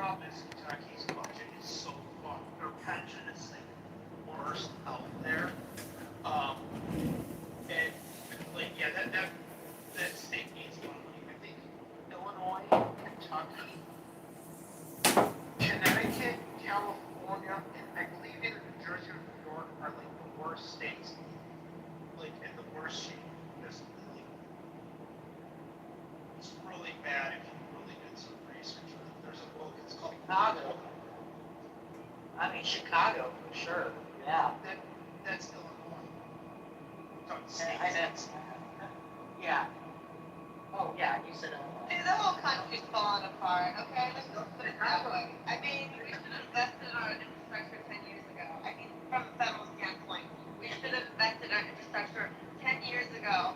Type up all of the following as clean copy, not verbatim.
problem is Kentucky's budget is so fucked. Their pension is like the worst out there. Um, and like yeah, that state needs a lot of money. I think Illinois, Kentucky, Connecticut, California, and I believe either New Jersey or New York are like the worst states, like in the worst shape. Because like, it's really bad if you really did some research. There's a book. It's called Chicago. I mean, Chicago for sure. Yeah. That's Illinois. I know. Yeah. Oh, yeah, you said Illinois. Dude, the whole country's falling apart, okay? Let's just put it that way. I mean, we should have invested in our infrastructure 10 years ago. I mean, from a federal standpoint, we should have invested in our infrastructure 10 years ago,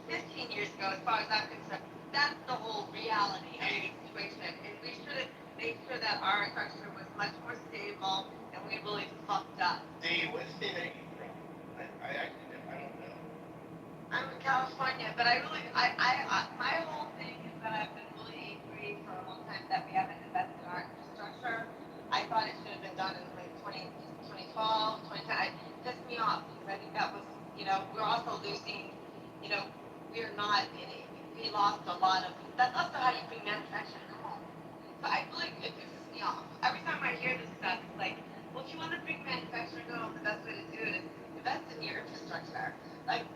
15 years ago, as far as I'm concerned. That's the whole reality of the situation. And we should have made sure that our infrastructure was much more stable, and we really fucked up. Dave, what state are you from? I don't know. I'm in California, but my whole thing is that I've been really angry for a long time that we haven't invested in our infrastructure. I thought it should have been done in like 2012, 2010. It pissed me off because I think that was, we're also losing, we're not, we lost a lot of, that's also how you bring manufacturing home. So I feel like it pisses me off. Every time I hear this stuff, it's like, well, if you want to bring manufacturing home, the best way to do it is invest in your infrastructure. Like,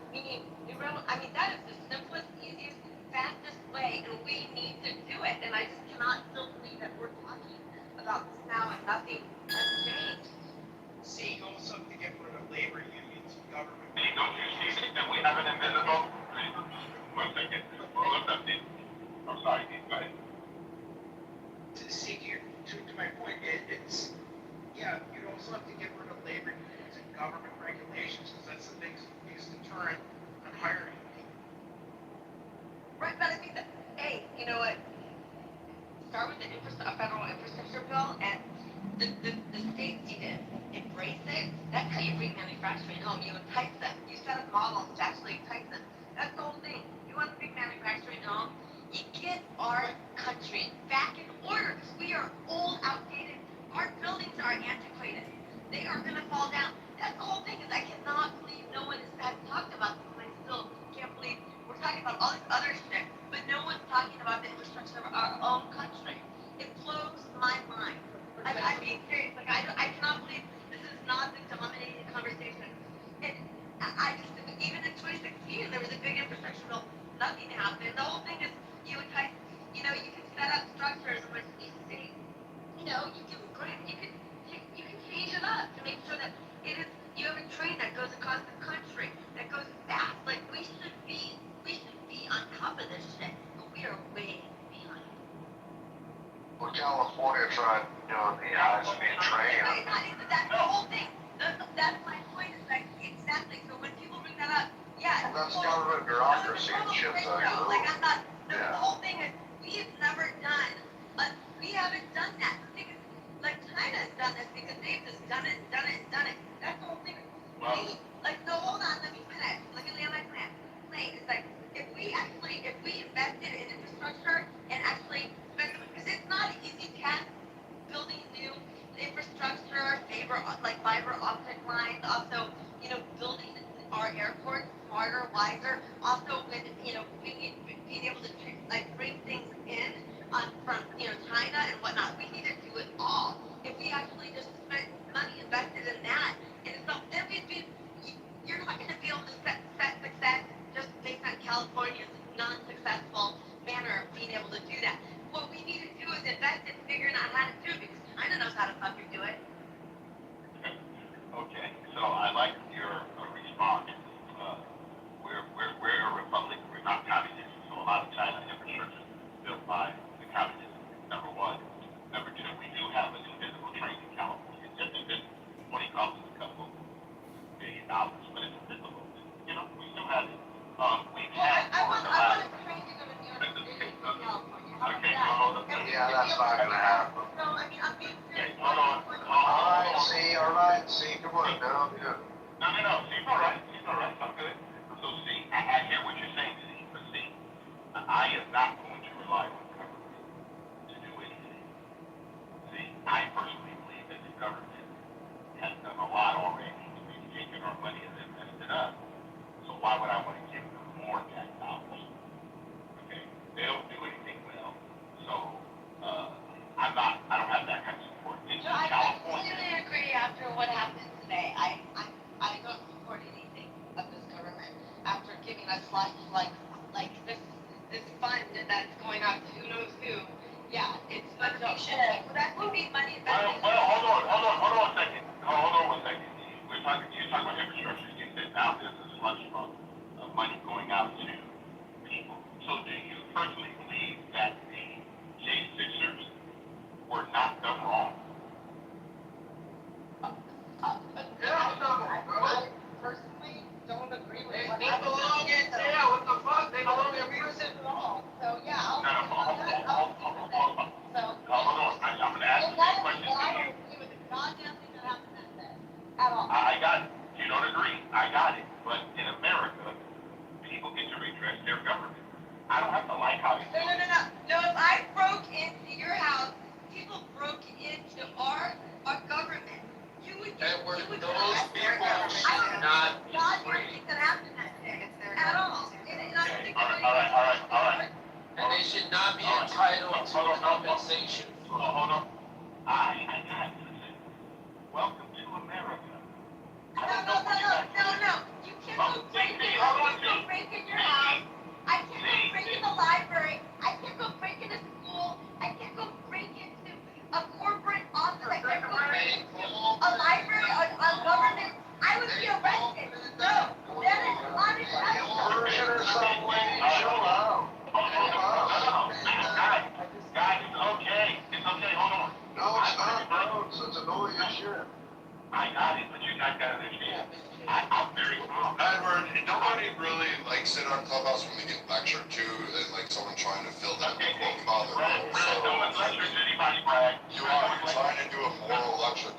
that is the simplest, easiest, fastest way, and we need to do it. And I just cannot still believe that we're talking about this now and nothing has changed. See, you also have to get rid of labor unions, government. Hey, don't you see that we have an invisible? One second. Hold up, Dave. I'm sorry, Dave. Go ahead. To my point, it's you also have to get rid of labor unions and government regulations because that's the biggest deterrent on hiring people. Right, but I think that, hey, you know what? Start with a federal infrastructure bill, and the states need to embrace it. That's how you bring manufacturing home. You entice them. You set up models to actually entice them. That's the whole thing. You want to bring manufacturing home? You get our country back in order because we are old, outdated. Our buildings are antiquated. They are going to fall down. That's the whole thing. Is I cannot believe no one has talked about this, and I still can't believe we're talking about all this other shit, but no one's talking about the infrastructure of our own country. It blows my mind. I'm being serious. Like I cannot believe this is not the dominating conversation. And I just, even in 2016, there was a big infrastructure bill. Nothing happened. The whole thing is you entice. You can set up structures which each state. You can grant. You can change it up to make sure that it is. You have a train that goes across the country that goes fast. Like we should be on top of this shit, but we are way behind. Well, California tried doing the high-speed train. That's the whole thing. That's my point. Is like exactly. So when people bring that up, yeah. Well, that's government bureaucracy and shit. Like I'm not. The whole thing is we have never done. We haven't done that. The thing is, like China's done this because they've just done it. That's the whole thing. No, hold on. Let me finish. Let me land my plan. It's like if we invested in infrastructure and actually spend, because it's not an easy task building new infrastructure, fiber optic lines, also, building our airports smarter, wiser, also with, being able to, bring things in from, China and whatnot. We need to do it all. If we actually just spent money invested in that, and so then you're not going to be able to set success just based on California's non-successful manner of being able to do that. What we need to do is invest in figuring out how to do it because China knows how to fucking do it. Okay, so I like your response. We're a republic. We're not communist. So a lot of China infrastructure is built by the communists. Number one. Number two, we do have an invisible train in California. It's just invisible. When it comes to a couple $1 billion, but it's invisible. We still have it. I want a train to go to New York City from California. How about that? Yeah, that's not going to happen. No, I'm being serious. Hold on. All right, come on now. Good. No. She's all right. I'm good. So see, I hear what you're saying, but see, I am not going to rely on government to do anything. invest, we need money Well, invested. hold on a second. Hold on 1 second. You talk about infrastructure. You said now there's a slush fund of money going out to people. So do you personally believe that the J6ers were not done wrong? I personally don't agree with what They happened. belong in jail, what the fuck, they belong in prison. So, yeah, I'll No, speak on that. I'll speak on that. So, Hold on. I'm going to ask and the that same is, question well, I to you. don't agree with the goddamn thing that happened that day. At all. I got it. You don't agree. I got it. But in America, people get to redress their government. I don't have to like how you do it. No, if I broke into your house, people broke into our government, you would Edward, you would those people should not be goddamn free. thing that happened that day. At all. And I Okay, think all right. And they should not be entitled to compensation. Hold on. I got it. Listen. Welcome to America. I don't know what you got to do. No. You can't go break in your house. I can't go break in the library. I can't go break into school. I can't go break into a corporate office. I can't go break into a library, a government. I would be arrested. No, that is unacceptable. Version or some way, chill out. No. Guys, it's okay. It's okay. Hold on. No, it's not, bro. It's annoying as shit. I got it, but you guys gotta understand. I'm very calm. Edward, nobody really likes it on Clubhouse when they get lectured to and like someone trying to fill that Okay, quote father Brad, role. no one's lecturing anybody, Brad. You are. You're trying to do a moral lecture.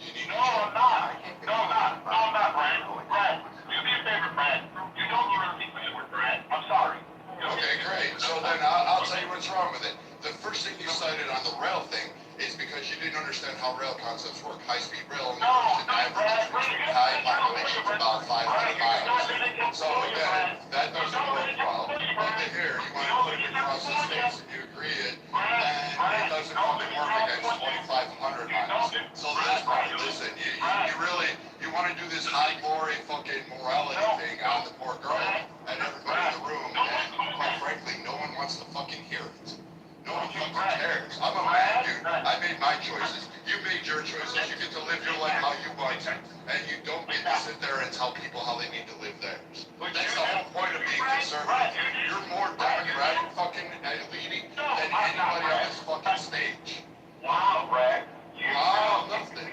You need No, I'm not. No, I'm not, Brad. Brad, do me a favor, Brad. You don't irritate me with Brad. I'm sorry. Okay, great. So then I'll tell you what's wrong with it. The first thing you cited on the rail thing is because you didn't understand how rail concepts work. High-speed rail only works in averages between high populations about 500 miles. So again, that doesn't work well. But here, you want to put it across the states and you agree it, then it doesn't fucking work against 2,500 miles. So that's why, listen, you really, you want to do this high glory fucking morality thing on the poor girl and everybody in the room, and quite frankly, no one wants to fucking hear it. No one fucking cares. I'm a man, dude. I made my choices. You made your choices. You get to live your life how you want to. And you don't get to sit there and tell people how they need to live theirs. That's the whole point of being conservative. You're more democratic fucking leading than anybody on this fucking stage. Wow, Brad. Wow, nothing.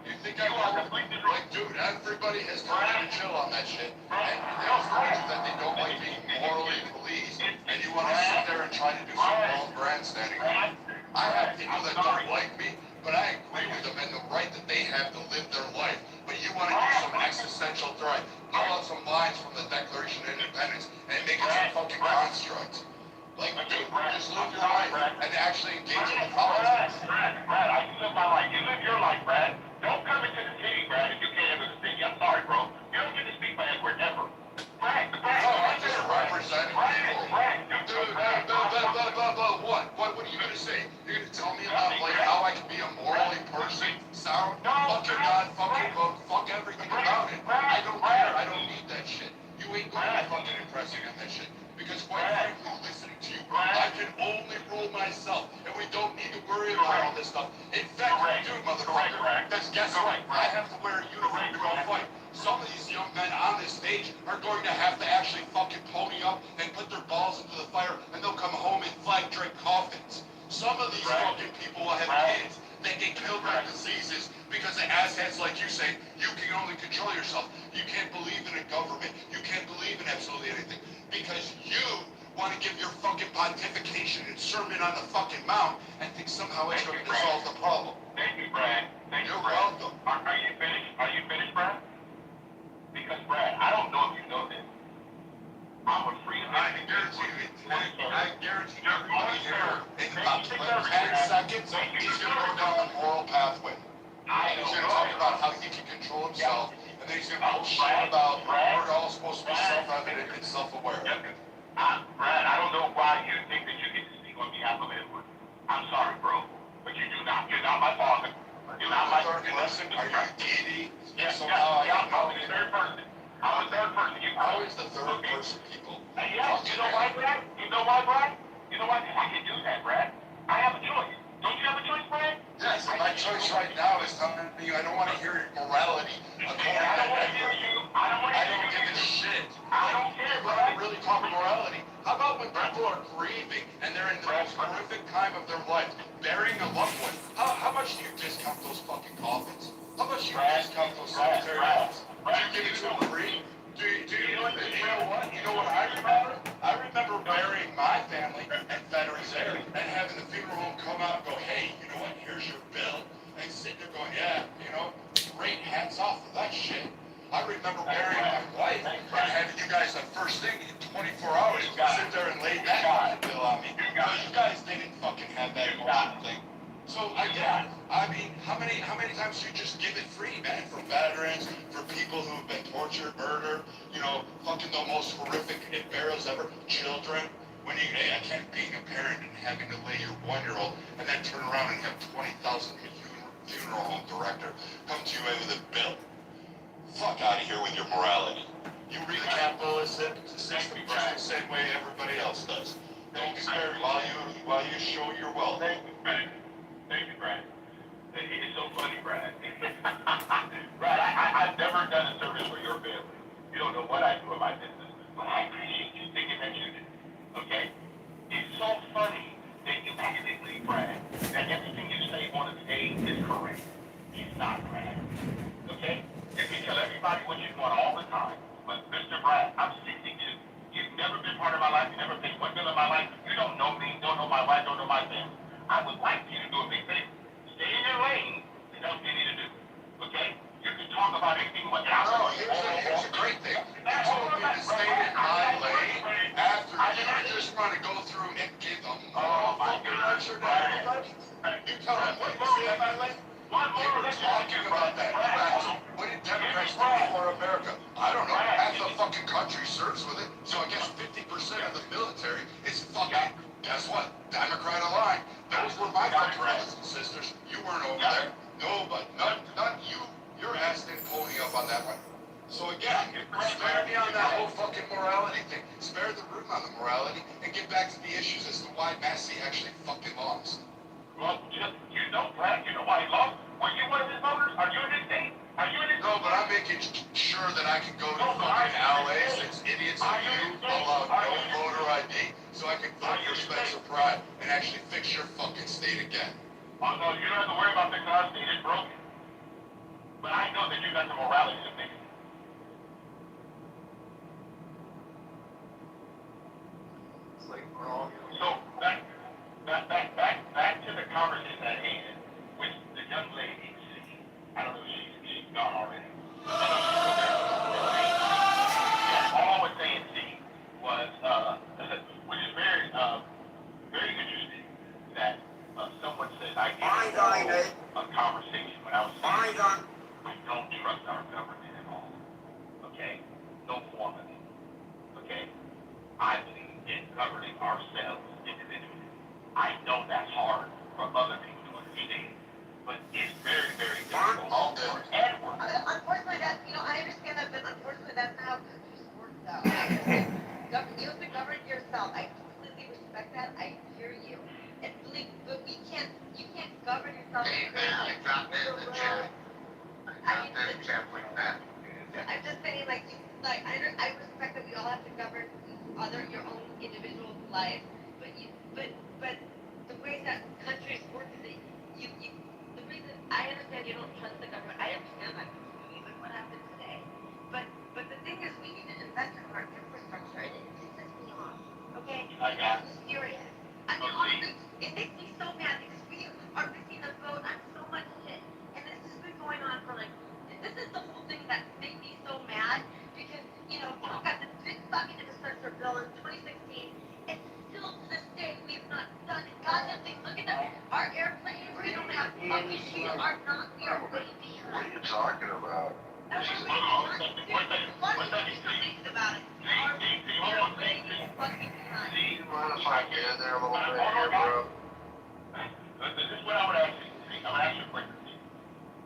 You think I'm like, dude, everybody has time to chill on that shit. And they'll tell you that they don't like being morally policed. And you want to sit there and try to do some moral grandstanding. I have people that don't like me, but I agree with them and the right that they have to live their life. But you want to do some existential threat, pull out some lines from the Declaration of Independence and make it some fucking construct. Like, dude, just live your life and actually engage in the politics. Brad, I can live my life. You live your life, Brad. Don't come into the city, Brad, if you can't enter the city. I'm sorry, bro. You don't get to speak for Edward ever. Brad, No, I'm just representing people. Dude, blah, what? What are you gonna say? You're gonna tell me about, like, how I can be a morally person? Sound? Fuck your God, fucking vote, fuck everything about it. I don't care, I don't need that shit. You ain't gonna be fucking impressing on that shit. Because quite frankly, listening to you, I can only rule myself, and we don't need to worry about all this stuff. In fact, we do, motherfucker. Because guess what? I have to wear a uniform to go fight. Some of these young men on this stage are going to have to actually fucking pony up and put their balls into the fire, and they'll come home in flag drink coffins. Some of these fucking people will have kids that get killed by diseases because the asshats like you say, you can only control yourself. You can't believe in a government. You can't believe in absolutely anything. Because you want to give your fucking pontification and sermon on the fucking mount and think somehow it's going to solve the problem. Thank you, Brad. You're welcome. Are you finished? Are you finished, Brad? Because, Brad, I don't know if you know this. I'm a free I can guarantee you, everybody here in about 10 seconds, he's going to go down the moral pathway. And he's going to talk about how he can control himself, and then he's going to bullshit about we're all supposed to be self-evident and self-aware. Brad, I don't know why you think that you get to speak on behalf of Edward. I'm sorry, bro, but you do not. You're not my father. You're not my third person. Are you a deity? Yes, Somehow I I'm can the third person. I'm the third person. How is the third person people? Yes, you know why, Brad? You know why, Brad? You know why? I can do that, Brad. I have a choice. Don't you have a choice, Brad? This right now is telling you I don't want to hear your morality. I don't want to hear you. I don't want to I hear don't you. give a shit. I don't care, You want to really talk morality? How about when people are grieving and they're in the most horrific time of their life, burying a loved one? How much do you discount those fucking coffins? How much do you discount those cemetery coffins? Do you give it to them free? You know what? You know what I remember? I remember burying my family at Veterans Day and having the funeral home come out and go, hey, you know what? Here's your bill. And sitting there going, yeah, you know, great, hats off for that shit. I remember burying my wife and having you guys the first thing in 24 hours sit there and lay that fucking bill on me. Because you guys didn't fucking have that emotional thing. So I get it. I mean, how many times do you just give it free, man? For veterans, for people who have been tortured, murdered, you know, fucking the most horrific burials ever, children. When you, hey, I can't being a parent and having to lay your 1-year-old and then turn around and have 20,000 funeral home director come to you with a bill. Fuck out of here with your morality. You read the capitalist system just the same way everybody else does. Don't be spared while you show your wealth. Thank you, Brad. Thank you, Brad. It's so funny, Brad. Brad, I've never done a service for your family. You don't know what I do in my business, but I appreciate you thinking that you did. Okay? It's so funny that you basically, Brad, that everything you say on the stage is correct. It's not, Brad. Okay? If you tell everybody what you want all the time, but Mr. Brad, I'm 62. You've never been part of my life. You never paid one bill in my life. You don't know me, don't know my wife, don't know my family. I would like you to do a big thing. Stay in your lane and do what you need to do. Okay? You can talk about anything you want. No, here's a great thing. You told me to stay in my lane after you just want to go through and give a fucking lecture to everybody. You tell them what you stay in my lane. You were talking about that. What did Democrats do for America? I don't know. Half the fucking country serves with it. So I guess 50% of the military is fucking, guess what? Democrat aligned. Those were my fucking brothers and sisters. You weren't over there. No, but not you. Your ass didn't pull me up on that one. So again, spare me on that whole fucking morality thing. Spare the room on the morality and get back to the issues as to why Massey actually fucking lost. Well, you know, Brad, you know why he lost. Were you one of his voters? Are you in his state? Are you in his No, but I'm making sure that I can go to fucking LA's, it's idiots like you, allow no voter ID, so I can vote for Spencer Pratt and actually fix your fucking state again. Oh, no, you don't have to worry about fixing our state. It's broken. But I know that you got the morality to fix it. It's like we're all So, back to the conversation at hand, which the young lady, I don't know if she's gone already. Yeah, all I was saying, was, which is very, very interesting, that someone said, I gave a conversation when I was saying, I don't trust our government at all. Okay? No form of it. Okay? I believe in governing ourselves individually. I know that's hard for other people to understand, but it's very, very difficult for Edward. Unfortunately, that's, I understand that, but unfortunately, that's not how countries work, though. You have to govern yourself. I completely respect that. I hear you. And believe, but you can't govern yourself. I'm just saying, I respect that we all have to govern your own individual life, but the way that countries work is that the reason I understand you don't trust the government, I understand that completely, but what happened today? But the thing is, we need to invest in our infrastructure, and it pisses me off, okay? I'm serious. I mean, honestly, it makes me so mad because we are missing the boat on so much shit, and this has been going on for this is the whole thing that made me so mad because, Trump got this big fucking infrastructure bill in 2016, and still to this day we have not done a goddamn thing. Look at that. Our airplanes, we don't have fucking shield. We are way behind. What are you talking about? That's what we released about it. We are way fucking behind. Do you mind if I get in there a little bit here, bro? This is what I would ask you. I'm going to ask you a question.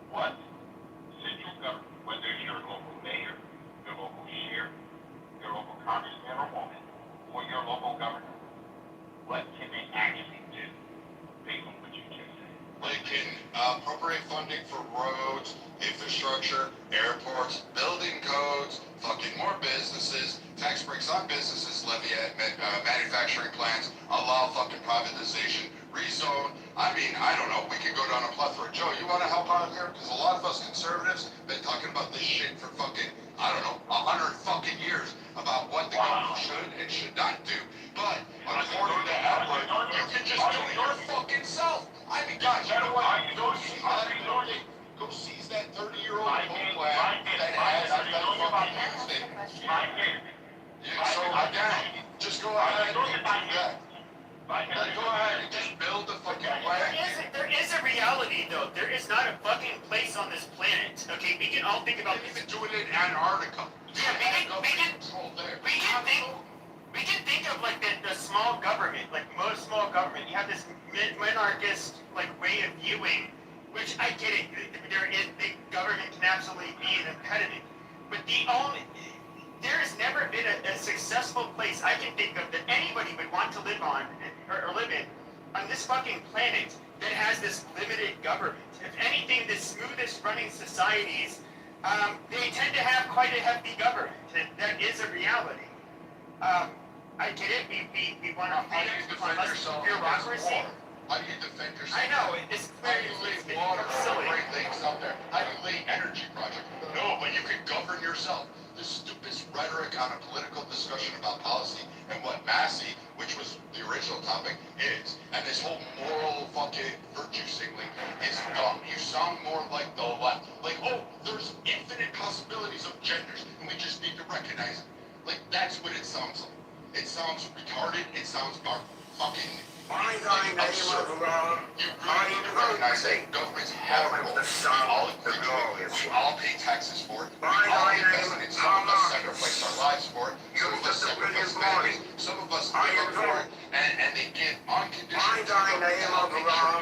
What central government, whether it's your local mayor, your local sheriff, your local congressman or woman, or your local governor, what can they actually do based on what you just said? They can appropriate funding for roads, infrastructure, airports, building codes, fucking more businesses, tax breaks on businesses, levy at manufacturing plants, allow fucking privatization, rezone. I mean, I don't know. We could go down a plethora. Joe, you want to help out here? Because a lot of us conservatives been talking about this shit for fucking, I don't know, 100 fucking years about what the government should and should not do. But according to Edward, you can just do it your fucking self. I mean, guys, you know what? Go seize that 30-year-old homeland that has that fucking used it. Yeah, so again, just go ahead and do that. Then go ahead and just build the fucking land. There is a reality though. There is not a fucking place on this planet. Okay, we can all think about They've this. been doing it in Antarctica. Yeah, we can think of like the small government, like most small government. You have this monarchist like way of viewing, which I get it. The government can absolutely be an impediment, but there has never been a successful place I can think of that anybody would want to live on or live in on this fucking planet that has this limited government. If anything, the smoothest running societies, they tend to have quite a hefty government. That is a reality. I get it. We want to How do you defend yourself against war? How do you defend yourself? I know, it's How do you lay water or silly. great things out there? How do you lay energy project? No, but you can govern yourself. The stupidest rhetoric on a political discussion about policy and what Massey, which was the original topic, is, and this whole moral fucking virtue signaling is dumb. You sound more like the left. Like, oh, there's infinite possibilities of genders, and we just need to recognize it. Like, that's what it sounds like. It sounds retarded. It sounds fucking. By thy name of love, You really need to recognize that governments have a role. We all agree to it. We all pay taxes for it. We all invest in it. Some of us sacrifice our lives for it. Some of us sacrifice families. Some of us live up for it. And they get unconditional.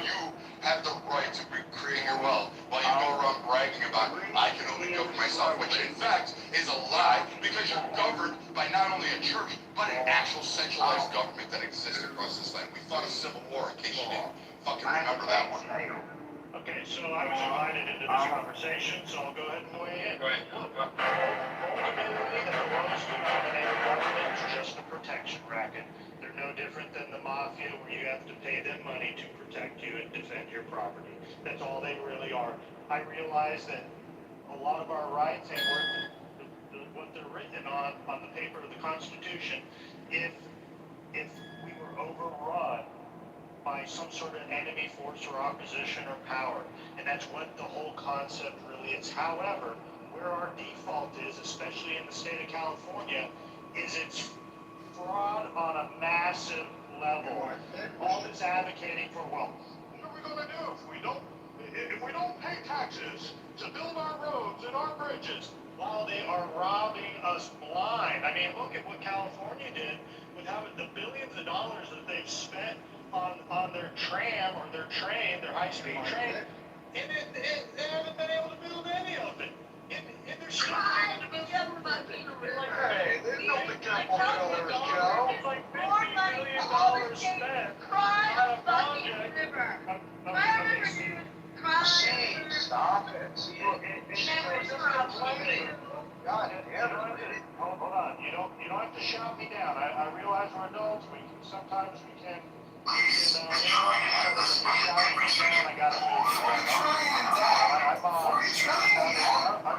You have the right to recreate your wealth while you go around bragging about, I can only govern myself, which in fact is a lie because you're governed by not only a church, but an actual centralized government that exists across this land. We fought a civil war, in case you didn't fucking remember that one. Okay, so I was invited into this conversation, so I'll go ahead and weigh in. Go ahead. Ultimately, the lowest denominator government is just a protection racket. They're no different than the mafia where you have to pay them money to protect you and defend your property. That's all they really are. I realize that a lot of our rights ain't worth what they're written on the paper of the Constitution. If we were overrun by some sort of enemy force or opposition or power. And that's what the whole concept really is. However, where our default is, especially in the state of California, is it's fraud on a massive level. All this advocating for, well, what are we going to do if we don't pay taxes to build our roads and our bridges? While they are robbing us blind. I mean, look at what California did with having the billions of dollars that they've spent on their tram or their train, their high-speed train, and they haven't been able to build any of it. And they're still able to build Hey, there's no example killers, Joe. It's like $50 million spent on a project. Stop it. God damn it. Hold on. You don't have to shout me down. I realize we're adults. Sometimes we can interrupt each other. Shout me down. I gotta move. I'm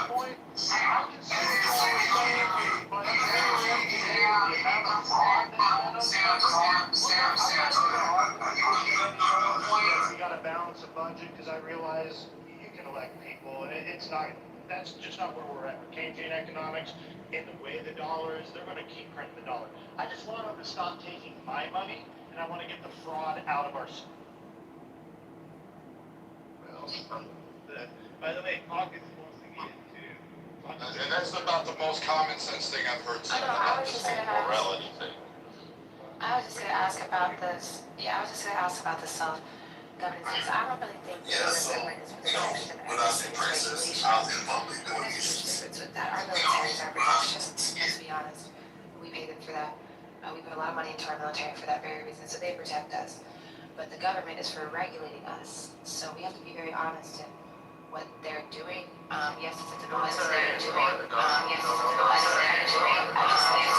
point. I can see what you're saying, but we gotta balance a budget because I realize you can elect people, and it's not. That's just not where we're at. With Keynesian economics, in the way the dollar is, they're going to keep printing the dollar. I just want them to stop taking my money, and I want to get the fraud out of our. By the way, August wants to get into. And that's about the most common sense thing I've heard said about this whole morality thing. I was just going to ask about this. Yeah, I was just going to ask about the self-governance. I don't really think when I say princess, I was involved in doing issues. with that. Our military is our protection. Let's be honest. We pay them for that. We put a lot of money into our military for that very reason, so they protect us. but the government is for regulating us. So we have to be very honest in what they're doing. Yes, it's a what they're doing. Yes, it's a what they're doing. I just think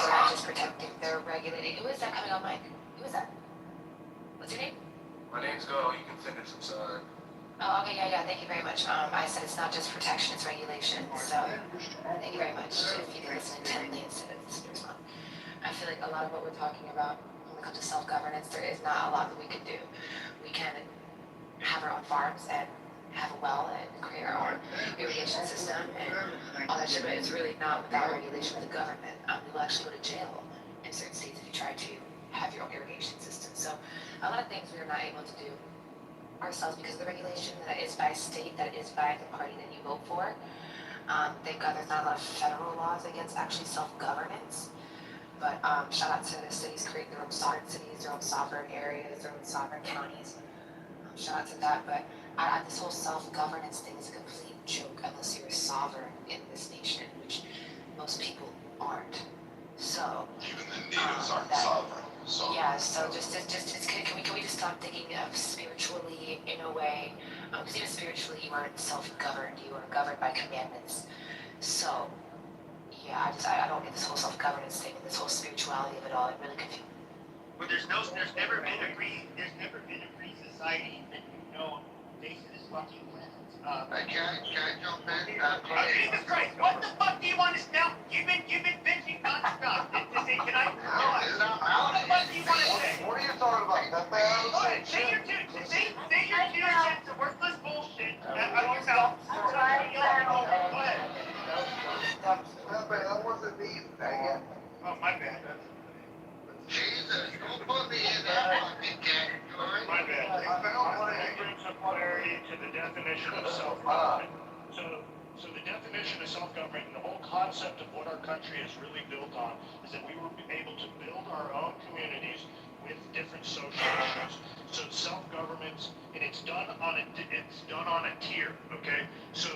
they're not just protecting, they're regulating. Who is that coming on mic? Who is that? What's your name? My name's Go. You can finish. I'm sorry. Oh, okay, yeah, thank you very much. I said it's not just protection, it's regulation. So thank you very much. If you can listen intently instead of just respond. I feel like a lot of what we're talking about when it comes to self-governance, there is not a lot that we can do. We can have our own farms and have a well and create our own irrigation system and all that shit, but it's really not without regulation of the government. You will actually go to jail in certain states if you try to have your own irrigation system. So a lot of things we are not able to do ourselves because of the regulation that is by state, that is by the party that you vote for. Thank God there's not a lot of federal laws against actually self-governance. But shout out to the cities creating their own sovereign cities, their own sovereign areas, their own sovereign counties. Shout out to that. But this whole self-governance thing is a complete joke unless you're a sovereign in this nation, which most people aren't. So Even the natives aren't sovereign. So yeah, so just can we just stop thinking of spiritually in a way? Because even spiritually, you aren't self-governed. You are governed by commandments. So yeah, I don't get this whole self-governance thing and this whole spirituality of it all. It really confused. But there's never been a free society that you know face of this fucking planet. Can I jump in? Jesus Christ, what the fuck do you want us now? You've been bitching nonstop. Can I? What the fuck do you want to say? What are you talking about? Go ahead, say your two cents of worthless bullshit out of your mouth. Go ahead. That wasn't me, dang it. Oh, my bad. Jesus, don't put me in that fucking category. My bad. That brings some clarity to the definition of self-government. So the definition of self-government and the whole concept of what our country is really built on is that we were able to build our own communities with different social issues. So self-government, and it's done on a tier, okay? So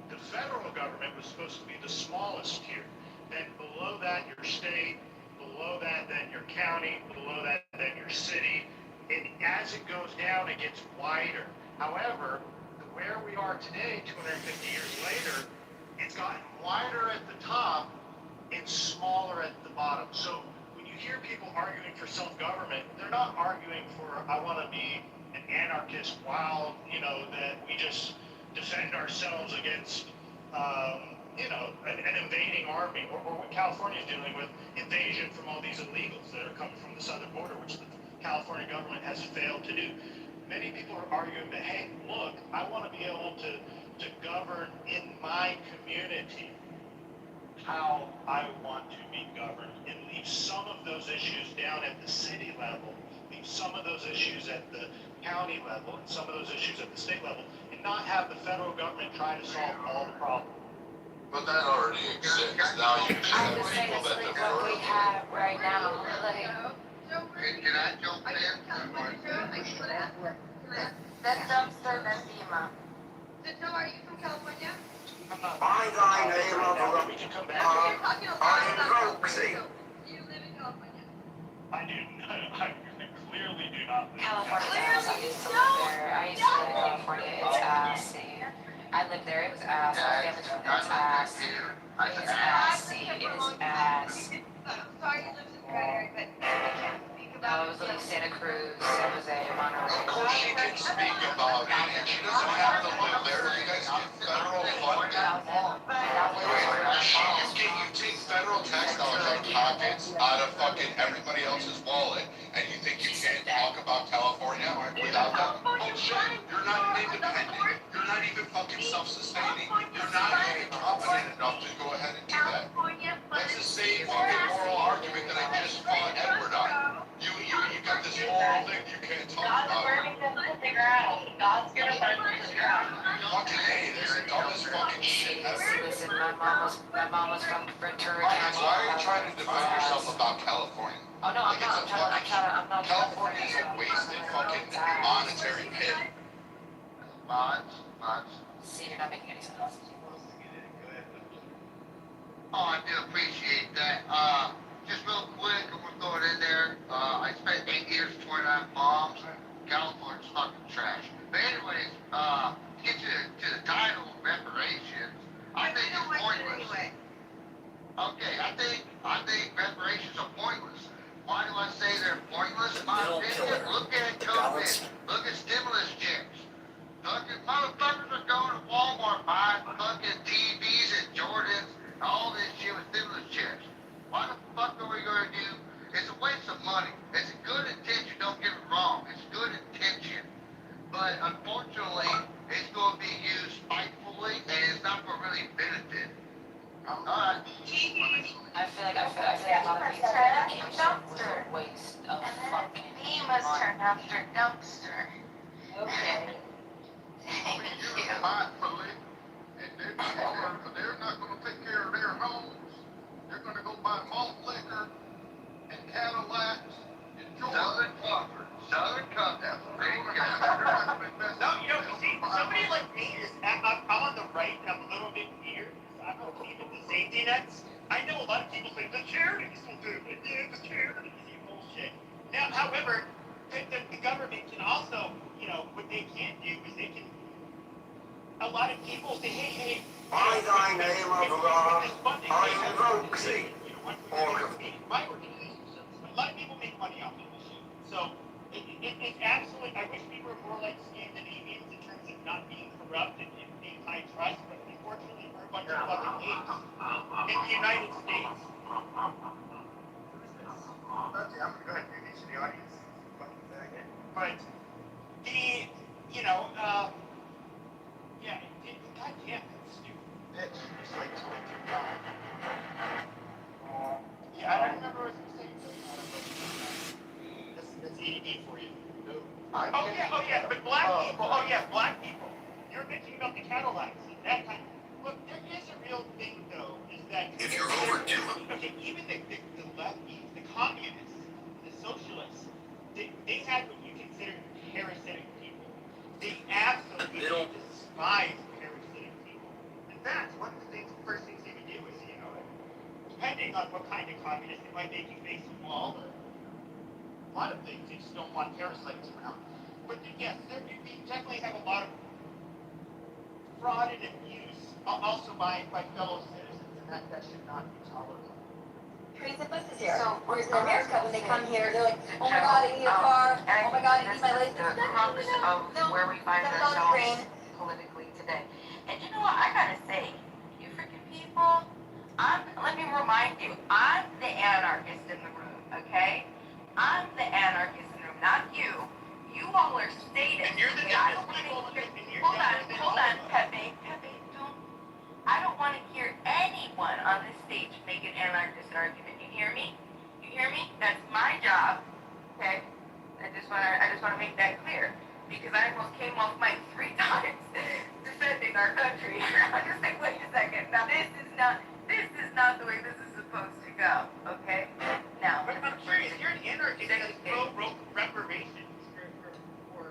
the federal government was supposed to be the smallest tier. Then below that, your state. Below that, then your county. Below that, then your city. And as it goes down, it gets wider. However, where we are today, 250 years later, it's gotten wider at the top and smaller at the bottom. So when you hear people arguing for self-government, they're not arguing for, I want to be an anarchist, wild, that we just defend ourselves against, an invading army, or what California is dealing with, invasion from all these illegals that are coming from the southern border, which the California government has failed to do. Many people are arguing that, hey, look, I want to be able to govern in my community how I want to be governed, and leave some of those issues down at the city level, leave some of those issues at the county level, and some of those issues at the state level, and not have the federal government try to solve all the problems. but that already exists. Now you just I'm have just saying people it's that like defer. what we have right now. Like, Can I jump in? That's dumpster, that's FEMA. So, Joe, are you from California? I got we can come back. You're talking about broke, see? so you live in California. I clearly do not live in California ass. I used to live there. I used to live in California. It's assy. I lived there. It was ass. My family's from there. It's assy. It's assy. It is ass. I'm sorry you live in the area, but I can't speak No, about it was like Santa Cruz, San Jose, Monterey. Of course she can speak about it, and she doesn't have to live there. You guys get federal funding. You take federal tax dollars out of pockets, out of fucking everybody else's wallet, and you think you can't talk about California without that? Bullshit. You're not independent. You're not even fucking self-sustaining. You're not even competent enough to go ahead and do that. That's the same fucking moral argument that I just fought Edward on. You got this whole thing you can't talk about. God's gonna burn them to the ground. Fucking A, this is the dumbest fucking shit ever. Listen, my mom was from Ventura County. Why are you trying to defend yourself about California? Oh no, I'm not. California is a wasted fucking monetary pit. Mods. See, you're not making any sense. Oh, I do appreciate that. Just real quick, I'm gonna throw it in there. I spent 8 years touring my middle opinion, pillar. look at The COVID. balance. Look at stimulus checks. Fucking motherfuckers are going to Walmart buying fucking TVs and Jordans, all this shit with stimulus checks. Why the fuck are we going to do? It's a waste of money. It's a good intention, don't get it wrong. It's good intention. But unfortunately, it's going to be used spitefully and it's not going to really benefit. Alright. I feel like a lot of people was a waste of fucking You must money. turn after dumpster. Okay. Thank you. Spitefully, and they're not gonna take care of their homes. They're gonna go buy malt liquor and Cadillacs and Southern Jordans. Comfort. Southern Comfort. There you go. They're not gonna invest. No, you know, see, somebody like me is, I'm on the right and I'm a little bit weird. I don't believe in the safety nets. I know a lot of people say the charities will do it. Yeah, the charities, you bullshit. Now, however, the government can also, you know, what they can do is they can, a lot of people say, hey, By thy name of Allah, I invoke thee. my organization. A lot of people make money off of this shit. So it's absolutely. I wish we were more like Scandinavians in terms of not being corrupt and being high trust, but unfortunately we're a bunch of fucking apes in the United States. Okay, I'm gonna go ahead and do these to the audience. Fucking faggot. But you know, yeah, goddamn, that's stupid. Bitch, just like yeah, I don't remember what I was saying. That's ED for you. Oh yeah, but black people. Oh yeah, black people. You're bitching about the Cadillacs and that kind. Look, there is a real thing though, is that If you're overdoing. okay, even the lefties, the communists, the socialists, they had what you consider parasitic people. They absolutely despise parasitic people. In fact, one of the first things they would do is, you know, depending on what kind of communist, it might make you face a wall or a lot of things. They just don't want parasites around. But yes, we definitely have a lot of fraud and abuse, also by fellow citizens, and that should not be tolerated. Trees and bushes here. So, whereas in America, when they come here, they're like, oh my god, I need a car. Oh my god, I need my license. the crux of where we find That's on the ourselves brain. politically today. And you know what? I gotta say, you freaking people, let me remind you, I'm the anarchist in the room, okay? I'm the anarchist in the room, not you. You all are statists. And you're the I different don't wanna people. hear, hold on, Pepe, don't. I don't want to hear anyone on this stage make an anarchist argument. You hear me? You hear me? That's my job. Okay? I just wanna make that clear. Because I almost came off mic 3 times defending our country. I'm just like, wait a second. Now this is not the way this is supposed to go. Okay? Now, But I'm curious, you're an anarchist that's pro-reparations for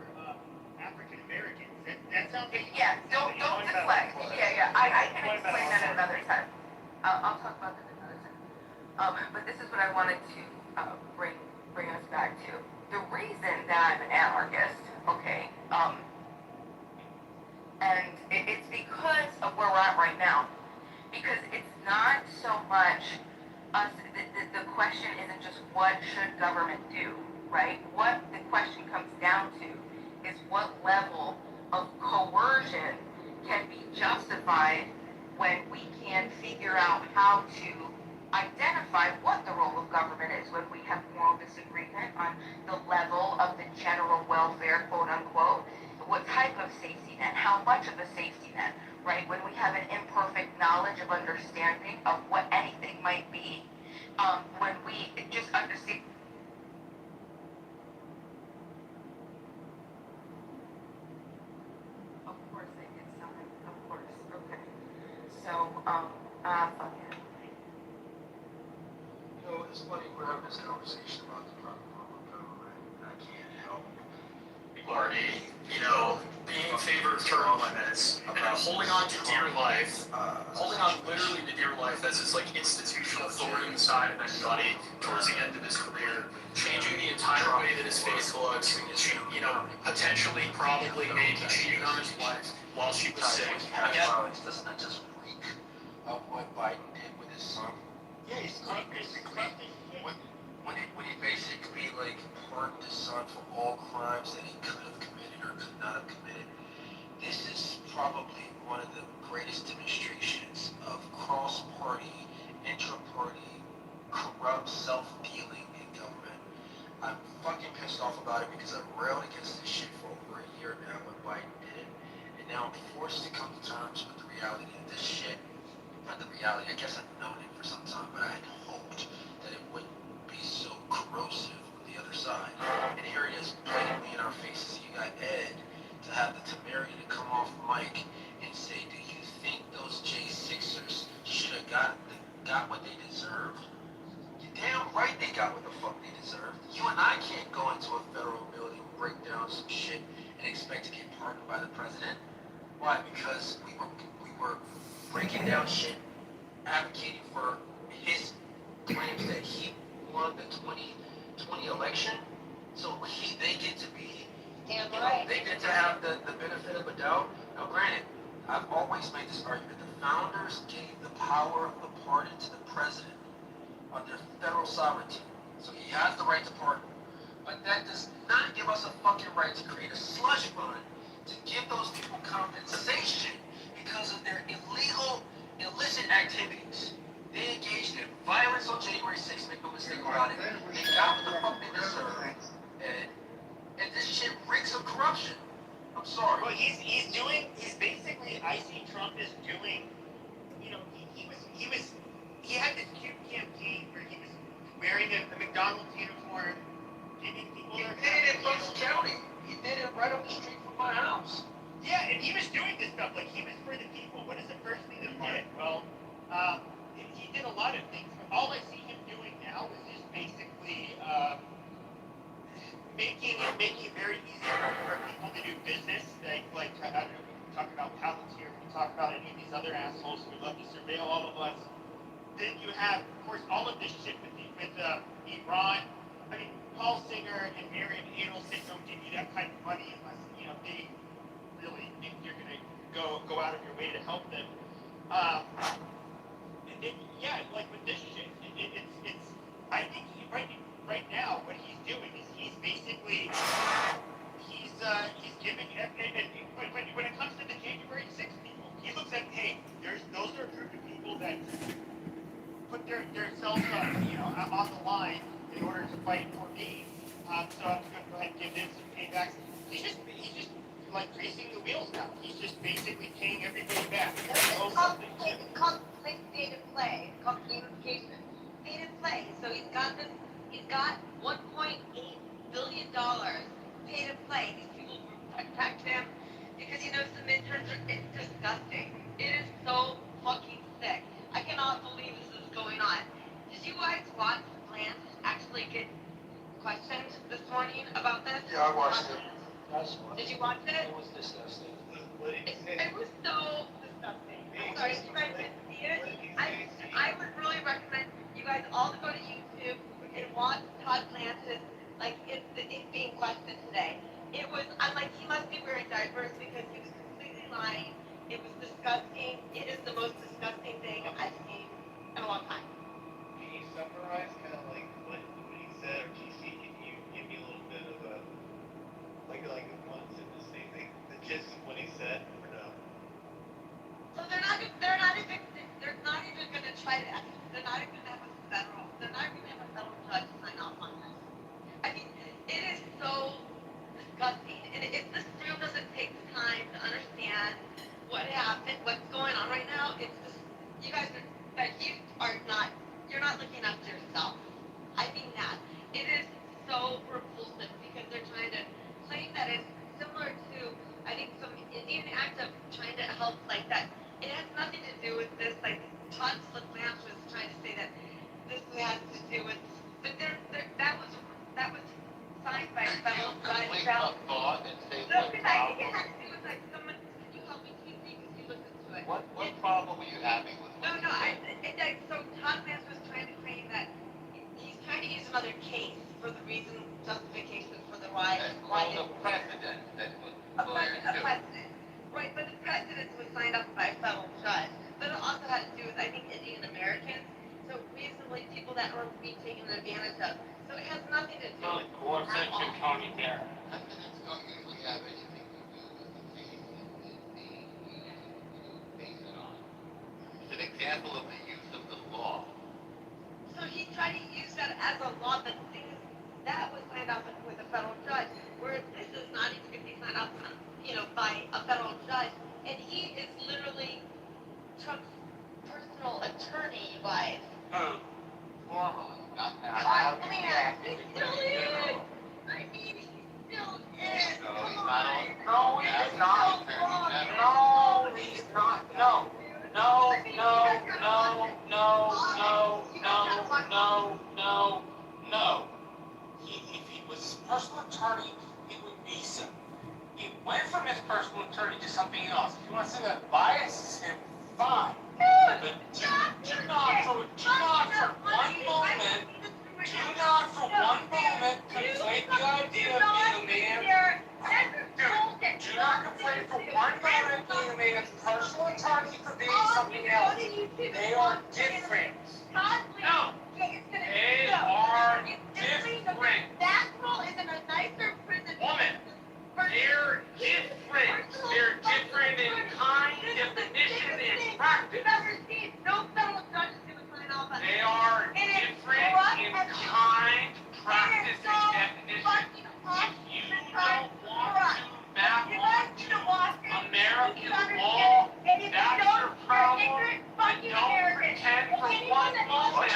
African Americans. That sounds like yeah, don't deflect. Yeah. I can explain that another time. I'll talk about that another time. But this is what I wanted to bring us back to. The reason that I'm an anarchist, okay, and it's because of where we're at right now. Because it's not so much us, the question isn't just what should government do, right? What the question comes down to is what level of coercion can be justified when we can figure out how to identify what the role of government is when we have moral disagreement on the level of the general welfare, quote unquote, what type of safety net, how much of a safety net, right? When we have an imperfect knowledge of understanding of what anything might be, when we just understand. Of course they get signed, of course, okay. So, fuck it. You know, it's funny, we're having this conversation about the problem of government, and I can't help party, you know, being in favor of term limits, and holding on to dear life, holding on literally to dear life as this like institutional thorn in the side of anybody towards the end of his career, changing the entire way that his face looks, you know, potentially, probably, maybe cheating on his wife while she was sick. Again, doesn't that just reek of what Biden did with his son? Yeah, he's When he basically like hurt the I'm fucking pissed off about it because I've railed against this shit for over a year now when Biden did it. And now I'm forced to come to terms with the reality of this shit. Not the reality, I guess I've known it for some time, but I had hoped that it wouldn't be so corrosive on the other side. And here it is, blatantly in our faces. You got Ed to have the temerity to come off mic and say, do you think those J6ers should have got what they deserved? You're damn right they got what the fuck they deserved. You and I can't go into a federal building, break down some shit, and expect to get pardoned by the president. Why? Because we were breaking down shit, advocating for his claims that he won the 2020 election. So they get to be, they get to have the benefit of a doubt. Now, granted, I've always made this argument. The founders gave the power of the pardon to the president on their federal sovereignty. So he has the right to pardon. But that does not give us a fucking right to create a slush fund to give those people compensation because of their illicit activities. They engaged in violence on January 6th, make no mistake about it. They got what the fuck they deserve. And this shit reeks of corruption. I'm sorry. Well, he's basically, I see Trump as doing, you know, he had this cute campaign where he was wearing a McDonald's uniform, giving people He did it in Bucks County. He did it right up the street from my house. Yeah, and he was doing this stuff, like he was for the people. What is the first thing that he did? Well, he did a lot of things, but all I see him doing now is just basically making it very easy for people to do business. Like I don't know, we can talk about Palantir, we can talk about any of these other assholes who would love to surveil all of us. Then you have, of course, all of this shit with Iran. I mean, Paul Singer and Miriam Adelson don't give you that kind of money unless, you know, they really think you're going to go out of your way to help them. Yeah, like with this shit, it's I think right now what he's doing is he's basically he's giving when it comes to the January 6th people, he looks at, hey, those are a group of people that put themselves on the line in order to fight for me. So I'm going to go ahead and give them some paybacks. He's just like greasing the wheels now. He's just basically paying everybody back. It's called state of play. It's called gamification. State of play. So he's got $1.8 billion paid to play. These people protect him because he knows the midterms it's disgusting. It is so fucking sick. I cannot believe this is going on. Did you guys watch Lance actually get questioned this morning about this? Yeah, I watched it. Did you watch it? It was disgusting. It was so disgusting. I'm sorry, you guys didn't see it. I would really recommend you guys all to go to YouTube and watch Todd Lance's, like, it's being questioned today. I'm like, he must be wearing diapers because he was completely lying. It was disgusting. It is the most disgusting thing I've seen in a long time. Can you summarize kind of like what he said, or TC, can you give me a little bit of a, like a one sentence thing, the gist of what he said, or no? So they're not even gonna try to, they're not even gonna have a federal judge sign off on this. I mean, it is so disgusting, and if this room doesn't take the time to understand what happened, what's going on right now, it's just, you're not looking after yourself. I mean that. It is so repulsive because they're trying to claim that it's similar to, I think, some Indian act of trying to help like that. It has nothing to do with this, like Todd Lance was trying to say that this has to do with, but that was signed by a federal judge. thought and say No, because I think it had to do with like someone, can you help me please, because you looked into it. What problem were you having with No, so Todd Lance was trying to claim that he's trying to use another case for the reason, justification for the why the precedent that was a precedent. Right, but the precedent was signed up by a federal judge. But it also had to do with, I think, Indian Americans. So reasonably people that were being taken advantage of. So it has nothing to do with Gorsuch County there. Precedents don't usually have anything to do with the case that is being based it on. It's an example of the use of the law. So he tried to use that as a law, but the thing is, that was signed attorney, it would be so. He went from his personal attorney to something else. If you want to say that biases him, fine. But do not for one moment conflate the idea of being a man. Do not conflate for one moment being a man's personal attorney for being something else. They are different. No. They are different. Maxwell is in a nicer prison. Woman, they're different. They're different in kind, definition, and practice. No federal judge is going to sign off on it. They are different in kind, practice, and definition. If you don't want to map onto American law, that's your problem. But don't pretend for one moment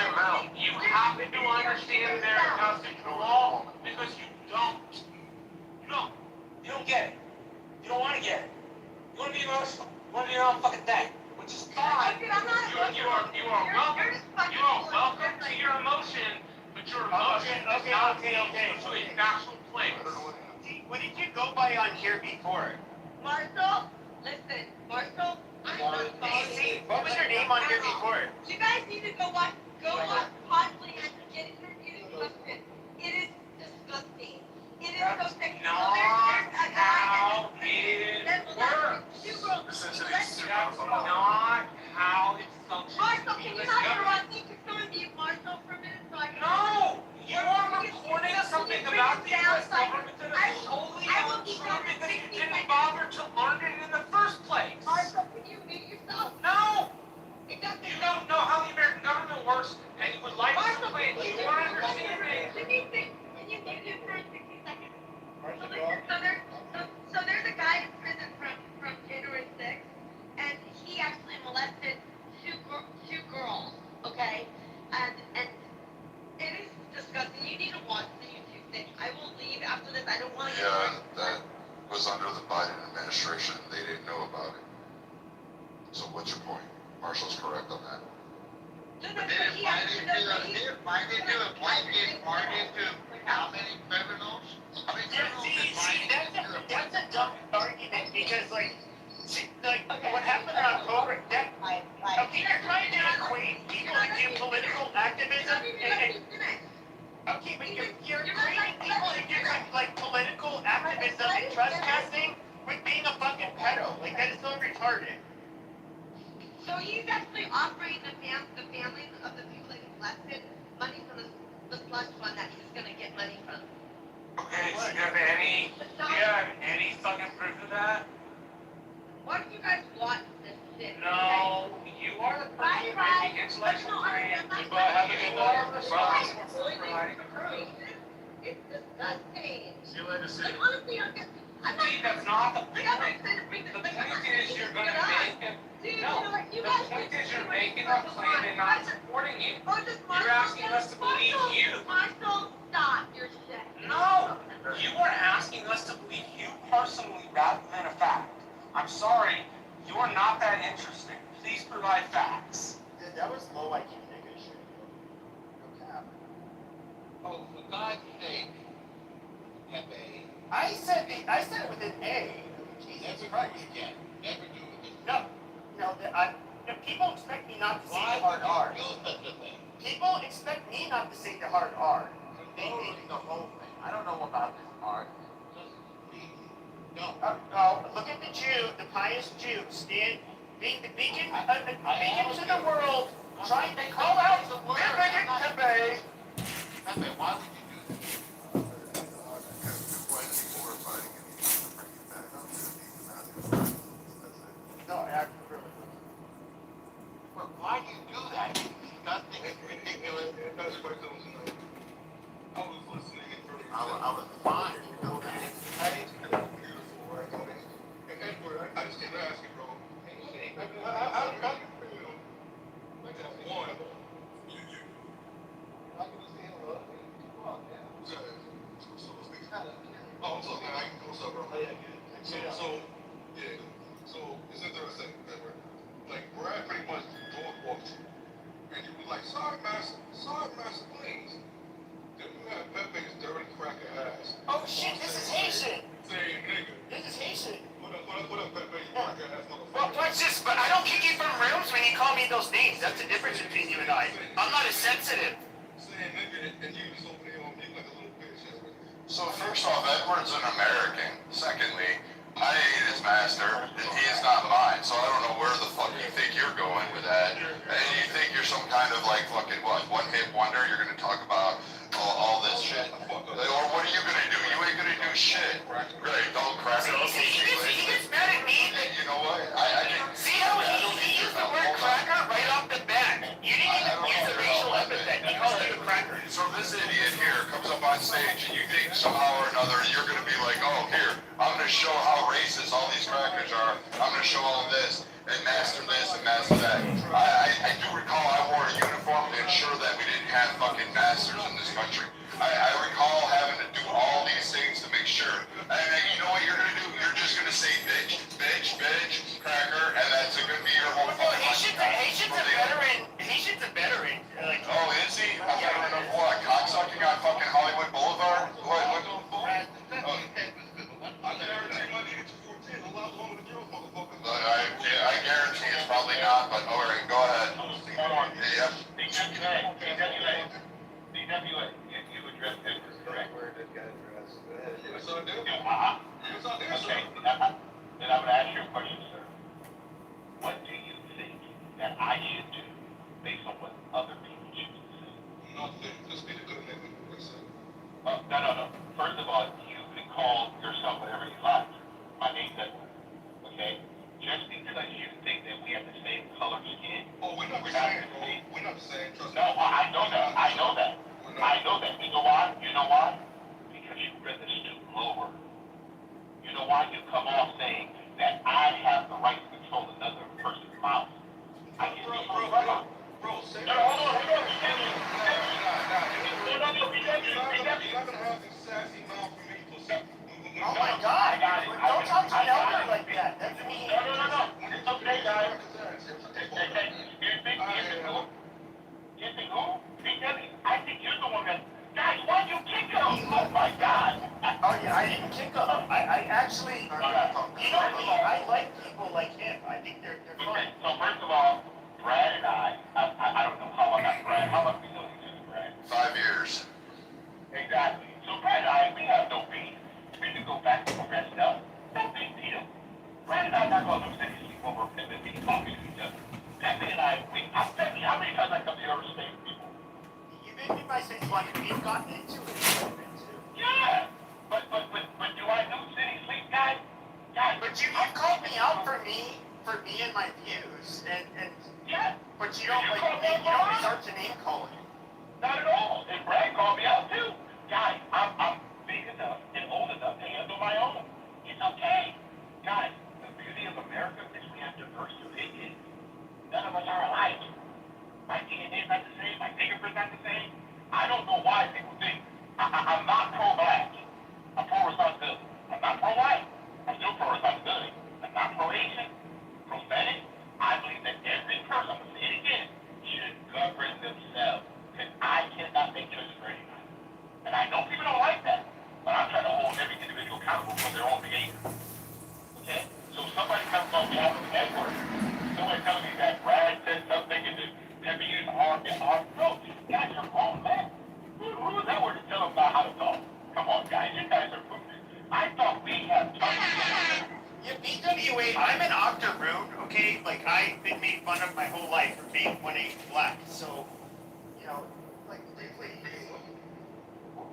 you happen to understand American constitutional law because you don't. You don't get it. You don't want to get it. You want to be emotional. You want to do your own fucking thing, which is fine. You are welcome. You are welcome to your emotion, but your emotion does not lead you to a factual place. What did you go by on here before? Marshall, listen, Marshall, I'm not DC, what was your name on here before? You guys need to go watch Podly and get interviewed disgusting. It is disgusting. It is so sick. Not how it works. That's not how it functions. Marshall, can you not interrupt me? Just go and mute Marshall for a minute so I can... No! You are recording something about the U.S. government that is totally untrue because you didn't bother to learn it in the first place. Marshall, can you mute yourself? No! It doesn't... You don't know how the American government works, and you would like to explain your understanding. Can you mute him for 60 seconds? Marshall, So there's a guy in prison from January 6th, and he actually molested two girls, okay? And it is disgusting. You need to watch the YouTube thing. I will leave after this. I don't want to. Yeah, that was under the Biden administration. They didn't know about it. So what's your point? Marshall's correct on that. But didn't Biden do a blanket pardon to how many criminals? How many criminals did Biden do? That's a dumb argument because, like what happened in October, okay, you're trying to equate people who do political activism and okay, but you're equating people who do like political activism and trespassing with being a fucking pedo. Like that is so retarded. So he's actually offering the families of the people that he molested money from the slush fund that he's gonna get money from. Okay, so you have any fucking proof of that? Why don't you guys watch this shit? No, you are the person making intellectual claims. Goodbye, have a good night. It's disgusting. See you later, Like, honestly, I'm not... See, that's not the I'm point. not trying to bring this The thing up. point is you're gonna make it. Dude, No, you know what, you the guys point need is to you're do making it. a claim and not supporting it. Oh, just You're asking us to believe you. Marshall, stop your shit. No, you are asking us to believe you personally rather than a fact. I'm sorry, you are not that interesting. Please provide facts. Dude, that was low IQ nigga shit. No cap. oh, for God's sake, Pepe, I said it with an A. Jesus Christ. again, never do it. No, people expect me not to say the hard R. do such a thing? People expect me not to say the hard R. Condoning the whole thing. I don't know about this art. Just please, don't. Look at the Jew, the pious Jew, being the beacon to the world, trying to call out the word Pepe. Pepe, why would you do this? No, actually, really. Well, why do you do that? It's disgusting. It's ridiculous. I was fine, you know that. I just came to ask you, bro. One, oh, so man, I can go up, bro. So isn't there a thing that like Brad pretty much dog walked you, and you was like, sorry, master, please. Then you have Pepe's dirty cracker ass. Oh shit, saying those names. That's the difference between you and I. I'm not as sensitive. Saying nigga and you just over there on me like a little bitch. So first off, Edward's an American. Secondly, I ain't his master, and he is not mine. So I don't know where the fuck you think you're going with that. And you think you're some kind of like fucking what, one-hit wonder? You're gonna talk about all this shit? Or what are you gonna do? You ain't gonna do shit. Great, don't crack it up. He gets mad at me. You know what? I can See how he used the word cracker right off the bat. You didn't even use the racial epithet. He called you a cracker. So this idiot here comes up on stage and you think somehow or another you're gonna be like, oh here, I'm gonna show how racist all these crackers are. I'm gonna show all this and master this and master that. I do recall I wore a uniform to ensure that we didn't have fucking masters in this country. I recall having to do all these things to make sure. And you know what you're gonna do? You're just gonna say bitch, bitch, bitch, cracker, and that's gonna be your whole fucking Haitian's a veteran. Haitian's a veteran. Like, oh, is he? A veteran of what? Cocksucking on fucking Hollywood Boulevard? What? I guarantee it's probably not, but alright, go ahead. Yep. DWA, you addressed it correct. Where did get addressed? Yes, I do. Yes, I do, sir. Okay, then I would ask you a question, sir. What do you think that I should do based on what other people should do? Nothing. Just be the good nigga. Listen. No. First of all, you can call yourself whatever you like. My name's Edward. Okay? Just because you think that we have the same color skin. Oh, we're not the same, bro. We're not the same. Trust me. No, I know that. I know that. You know why? Because you read the student lower. You know why you come off saying that I have the right to control another person's mouth? I can see Bro, say no, hold on. You're not gonna have this sassy mouth for me for second. oh my God! Don't talk to Elder like that. That's mean. No. It's okay, guys. You think who? I think you're the one that... Guys, why'd you kick him? Oh my God. Oh yeah, I didn't kick him. I actually... You know me, I like people like him. I think they're fun. Okay, so first of all, Brad and I don't know how long I Brad. How long we know each other, Brad? 5 years. Exactly. So Brad and I, we have no beef. We can go back to the rest of no big deal. Brad and I are not going to lose any sleep over and then be talking to each other. Pepe and I, how many times I come here to stay with people? You've been in my since like we've gotten into it a little bit too. Yeah. But do I lose any sleep, guys? But you called me out for me and my views and Yeah. but you don't resort to name calling. Not at all. And Brad called me out too. Guys, I'm big enough and old enough to handle my own. It's okay. Guys, the beauty of America is we have diverse opinions. None of us are alike. My DNA is not the same. My fingerprint's not the same. I don't know why people think I'm not pro-black. I'm pro-responsibility. I'm not pro-white. I'm still pro-responsibility. I'm not pro-Asian. Pro-Hispanic. I believe that every person, I'm going to say it again, should govern themselves. Because I cannot make choices for anybody. And I know people don't like that. But I'm trying to hold every individual accountable for their own behavior. Okay? So somebody comes on behalf of the network. Somebody telling me that Brad said something and that Pepe used hard. No, guys are wrong, man. Who is that word to tell them about how to talk? Come on, guys. You guys are moving. I thought we had Yeah, BWA, I'm an octoroon, okay? Like, I've been made fun of my whole life for being 1/8 black, so, you know, like, briefly,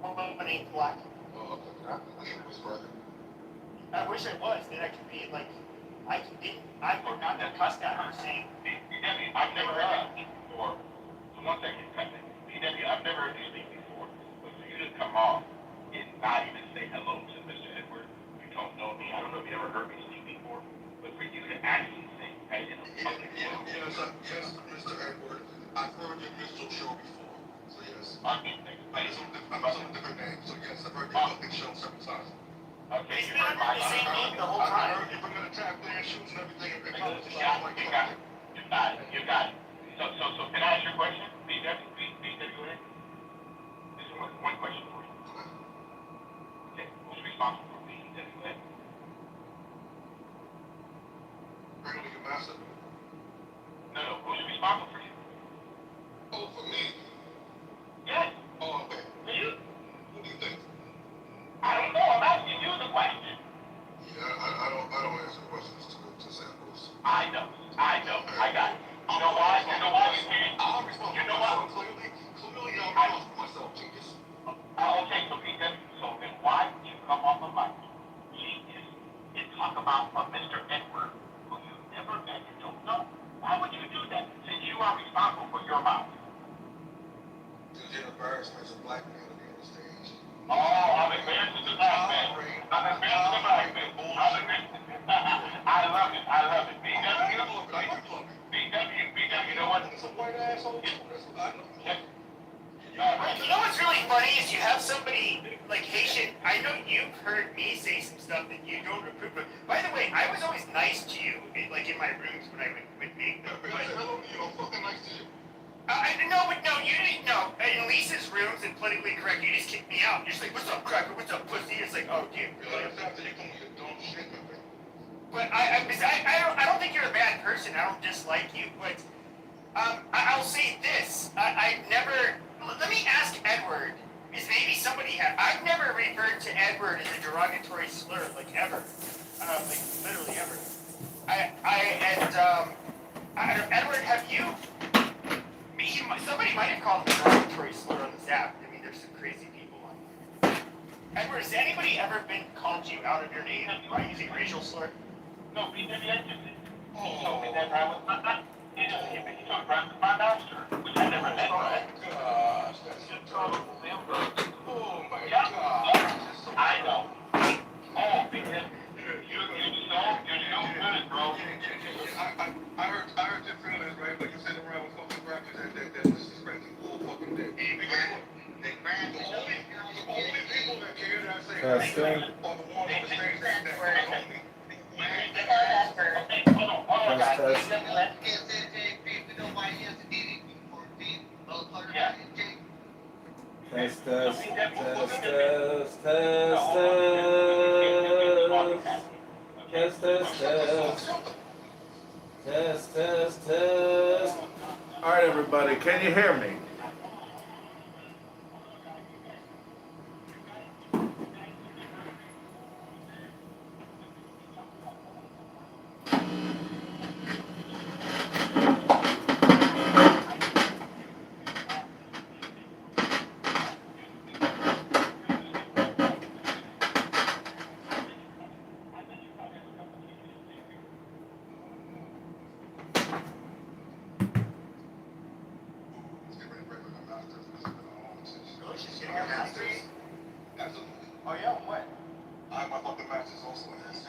1/8 black. Oh, okay. I wish it was further. I wish I was, then I could be, like, I would not have cussed at her saying, I've never heard this before. So one second, I've never heard this thing before. But for you to come off and not even say hello to Mr. Edward, you don't know me. I don't know if you ever heard me speak before. But for you to actually say, hey, in a public forum. Yes, Mr. Edward. I've heard your minstrel show before. So yes. I'm on a different name. So yes, I've heard your fucking show several times. Okay, he's you been heard under my the same name the whole I've time. heard you been gonna tap their shoes and everything and come to the show. You got it. You got it. So can I ask your question? BWA? This is one question for you. Okay, who's responsible for BWA? Bring me your master. No, who's responsible for you. Oh, for me? Yes. Oh, okay. For you? What do you think? I don't know. I'm asking you the question. Yeah, I don't answer questions to samples. I know. I got it. You know why? You know why? I'm responsible You know for myself. what? Clearly, I'm responsible for myself, genius. Okay, so then why would you come off the mic, genius, and talk about Mr. Edward, who you never met and don't know? Why would you do that since you are responsible for your mouth? To get embarrassment of black men to be on the stage. Oh, I'm embarrassed as a black man. I'm embarrassed as a black man. I love it. BW, you know what? It's a white asshole. You know what's really funny is you have somebody like Haitian. I know you've heard me say some stuff that you don't approve of. By the way, I was always nice to you, in my rooms when I would make them. I said hello to you. I'm fucking nice to you. No, you didn't know. In Lisa's rooms and politically correct, you just kicked me out. You're just like, what's up, cracker? What's up, pussy? It's like, oh, dude. That's after you come with your dumb shit, man. But I don't think you're a bad person. I don't dislike you, but I'll say this. I never. Let me ask Edward. Is maybe somebody I've never referred to Edward as a derogatory slur, like ever, like literally ever. Edward, have you? Somebody might have called him a derogatory slur on this app. I mean, there's some crazy people on here. Edward, has anybody ever called you out of your name by using racial slur? No, BW, he told me that I was not. He told me my master, which I never met. Oh my gosh, that's so terrible. Oh my gosh. I know. Oh, because you're so good, bro. I heard your feelings, right? But you sitting around with fucking rappers that disrespecting all fucking day. The only people that care that I say are the ones on the stage that know me. Test. All right, everybody, can you hear me? She's getting her master's? Absolutely. Oh yeah, what? My fucking master's also in this.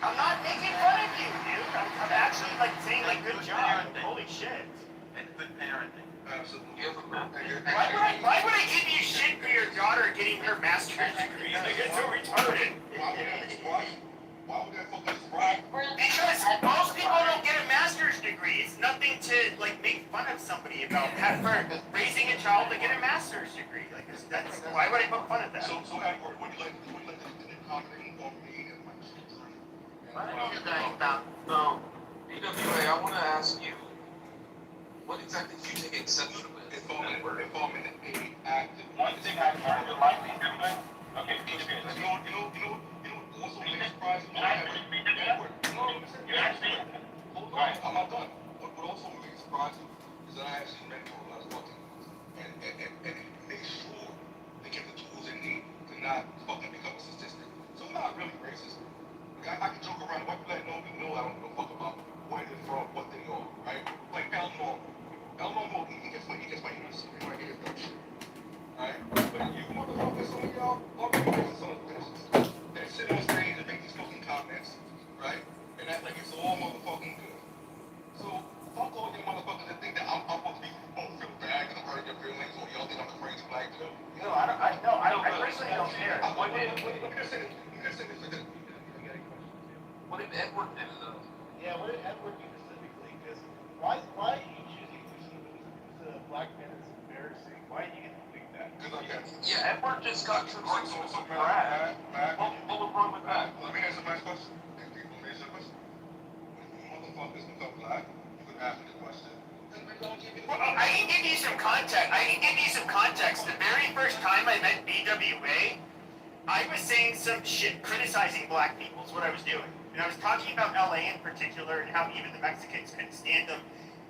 I'm not making fun of you, dude. I'm actually like saying like good job. Holy shit. And good parenting. Absolutely. Why would I give you shit for your daughter getting her master's degree? Like it's so retarded. Why would that fucking surprise? Because most people don't get a master's degree. It's nothing to like make fun of somebody about for raising a child to get a master's degree. Like that's why would I poke fun at that? So Edward, what do you like to comment on me and my children? Why don't you guys stop? So, BWA, I want to ask you, what exactly do you take exception with? If I'm in a active. One thing I learned in life is doing. Okay, You know, also makes surprise. Hold on, I'm not done. What also makes surprising is that I actually mentor a lot of fucking youth and make sure they get the tools they need to not fucking become a statistic. So I'm not really racist. Like, I can joke around, what you let know, you know I don't give a fuck about where they're from, what they are, right? Like Elmo, he gets my innocence, he might get his dumb shit. Alright? But you motherfuckers, some of y'all already know some of the bitches that sit on stage and make these fucking comments, right? And act like it's all motherfucking good. So, fuck all you motherfuckers that think that I'm supposed to be, feel bad because I'm hurting your feelings, or y'all think I'm a crazy black dude. No, I personally don't care. Let me just say this. What did Edward do, though? Yeah, what did Edward do specifically? Because why are you choosing who's a black man is embarrassing? Why do you get to think that? Because I guess. Yeah, Edward just got to So, Matt, what was wrong with that? let me answer my question. When motherfuckers become black, you can ask me the question, Well, I can give you some context. The very first time I met BWA, I was saying some shit criticizing black people is what I was doing. And I was talking about LA in particular and how even the Mexicans couldn't stand them.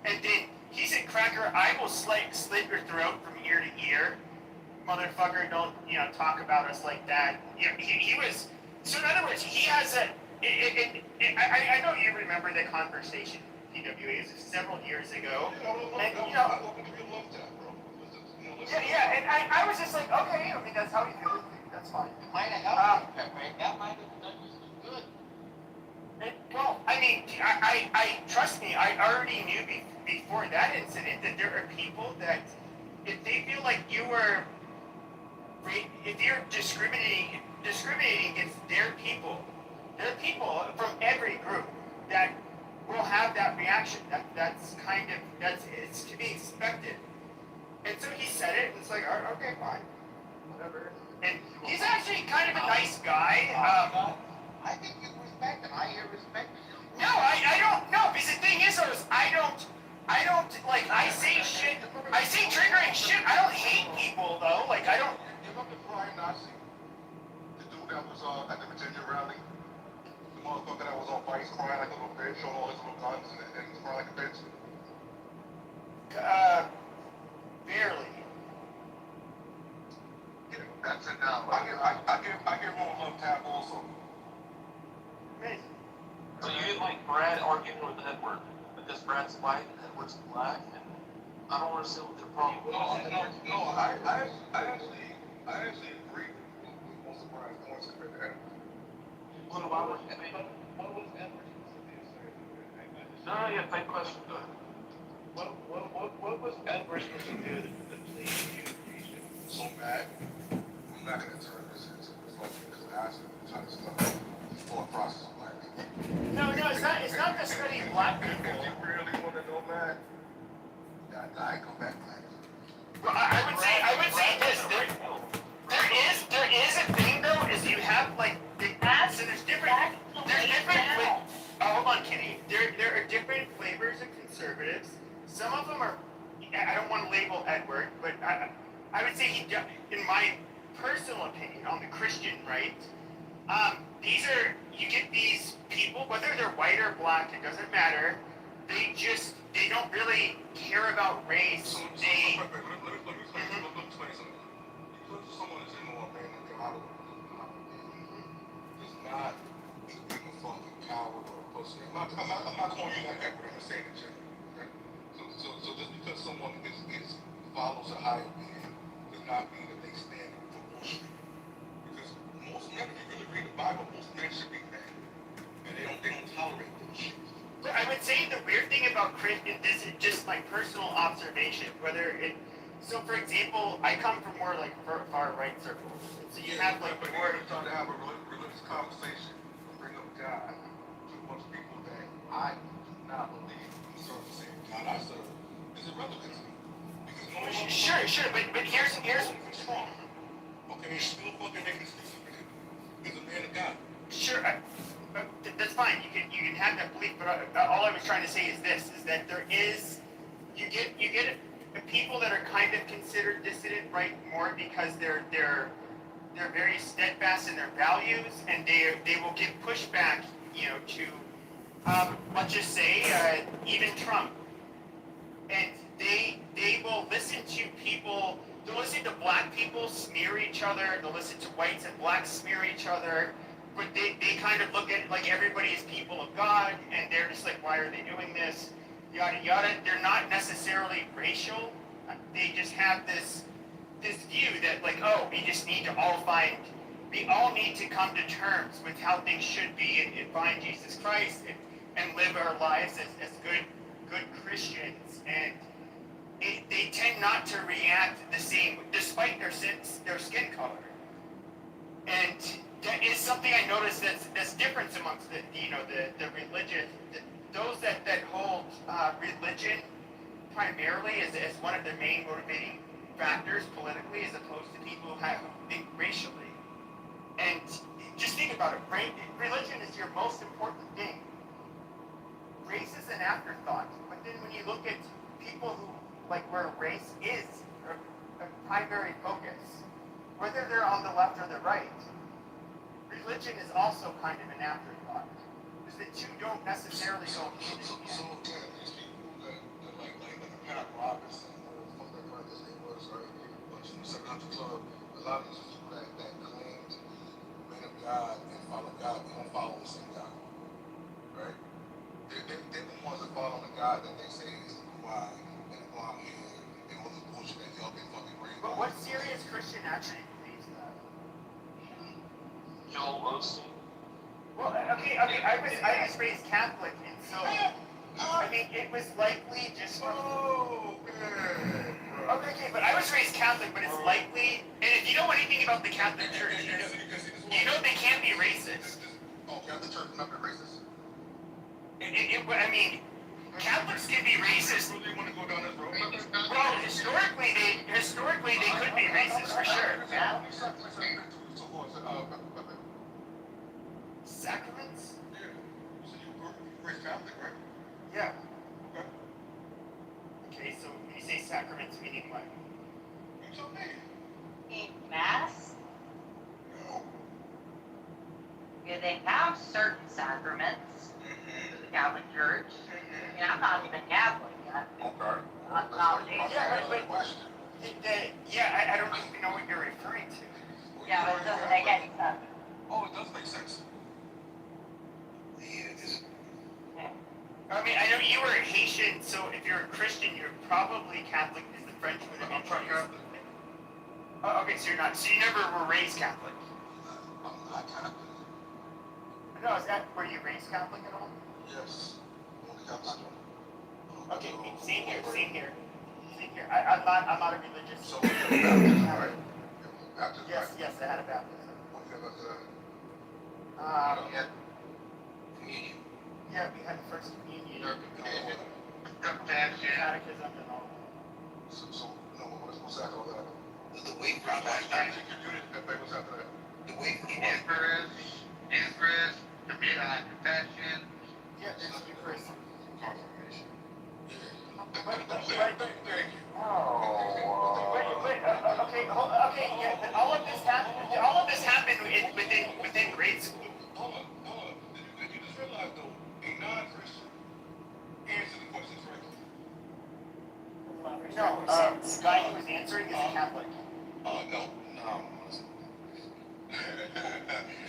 And then he said, Cracker, I will slit your throat from ear to ear. Motherfucker, don't, talk about us like that. He was, so in other words, he has I know you remember the conversation, PWA, this is several years ago. And, yeah, and I was just like, okay, I mean, that's how he feels, that's fine. It might have helped you, Pepper. That might have done you some good. Well, I mean, I trust me, I already knew before that incident that there are people that, if they feel like if you're discriminating against their people from every group that will have that reaction. It's to be expected. And so he said it, and it's like, okay, fine, whatever. And he's actually kind of a nice guy. I think you respect him. I hear respect to you. No, I don't. No, because the thing is, I don't like. I say shit. I say triggering shit. I don't hate people though. Like I don't. You remember Brian Nazi? The dude that was at the Virginia rally? The motherfucker that was on Vice crying like a little bitch, showing all his little guns and he's crying like a bitch? Barely. That's enough. I give him a love tap also. Amazing. So you didn't like Brad arguing with Edward because Brad's white and Edward's black, and I don't understand what their problem was. No, I actually agree with most of Brian's points compared to Edward. What about it? What was Edward supposed to do? Sorry, No, yeah, fake question. Go ahead. what was Edward supposed to do to please you, Christian? So mad. I'm not gonna turn this into a fucking class and try to study the thought process of black people. No, it's not just studying black people. If you really want to know, man, I come back, man. Well, I would say this. There is a thing though. Is you have like so there's different. Hold on, Kitty. There are different flavors of conservatives. Some of them are. I don't want to label Edward, but I would say in my personal opinion, on the Christian right. You get these people, whether they're white or black, it doesn't matter. They don't really care about race. Let me explain something. Because someone is in more man than God does not being a fucking coward or a pussy. I'm not calling you like Edward. I'm saying it generally. Okay? So just because someone follows a higher being does not mean that they stand for bullshit. Because most men, if you really read the Bible, most men should be men. And they don't tolerate bullshit. I would say the weird thing about Christian, this is just my personal observation, so for example, I come from more like far right circles. So you have like but more. you're trying to have a religious conversation and bring up God to a bunch of people that I do not believe in serve the same God I serve is irrelevant to me. Because no one Sure, but here's what's wrong. Okay, you're still fucking making excuses for him. He's a man of God. sure. That's fine. You can have that belief, but all I was trying to say is this: is that there is you get people that are kind of considered dissident, right? More because they're very steadfast in their values, and they will give pushback, to let's just say even Trump, and they will listen to people. They'll listen to black people smear each other. They'll listen to whites and blacks smear each other. But they kind of look at it like everybody is people of God, and they're just like, why are they doing this? Yada yada. They're not necessarily racial. They just have this view that like, oh, we all need to come to terms with how things should be and find Jesus Christ and live our lives as good Christians. And they tend not to react the same despite their skin color. And that is something I noticed that's different amongst the religion. Those that hold religion primarily as one of their main motivating factors politically, as opposed to people who think racially. And just think about it, right? Religion is your most important thing. Race is an afterthought. But then when you look at people who, like, where race is a primary focus, whether they're on the left or the right, religion is also kind of an afterthought. Because the two don't necessarily go hand in hand. So again, these people that like Pat Robinson, or fuck that crap his name was, right? But you said Country Club, a lot of these people that claim to be men of God and follow God, they don't follow the same God, right? They're the ones that follow the God that they say is the why and the blonde hair and all the bullshit that y'all been fucking bringing. But what serious Christian actually believes that? Joel Osteen. Well, okay, I was raised Catholic, and so I mean it was likely just from. Okay, but I was raised Catholic, but it's likely, and if you know anything about the Catholic Church, you know they can't be racist. Oh, Catholic Church not be racist? I mean, Catholics can be racist. Really want to go down this road? Well, historically they could be racist for sure. Sacraments? Yeah. So you were raised Catholic, right? Yeah. Okay. Okay, so when you say sacraments, meaning what? You tell me. In Mass, No. yeah, they have certain sacraments in the Catholic Church. I mean, I'm not even Catholic yet. Okay. Yeah, I don't even know what you're referring to. Yeah, but it doesn't make any sense. Oh, it does make sense. I mean, I know you were Haitian, so if you're a Christian, you're probably Catholic because the French would have been Catholic. Oh, okay, so you're not. So you never were raised Catholic. I'm not Catholic. No, were you raised Catholic at all? Yes. Only Catholic. Okay, same here. I'm not a religious. So, baptism, right? Baptism, Yes, right? yes, I had a baptism. What do you have after that? Yeah. Communion. Yeah, we had first communion, Confession. catechism, and all. So, no, what's after all that? The week What's after that? The week Eucharist, confession. Yeah, there's Eucharist. Confirmation. Wait, Thank you. okay, yeah, but all of this happened within grade school. Hold on. Did you just realize, though, a non-Christian answer the question correctly? No, the guy who was answering is a Catholic. No.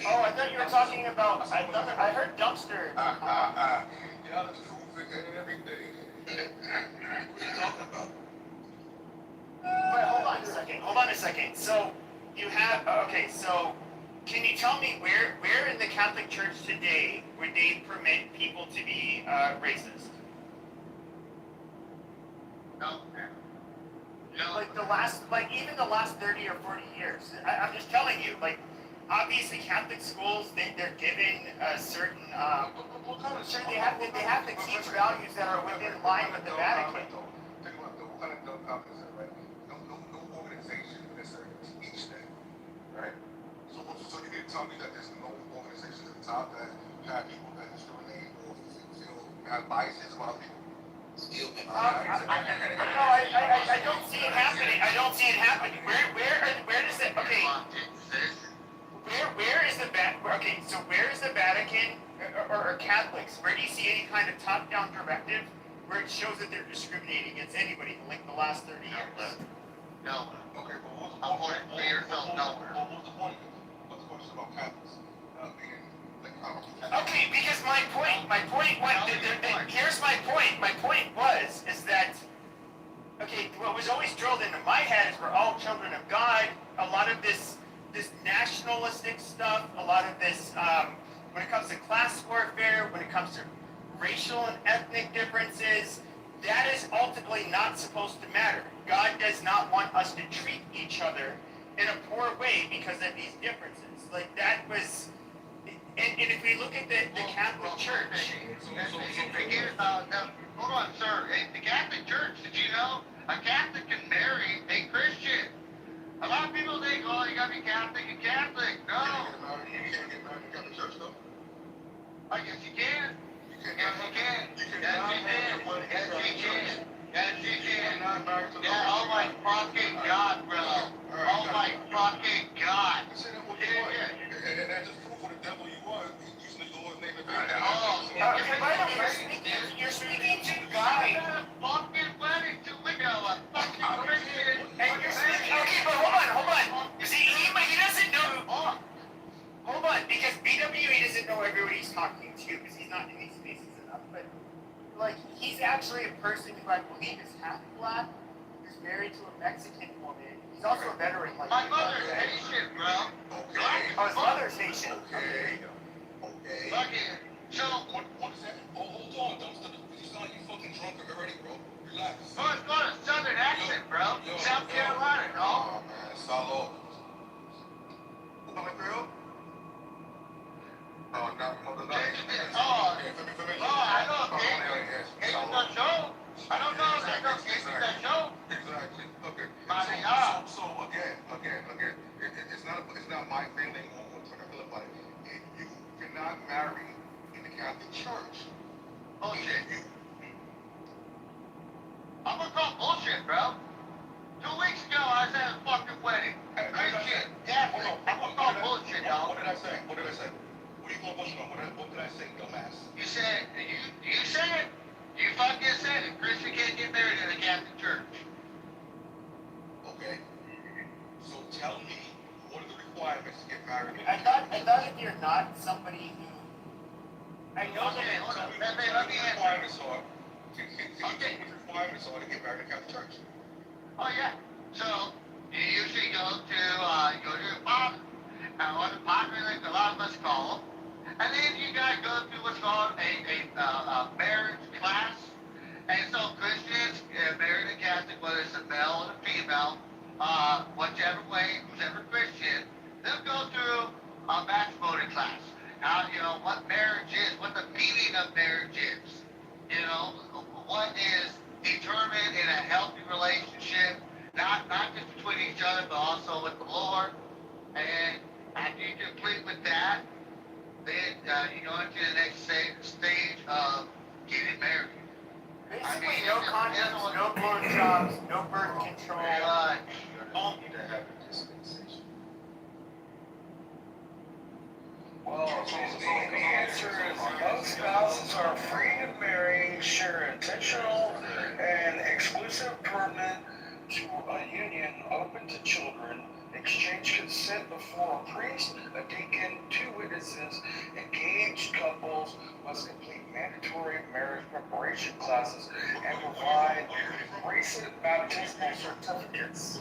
Oh, I thought you were talking about, I heard dumpster. Y'all is cool figure every day. What are you talking about? Wait, hold on a second. So, you have, okay, so, can you tell me where in the Catholic Church today would they permit people to be racist? No. Like even the last 30 or 40 years. I'm just telling you, like, obviously Catholic schools, they're given a certain, sure they have to teach values that are within line with the Vatican. Think about the, what kind of dumb comment is that, right? No organization necessarily teach that, right? So you need to tell me that there's no organization at the top that have people that discriminate or feel have biases about people? I don't see it happening. Where does it? Okay. Where is the where is the Vatican or Catholics? Where do you see any kind of top-down directive where it shows that they're discriminating against anybody in like the last 30 years? No. Okay, well, I'm going to clear yourself nowhere. what's the point? What's the question about Catholics? Being, like, I don't know. Okay, because my point here's my point. My point is that, okay, what was always drilled into my head is we're all children of God. A lot of this nationalistic stuff, a lot of this, when it comes to class warfare, when it comes to racial and ethnic differences, that is ultimately not supposed to matter. God does not want us to treat each other in a poor way because of these differences. Like that was, and if we look at the Catholic Church. Hold on, sir. The Catholic Church, did you know a Catholic can marry a Christian? A lot of people think, oh, you gotta be Catholic and Catholic. No. You can't get married in the Catholic Church, though. I guess you can. You can't Yes, you can. Yes, you can. Yes, you can. Yes, you can. Not married to Yeah, oh my fucking God, bro. Oh my fucking God. I said that what Yeah, you want. yeah. And that's just proof what the devil you was. Using the Lord's name in vain. Oh, By the way, you're speaking to a guy. I had a fucking wedding 2 weeks ago. A fucking Christian. And you're speaking. Okay, but hold on. See, he doesn't know. Hold on, because BWE doesn't know everybody he's talking to because he's not in these spaces enough. But like, he's actually a person who I believe is half black, who's married to a Mexican woman. He's also a veteran. Like My mother's Haitian, bro. Okay. Oh, his mother's Haitian. Okay. Okay. Fucking. So, What is that? Oh, hold on. Don't stop. You sound like you fucking drunk already, bro. Relax. oh, it's got a southern accent, bro. South Carolina, Oh, no? man. Salo. What, girl? Oh, no. Oh, I know, okay. It's the show. I don't know if that's the show. Exactly. Okay. Maria. So again, it's not my thing anymore. What I feel about it. You cannot marry in the Catholic Church. Bullshit. I'm gonna call bullshit, bro. 2 weeks ago, I was at a fucking wedding. Christian, Catholic. I'm gonna call bullshit, dog. What did I say? What are you going bullshit on? What did I say, dumbass? You said, you said, you fucking said it. Christian can't get married in the Catholic Church. Okay. So tell me, what are the requirements to get married? I thought if you're not somebody who, I know Okay, that. hold on. Tell me Let what me the answer. requirements are. Can you tell me what the requirements are to get married in the Catholic Church? Oh, yeah. So, you usually go to your father. And what the father, like a lot of us call them. And then you gotta go through what's called a marriage class. And so Christians, married a Catholic, whether it's a male or a female, whichever way, whoever Christian, they'll go through a matrimony class. How, what marriage is, what the meaning of marriage is. What is determined in a healthy relationship, not just between each other, but also with the Lord. And after you complete with that, then you go into the next stage of getting married. Basically, no condoms, no blowjobs, no birth control. Well, the answer is both spouses are free to marry, share intentional and exclusive permanent to a union open to children, exchange consent before a priest, a deacon, 2 witnesses. Engaged couples must complete mandatory marriage preparation classes and provide recent baptismal certificates.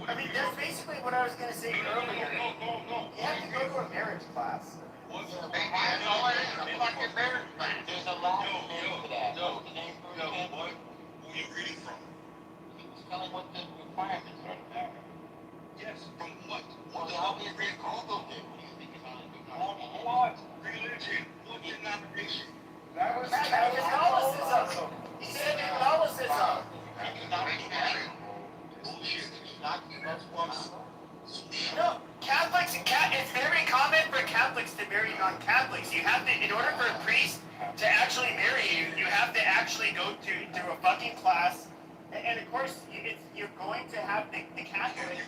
I mean, that's basically what I was gonna say earlier. You have to go to a marriage class. That's all it is, a fucking marriage class. There's a Latin name for that. No, What's the name for it no, again? what? Who are you reading from? Tell them what the requirements are to marry. Yes, from what? Well, What the how hell is are you it reading from? Googled it? What do you think about it? What? Religion. What denomination? That was Catholicism. He said Catholicism. Bullshit. Not that's one. No, Catholics, it's very common for Catholics to marry non-Catholics. You have to, in order for a priest to actually marry you, you have to actually go through a fucking class. And of course, you're going to have the Catholic. If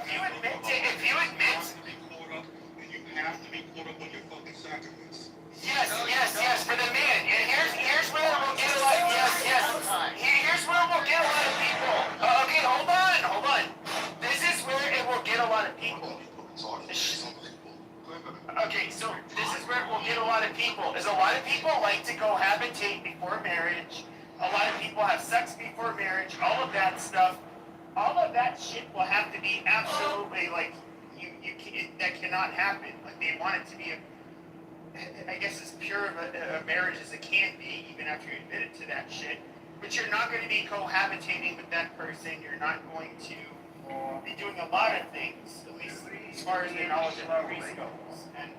you admit, You have to be caught up, and you have to be caught up on your fucking sacraments. Yes, for the man. And here's where we'll get a lot. Yes. Here's where we'll get a lot of people. Okay, hold on. This is where it will get a lot of people. Okay, so this is where it will get a lot of people. Is a lot of people like to cohabitate before marriage. A lot of people have sex before marriage. All of that stuff. All of that shit will have to be absolutely like that cannot happen. Like they want it to be I guess as pure of a marriage as it can be, even after you admit it to that shit. But you're not going to be cohabitating with that person. You're not going to be doing a lot of things, at least as far as the knowledge of the priest goes. And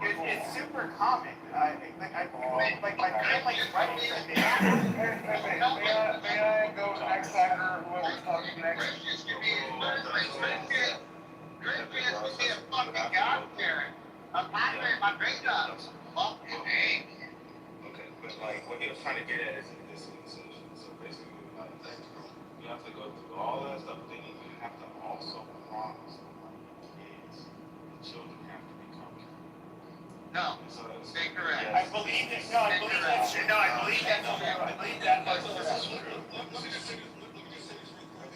it's super common. Like my family's right. May I go next after whoever's talking next? Christians can be a fucking God-parent. A pastor, my great job. Fucking A. Okay, but like what he was trying to get at is basically essentially. So basically, like, you have to go through all that stuff, then you have to also promise the kids, the children have to become Catholic. No, So that's incorrect. I believe that. No, I believe that's true. No, I believe that's true. I believe that part's true. Let me just say this real quick,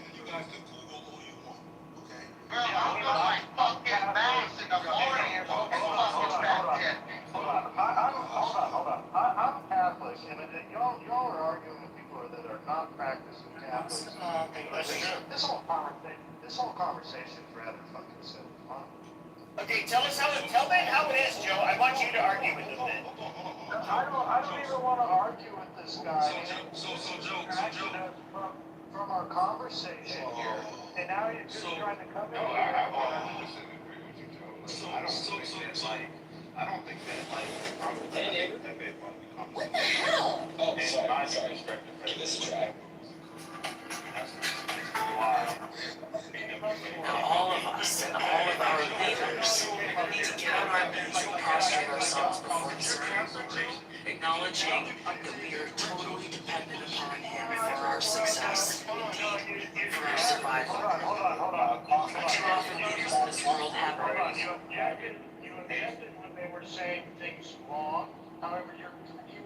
and you guys can Google all you want, okay? Bro, I'm going like fucking mass in the morning and fucking fat shit. I'm Catholic, and y'all are arguing with people that are not practicing Catholics. This whole conversation is rather fucking simple, huh? Okay, tell me how it is, Joe. I want you to argue with them then. I don't even want to argue with this guy. So Joe, From our conversation here, and now you're just trying to come in No, here. I 100% agree with you, Joe. Like, I don't think that, like, I'm with Pepe about the conversation. What the hell? Oh, And sorry, my sorry. perspective, Give this a try. Now all of us and all of our leaders need to get on our knees and prostrate ourselves before the Supreme Court, acknowledging that we are totally dependent upon him for our success, indeed, for our survival. Hold on. Too often leaders in this world have Hold on, you objected when they were saying things wrong. However, you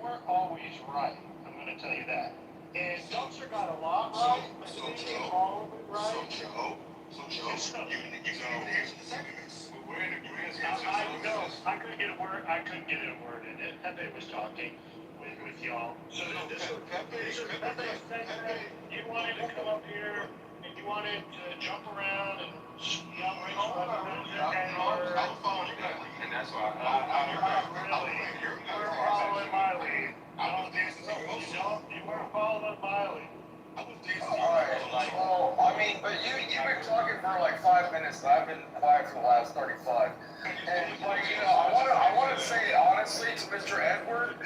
weren't always right. I'm going to tell you that. And Dumpster got a lot right, but So, he didn't Joe, get all of it right. you can't even answer the second miss. We're in agreement. I couldn't get a word in it. Pepe was talking with y'all. So Pepe said you wanted to come up here and you wanted to jump around and yell right I'm following you guys. And that's why You're following my lead. You weren't following my lead. Alright, well, I mean, but you've been talking for like 5 minutes, and I've been quiet for the last 35. And, like, I want to say honestly to Mr. Edward,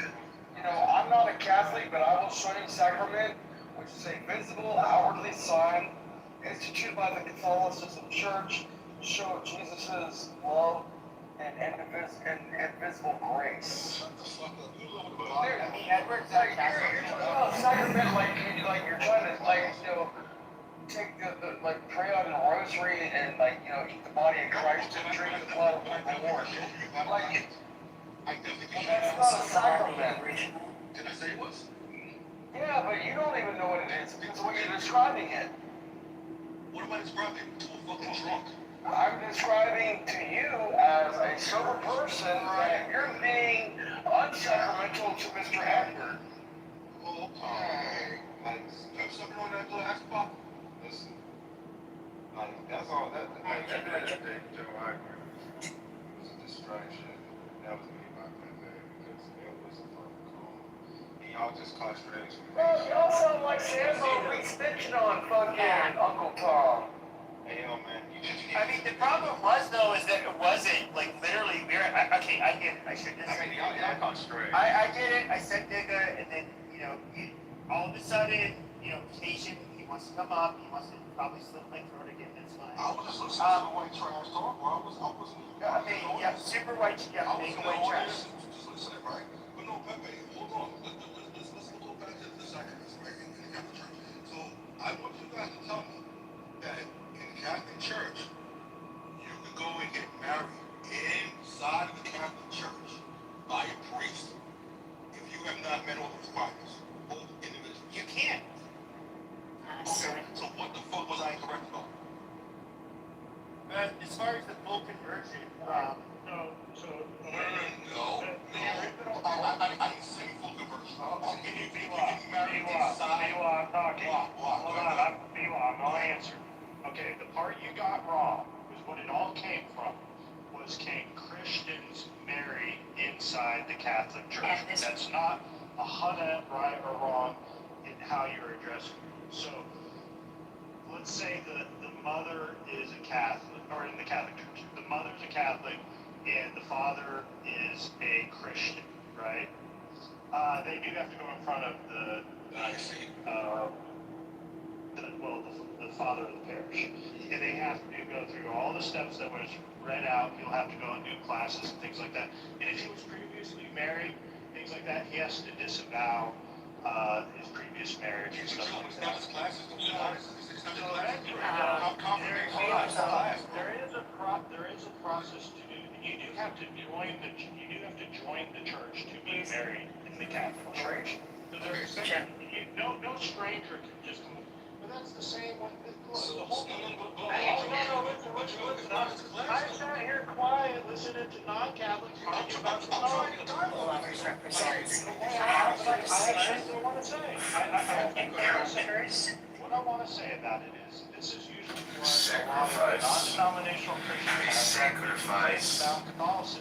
I'm not a Catholic, but I will show you sacrament, which is a visible, outwardly sign, instituted by the Catholicism Church, to show Jesus' love and invisible grace. Edward's Like, you're talking about sacrament like you're trying to, take pray on the rosary and, eat the body of Christ and drink the blood of the Lord. Like, that's not a sacrament. Did I say it was? Yeah, but you don't even know what it is because when you're describing it. What am I describing? I'm fucking drunk. I'm describing to you as a sober person that you're being unsacramental to Mr. Edward. okay. Like, keep something on that little Xbox. Listen, like, that's all that thing, Joe, I agree with you. It was a distraction. That was me by Pepe because it was a fucking call. And y'all just caught straight. Well, y'all sound like Sambo re-stitching on fucking Uncle Tom. Hey, yo, man, I mean, the problem was though is that it wasn't like literally. Okay, I get it. I shouldn't have said y'all caught straight. I get it. I said nigga, and then all of a sudden, Station, he wants to come up. He wants to probably slip my throat again. That's fine. I was just listening to the white trash talk, bro. I wasn't. Yeah, super white. Yeah, big white trash. Just listening, right? But no, Pepe, hold on. Let's go back to the sacraments, right? In the Catholic Church. So I want you guys to tell me that in the Catholic Church, you can go and get married inside of the Catholic Church by a priest if you have not met all the requirements. Both individuals. You can't. Okay, so what the fuck was I incorrect about? As far as the full conversion, No. I didn't say full conversion. Can you get married inside? I'm talking. Hold on, I'm not answering. Okay, the part you got wrong was what it all came from. Can Christians marry inside the Catholic Church? That's not 100% right or wrong in how you're addressing it. So, let's say the mother is a Catholic, or in the Catholic Church, the mother's a Catholic and the father is a Christian, right? They do have to go in front of the father of the parish. And they have to go through all the steps that was read out. He'll have to go and do classes and things like that. And if he was previously married, things like that, he has to disavow his previous marriage and stuff like It's that. not just classes, though. It's not just classes. There is a process to do. You do have to join the church to be married in the Catholic Church. So there's no stranger can just come. But that's the same with the whole. Listen. I sat here quiet listening to non-Catholics talking about the Whoever's represents. I still want to say. What I want to say about it is, this is usually what a lot of non-denominational Christians sacrifice.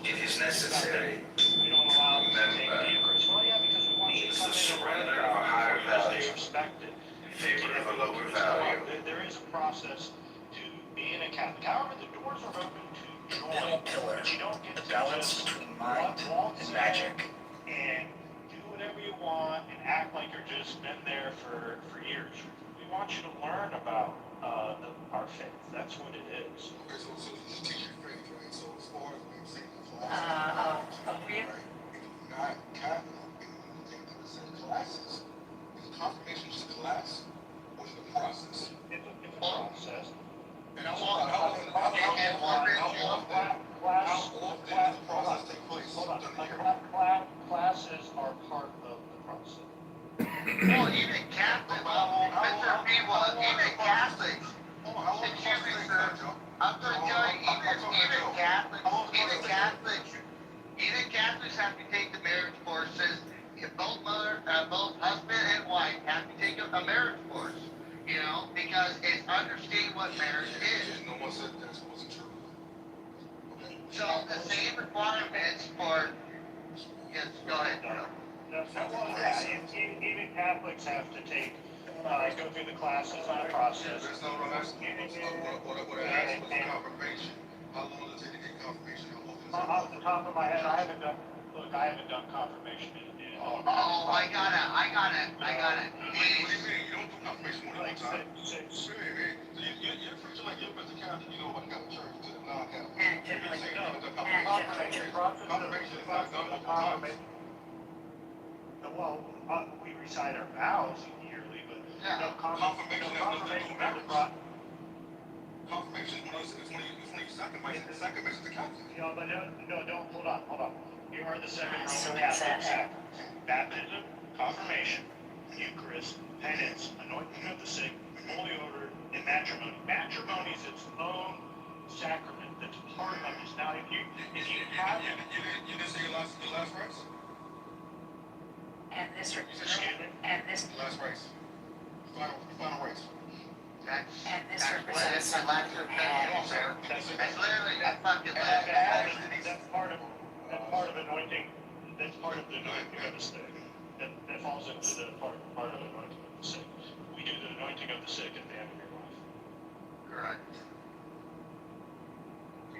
It is necessary. We don't allow them to take the Eucharist. Well, yeah, because we want you to come in and learn Surrender of a higher value stay respected. in favor of a lower value. There is a process to being a Catholic. However, the doors are open to join. Middle pillar. But you don't get The to balance just between mind waltz and in magic. and do whatever you want and act like you're just been there for years. We want you to learn about our faith. That's what it is. Okay, so you teach your faith, right? So as far as what I'm saying, right? Not Catholic, and you think that it's in classes. Is confirmation just a class, or is it a process? It's a process. And how often does the process take place? Hold on. Classes are part of the process. Well, even Catholics, Mr. People, even Catholics, excuse me, sir, I'm going to tell you, even Catholics have to take the marriage courses. If both husband and wife have to take a marriage course, you know, because it's understanding what marriage is. No one said that wasn't true. Okay. So the same requirements for, yes, go ahead, Joe. Even Catholics have to go through the classes on a process. That's not what I'm asking. What I asked was confirmation. How long does it take to get confirmation? Off the top of my head, I haven't done confirmation in Oh, I got it. What do you mean? You don't do confirmation more than one time? six. So you're preaching like you're Mr. Catholic, you know what Catholic Church to the non-Catholic. And typically, Confirmation is not done multiple times. Well, we recite our vows yearly, but Confirmation has nothing to do with marriage. brought. Confirmation is when you sacrament the Catholic. No, but don't, hold on. Here are the seven So Roman it's Catholic sacraments: baptism, confirmation, Eucharist, penance, anointing of the sick, holy order, and matrimony. Matrimony is its own sacrament that's part of this. Now, if you have You didn't say your last rites? And this, Last rites. Final rites. represents a lot of That's literally a fucking that's part of anointing. That's part of the anointing of the sick. That falls into the part of anointing of the sick. We do the anointing of the sick at the end of your life. Correct.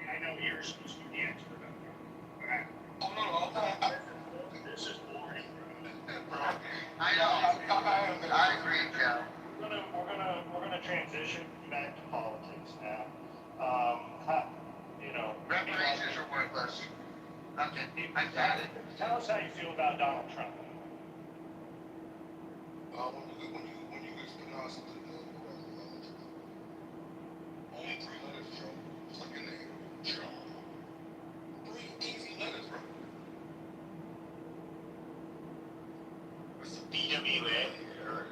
I know you're supposed to be the expert on that. Oh, no. This is boring, bro. I know. I agree, Joe. We're gonna transition back to politics now. Reparations are worthless. Okay, I got it. Tell us how you feel about Donald Trump. When you pronounce it, only 3 letters, Joe. It's like your name, Joe. 3 easy letters, bro. It's BWA, or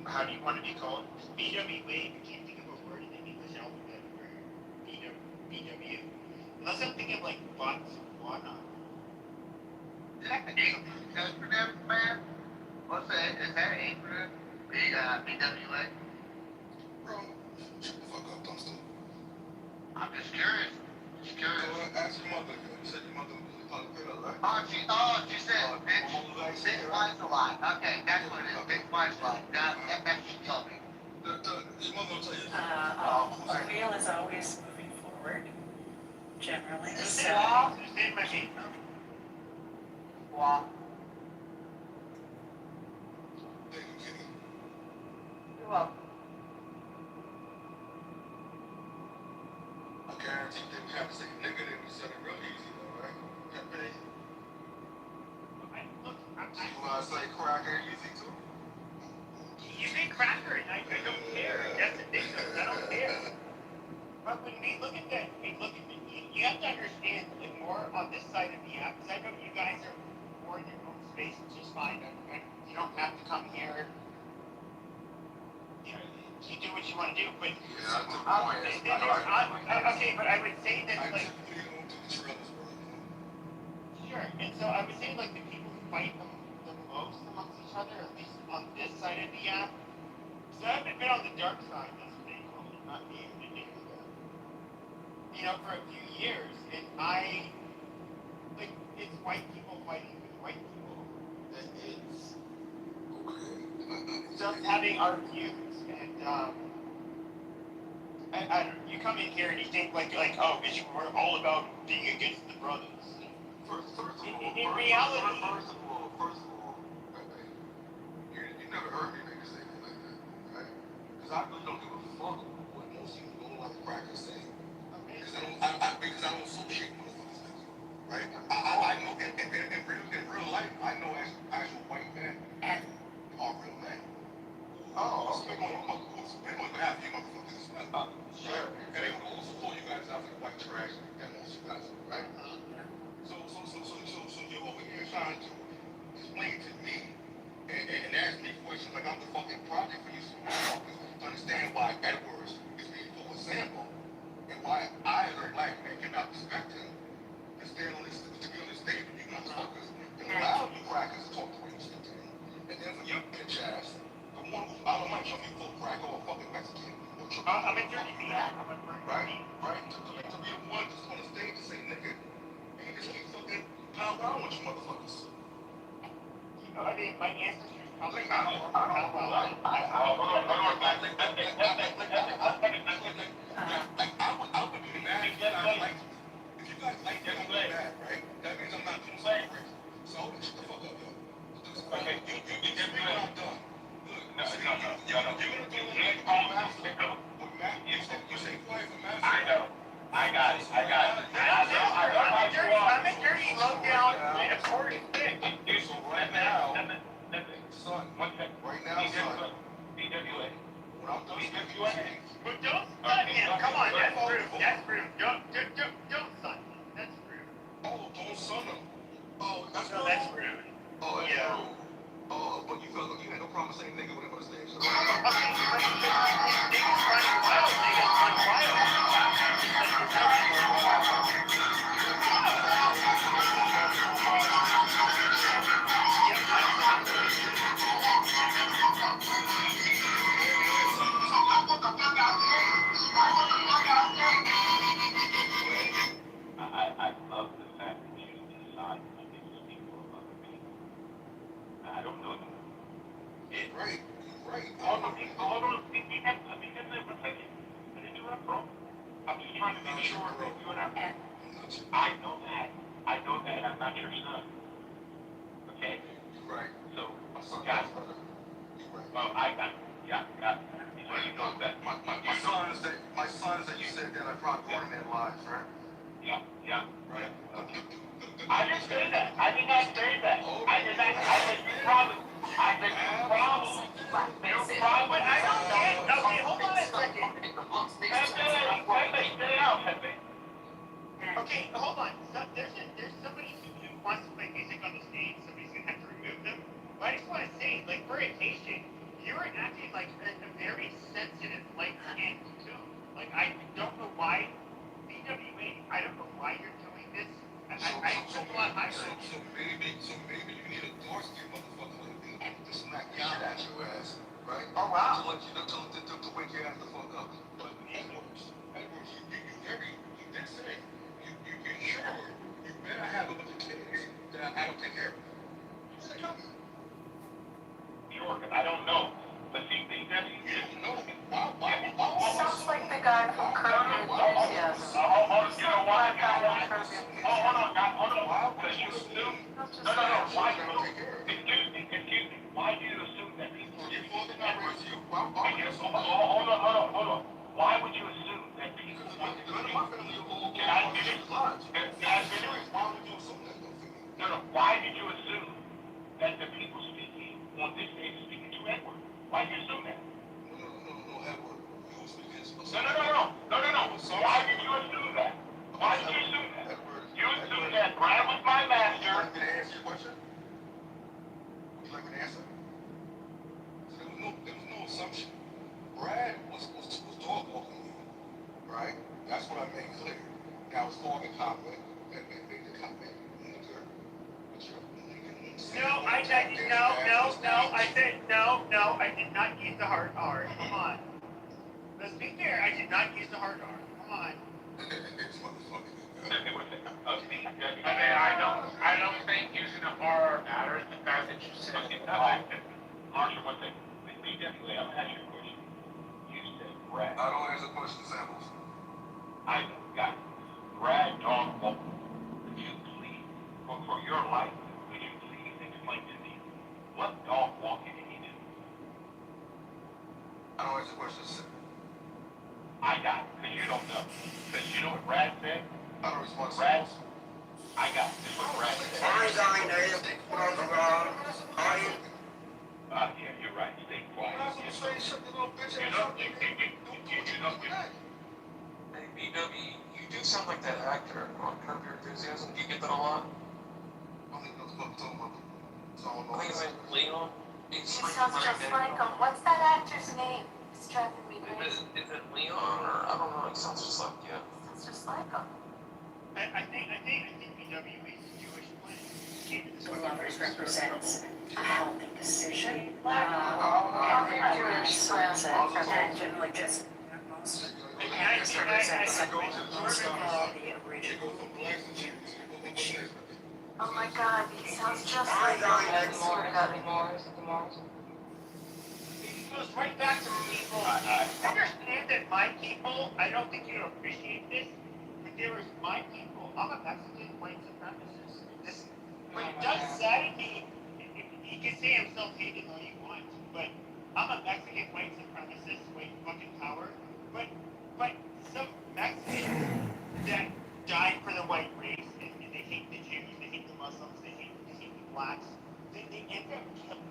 how do you want to be called? BWA, I can't think of a word in the English alphabet for BW. Unless I'm thinking of like Botswana. Acronym, man? What's that? Is that an acronym? BWA? Bro, shut the fuck up, dumpster. I'm just curious. Ask your mother. You said your mother was on the pillow, right? She said bitch wines a lot. Okay, that's what it is. Bitch wines a lot. That's what she told me. Your mother will tell you. our wheel is always moving forward, generally. So, Walk. Thank you, Kitty. You're welcome. I guarantee that we have to say nigga, then we said it real easy, though, right? Look, See why I say cracker, you think too? You say cracker, and I don't care. That's the difference. I don't care. But when we look at that, you have to understand like more on this side of the app, because I know you guys are more in your own space, which is fine. And you don't have to come here. You know, you do what you want to do, but Yeah, that's the point. okay, but I would say that I like typically don't do the trailers, bro. sure, and so I would say like the people who fight the most amongst each other, at least on this side of the app. So I haven't been on the dark side, that's what they call it, not being the you know, for a few years, and I like it's white people fighting with white people. It's just having our views, and I don't know, you come in here and you think like oh, we're all about being against the brothers. In reality, first of all, you never heard me make a statement like that, right? Because I really don't give a fuck what most people don't like crackers say. Because I don't associate motherfuckers like you, right? I know in real life, I know actual white men are real men. Oh, so they're going to have you motherfuckers. Sure. And they will also call you guys out for the white trash and most you guys, right? So you're over here trying to explain to me and ask me questions like I'm the fucking project for you motherfuckers to understand why Edwards is being for example and why I, as a black man, cannot respect him to stand on this, to be on this stage with you motherfuckers and allow you crackers to talk the way you speak to me. And then for your bitch ass, the one who's out of my chummy full cracker or fucking Mexican. I'm a dirty man. Right? To be the one just on the stage to say nigga, and just keep fucking pound down with you motherfuckers. You know, I mean, my ancestors probably I would be mad if you guys like me. If you guys like me, I'm mad, right? That means I'm not doing something crazy. So shut the fuck up, yo. Okay, you get me when I'm done. Look, you're gonna do it like master. You say quiet for master. I know. I got it. I'm a dirty, low down, important thing. So right now, son, right now, son, DWA. when I'm done speaking, But don't stun him. Come on, that's rude. That's rude. Don't stun him. That's rude. oh, don't son him. Oh, that's No, that's rude. Oh, that's Yeah. rude. Oh, but you felt like you had no problem saying nigga when it was stage. So. Okay, but niggas running wild. Niggas run I love the fact that you decide to make people of other people. I don't know them. Right. All the people, because they protect you. I didn't do that, bro. I'm just trying to make sure that you and I know that. I'm not your son. Okay? Right. So, My son, got it. You're right. Well, I got it. Yeah, got it. So you know that. My sons that you said that I probably ruined their lives, right? Yeah. Right. I didn't say that. I did not say that. I said you probably. But I don't get. Okay, hold on a second. Okay, hold on. So, there's somebody who wants to play music on the stage. Somebody's gonna have to remove them. But I just want to say, like, for a patient, you were acting like a very sensitive, light-skinned too. Like, I don't know why. BWA, I don't know why you're doing this. I took a lot higher. So maybe you need a dark-skinned motherfucker like me to smack the shit out your ass, right? Oh wow. To wake your ass the fuck up. But Edwards, you did say, you sure, you better have a bunch of kids that I don't take care of. You said come. Sure, I don't know. But see, You don't know. Sounds like the guy from Curb Your Enthusiasm. Hold on, you know why? Hold on, because you assume. No. Why do you excuse me? Why do you assume that people are Hold on. Why would you assume that people Can I finish? Why did you assume that the people Why'd you assume that? No, Edward. You was against us. No. Why did you assume that? Why did you assume that? Edward. You assumed that Brad was my Would you master. like me to answer your question? Would you like me to answer? So there was no assumption. Brad was dog walking you, right? That's what I made clear. Now it's called a comment, and made the comment. Nigger. But you're a nigger. No, I said no. I did not use the hard R. Come on. Let's be fair. I did not use the hard R. Come on. This motherfucker. I don't think using the R matters. The fact that you said Marshall, one thing. You definitely, I'm gonna ask you a question. You said Brad. I don't answer questions, samples. I got it. Brad dog walked. Would you please, for your life, would you please explain to me what dog walking did he do? I don't answer questions. I got it, because you don't know. Because you know what Brad said? I don't respond to Brad, samples. I got it. This is what Brad said. Yeah, you're right. Stay quiet. Hey, BW, you do sound like that actor on Curb Your Enthusiasm. Do you get that a lot? I don't even know what the fuck I'm talking about. I think his name's Leon. He sounds just like him. What's that actor's name? It's driving me crazy. Is it Leon or I don't know? He sounds just like you. Sounds just like him. I think BW is Jewish plan. The lovers represents a healthy decision. Generally just most represents most of all the original. Oh my God, he sounds just like him. It goes right back to people. Understand that my people, I don't think you appreciate this, but there was my people. I'm a Mexican white supremacist. This, when Doug said it, he can say I'm self-hating all you want, but I'm a Mexican white supremacist, white fucking power. But some Mexicans that died for the white race, and they hate the Jews, they hate the Muslims, they hate the blacks, they end up killing.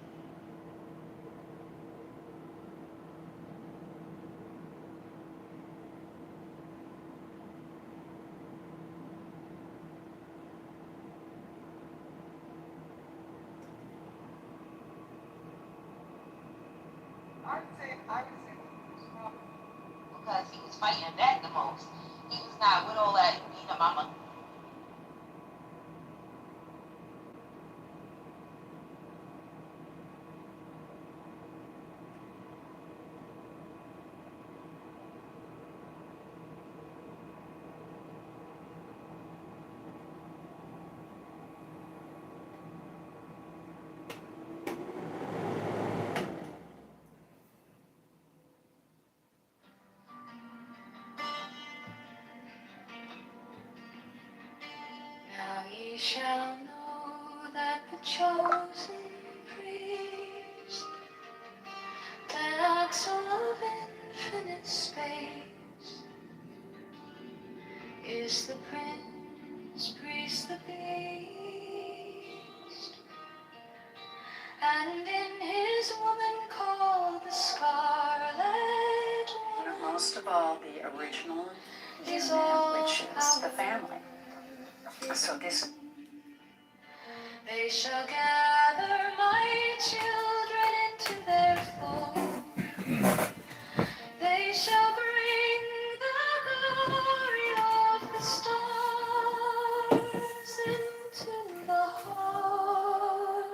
Because he was fighting back the most. He was not with all that mama. Now ye shall know that the chosen priest, that axle of infinite space, is the prince, priest, the beast, and in his woman called the scarlet one, most of all the original unit, which is the family. So this. They shall gather my children into their fold. They shall bring the glory of the stars into the hearts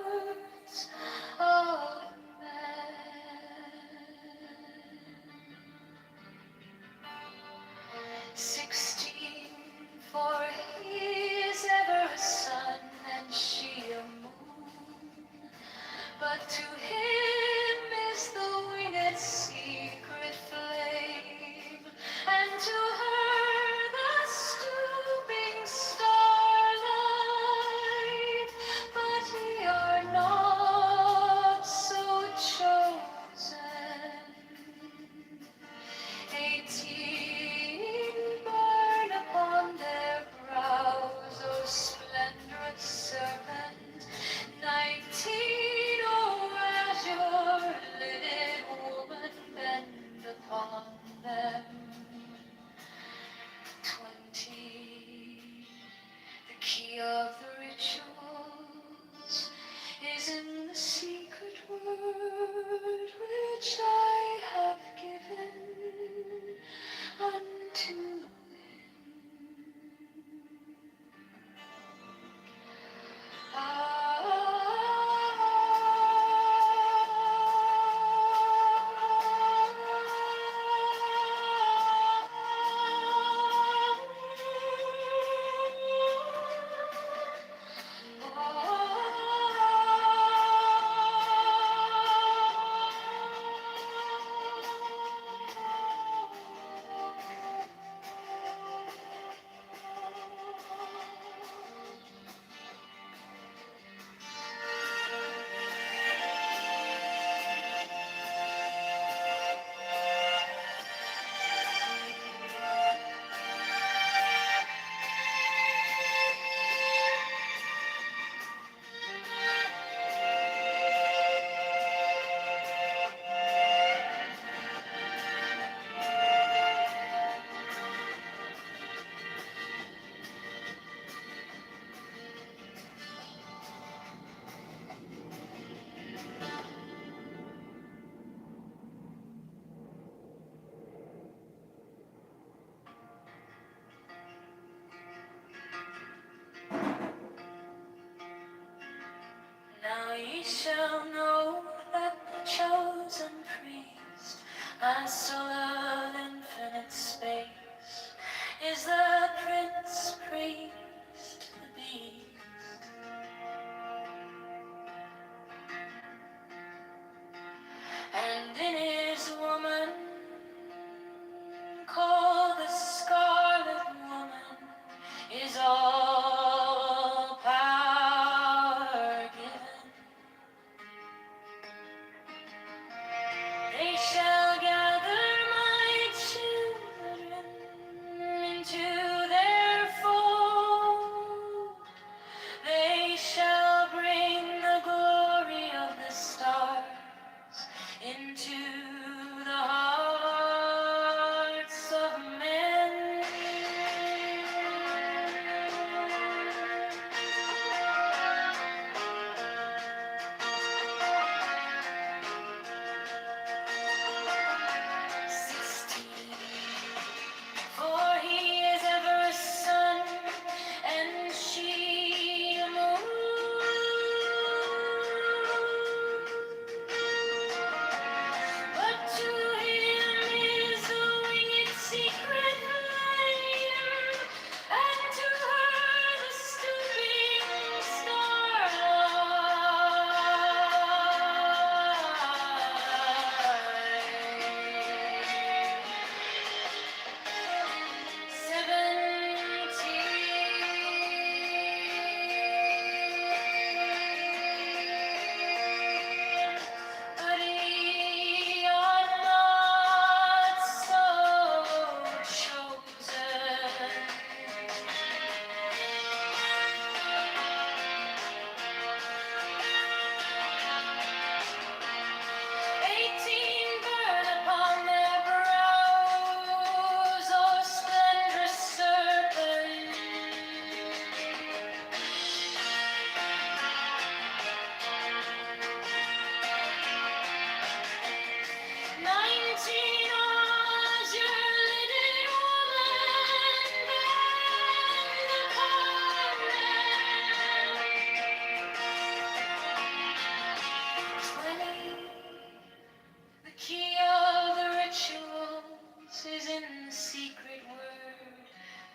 of men. 16, for he is ever a sun and she a moon. key of the rituals is in the secret word which I have given unto him. Now ye shall know that the chosen priest, my soul of infinite space, is the prince priest, the beast. And in his woman, called the Scarlet Woman, is all power given. They shall gather my children into their fold. They shall bring the glory of the stars into the hearts of men. 16. For he is ever a sun, and she a moon. But to him is the winged secret flame, and to her the stooping starlight. 17. But ye are not so chosen. 18 burn upon their brows, or splendrous serpent. 19 azure lidded woman, bend the covenant. 20. The key of the rituals is in the secret word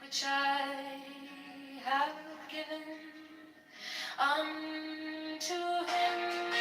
which I have given unto him.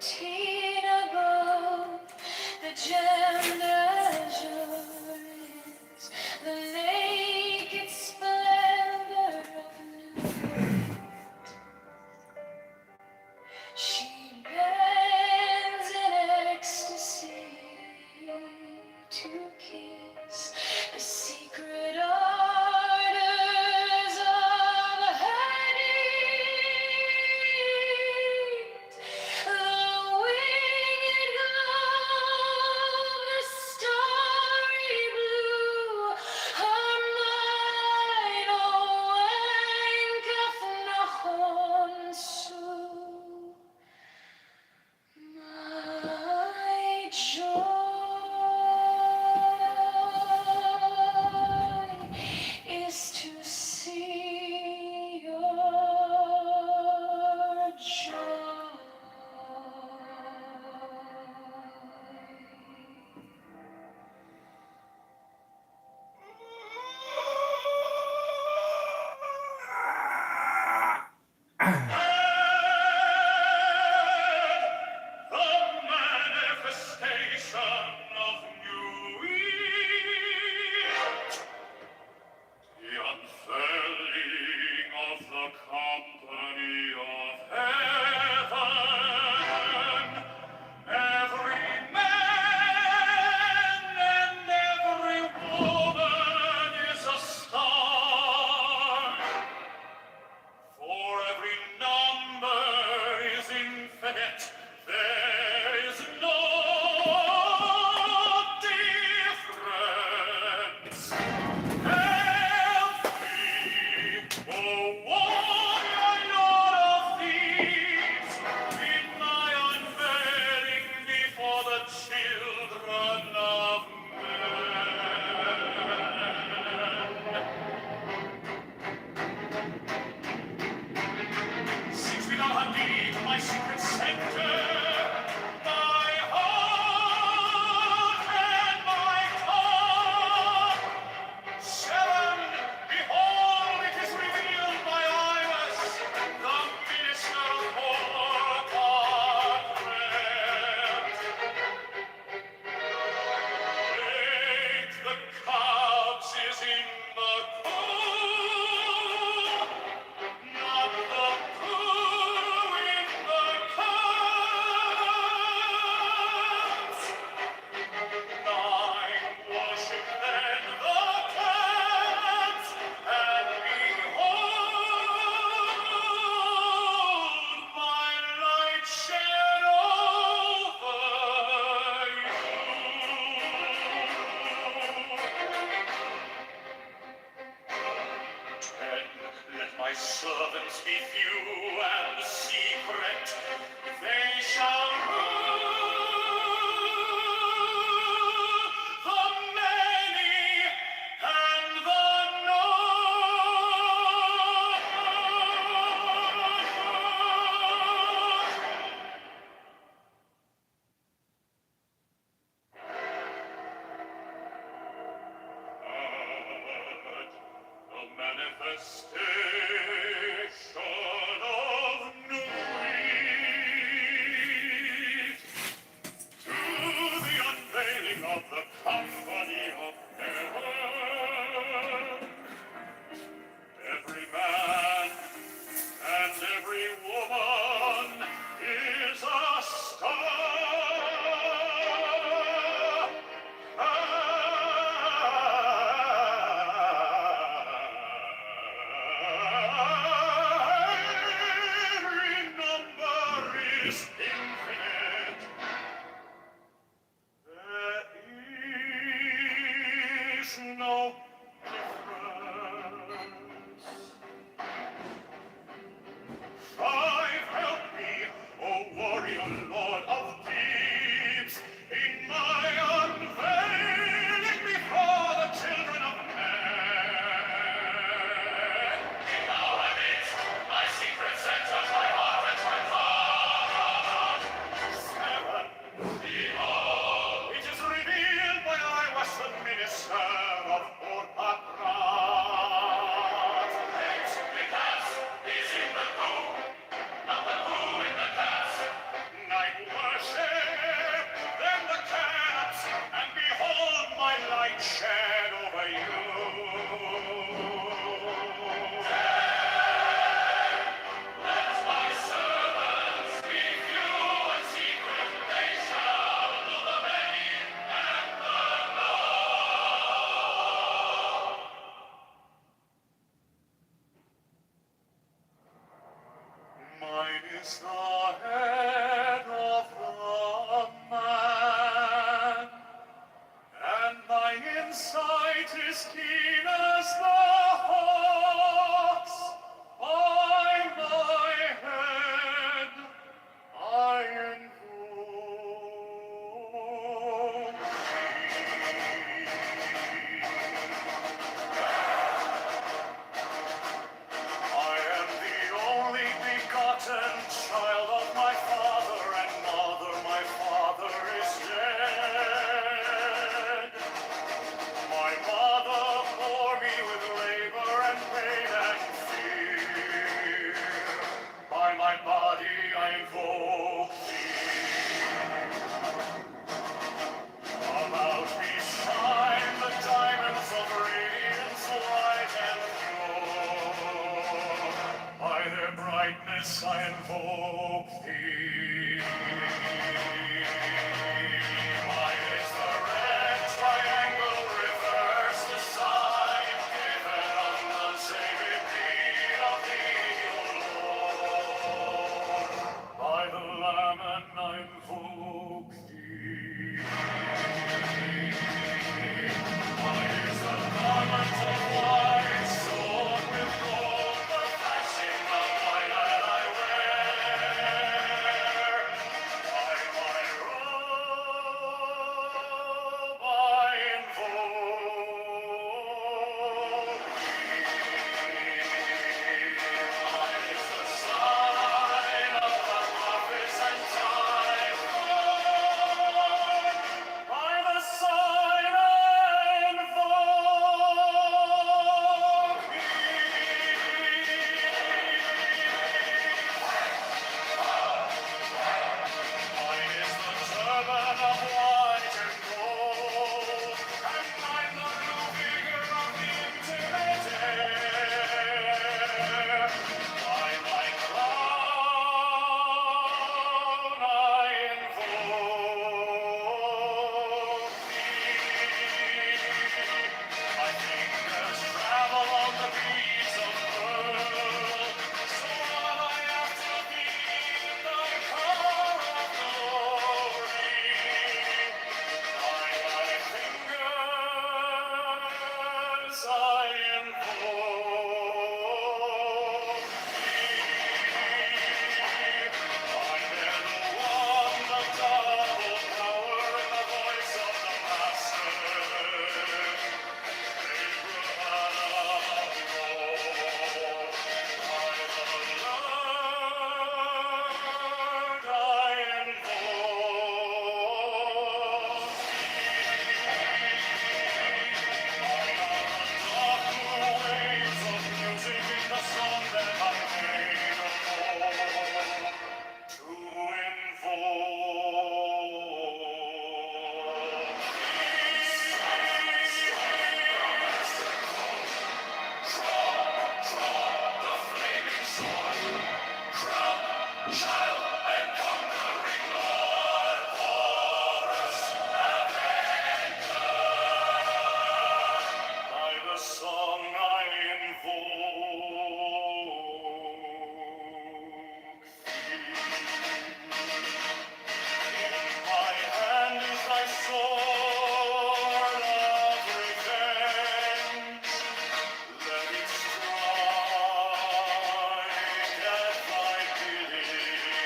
13 above, the gender is the naked splendor of new. She bends in ecstasy to kiss the secret ardors of her knees. The winged globe, the starry blue, her mind, oh, wanketh nachon zu. My joy is to see your joy. The manifestation of new year. The unfurling of the company of heaven, every man and every woman is a star, for every number is infinite, there is no difference. Help me, O warrior, lord of thieves, in my unveiling before the children of men. Since we now have deep my secret center, my heart and my tongue. Seven, behold, it is revealed by Iris, the minister of Horcrux. Eight, the cubs is in the coop, not the poo in the cups. Nine, worship then the cats, and behold, my light shed over you. 10, let my servants be few and secret, they shall rule the many and the the manifestation of new week, to the unveiling of the company of heaven, every man and every woman is a star. Every number is infinite. There is no difference. 5, help me, O warrior lord of Thebes, in my unveiling before the children of men. Now I meet my secret centers, my heart and my the head of the man, and my insight is keen as the hawk's. By my head I invoke I am the only begotten child of my father and mother. My father is dead. My mother bore me with labor and pain and fear. By my body I invoke thee. About me shine the diamonds of radiance, light and pure. By their brightness I invoke thee. Mine is the red triangle, reverse the sign, given on the sacred deed of thee, O Lord. By the Lamb and I invoke thee. Mine is the garment of white, sewn with gold, the fashion of my that I wear. By my robe I invoke thee. Mine is the sign of the prophets and time. By the sign I invoke Mine is the turban of white and gold, and mine the blue vigor of the intimate air. By my crown I invoke thee. My fingers travel on the beads of pearl, so run I after thee in thy car of glory. By my fingers I invoke thee. I bear the wand of double power in the voice of the Master. By the song I invoke In my hand is thy sword of revenge. Let it strike at thy bidding.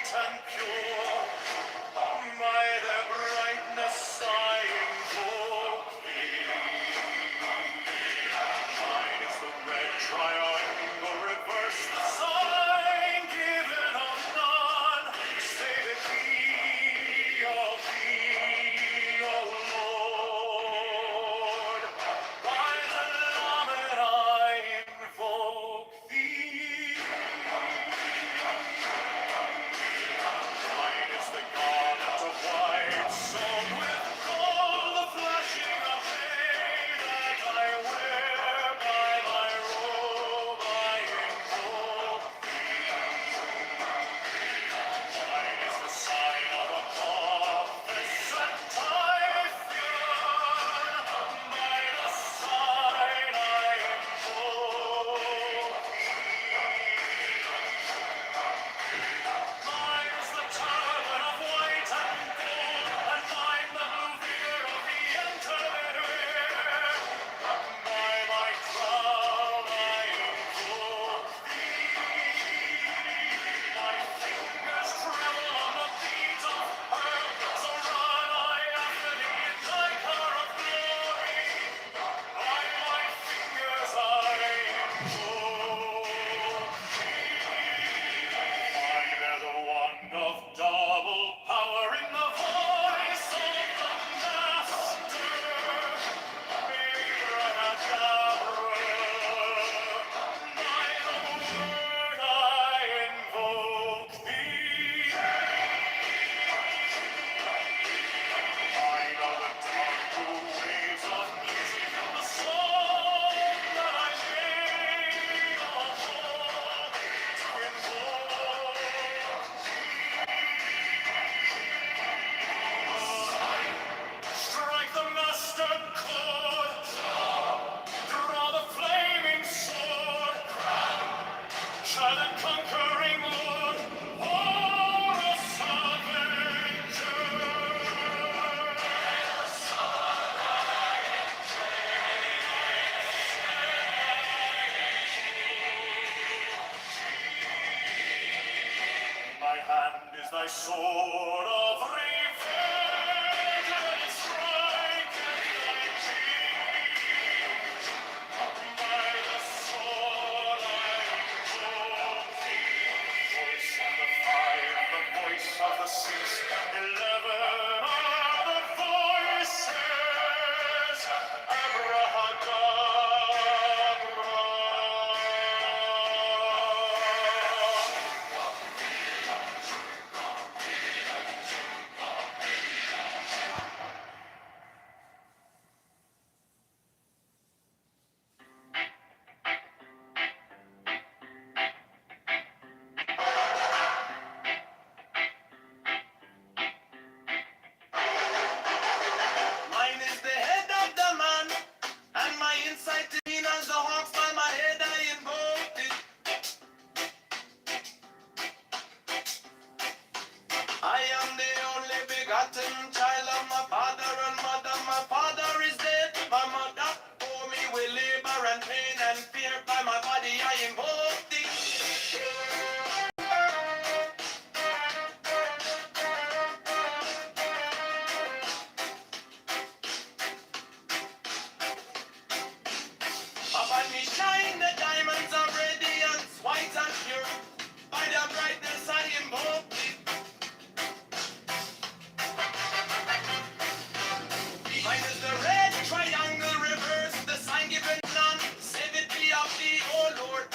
white and pure. By their brightness I invoke thee. Mine is the red triangle, reverse the sign given of none, save it be of thee, O Lord. By the Lamed I invoke thee. Mine is the garment of white, sewn with gold, the flashing of day that I wear. By my robe I invoke thee. Mine is the sign of a prophet and Typhoon. By the sign I invoke thee. Mine is the turban of white and gold, and mine the blue vigor of the interwear. By my crown I invoke thee. My fingers tremble on the beat of her, so run I after thee in thy car of glory. By my fingers I invoke thee. I bear the wand of double power in the voice of the Master. By the word I invoke thee. Mine are the dark blue waves of music and the song that I made of all to invoke thee. Strike the master chord, draw the flaming sword, shall the conquering Lord, Horus Avenger. My hand is thy sword of revenge, and strike at thy cheek. By the sword I invoke thee. Voice of the fire, the voice of the six, 11 are the voices. Abrahadabra. Mine is the head of the man, and my inside clean as the hawks. By my head I invoke it. I am the only begotten child of my father and mother. My father is dead, my mother bore me with labor and pain and fear. By my body I invoke thee. Upon me shine the diamonds of radiance, white and pure. By their brightness I invoke thee. Mine is the red triangle, reverse the sign given none. Save it be of thee, O Lord.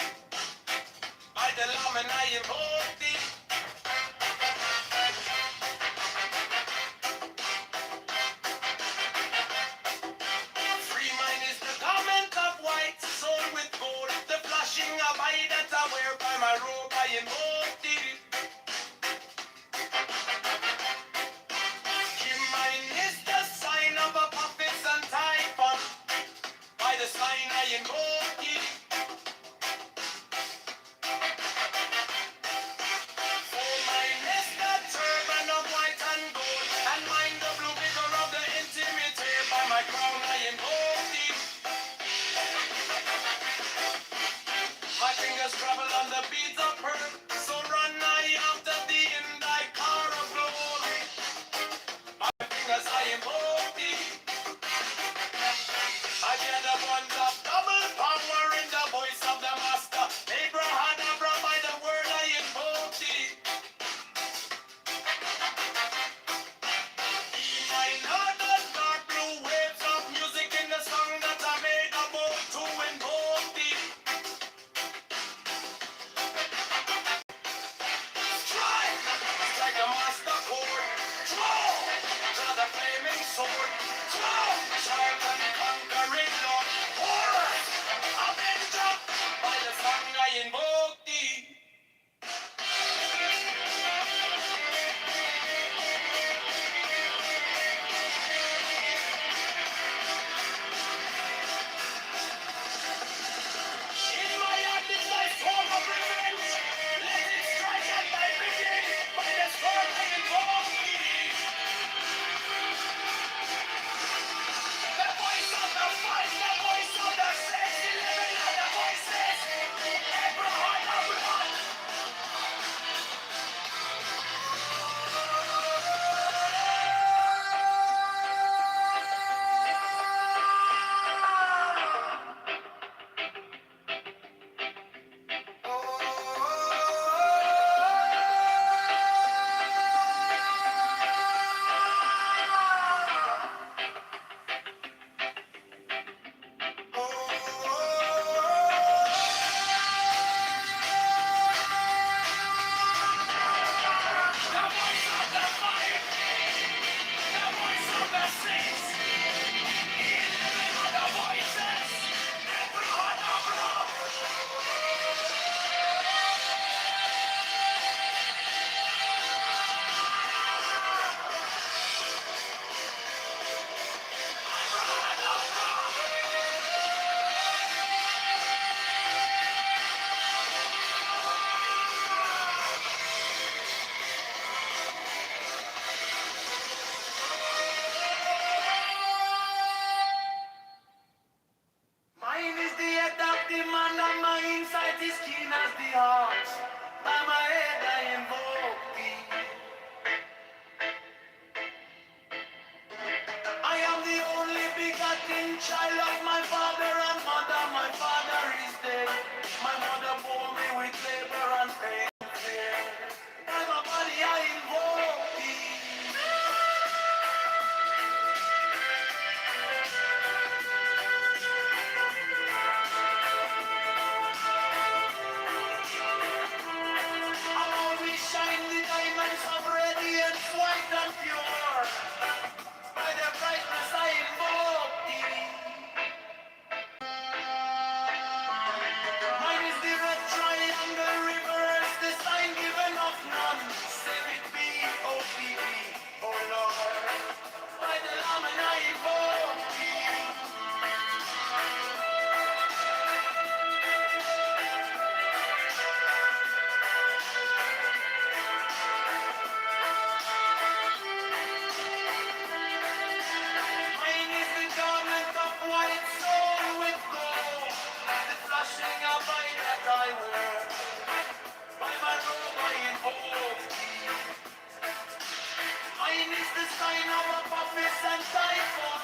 sign of a office and typhoon.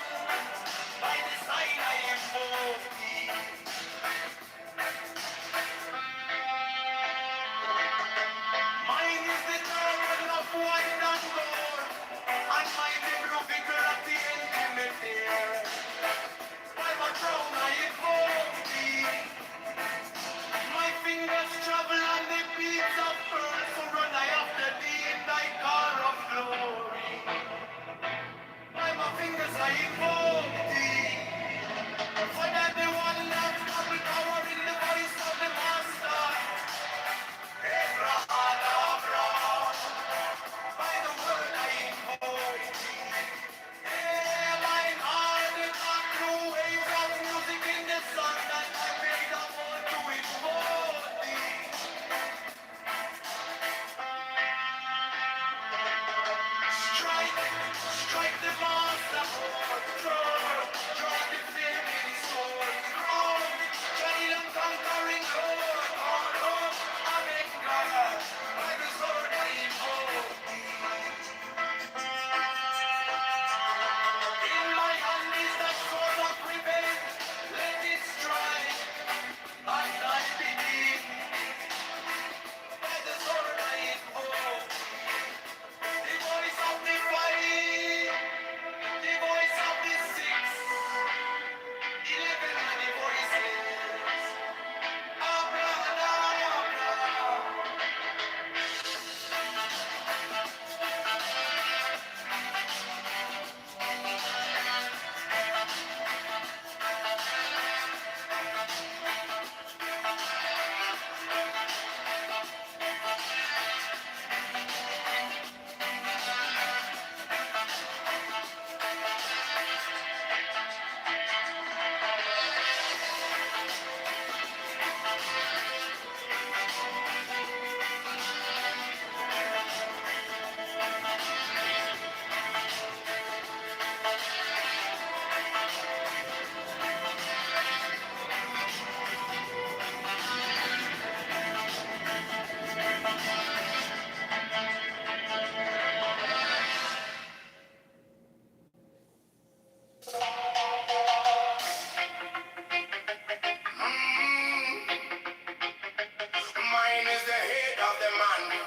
By the sign I invoke thee. Mine is the turban of white and gold, and mine the blue figure of the intimate there. By my crown I invoke thee. My fingers travel on the beats of pearl, so run I after thee in thy car of glory. By my fingers I invoke thee. For that the one that double power in the voice of the master. Abraham, by the word I invoke thee. Yeah, mine are the dark blue waves of music in the sun that I made a vow to invoke thee. Strike, strike the master chord, draw the flaming sword, crown, giant and conquering Lord, amen, God, by the sword I invoke thee. In my hand is the sword of revenge, let it strike, and I begin, by the sword I invoke the voice of the fight. The voice of the six, 11 many voices. Abraham. Mine is the head of the man,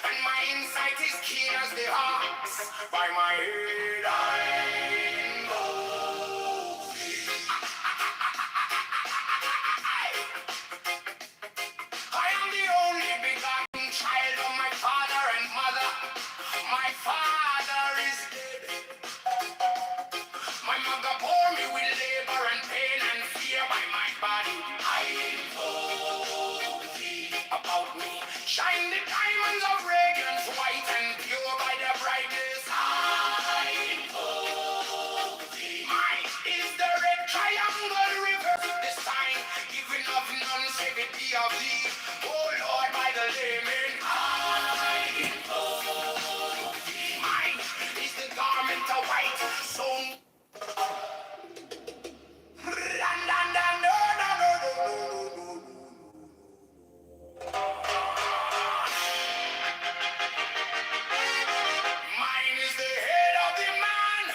and my insight is keen as the ox. By my head I know. I am the only begotten child of my father and mother. My father is dead. My mother bore me with labor and pain and fear by my body. I invoke thee about me. Shine the diamonds of radiance, white and pure by their brightness. I invoke thee. Mine is the red triangle river, the sign giving of none save it be of thee. Oh Lord, by the layman. I invoke thee. Mine is the garment of white, so mine is the head of the man,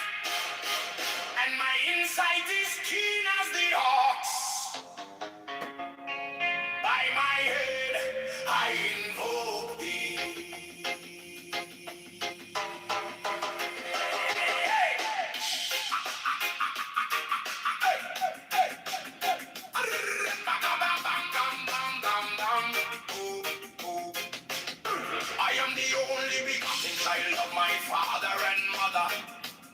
and my insight is keen as the ox. By my head I invoke thee. I am the only begotten child of my father and mother.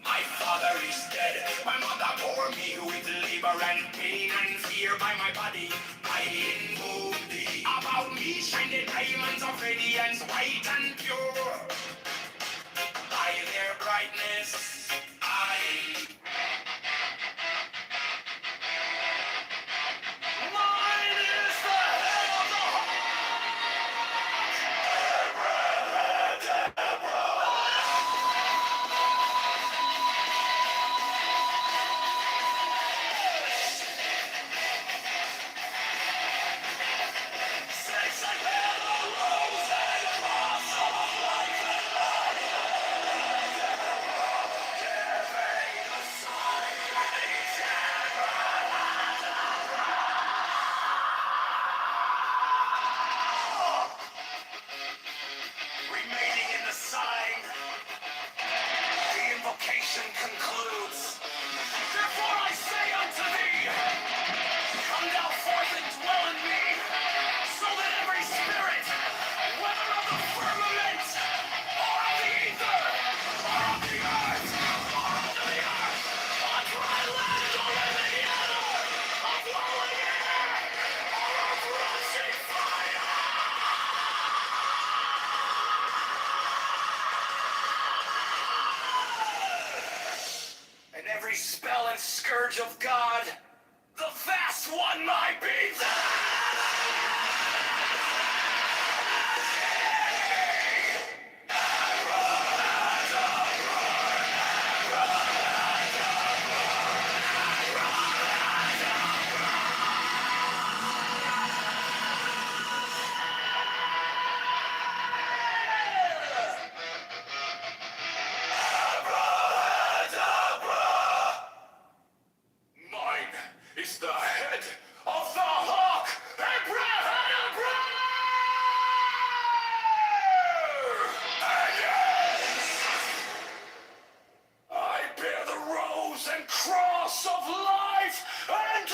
My father is dead. My mother bore me with labor and pain and fear by my body. I invoke thee. About me shine the diamonds of radiance, white and pure. By their brightness, I. Mine is the head of the scourge of God, the vast one might be Mine is the head of the hawk, Abrahadabra! And yes, I bear the rose and cross of life and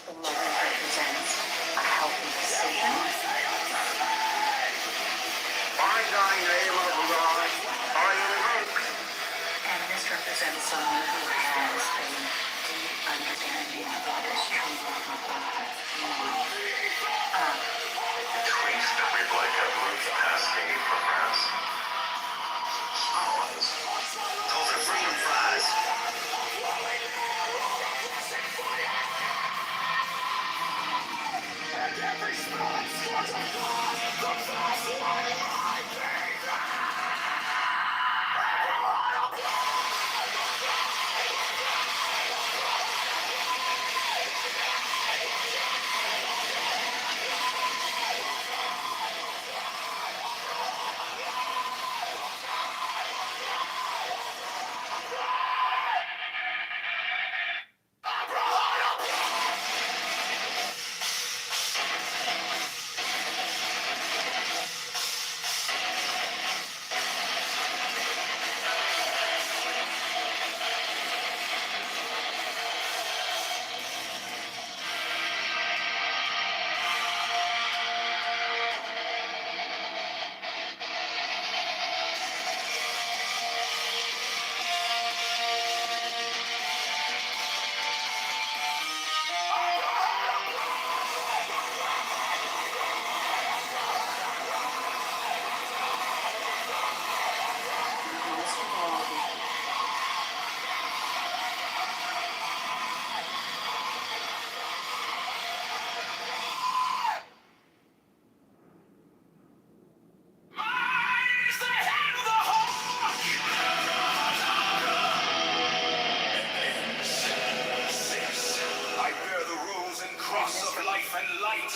The logo represents a healthy decision. By thy name of God, I invoke. And this represents someone who has a deep understanding of what is true love of God. Trace every like a roof asking for friends. Those are freedom fries. Most of all, I bear the rose and cross of life and light,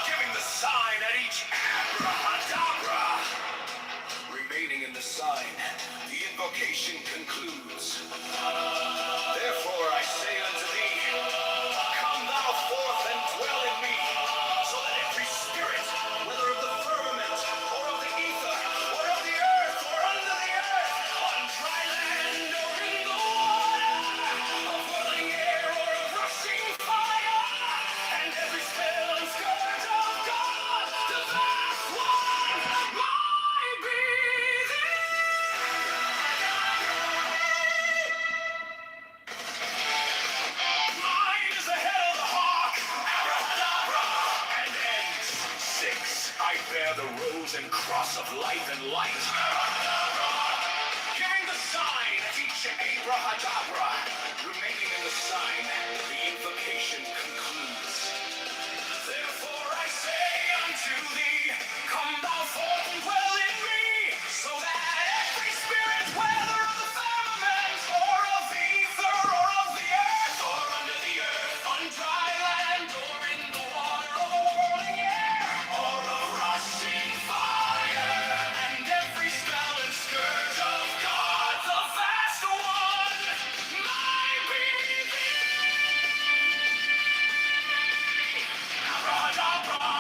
giving the sign at each abracadabra. Remaining in the sign, the invocation concludes. Therefore I say unto thee, come thou forth and dwell in me, so that every spirit, whether of the firmament, or of the ether, or of the earth, or under the earth, on dry land, or in the water, of whirling air, or of rushing fire, and every spell and scourge of God, the vast one, might be mine is the head of the hawk, abracadabra, and ends. 6, I bear the rose and cross of life and light, giving the sign at each abracadabra. Remaining in the sign, the invocation concludes. Therefore I say unto thee, come thou forth and dwell in me, so that every spirit, whether of the firmament, or of the ether, or of the earth, or under the earth, on dry land, or in the water, or the whirling air, or of rushing fire, and every spell and scourge of God, the vast one, might be thee. Abracadabra.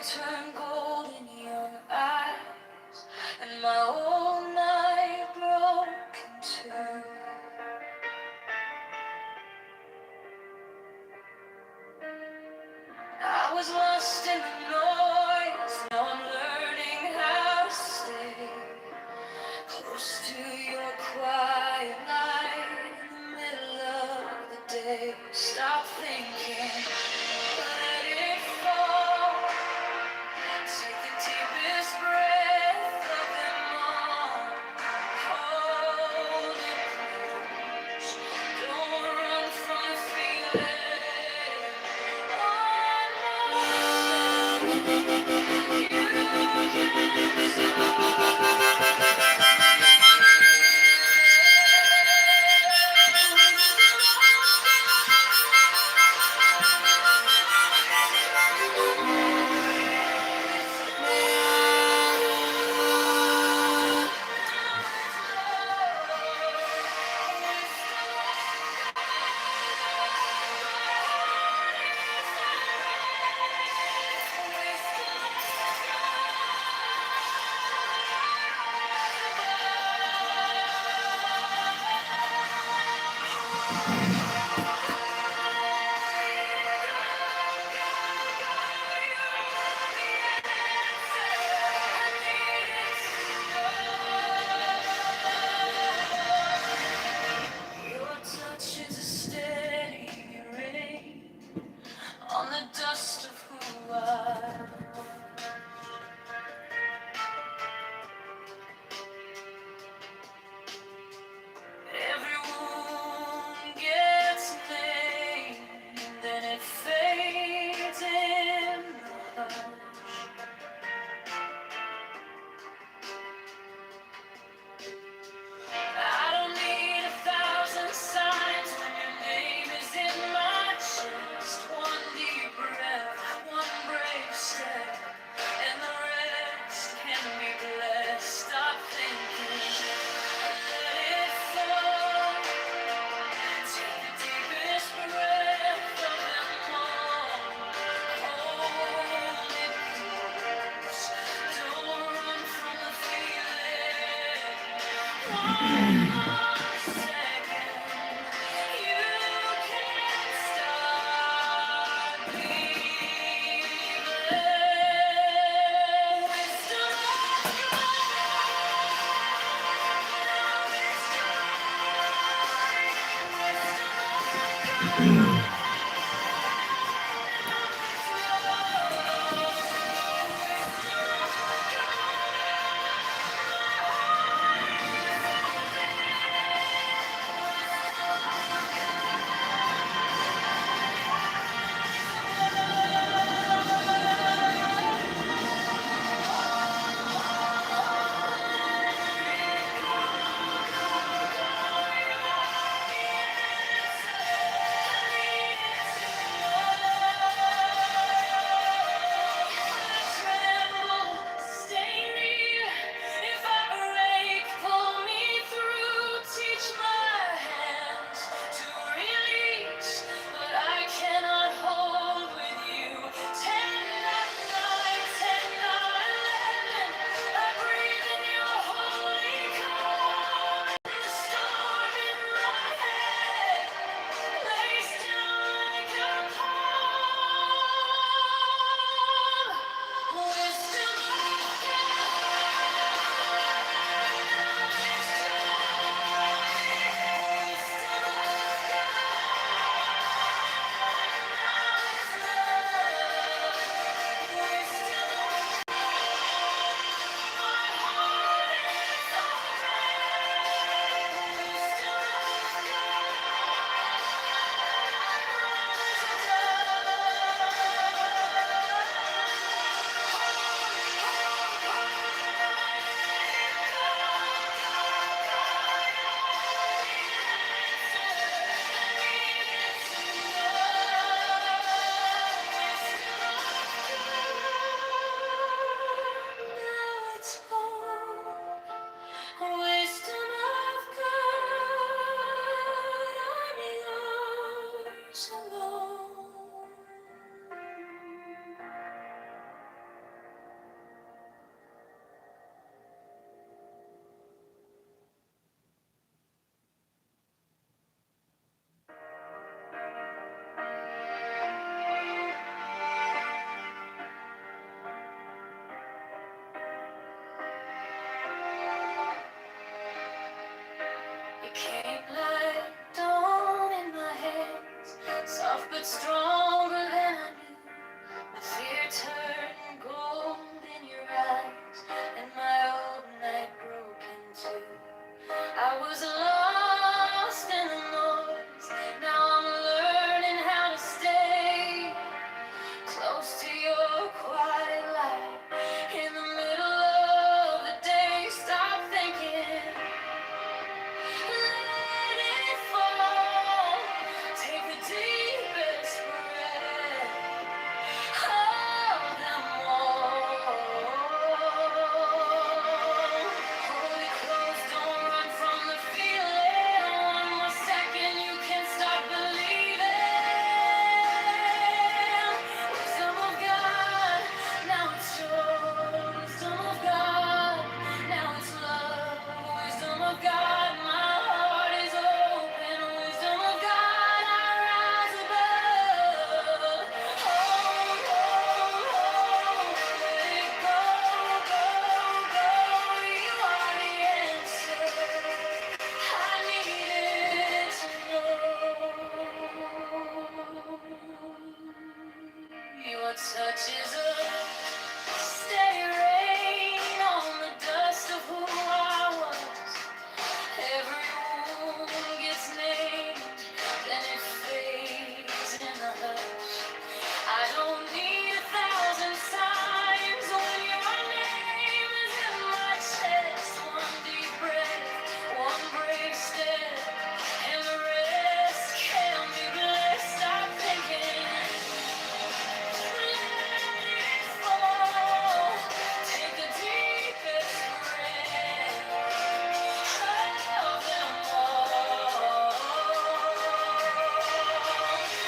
turned gold in your eyes, and my whole night broke in two. I was lost in the noise, now I'm learning how to stay close to your quiet light in the middle of the day. Stop thinking, let it fall. Take the deepest breath of them all. Hold it close. Don't run from the feeling. One more second, you Your touch is a steady rain on the dust of who I am. Every wound gets named, then it fades in the hush. I don't need 1,000 signs when your name is in my chest. One deep breath, one brave step, and the rest can be blessed. Stop thinking, let it fall. Take the deepest breath of them all. Hold it close. Don't run from the feeling. One more second, you can't stop believing. Wisdom touches of steady rain on the dust of who I was. Every wound gets named, then it fades in the hush. I don't need 1,000 signs when your name is in my chest. One deep breath, one brave step, and the rest can be blessed. Stop thinking, let it fall. Take the deepest breath of them all.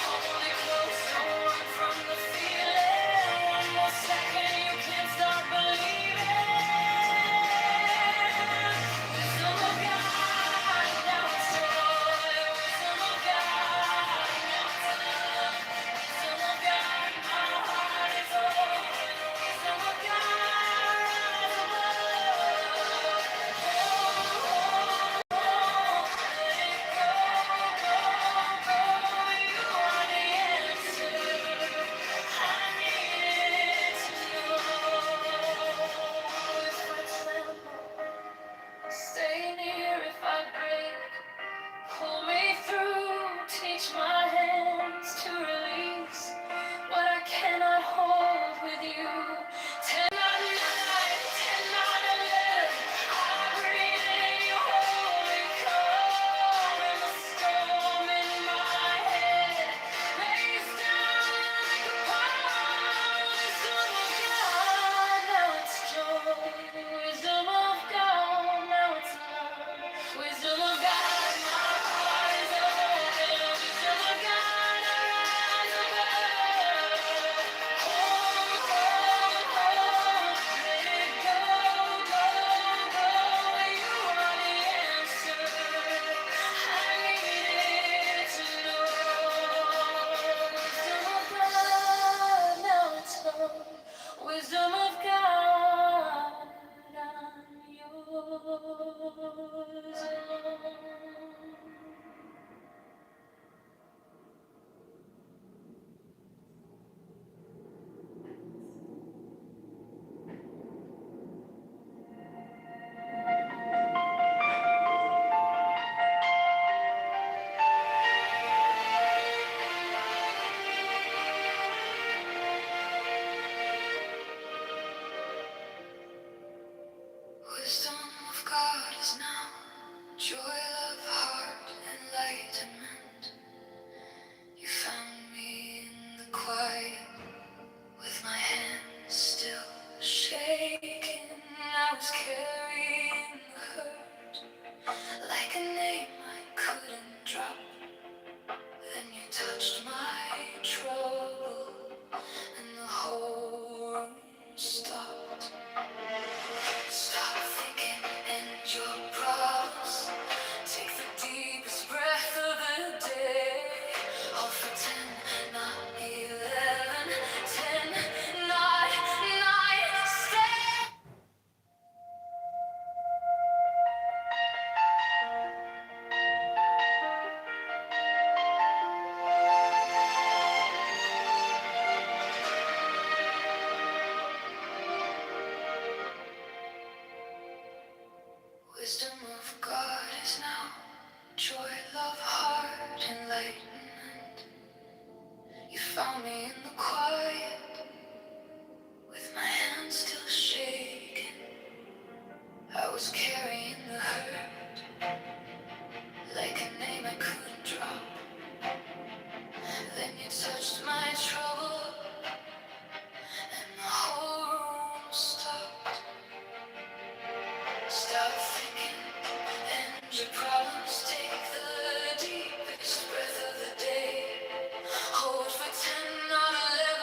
Hold it close, don't run from the feeling. One more second, you can't stop believing. Wisdom of God, now it's joy. Wisdom of God, now it's love. Wisdom of God, my heart is open. Wisdom of God, rise above. Let it go, go, go. You are the answer. I needed to know if I tremble, stay near if I break. Pull me through, teach my hands to release what I cannot hold with you. Ten on nine, 10 on 11. I breathe in your holy calm and the storm in my head lays down like a pond. Wisdom of God, now it's joy. Wisdom of God, now it's love. Wisdom of God, my heart is open. Wisdom of God, I rise above. Hold, let it go, go, go. You are the answer. I needed to know. Wisdom of God, now it's home. Wisdom of God, I'm yours alone. Wisdom of God is now joy, love, heart, enlightenment. You found me in the quiet with my hands still shaking. I was carrying the hurt like a name I couldn't drop. Then you touched my trouble and the whole room stopped. Stop thinking and your problems. Take the deepest breath of the day. All for 10, not 11. 10, not 9. Stay. Wisdom of God is now joy, love, heart, enlightenment. You found me in the quiet with my hands still shaking. I was carrying the hurt like a name I couldn't drop. Then you touched my trouble and the whole room stopped. Stop thinking and your problems. Take the deepest breath of the day. Hold for 10, not 11.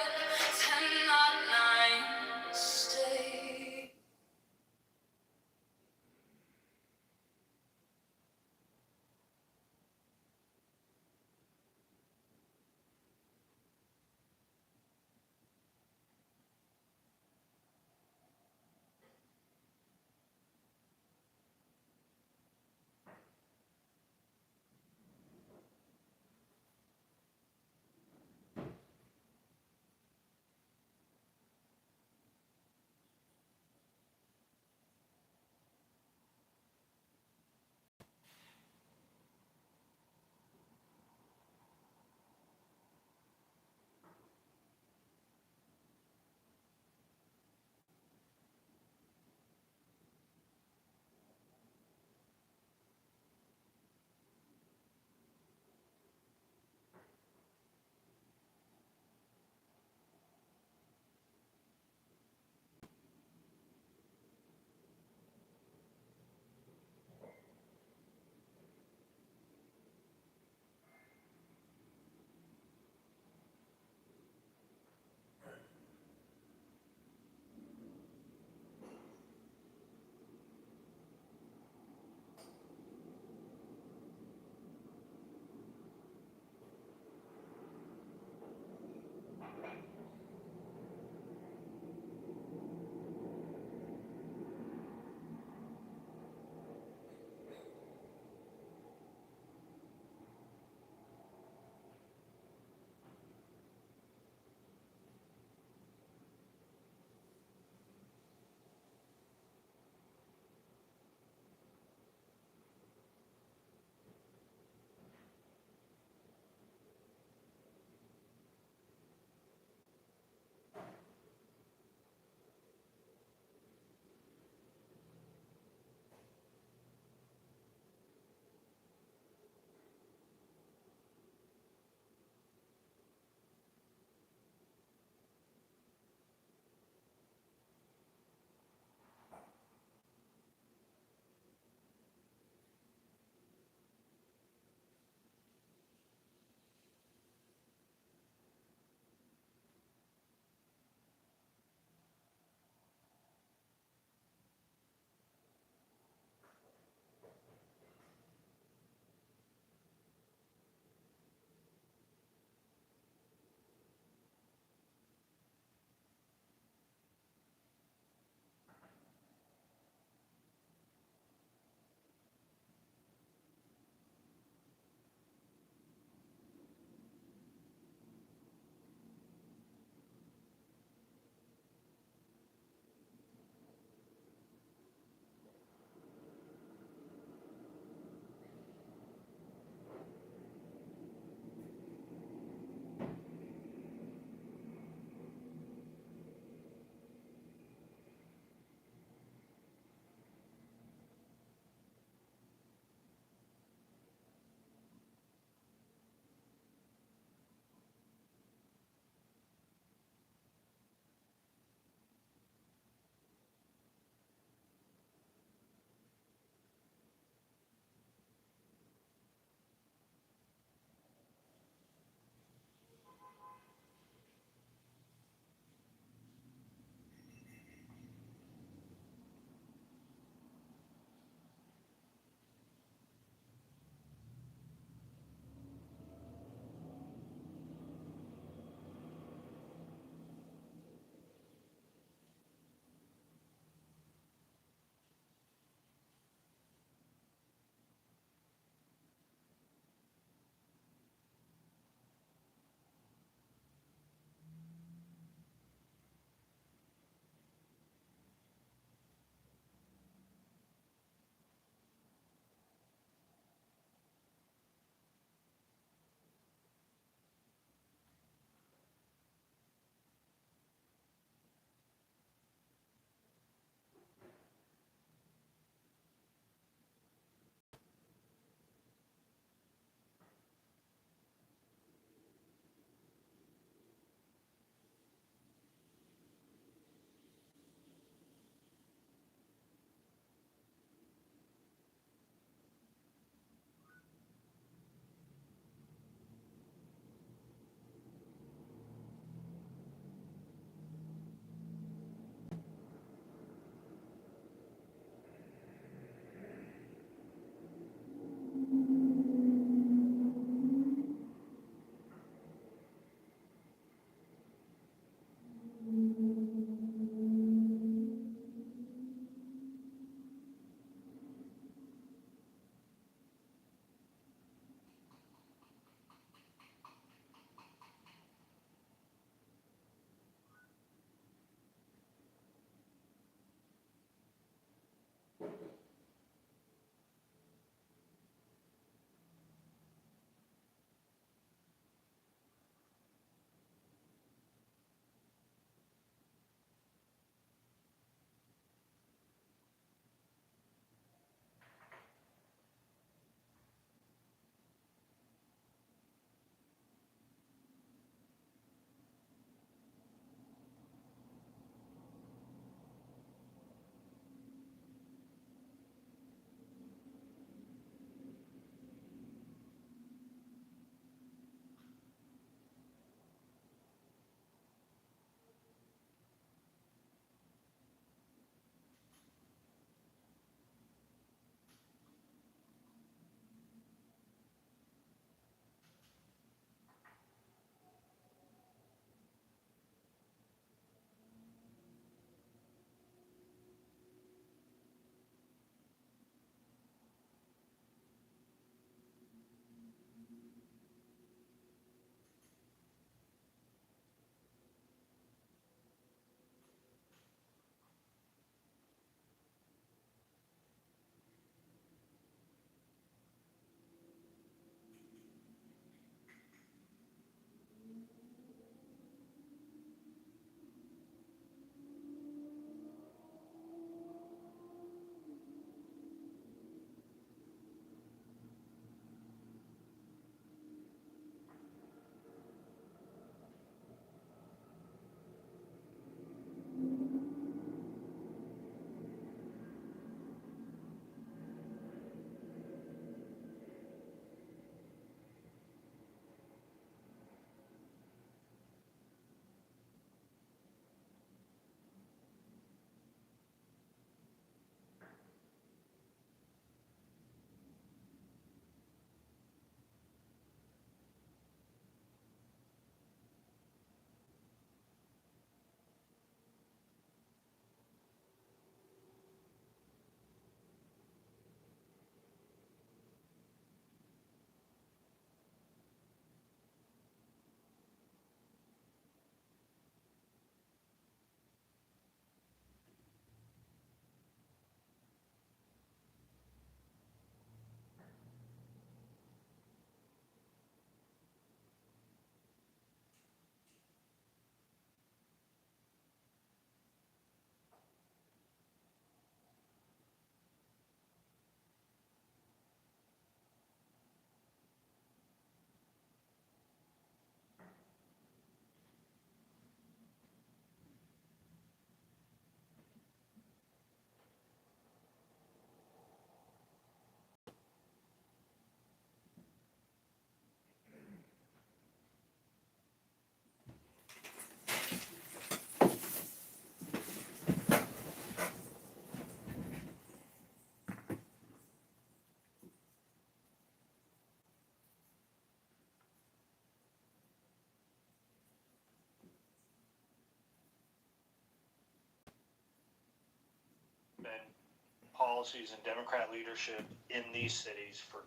policies and Democrat leadership in these cities for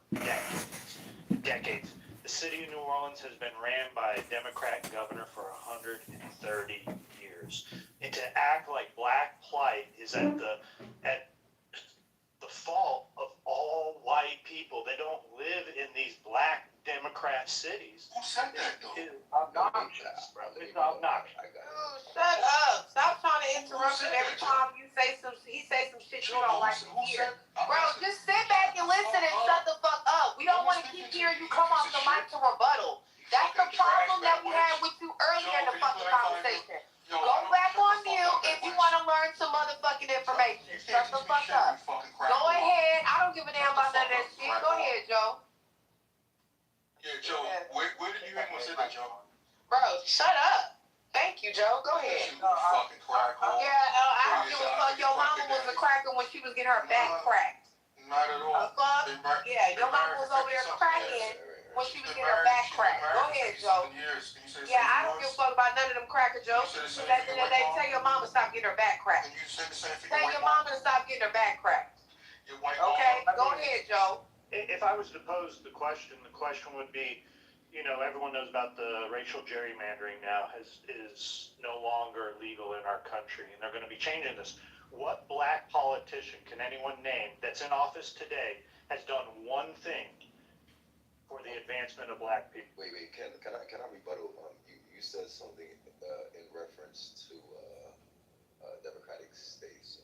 decades. The city of New Orleans has been ran by a Democrat governor for 130 years. And to act like black plight is at the fault of all white people. They don't live in these black Democrat cities. Who said that though? It's obnoxious, brother. It's obnoxious. Dude, shut up. Stop trying to interrupt him every time he say some shit you don't like to hear. Bro, just sit back and listen and shut the fuck up. We don't want to keep hearing you come off the mic to rebuttal. That's the problem that we had with you earlier in the fucking conversation. Go back on mute if you want to learn some motherfucking information. Shut the fuck up. Go ahead. I don't give a damn about none of that shit. Go ahead, Joe. Yeah, Joe, where did you hear anyone say that, Joe? Bro, shut up. Thank you, Joe. Go ahead. Fucking crack hole. Yeah, I don't give a fuck. Your mama was a cracker when she was getting her back cracked. Not at all. Fuck? Yeah, your mama was over there cracking when she was getting her back cracked. Go ahead, Joe. Yeah, I don't give a fuck about none of them cracker jokes. At the end of the day, tell your mama to stop getting her back cracked. Tell your mama to stop getting her back cracked. Okay? Go ahead, Joe. If I was to pose the question would be, you know, everyone knows about the racial gerrymandering now is no longer legal in our country, and they're going to be changing this. What black politician can anyone name that's in office today has done one thing for the advancement of black people? Wait, can I rebuttal? You said something in reference to democratic states.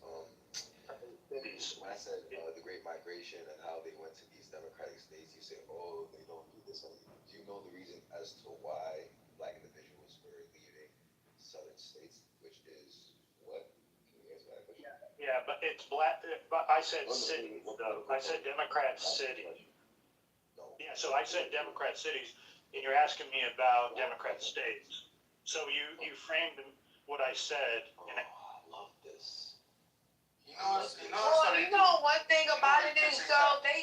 When I said the Great Migration and how they went to these democratic states, you say, oh, they don't do this. Do you know the reason as to why black individuals were leaving southern states, which is what? Can you answer that question? Yeah, but it's black. But I said cities, though. I said Democrat cities. Yeah, so I said Democrat cities, and you're asking me about Democrat states. So you framed what I said. And I love this. You know one thing about it is, Joe, they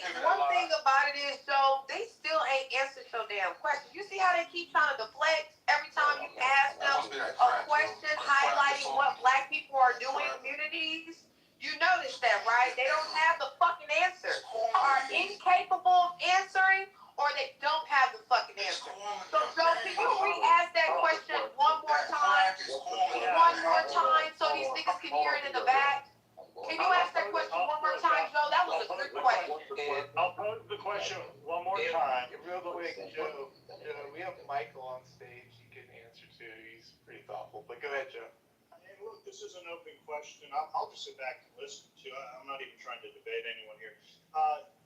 still ain't answered your damn question. You see how they keep trying to deflect every time you ask them a question highlighting what black people are doing in communities? You notice that, right? They don't have the fucking answer. Are incapable of answering, or they don't have the fucking answer. So, Joe, can you re-ask that question one more time? One more time so these niggas can hear it in the back? Can you ask that question one more time, Joe? That was a good question. I'll pose the question one more time. Real quick, Joe, we have Michael on stage. He can answer too. He's pretty thoughtful. But go ahead, Joe. And look, this is an open question. I'll just sit back and listen to it. I'm not even trying to debate anyone here.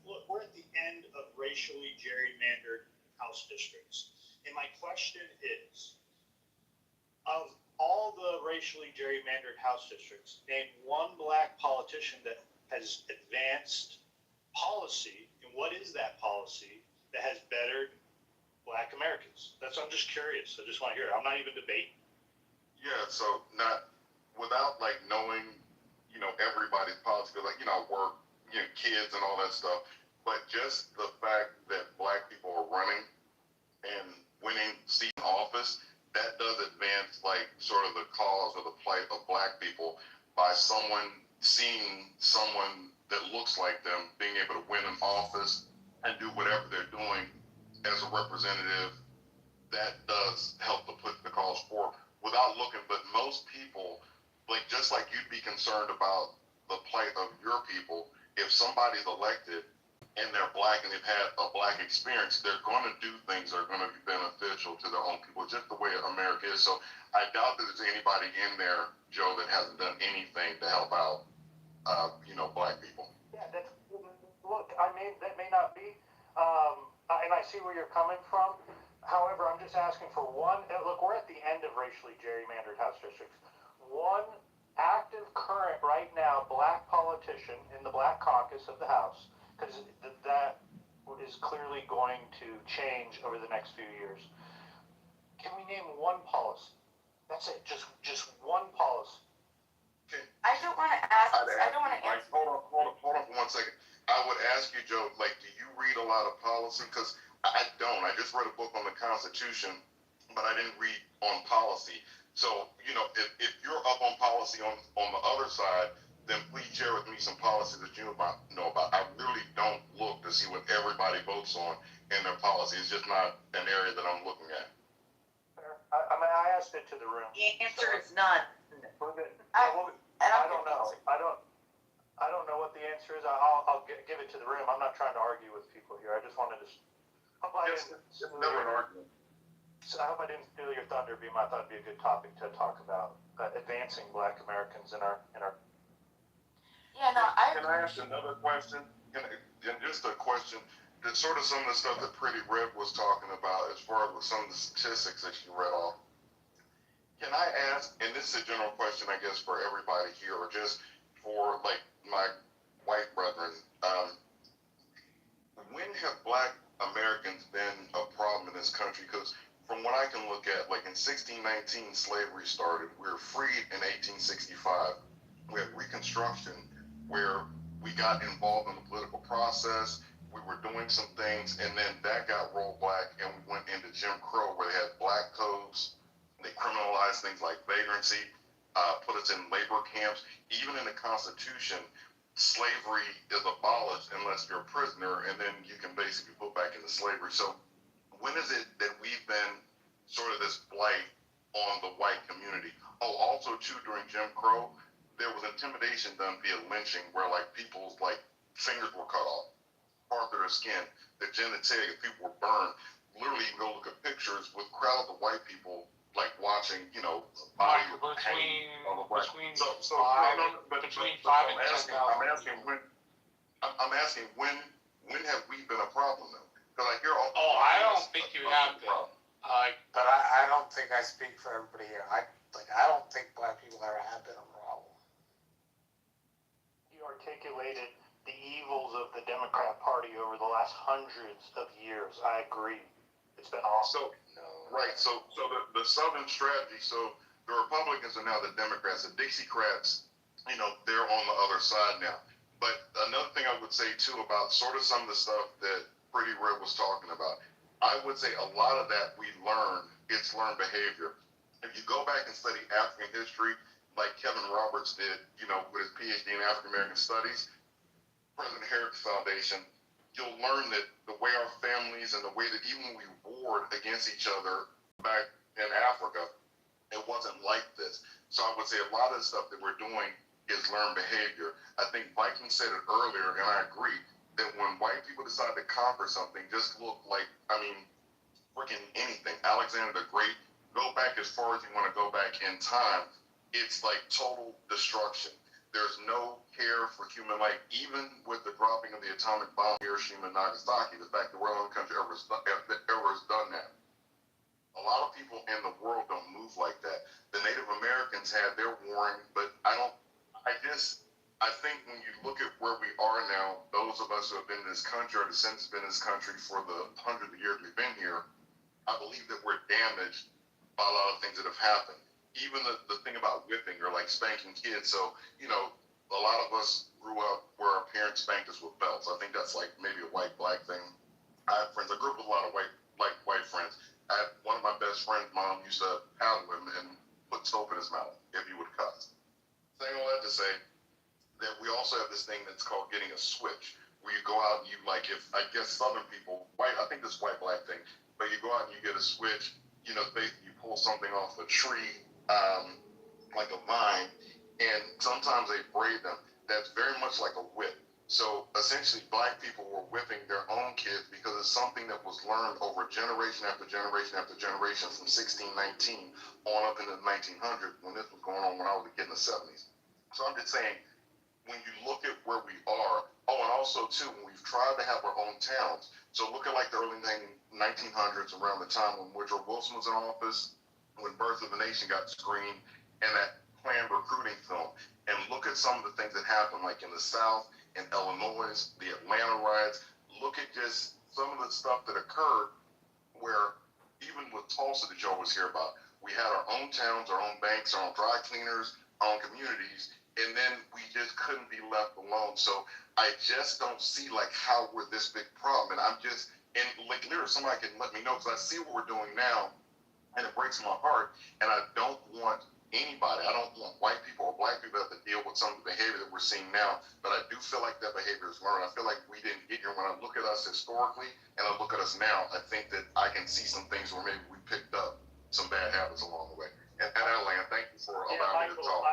Look, we're at the end of racially gerrymandered House districts. And my question is, of all the racially gerrymandered House districts, name one black politician that has advanced policy, and what is that policy that has bettered black Americans? I'm just curious. I just want to hear it. I'm not even debating. Yeah, so not without like knowing, you know, everybody's politics, like, you know, work, you know, kids and all that stuff, but just the fact that black people are running and winning seat in office, that does advance like sort of the cause or the plight of black people by someone seeing someone that looks like them being able to win an office and do whatever they're doing as a representative. That does help to put the cause forward without looking. But most people, like just like you'd be concerned about the plight of your people, if somebody's elected and they're black and they've had a black experience, they're going to do things that are going to be beneficial to their own people, just the way America is. So I doubt that there's anybody in there, Joe, that hasn't done anything to help out, you know, black people. Yeah, look, that may not be, and I see where you're coming from. However, I'm just asking for one. Look, we're at the end of racially gerrymandered House districts. One active, current, right now, black politician in the Black Caucus of the House, because that is clearly going to change over the next few years. Can we name one policy? That's it. Just one policy. I don't want to answer. Hold on for 1 second. I would ask you, Joe, like, do you read a lot of policy? Because I don't. I just read a book on the Constitution, but I didn't read on policy. So, you know, if you're up on policy on the other side, then please share with me some policies that you know about. I really don't look to see what everybody votes on in their policy. It's just not an area that I'm looking at. I mean, I asked it to the room. The answer is none. I don't know. I don't know what the answer is. I'll give it to the room. I'm not trying to argue with people here. I just wanted to. It's never an argument. So I hope I didn't steal your thunder, Beam. I thought it'd be a good topic to talk about advancing Black Americans in our. Yeah, no, Can I ask another question? And just a question. That sort of some of the stuff that Pretty Red was talking about, as far as with some of the statistics that she read off. Can I ask, and this is a general question, I guess, for everybody here, or just for like my white brethren, when have Black Americans been a problem in this country? Because from what I can look at, like in 1619, slavery started. We were freed in 1865. We had Reconstruction, where we got involved in the political process. We were doing some things, and then that got rolled back, and we went into Jim Crow, where they had black codes. They criminalized things like vagrancy, put us in labor camps. Even in the Constitution, slavery is abolished unless you're a prisoner, and then you can basically put back into slavery. So when is it that we've been sort of this blight on the white community? Oh, also too, during Jim Crow, there was intimidation done via lynching, where like people's like fingers were cut off, part of their skin, the genitalia, people were burned. Literally, you go look at pictures with crowds of white people like watching, you know, body between 5 and 10,000. I'm asking when have we been a problem though? Because I hear all. I don't think you have been. But I don't think I speak for everybody here. I don't think Black people ever have been a problem. You articulated the evils of the Democrat Party over the last hundreds of years. I agree. It's been awesome. Right. So the Southern strategy. So the Republicans are now the Democrats. The Dixiecrats, you know, they're on the other side now. But another thing I would say too about sort of some of the stuff that Pretty Red was talking about, I would say a lot of that we learned. It's learned behavior. If you go back and study African history, like Kevin Roberts did, you know, with his PhD in African American Studies, President Heritage Foundation, you'll learn that the way our families and the way that even we warred against each other back in Africa, it wasn't like this. So I would say a lot of the stuff that we're doing is learned behavior. I think Viking said it earlier, and I agree, that when white people decide to conquer something, just look like, I mean, freaking anything. Alexander the Great, go back as far as you want to go back in time, it's like total destruction. There's no care for human life, even with the dropping of the atomic bomb in Hiroshima and Nagasaki. The fact that no other country ever has done that. A lot of people in the world don't move like that. The Native Americans had their warring, but I think when you look at where we are now, those of us who have been in this country, our descendants have been in this country for the hundreds of years we've been here, I believe that we're damaged by a lot of things that have happened. Even the thing about whipping or like spanking kids. So, you know, a lot of us grew up where our parents spanked us with belts. I think that's like maybe a white-black thing. I have friends. I grew up with a lot of white friends. I had one of my best friends' mom used to paddle him and put soap in his mouth if he would cuss. Saying all that to say that we also have this thing that's called getting a switch, where you go out and you like, if I guess Southern people, white, I think this white-black thing, but you go out and you get a switch, you know, basically you pull something off a tree, like a vine, and sometimes they braid them. That's very much like a whip. So essentially, Black people were whipping their own kids because it's something that was learned over generation after generation after generation from 1619 on up into the 1900s, when this was going on when I was a kid in the 70s. So I'm just saying, when you look at where we are, and also too, when we've tried to have our own towns. So look at like the early 1900s, around the time when Woodrow Wilson was in office, when Birth of a Nation got screened, and that planned recruiting film. And look at some of the things that happened, like in the South, in Illinois, the Atlanta riots. Look at just some of the stuff that occurred where, even with Tulsa that you always hear about, we had our own towns, our own banks, our own dry cleaners, our own communities, and then we just couldn't be left alone. So I just don't see like how we're this big problem. And like literally somebody can let me know, because I see what we're doing now, and it breaks my heart, and I don't want anybody. I don't want white people or black people to have to deal with some of the behavior that we're seeing now, but I do feel like that behavior is learned. I feel like we didn't get here. When I look at us historically and I look at us now, I think that I can see some things where maybe we picked up some bad habits along the way. And Alan, thank you for allowing me to talk.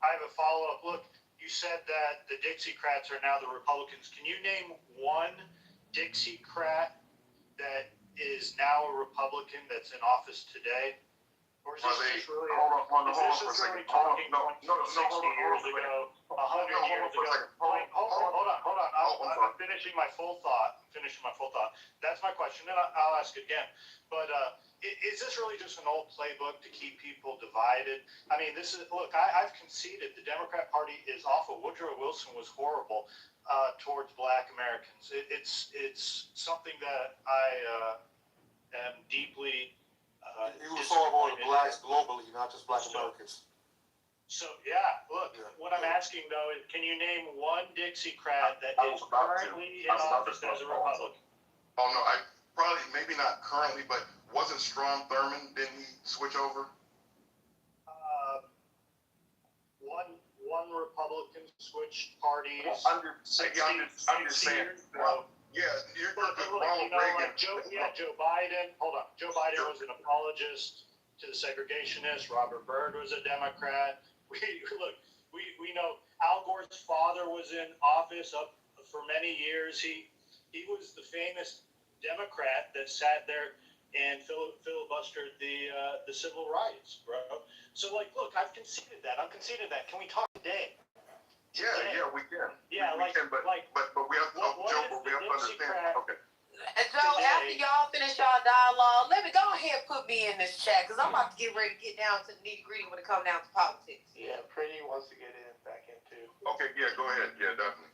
I have a follow-up. Look, you said that the Dixiecrats are now the Republicans. Can you name one Dixiecrat that is now a Republican that's in office today? Or is this just really, hold on for a second. Hold on, no, 60 years ago, 100 years ago? Hold on. I'm finishing my full thought. That's my question, and I'll ask it again. But is this really just an old playbook to keep people divided? I mean, I've conceded the Democrat Party is awful. Woodrow Wilson was horrible towards Black Americans. It's something that I am deeply he was horrible to blacks globally, not just Black Americans. So, what I'm asking, though, is can you name one Dixiecrat that is currently in office as a Republican? Oh, no, maybe not currently, but wasn't Strom Thurmond, didn't he switch over? One Republican switched parties. I'm just saying. Yeah, you're Ronald Reagan. Joe Biden. Hold on. Joe Biden was an apologist to the segregationists. Robert Byrd was a Democrat. We know Al Gore's father was in office up for many years. He was the famous Democrat that sat there and filibustered the civil rights, bro. So look, I've conceded that. Can we talk today? Yeah, we can. Yeah, we can, but we have to understand. Okay. And Joe, after y'all finish y'all dialogue, let me go ahead and put me in this chat, because I'm about to get ready to get down to the nitty-gritty when it comes down to politics. Yeah, Pretty wants to get back into. Okay, yeah, go ahead. Yeah, definitely.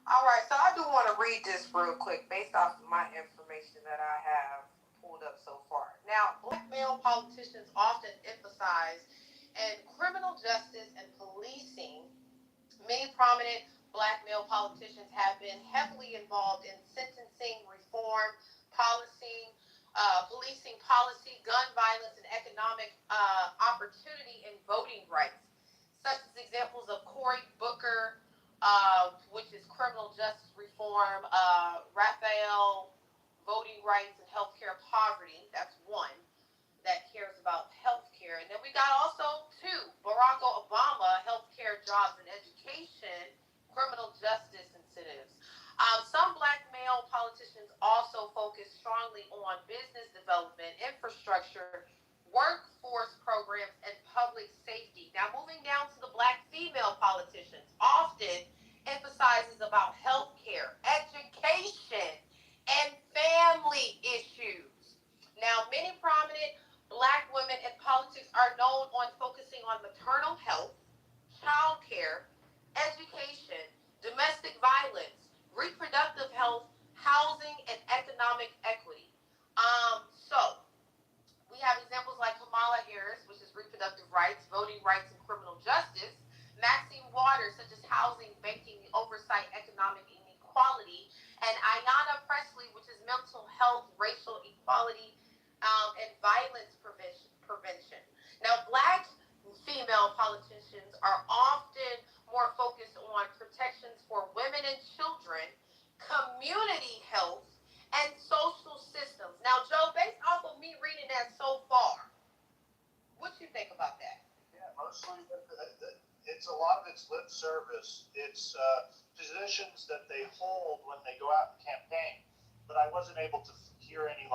All right, so I do want to read this real quick based off of my information that I have pulled up so far. Now, Black male politicians often emphasize in criminal justice and policing. Many prominent Black male politicians have been heavily involved in sentencing reform, policing policy, gun violence, and economic opportunity and voting rights. Such as examples of Cory Booker, which is criminal justice reform, Raphael, voting rights and healthcare poverty. That's one that cares about healthcare. And then we got also two, Barack Obama, healthcare, jobs, and education, criminal justice incentives. Some Black male politicians also focus strongly on business development, infrastructure, workforce programs, and public safety. Now, moving down to the Black female politicians, often emphasizes about healthcare, education, and family issues. Now, many prominent Black women in politics are known on focusing on maternal health, child care, education, domestic violence, reproductive health, housing, and economic equity. So we have examples like Kamala Harris, which is reproductive rights, voting rights, and criminal justice. Maxine Waters, such as housing, banking, oversight, economic inequality, and Ayanna Pressley, which is mental health, racial equality, and violence prevention. Now, Black female politicians are often more focused on protections for women and children, community health, and social systems. Now, Joe, based off of me reading that so far, what you think about that? Yeah, mostly it's a lot of it's lip service. It's positions that they hold when they go out and campaign. But I wasn't able to hear any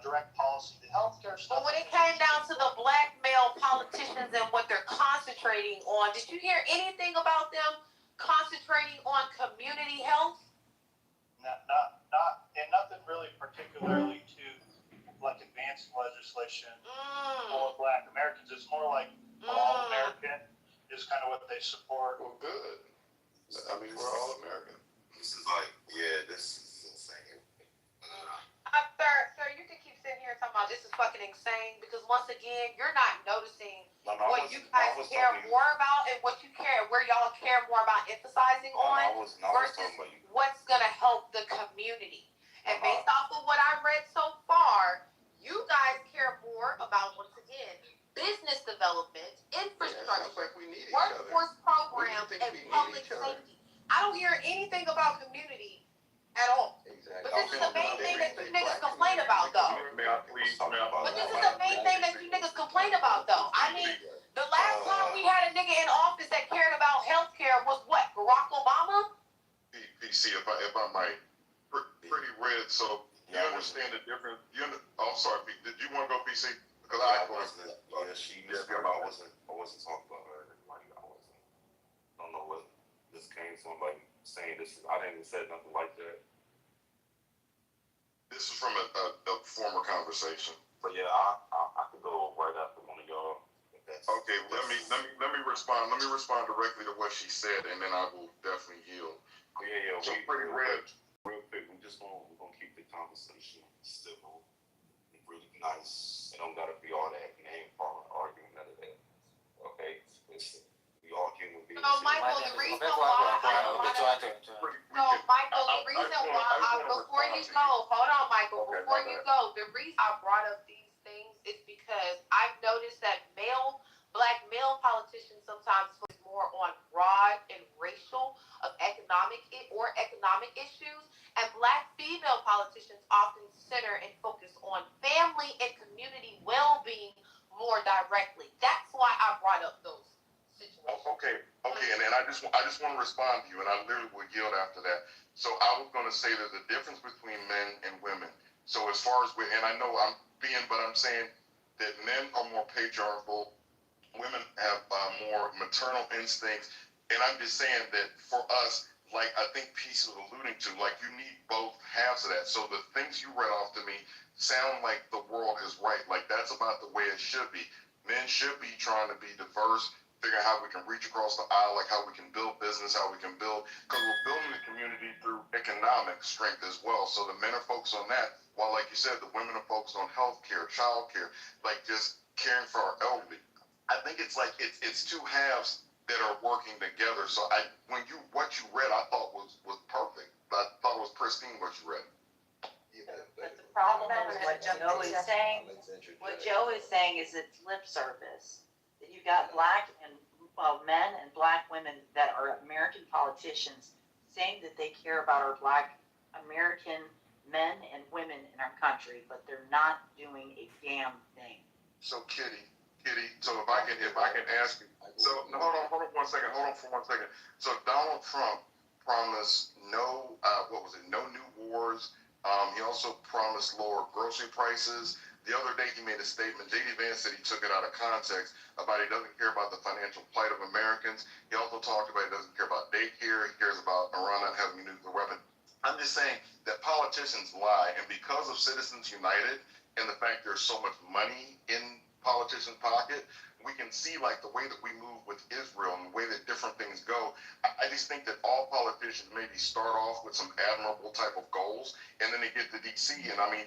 direct policy. The healthcare stuff. But when it came down to the Black male politicians and what they're concentrating on, did you hear anything about them concentrating on community health? Not, and nothing really particularly to advanced legislation for Black Americans. It's more like all American is kind of what they support. Well, good. I mean, we're all American. This is this is insane. Sir, you can keep sitting here talking about this is fucking insane because once again, you're not noticing what you guys care more about and what you care, where y'all care more about emphasizing on versus what's gonna help the community. And based off of what I read so far, you guys care more about, once again, business development, main thing that you niggas complain about, though. I mean, the last time we had a nigga in office that cared about healthcare was what? Barack Obama? PC, if I might, pretty red, so you understand the difference. Oh, sorry, did you want to go PC? Because I wasn't. Yeah, she misheard. I wasn't talking about her. Like, I don't know what this came from. Like saying this, I didn't even say nothing like that. This is from a former conversation. But yeah, I could go right after one of y'all. Okay, let me respond. Let me respond directly to what she said, and then I will definitely yield. Yeah. So pretty red. Real quick, we're gonna keep the conversation civil, really nice. It don't gotta be all that name calling, arguing, none of that. Okay, listen, we all human beings. No, Michael, the reason why before you go, hold on, Michael, before you go, the reason I brought up these things is because I've noticed that black male politicians sometimes focus more on broad and racial economic issues, and black female politicians often center and focus on family and community well-being more directly. That's why I brought up those situations. Okay, and I just want to respond to you, and I literally will yield after that. So I was going to say there's a difference between men and women. So as far as and I know I'm saying that men are more patriarchal, women have more maternal instincts, and I'm just saying that for us, like I think Peace was alluding to, like you need both halves of that. So the things you read off to me sound like the world is right. Like that's about the way it should be. Men should be trying to be diverse, figure out how we can reach across the aisle, like how we can build business, how we can build, because we're building the community through economic strength as well. So the men are focused on that, while like you said, the women are focused on healthcare, childcare, like just caring for our elderly. I think it's like it's two halves that are working together. So what you read, I thought was perfect. I thought it was pristine what you read. But the problem is what Joe is saying. What Joe is saying is it's lip service. That you got black and men and black women that are American politicians saying that they care about our black American men and women in our country, but they're not doing a damn thing. So Kitty. So if I can ask you. So no, hold on for 1 second. So Donald Trump promised no new wars. He also promised lower grocery prices. The other day he made a statement. J.D. Vance said he took it out of context about he doesn't care about the financial plight of Americans. He also talked about he doesn't care about daycare. He cares about Iran not having a nuclear weapon. I'm just saying that politicians lie, and because of Citizens United and the fact there's so much money in politician pocket, we can see like the way that we move with Israel and the way that different things go. I just think that all politicians maybe start off with some admirable type of goals, and then they get to DC, and I mean,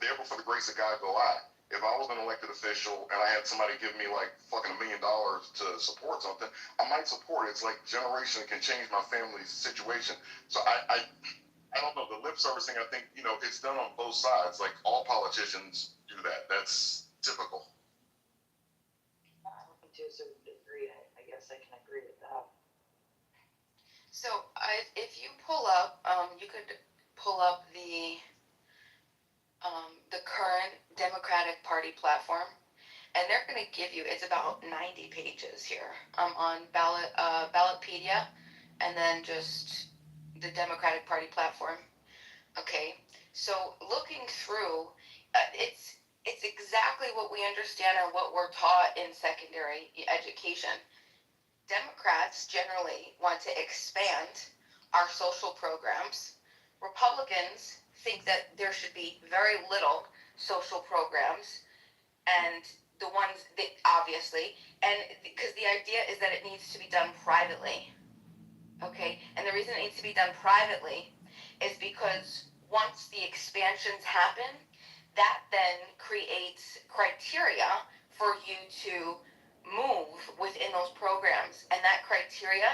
there for the grace of God go I. If I was an elected official and I had somebody give me like fucking $1 million to support something, I might support it. It's like generation can change my family's situation. So I don't know, the lip service thing, I think, it's done on both sides. Like all politicians do that. That's typical. To a certain degree, I guess I can agree with that. So if you pull up, you could pull up the current Democratic Party platform, and they're going to give you, it's about 90 pages here on Ballotpedia, and then just the Democratic Party platform. Okay, so looking through, it's exactly what we understand or what we're taught in secondary education. Democrats generally want to expand our social programs. Republicans think that there should be very little social programs, and the ones that obviously, and because the idea is that it needs to be done privately. Okay, and the reason it needs to be done privately is because once the expansions happen, that then creates criteria for you to move within those programs, and that criteria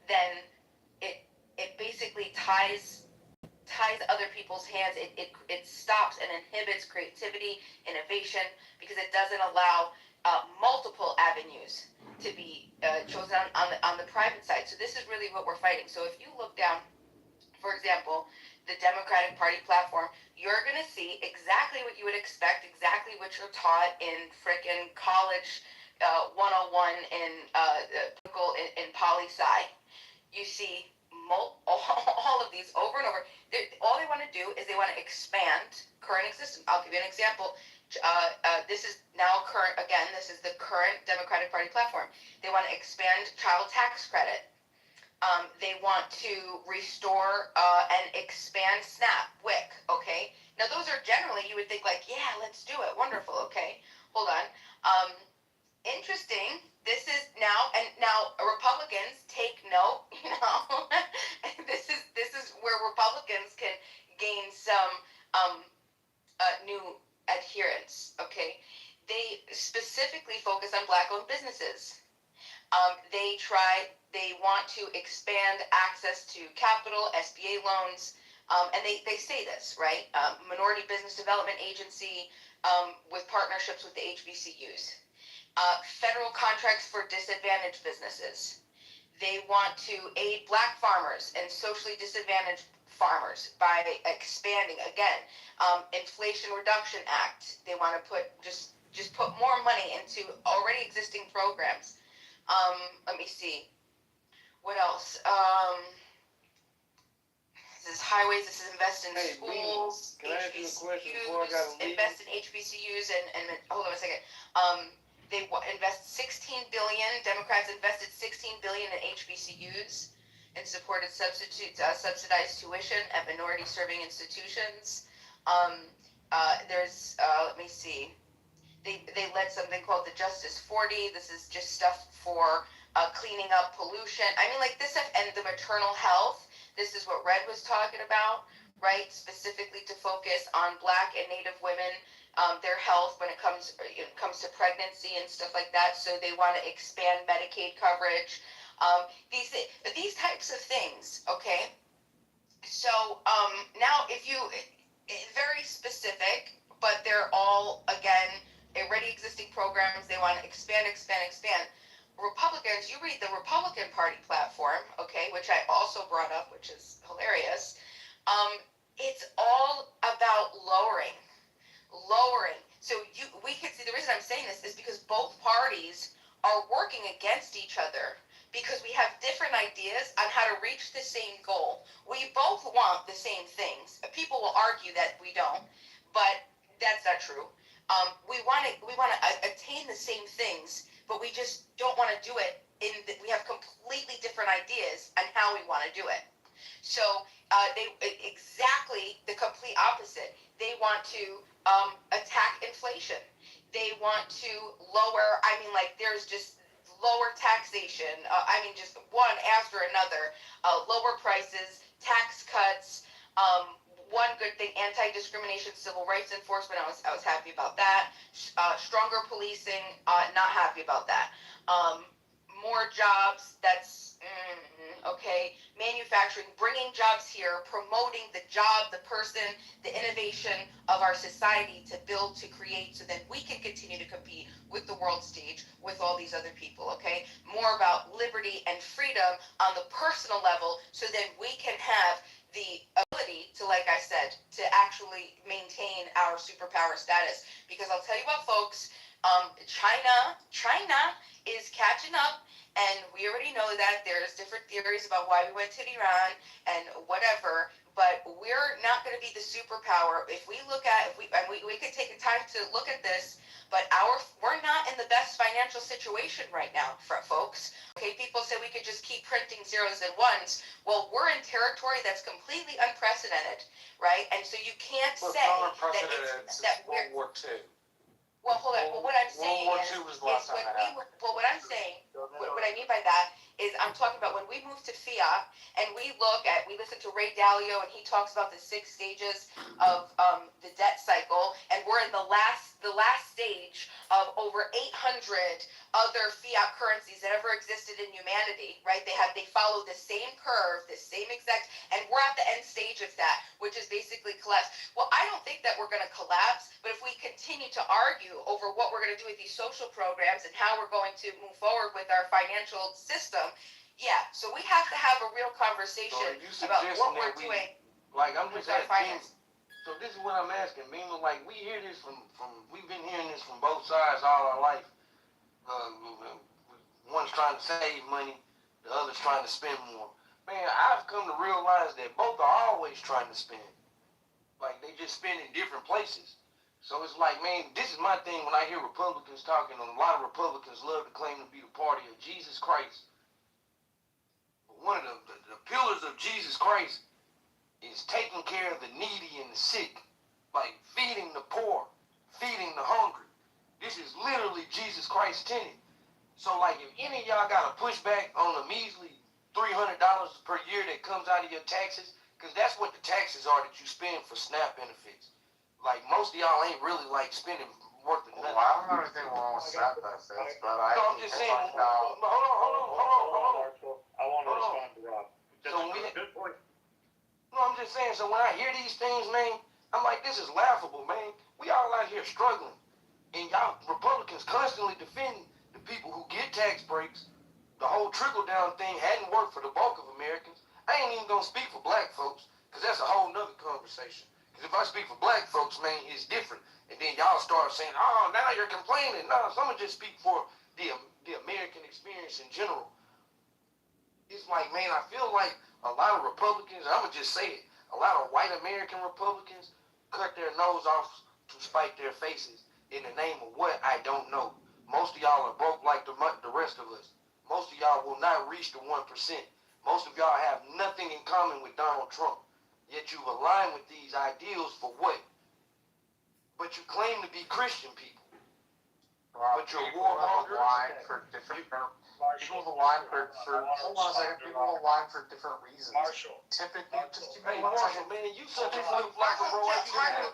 then it basically ties other people's hands. It stops and inhibits creativity, innovation, because it doesn't allow multiple avenues to be chosen on the private side. So this is really what we're fighting. So if you look down, for example, the Democratic Party platform, you're going to see exactly what you would expect, exactly what you're taught in frickin' college 101 in poli-sci. You see all of these over and over. All they want to do is they want to expand current existence. I'll give you an example. This is now current, again, this is the current Democratic Party platform. They want to expand child tax credit. They want to restore and expand SNAP, WIC, okay? Now those are generally, you would think like, yeah, let's do it, wonderful, okay? Hold on. Interesting, this is now, and now Republicans take note, this is where Republicans can gain some new adherents, okay? They specifically focus on Black-owned businesses. They want to expand access to capital, SBA loans, and they say this, right? Minority Business Development Agency with partnerships with the HBCUs. Federal contracts for disadvantaged businesses. They want to aid Black farmers and socially disadvantaged farmers by expanding, again, Inflation Reduction Act. They want to just put more money into already existing programs. Let me see. What else? This is highways. This is invest in schools. Can I ask you a question before I got to leave? Invest in HBCUs and hold on a second. They invest $16 billion. Democrats invested $16 billion in HBCUs and supported subsidized tuition at minority-serving institutions. Let me see. They led something called the Justice 40. This is just stuff for cleaning up pollution. I mean, like this stuff, and the maternal health. This is what Red was talking about, right? Specifically to focus on Black and Native women, their health when it comes to pregnancy and stuff like that. So they want to expand Medicaid coverage. These types of things, okay? So now if you, very specific, but they're all, again, already existing programs. They want to expand. Republicans, you read the Republican Party platform, okay, which I also brought up, which is hilarious. It's all about lowering. So we can see, the reason I'm saying this is because both parties are working against each other because we have different ideas on how to reach the same goal. We both want the same things. People will argue that we don't, but that's not true. We want to attain the same things, but we just don't want to do it we have completely different ideas on how we want to do it. So they exactly the complete opposite. They want to attack inflation. They want to lower, there's just lower taxation. Just one after another. Lower prices, tax cuts. One good thing, anti-discrimination, civil rights enforcement. I was happy about that. Stronger policing. Not happy about that. More jobs. That's okay. Manufacturing, bringing jobs here, promoting the job, the person, the innovation of our society to build, to create, so that we can continue to compete with the world stage with all these other people, okay? More about liberty and freedom on the personal level so that we can have the ability to, like I said, to actually maintain our superpower status. Because I'll tell you what, folks, China is catching up. And we already know that there's different theories about why we went to Iran and whatever, but we're not going to be the superpower. If we look at, we could take the time to look at this, but we're not in the best financial situation right now, folks. Okay, people say we could just keep printing zeros and ones. Well, we're in territory that's completely unprecedented, right? And so you can't say that we're World War II. Well, hold on. Well, what I'm saying World War II was the last time that happened. what I'm saying, what I mean by that is I'm talking about when we move to fiat and we listen to Ray Dalio and he talks about the 6 stages of the debt cycle, and we're in the last stage of over 800 other fiat currencies that ever existed in humanity, right? They follow the same curve, the same exact, and we're at the end stage of that, which is basically collapse. Well, I don't think that we're going to collapse, but if we continue to argue over what we're going to do with these social programs and how we're going to move forward with our financial system, yeah, so we have to have a real conversation about what we're doing. Like, I'm just asking. Finance. So this is what I'm asking. Beamer, like, we hear this we've been hearing this from both sides all our life. One's trying to save money, the other's trying to spend more. Man, I've come to realize that both are always trying to spend. Like, they just spend in different places. So it's like, man, this is my thing when I hear Republicans talking, and a lot of Republicans love to claim to be the party of Jesus Christ. But one of the pillars of Jesus Christ is taking care of the needy and the sick. Like feeding the poor, feeding the hungry. This is literally Jesus Christ's tenet. So like if any of y'all got to push back on a measly $300 per year that comes out of your taxes, because that's what the taxes are that you spend for SNAP benefits. Like most of y'all ain't really like spending worth of nothing. Well, I don't know anything wrong with SNAP benefits, but I No, I'm just saying. Hold on. I want to respond to Rob. Good point. No, I'm just saying. So when I hear these things, man, I'm like, this is laughable, man. We all out here struggling, and y'all Republicans constantly defending the people who get tax breaks. The whole trickle-down thing hadn't worked for the bulk of Americans. I ain't even gonna speak for black folks, because that's a whole nother conversation. Because if I speak for black folks, man, it's different. And then y'all start saying, oh, now you're complaining. No, so I'm gonna just speak for the American experience in general. It's like, man, I feel like a lot of Republicans, I'm gonna just say it, a lot of white American Republicans cut their nose off to spite their faces in the name of what? I don't know. Most of y'all are broke like the rest of us. Most of y'all will not reach the 1%. Most of y'all have nothing in common with Donald Trump. Yet you've aligned with these ideals for what? But you claim to be Christian people. But you're warmongers. For different people align for hold on a second. People align for different reasons. Marshall. Typically, just give me Hey, one Marshall, second. man, you such a flip-flopper, bro.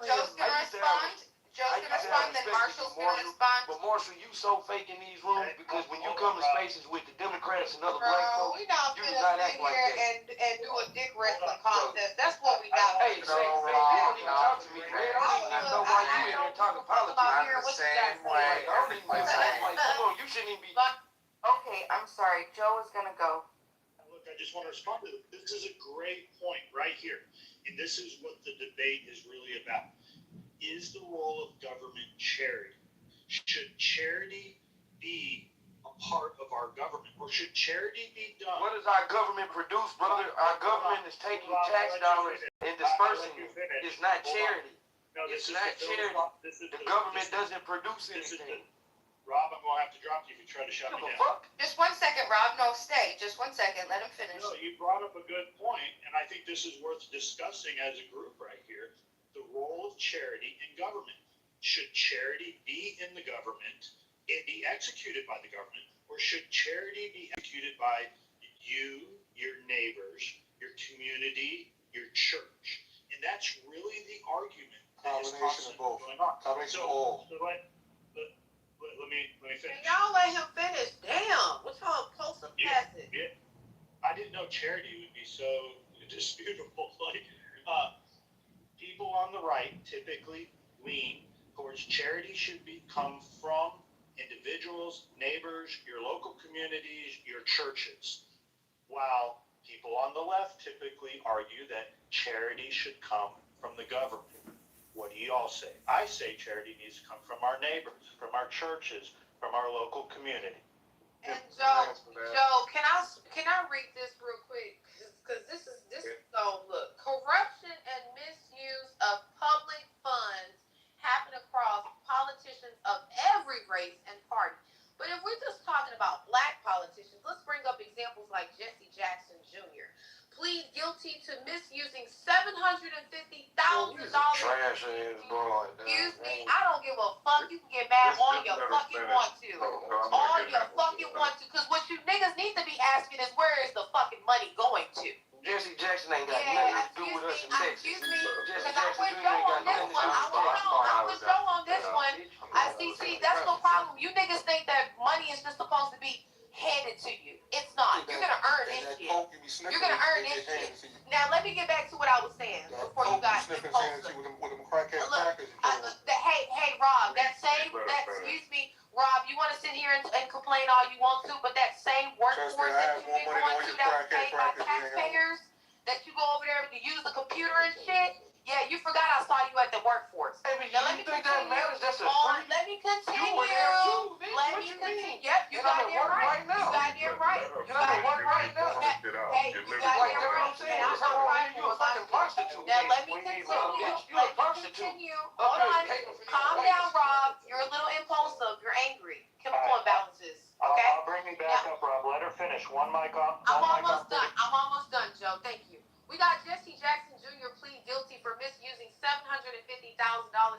Joe's gonna respond. Joe's gonna respond, then Marshall's gonna respond. But Marshall, you so fake in these rooms because when you come to spaces with the Democrats and other black Bro, folks, we not you do finna not sit act like here that. and do a dick wrestling contest. That's what we not Hey, finna say, you don't even talk to me, man. I don't even know why you in here talking politics. I'm the same way. I don't even give a fuck. Like, come on, you shouldn't even be. Okay, I'm sorry. Joe is gonna go. Look, I just want to respond to it. This is a great point right here. And this is what the debate is really about. Is the role of government charity? Should charity be a part of our government? Or should charity be done? What does our government produce, brother? Our government is taking tax dollars and dispersing it. It's not charity. It's not charity. The government doesn't produce anything. Rob, I'm going to have to drop you if you try to shut me down. Fuck. Just 1 second, Rob. No, stay. Just 1 second. Let him finish. No, you brought up a good point, and I think this is worth discussing as a group right here. The role of charity in government. Should charity be in the government, it be executed by the government, or should charity be executed by you, your neighbors, your community, your church? And that's really the argument. Combination of both. Combination of all. So let me finish. Can y'all let him finish? Damn. What's y'all close up past it? Yeah. I didn't know charity would be so disputable. Like, people on the right typically lean towards charity should come from individuals, neighbors, your local communities, your churches. While people on the left typically argue that charity should come from the government. What do you all say? I say charity needs to come from our neighbors, from our churches, from our local community. And Joe, can I read this real quick? Because this is so look. Corruption and misuse of public funds happen across politicians of every race and party. But if we're just talking about black politicians, let's bring up examples like Jesse Jackson Jr. Plead guilty to misusing $750,000. Trash ass bro like that. Excuse me, I don't give a fuck. You can get mad all you fucking want to. All you fucking want to. Because what you niggas need to be asking is where is the fucking money going to? Jesse Jackson ain't got nothing to do with us in Texas. Excuse me, Jesse because I'm Jackson with Jr. Joe ain't on got this nothing to do one. with I'm with Joe on this one. I see, that's the problem. You niggas think that money is just supposed to be handed to you. It's not. You're gonna earn this shit. You're gonna earn this shit. Now let me get back to what I was saying before you guys get closer. Hey, Rob, excuse me, Rob, you want to sit here and complain all you want to, but that same workforce that you've been going to that was paid by taxpayers, that you go over there to use the computer and shit. Yeah, you forgot I saw you at the workforce. Hey, but Now you think that matters? That's a free. Let me continue. You were there too, bitch. Let What me you continue. mean? Yep, you And got I'm at there work right. right now. You got there right. You And I'm got at work there right now. Hey, you got Like, there that's what right. I'm saying. And I'm That's how not you a fucking prostitute. Now let me Bitch, continue. you a prostitute. Continue. Hold on. Calm down, Rob. You're a little impulsive. You're angry. Chemical imbalances. Okay? I'll bring you back up, Rob. Let her finish. One mic off. I'm almost done. I'm almost done, Joe. Thank you. We got Jesse Jackson Jr. plead guilty for misusing $750,000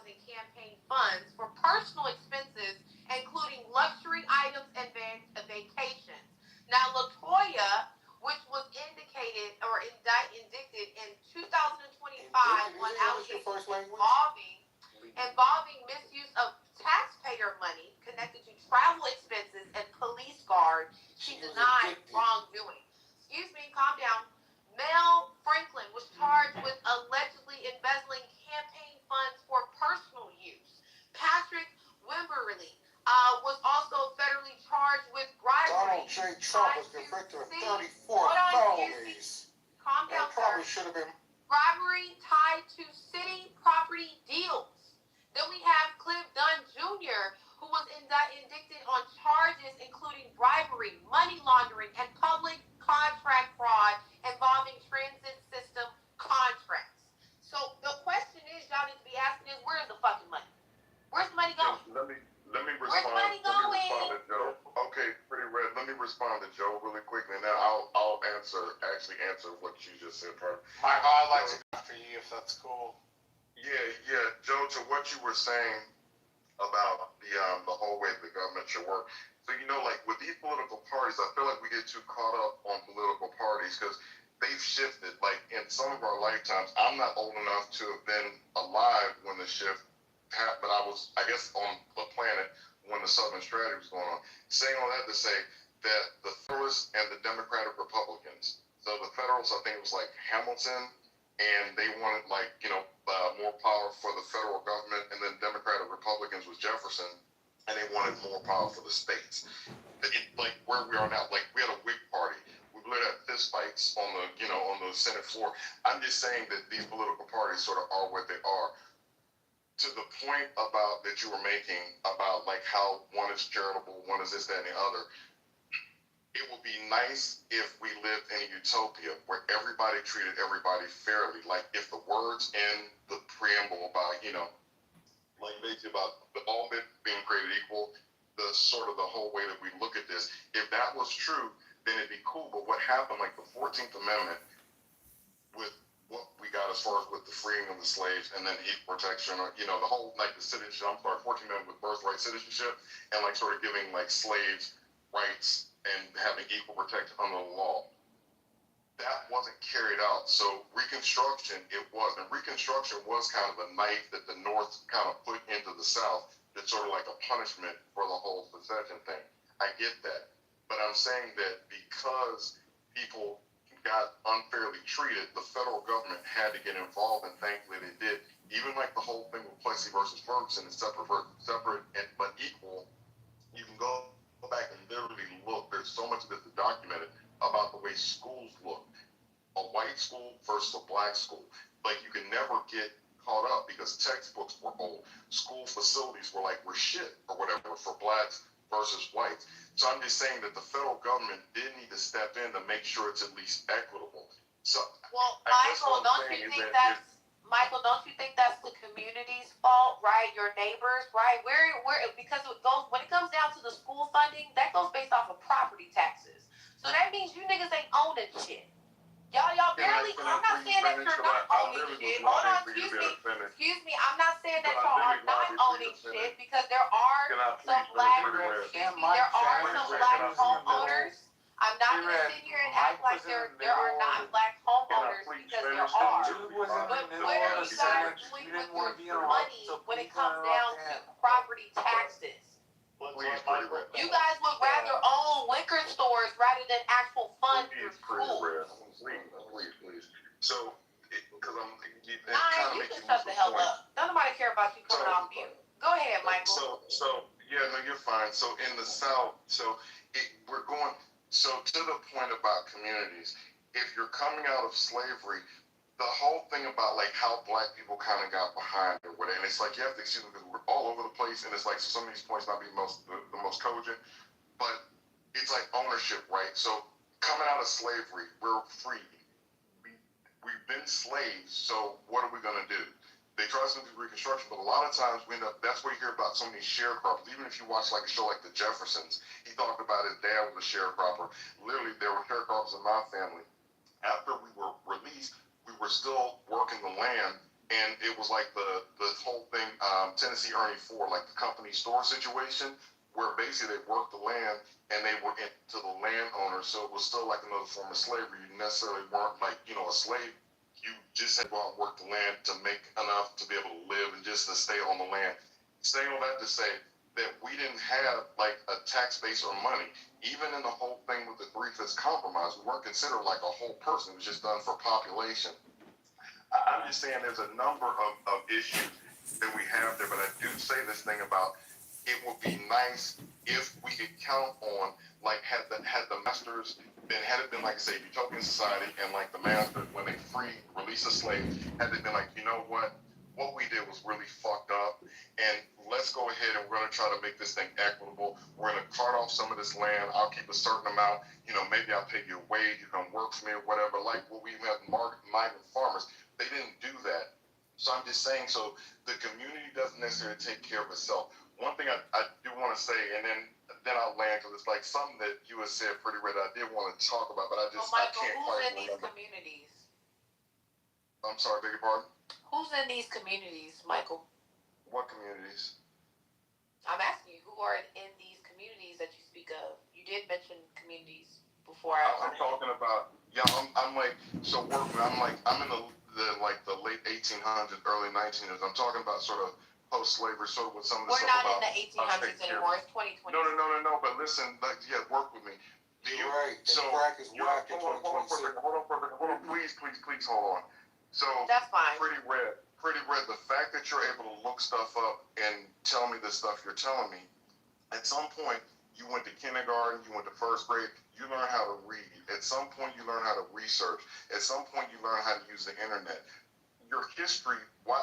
in campaign funds for personal expenses, including luxury items and vacations. Now, LaToya, which was indicted indicted in 2025 on allegations involving misuse of taxpayer money connected to travel expenses and police guard, she denied wrongdoing. Excuse me, calm down. Mel Franklin was charged with allegedly embezzling campaign funds for personal use. Patrick Wimberly was also federally charged with bribery. Donald J. Trump was convicted of 34 felonies. Calm down, That probably should have been. Bribery tied to city property deals. Then we have Cliff Dunn Jr., who was indicted on charges including bribery, money laundering, and public contract fraud involving transit system contracts. So the question is, y'all need to be asking is, where's the fucking money? Where's the money going? Let me respond. Where's the money going? Let me respond to Joe. Okay, Pretty Red. Let me respond to Joe really quickly. Now I'll answer what you just said, bro. Michael, I'd like to go after you if that's cool. Yeah, Joe. To what you were saying about the whole way the government should work. So like with these political parties, I feel like we get too caught up on political parties because they've shifted. Like in some of our lifetimes, I'm not old enough to have been alive when the shift happened, but I was, I guess, on the planet when the Southern Strategy was going on. Saying all that to say that the Federalists and the Democratic Republicans, so the Federals, I think it was like Hamilton, and they wanted more power for the federal government, and then Democratic Republicans was Jefferson, and they wanted more power for the states. Like where we are now, like we had a Whig party, we literally had fist fights on the Senate floor. I'm just saying that these political parties sort of are what they are. To the point about that you were making about like how one is charitable, one is this, that, and the other. It would be nice if we lived in a utopia where everybody treated everybody fairly. Like if the words in the preamble about, like basically about all men being created equal, the sort of the whole way that we look at this, if that was true, then it'd be cool. But what happened, like the 14th Amendment, with what we got as far as with the freeing of the slaves and then equal protection, or, the whole, like the citizenship, 14th Amendment with birthright citizenship, and like sort of giving like slaves rights and having equal protection under the law. That wasn't carried out. So Reconstruction, it was. And Reconstruction was kind of a knife that the North kind of put into the South that's sort of like a punishment for the whole secession thing. I get that. But I'm saying that because people got unfairly treated, the federal government had to get involved, and thankfully they did. Even like the whole thing with Plessy versus Ferguson, is separate but equal. You can go back and literally look. There's so much of this documented about the way schools look. A white school versus a black school. Like you can never get caught up because textbooks were old. School facilities were shit or whatever for blacks versus whites. So I'm just saying that the federal government did need to step in to make sure it's at least equitable. So Michael, don't you think that's the community's fault, right? Your neighbors, right? Because when it comes down to the school funding, that goes based off of property taxes. So that means you niggas ain't owning shit. Y'all barely. I'm not saying that you're not owning shit. Hold on, excuse me. I'm not saying that y'all are not owning shit because there are some black homeowners. I'm not going to sit here and act like there are not black homeowners because there are. But what are you guys doing with your money when it comes down to property taxes? You guys would rather own liquor stores rather than actual fund your schools. Please. So, because you can shut the hell up. Don't nobody care about you coming off mute. Go ahead, Michael. You're fine. So in the South, we're going. So to the point about communities, if you're coming out of slavery, the whole thing about like how black people kind of got behind or whatever, and it's like you have to excuse me because we're all over the place, and it's like so some of these points not be the most cogent, but it's like ownership, right? So coming out of slavery, we're free. We've been slaves, so what are we gonna do? They try to do Reconstruction, but a lot of times we end up, that's where you hear about so many sharecroppers. Even if you watch like a show like The Jeffersons, he talked about his dad was a sharecropper. Literally, there were sharecroppers in my family. After we were released, we were still working the land, and it was like the whole thing, Tennessee Ernie Ford, like the company store situation, where basically they worked the land and they were into the landowner, so it was still like another form of slavery. You necessarily weren't like, you know, a slave. You just had to go out and work the land to make enough to be able to live and just to stay on the land. Saying all that to say that we didn't have like a tax base or money. Even in the whole thing with the Three-Fifths Compromise, we weren't considered like a whole person. It was just done for population. I'm just saying there's a number of issues that we have there, but I do say this thing about it would be nice if we could count on, like, had the masters had it been like, say, utopian society, and like the masters, when they release a slave, had they been like, you know what we did was really fucked up, and let's go ahead and we're going to try to make this thing equitable. We're going to cart off some of this land. I'll keep a certain amount. You know, maybe I'll pay you a wage. You can work for me or whatever. Like what we have migrant farmers, they didn't do that. So I'm just saying, so the community doesn't necessarily take care of itself. One thing I do want to say, and then I'll land, because it's like something that you had said pretty right that I did want to talk about, but I can't quite remember. Who's in these communities? I'm sorry, beg your pardon? Who's in these communities, Michael? What communities? I'm asking you, who are in these communities that you speak of? You did mention communities before. I'm talking about, I'm like, so working, I'm in the late 1800s, early 1900s. I'm talking about sort of post-slavery, sort of with some of the stuff about. We're not in the 1800s anymore. It's 2020. No. But listen, work with me. You're right. So whack in 2026. Hold on. Please, hold on. So that's fine. Pretty red. The fact that you're able to look stuff up and tell me the stuff you're telling me, at some point you went to kindergarten, you went to first grade, you learn how to read. At some point you learn how to research. At some point you learn how to use the internet. Your history, why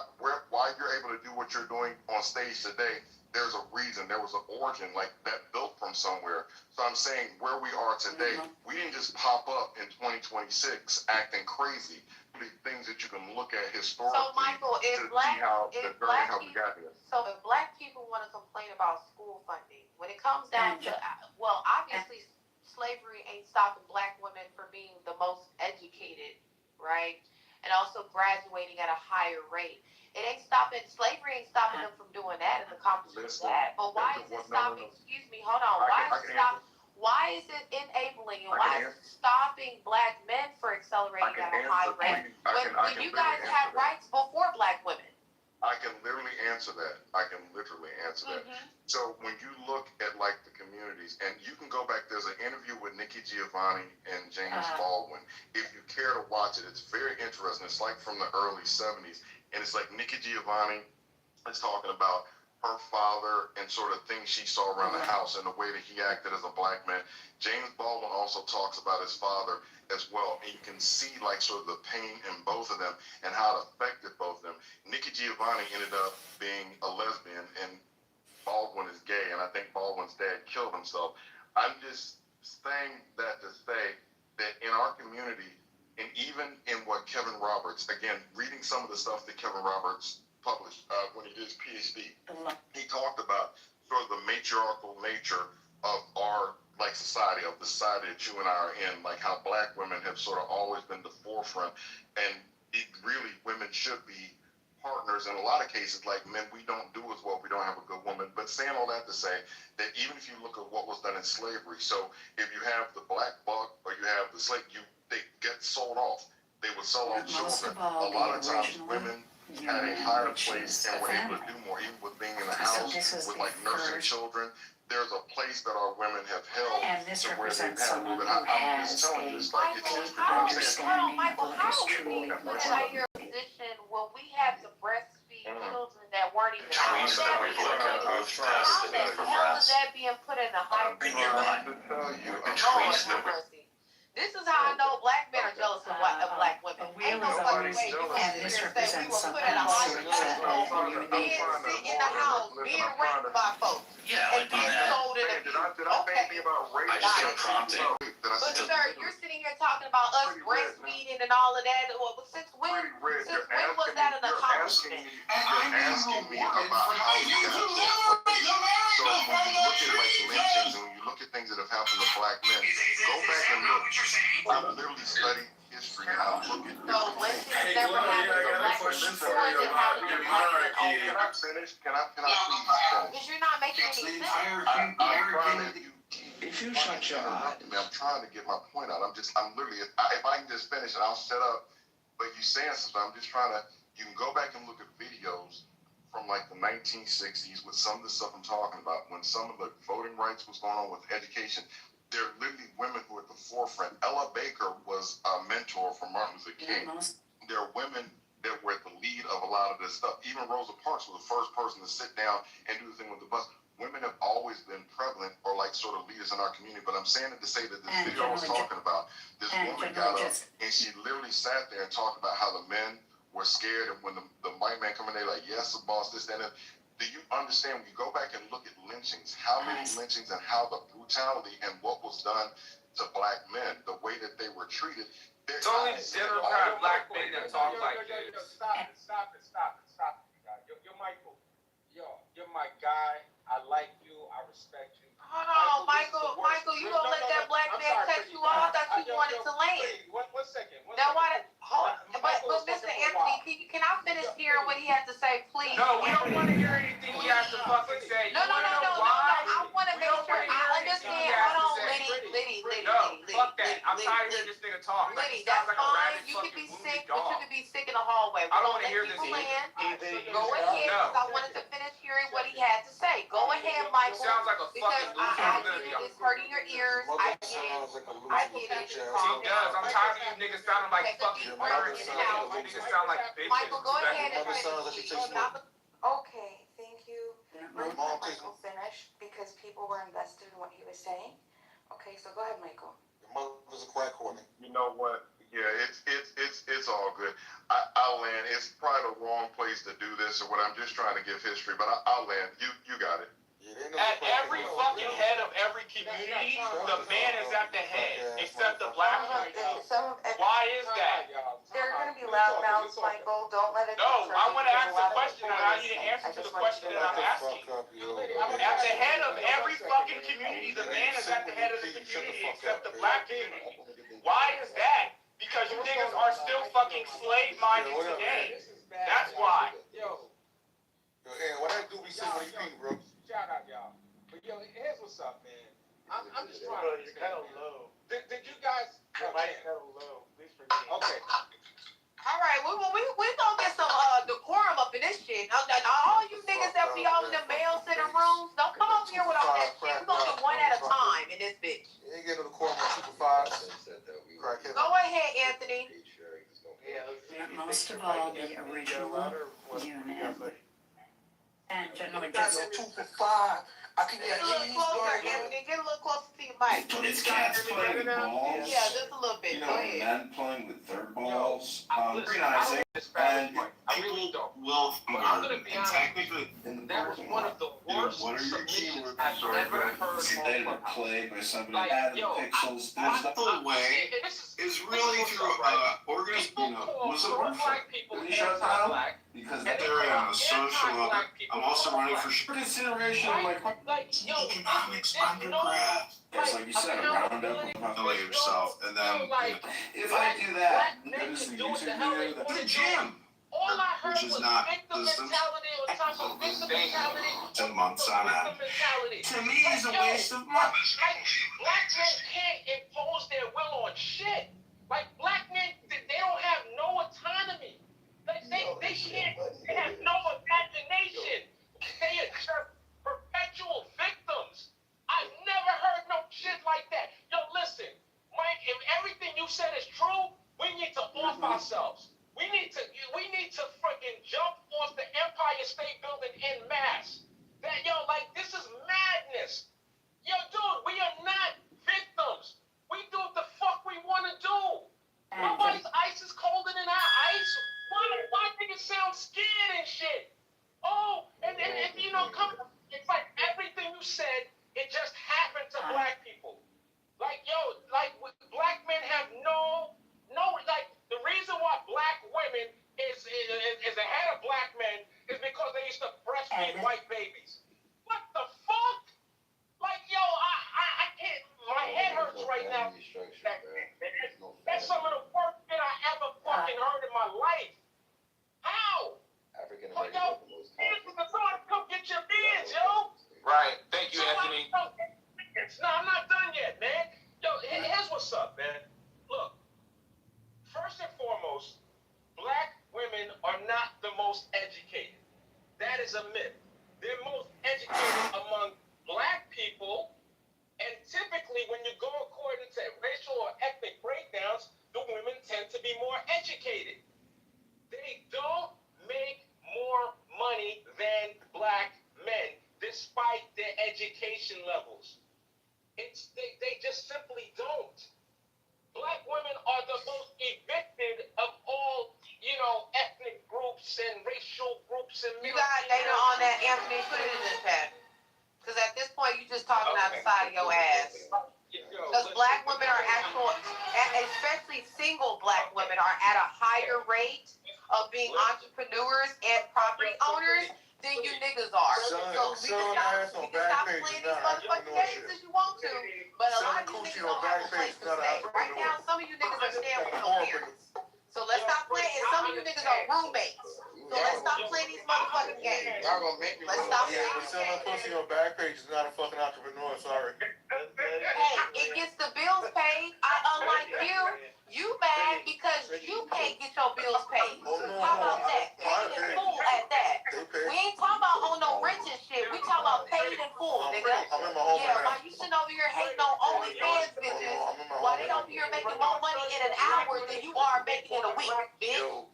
you're able to do what you're doing on stage today, there's a reason, there was an origin, like that built from somewhere. So I'm saying where we are today, we didn't just pop up in 2026 acting crazy. The things that you can look at historically so, Michael, see how we got here. So if black people want to complain about school funding, when it comes down to, well, obviously slavery ain't stopping black women from being the most educated, right? And also graduating at a higher rate. It ain't stopping, slavery ain't stopping them from doing that and accomplishing that. But why is it stopping, excuse me, hold on, why is it enabling and why is it stopping black men for accelerating at a high rate? When you guys had rights before black women. I can literally answer that. So when you look at like the communities, and you can go back, there's an interview with Nikki Giovanni and James Baldwin. If you care to watch it, it's very interesting. It's like from the early 70s. And it's like Nikki Giovanni is talking about her father and sort of things she saw around the house and the way that he acted as a black man. James Baldwin also talks about his father as well, and you can see like sort of the pain in both of them and how it affected both of them. Nikki Giovanni ended up being a lesbian, and Baldwin is gay, and I think Baldwin's dad killed himself. I'm just saying that to say that in our community, and even in what Kevin Roberts, again, reading some of the stuff that Kevin Roberts published when he did his PhD, he talked about sort of the matriarchal nature of our like society, of the society that you and I are in, like how black women have sort of always been the forefront, and it really, women should be partners in a lot of cases. Like men, we don't do as well if we don't have a good woman. But saying all that to say that even if you look at what was done in slavery, so if you have the black buck or you have the slave, they get sold off. They would sell off children. A lot of times women had a higher place and were able to do more, even with being in the house with like nursing children. There's a place that our women have held to where they've had a little bit. I'm just telling you, it's like it's history. Michael, how are we put in a higher position when we had to breastfeed children that weren't even Trees that we look at both how the hell is that being put in a higher position? The trees that we This is how I know black men are black women. A wheel Ain't no is fucking always, way you gonna and sit this there and say we represents were put at a something higher so that pedestal, you being sit in the house, being raped by folks, Yeah, and like on being that. sold in abuse. Okay. I just got prompted. But sir, you're sitting here talking about us breastfeeding and all of that. Well, since when was that an accomplishment? You're asking me about how you got there. So when you look at like lynchings and when you look at things that have happened to black men, go back and look. I've literally studied history and I look at So lynchings never happened to black people. Can I finish? Can I please finish? Because you're not making any sense. I'm trying to. If you shut your eye, I'm trying to get my point out. I'm literally, if I can just finish and I'll shut up. But you saying something, I'm just trying to. You can go back and look at videos from like the 1960s with some of the stuff I'm talking about. When some of the voting rights was going on with education, there are literally women who are at the forefront. Ella Baker was a mentor for Martin Luther King. There are women that were at the lead of a lot of this stuff. Even Rosa Parks was the first person to sit down and do the thing with the bus. Women have always been prevalent or like sort of leaders in our community. But I'm saying it to say that this video I was talking about, this woman got up and she literally sat there and talked about how the men were scared. And when the white man come in, they're like, yes, the boss, this, that, and that. Do you understand when you go back and look at lynchings, how many lynchings and how the brutality and what was done to black men, the way that they were treated? It's only Democrat black men that talk like this. Stop it, you guys. You're Michael. You're my guy. I like you. I respect you. Hold on, Michael, you gonna let that black man cut you off? I thought you wanted to land. One second. Now why? But Mr. Anthony, can I finish hearing what he has to say, please? No, we don't want to hear anything he has to fucking say. No. I want to make sure I understand. Hold on, Liddy. No, fuck that. I'm tired of hearing this nigga talk. Liddy, that's fine. You can be sick, but you can be sick in the hallway. I don't want to hear this. Go ahead, because I wanted to finish hearing what he had to say. Go ahead, Michael. Sounds like a fucking I get it. It's hurting your ears. I get it. He does. I'm tired of you niggas sounding like fucking nerds. You niggas sound like bitches. Michael, go ahead and finish. Okay, thank you. Michael finish because people were invested in what he was saying. Okay, so go ahead, Michael. Your mother's a crack whore. You know what? Yeah, it's all good. I'll land. It's probably the wrong place to do this or what. I'm just trying to give history, but I'll land. You got it. At every fucking head of every community, the man is at the head, except the black community. Why is that? There are going to be loud mouths, Michael. Don't let it. No, I want to ask a question, and I need an answer to the question that I'm asking. At the head of every fucking community, the man is at the head of the community, except the black community. Why is that? Because you niggas are still fucking slave-minded today. That's why. Yo, what I do be saying when you think, bro? Shout out, y'all. But here's what's up, man. I'm just trying to understand. You're kind of low. Did you guys? Your mic's kind of low. Please forgive me. Okay. All right, we gonna get some decorum up in this shit. All you niggas that be all in the mail center rooms, don't come up here with all that shit. We gonna do one at a time in this bitch. You ain't getting no decorum on Super 5. Go ahead, Anthony. Most of all, the original unit. And generally That's just a 2 for 5. I can Get a little closer, Anthony. Get a little closer to your mic. It's cats playing with balls. Yeah, just a little bit. You Go know, ahead. men playing with their balls. Listen, Organizing. And people will, I'm going to be honest, technically, that was one of the worst what are your submissions keywords? I've ever heard State on of play by somebody Like, added yo, pixels. There's I- no way. This Is really through organization. You know, what's the word for it? Let me shut down because they're in a social level. I'm also running for consideration. Like economics undergrad. It's like you said, a roundup of yourself, and then if I do that, there's a YouTube video that's the gym. All I heard Which is was not victim this- mentality on top of victim mentality. 10 months on end. To me, it's a waste of money. Like, black men can't impose their will on shit. Like, black men, they don't have no autonomy. Like, they can't, they have no imagination. They are just perpetual victims. I've never heard no shit like that. Yo, listen, Mike, if everything you said is true, we need to off ourselves. We need to freaking jump off the Empire State Building en masse. That, yo, like, this is madness. Yo, dude, we are not victims. We do what the fuck we want to do. Nobody's like black men have no, like the reason why black women is ahead of black men is because they used to breastfeed white babies. What the fuck? Like, I can't. My head hurts right now. That's some of the worst shit I ever fucking heard in my life. How? African Like, Americans yo, someone come get your beans, yo. Right. Thank you, Anthony. No, I'm not done yet, man. Yo, here's what's up, man. Look, first and foremost, black women are not the most educated. That is a myth. They're most educated among black people, and typically when you go according to racial or ethnic breakdowns, the women tend to be more educated. They don't make more money than black men, despite their education levels. They just simply don't. Black women are the most evicted of all, ethnic groups and racial groups and You got data on that, Anthony? Put it in the chat. Because at this point, you're just talking out the side of your ass. Because black women are especially single black women, are at a higher rate of being entrepreneurs and property owners than you niggas are. So we can stop playing these motherfucking games as you want to, but a lot of you niggas don't have a place to stay. Right now, some of you niggas are staying with no parents. So let's stop playing, and some of you niggas are roommates. So let's stop playing these motherfucking games. Let's stop playing these selling pussy on Backpage is not a fucking entrepreneur, sorry. Hey, it gets the bills paid. Unlike you mad because you can't get your bills paid. How about that? Paid in full at that. We ain't talking about on no rent and shit. We talking about paid in full, nigga. Yeah, while you sitting over here hating on OnlyFans bitches, while they over here making more money in an hour than you are making in a week, bitch.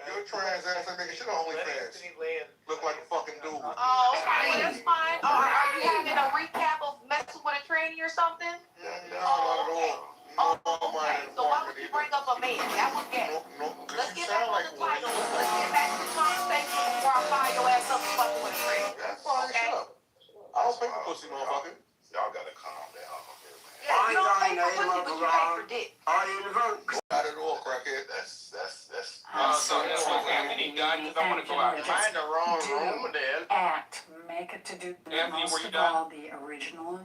Your trans ass ain't making shit on OnlyFans. Look like a fucking dude. Oh, okay, well, that's fine. Are you having a recap of messing with a tranny or something? No, not at all. Okay. So why would you bring up a man? That was gay. Let's get back on the title. Let's get back to the conversation before I fire your ass up and fucking with a tranny. Okay? I don't pay for pussy, motherfucker. Y'all gotta calm down here, man. Yeah, you don't pay for pussy, but you pay for dick. Not at all, crackhead. That's. So was Anthony done? Because I want to go out. Am I in the wrong room, Dad? Act, make it to do Anthony, most were you of done? all the original.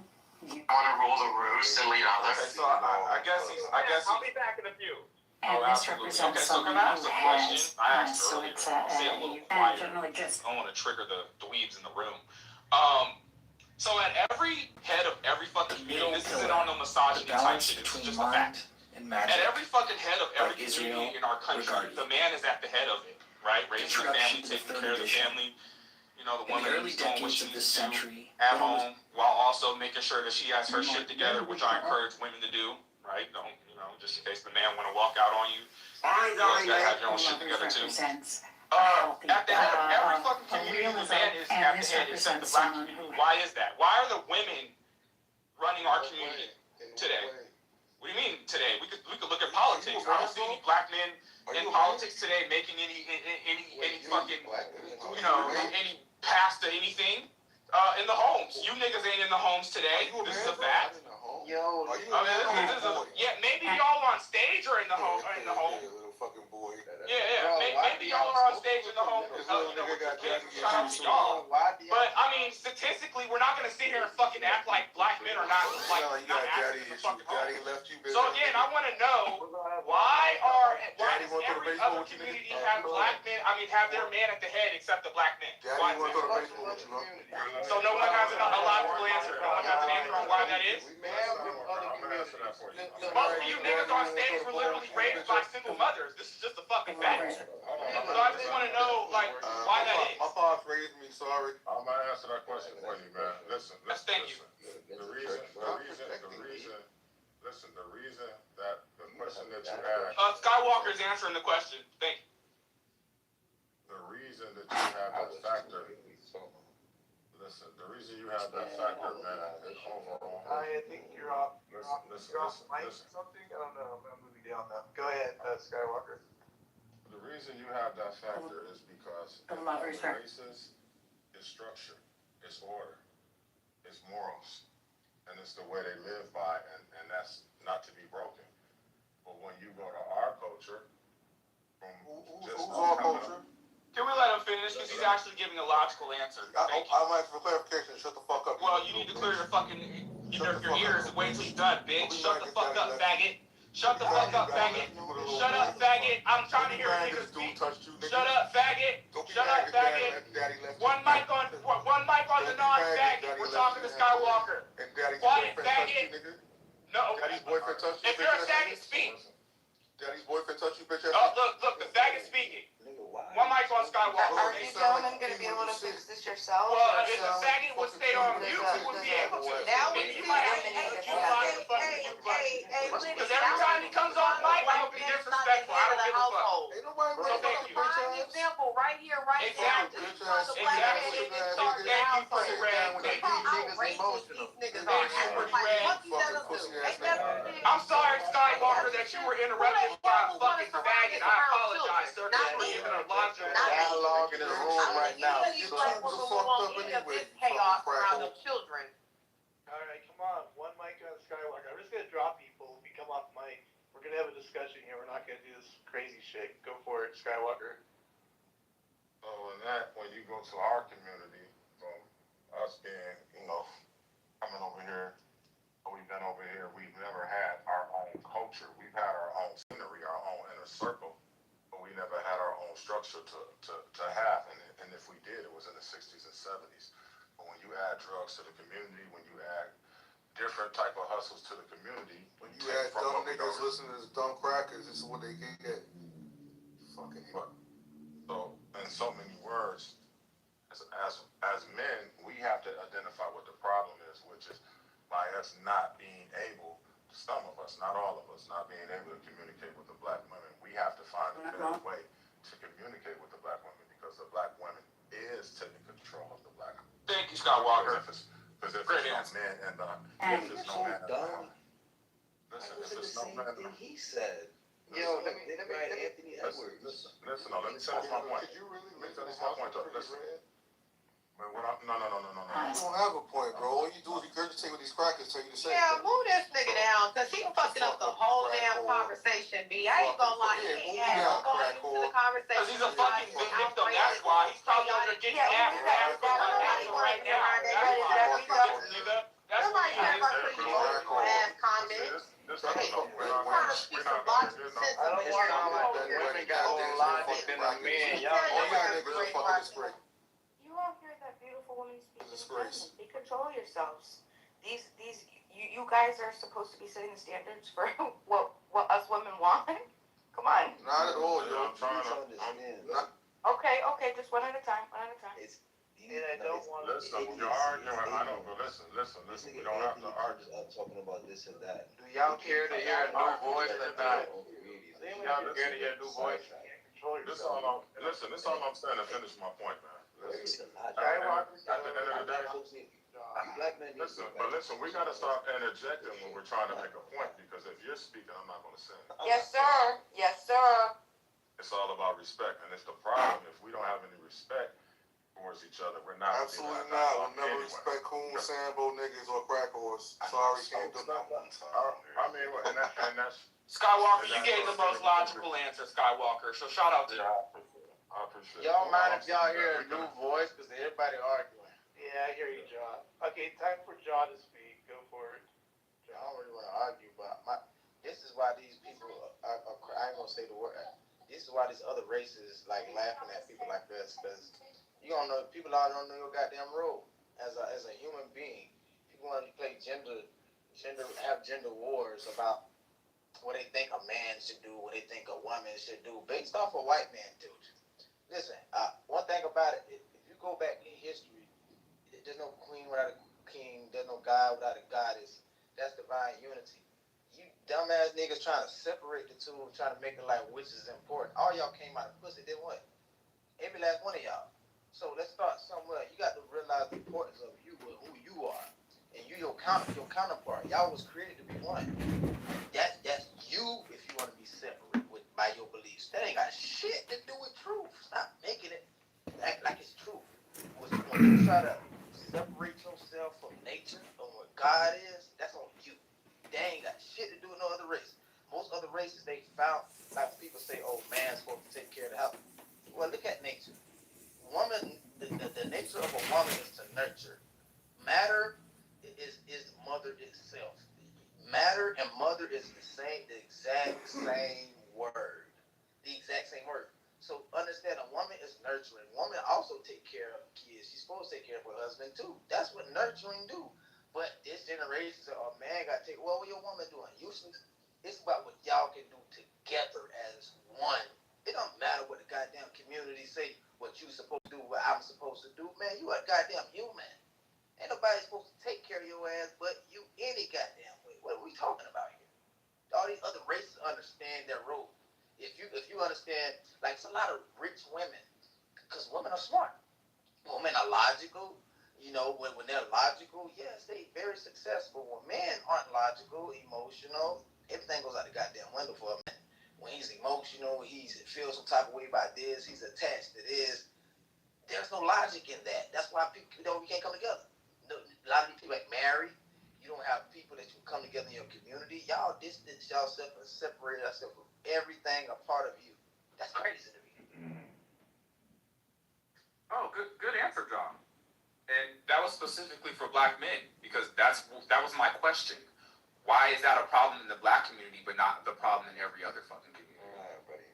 You I want to rule the roost and lead others. Okay, so I guess I'll be back in a few. and Oh, this absolutely. represents Okay, so someone can I ask who a question? has, I asked so earlier. it's I'll say it a little you quieter. generally just I don't want to trigger the dweebs in the room. So at every head of every fucking community, this isn't on no misogyny type shit. It's just a fact. At every fucking head of every community in our country, the man is at the head of it, right? Raising the family, taking care of the family. The woman is doing what she needs to do at home, while also making sure that she has her shit together, which I encourage women to do, right? Don't, just in case the man want to walk out on you, you guys gotta have your own shit together too. At the head of every fucking community, the man is at the head except the black community. Why is that? Why are the women running our community today? What do you mean today? We could look at politics. I don't see any black men in politics today making any fucking any pass to anything in the homes. You niggas ain't in the homes today. This is a fact. Yeah, maybe y'all on stage or in the home. Yeah. Maybe y'all are on stage in the home. Shout out to y'all. But I mean, statistically, we're not gonna sit here and fucking act like black men are not not acting in the fucking home. So again, I want to know why does every other community have black men? I mean, have their man at the head except the black men? Why is that? So no one has a logical answer. No one has an answer on why that is. Most of you niggas on stage were literally raised by single mothers. This is just a fucking fact. So I just want to know, why that is. My pops raised me, sorry. I'm gonna answer that question for you, man. Listen. Thank you. The reason that the question that you asked. Skywalker's answering the question. Thank you. The reason that you have that factor. Listen, the reason you have that factor, man, is overall. I think you're off. Listen. Something? I don't know. I'm moving down now. Go ahead, Skywalker. The reason you have that factor is because races is structure, it's order, it's morals. and it's the way they live by, and that's not to be broken. But when you go to our culture, from Who's our culture? Can we let him finish? Because he's actually giving a logical answer. I'm like, for clarification, shut the fuck up. Well, you need to clear your fucking your ears and wait till he's done, bitch. Shut the fuck up, faggot. Shut the fuck up, faggot. Shut up, faggot. I'm trying to hear a nigga speak. Shut up, faggot. Shut up, faggot. One mic on the non-faggot. We're talking to Skywalker. Quiet, faggot. No. Daddy's boyfriend touched you. If you're a faggot, speak. Daddy's boyfriend touched you, bitch ass. Oh, look, the faggot speaking. One mic on Skywalker. Are you gentlemen going to be able to fix this yourselves? Well, if the faggot would stay on mute, we would be able to. Now we He might have to use a few lines of fucking mute button. Because every time he comes off mic, I'm going to be disrespectful. I don't give a fuck. Ain't nobody So thank you. Prime example right here, right Exactly. now. Exactly. Thank you, Pretty Red. Thank you. I'm sorry, Skywalker, that you were interrupted by a fucking faggot. I apologize, sir. Not me. Dialogue in the room right now. These black women will want any of this chaos around the children. Alright, come on. One mic on Skywalker. I'm just gonna drop people if we come off mic. We're gonna have a discussion here. We're not gonna do this crazy shit. Go for it, Skywalker. So in that, when you go to our community, from us being, coming over here, we've been over here, we've never had our own culture. We've had our own scenery, our own inner circle, but we never had our own structure to have. And if we did, it was in the 60s and 70s. But when you add drugs to the community, when you add different type of hustles to the community, When you add dumb niggas listening to dumb crackers, this is what they can get. Fucking hell. So, in so many words, as men, we have to identify what the problem is, which is by us not being able, some of us, not all of us, not being able to communicate with the black women. We have to find a better way to communicate with the black women, because the black women is taking control of the black women. Thank you, Skywalker. Because if it's no man and if it's no man and listen, if it's no man and he said. Yo, let me Anthony Edwards. Listen, let me finish my point. Could you really Let me make finish this my point, though. Listen. No. You don't have a point, bro. All you do is regurgitate what these crackers tell you to say. Yeah, move this nigga down, because he fucking up the whole damn conversation, B. I ain't gonna lie, he ain't had no going into the conversation. Because he's a fucking victim, that's why. He's probably over there getting ass right now. Nobody cares about putting emotional ass comments. We're not going to do no. I don't want like the women got more logic than the men. Y'all niggas are fucking disgrace. You all hear that beautiful woman speaking. Be control yourselves. You guys are supposed to be setting the standards for what us women want. Come on. Not at all, yo. I'm trying to understand. Okay, just one at a time. And I don't want to. Listen, you're arguing. I don't. But listen. We don't have to argue. Talking about this and that. Do y'all care to hear a new voice or not? Y'all care to hear a new voice? This all I'm saying to finish my point, man. Listen, at the end of the day, listen, we gotta stop interjecting when we're trying to make a point, because if you're speaking, I'm not gonna say it. Yes, sir. It's all about respect, and it's the problem. If we don't have any respect towards each other, we're not. Absolutely not. We'll never respect coon, Sambo niggas, or crack horse. Sorry, can't do that. I mean, and that's. Skywalker, you gave the most logical answer, Skywalker. So shout out to you. I appreciate it. Y'all mind if y'all hear a new voice? Because everybody arguing. Yeah, I hear you, John. Okay, time for John to speak. Go for it. I don't really want to argue, but this is why these people I ain't gonna say the word. This is why these other races like laughing at people like this, because you don't know, people out don't know your goddamn role as a human being. People want to play have gender wars about what they think a man should do, what they think a woman should do, based off a white man too. Listen, one thing about it, if you go back in history, there's no queen without a king, there's no god without a goddess. That's divine unity. You dumbass niggas trying to separate the two, trying to make it like which is important. All y'all came out of pussy, then what? Every last one of y'all. So let's start somewhere. You got to realize the importance of you and who you are. And you, your counterpart. Y'all was created to be one. That's you if you want to be separate by your beliefs. That ain't got shit to do with truth. Stop making it act like it's truth. When you try to separate yourself from nature, from what God is, other races, they found, like people say, oh, man's supposed to take care of the house. Well, look at nature. Woman, the nature of a woman is to nurture. Matter is mother itself. Matter and mother is the exact same word. The exact same word. So understand, a woman is nurturing. Woman also take care of kids. She's supposed to take care of her husband too. That's what nurturing do. But this generation, a man got to take. Well, what your woman doing? Usually, it's about what y'all can do together as one. It don't matter what the goddamn community say. What you supposed to do, what I'm supposed to do. Man, you a goddamn human. Ain't nobody supposed to take care of your ass but you any goddamn way. What are we talking about here? All these other races understand their role. If you understand, like, it's a lot of rich women, because women are smart. Women are logical. You know, when they're logical, yes, they very successful. When men aren't logical, emotional, everything goes out the goddamn window for a man. When he's emotional, he feels some type of way about this, he's attached to this. There's no logic in that. That's why people, we can't come together. A lot of these people like married. You don't have people that you come together in your community. Y'all distance yourself and separate yourself from everything a part of you. That's crazy to me. Oh, good answer, John. And that was specifically for black men, because that was my question. Why is that a problem in the black community, but not the problem in every other fucking community? All right, buddy.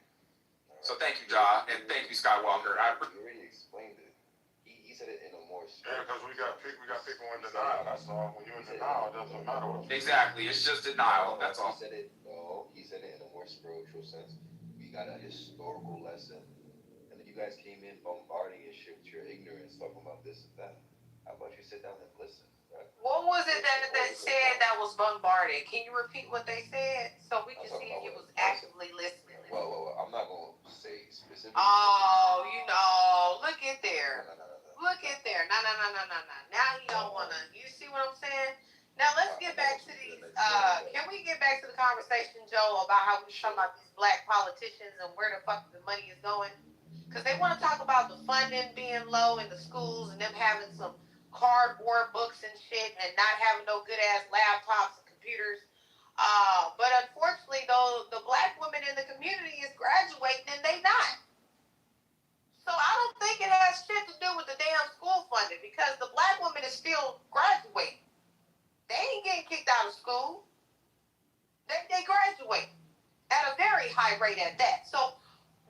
So thank you, Ja, and thank you, Skywalker. You already explained it. He said it in a more. Yeah, because we got people in denial. That's all. When you're in denial, it doesn't matter what. Exactly, it's just denial. That's all. He said it in a more spiritual sense. We got a historical lesson, and then you guys came in bombarding and shit with your ignorance, talking about this and that. How about you sit down and listen? Right? What was it that they said that was bombarded? Can you repeat what they said so we can see if you was actively listening? Well, I'm not gonna say specifically. Oh, look at there. Look at there. No. Now he don't wanna. You see what I'm saying? Now let's get back to these. Can we get back to the conversation, Joe, about how we talking about these black politicians and where the fuck the money is going? Because they want to talk about the funding being low in the schools and them having some cardboard books and shit and not having no good ass laptops and computers. But unfortunately, though, the black women in the community is graduating and they not. So I don't think it has shit to do with the damn school funding, because the black woman is still graduating. They ain't getting kicked out of school. They graduate at a very high rate at that. So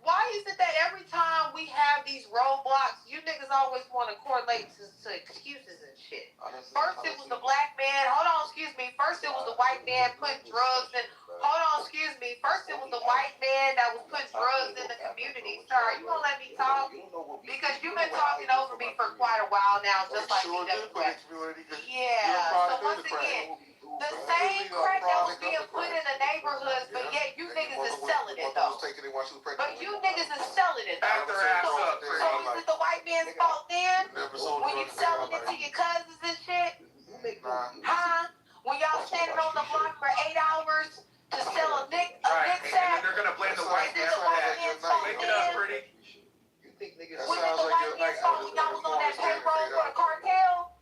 why is it that every time we have these roadblocks, you niggas always want to correlate to excuses and shit? First it was the black man. Hold on, excuse me. First it was the white man putting drugs in. Hold on, excuse me. First it was the white man that was putting drugs in the community. Sir, are you gonna let me talk? Because you've been talking over me for quite a while now, just like you did. Yeah. So once again, the same crack that was being put in the neighborhoods, but yet you niggas is selling it though. But you niggas is selling it though. So is it the white man's fault then? When you selling it to your cousins and shit? Huh? When y'all standing on the block for 8 hours to sell a Nick Right, sack? and then they're gonna blame the white man for that. Wake it up, pretty. Was it the white man's fault when y'all was on that payroll for the cartel?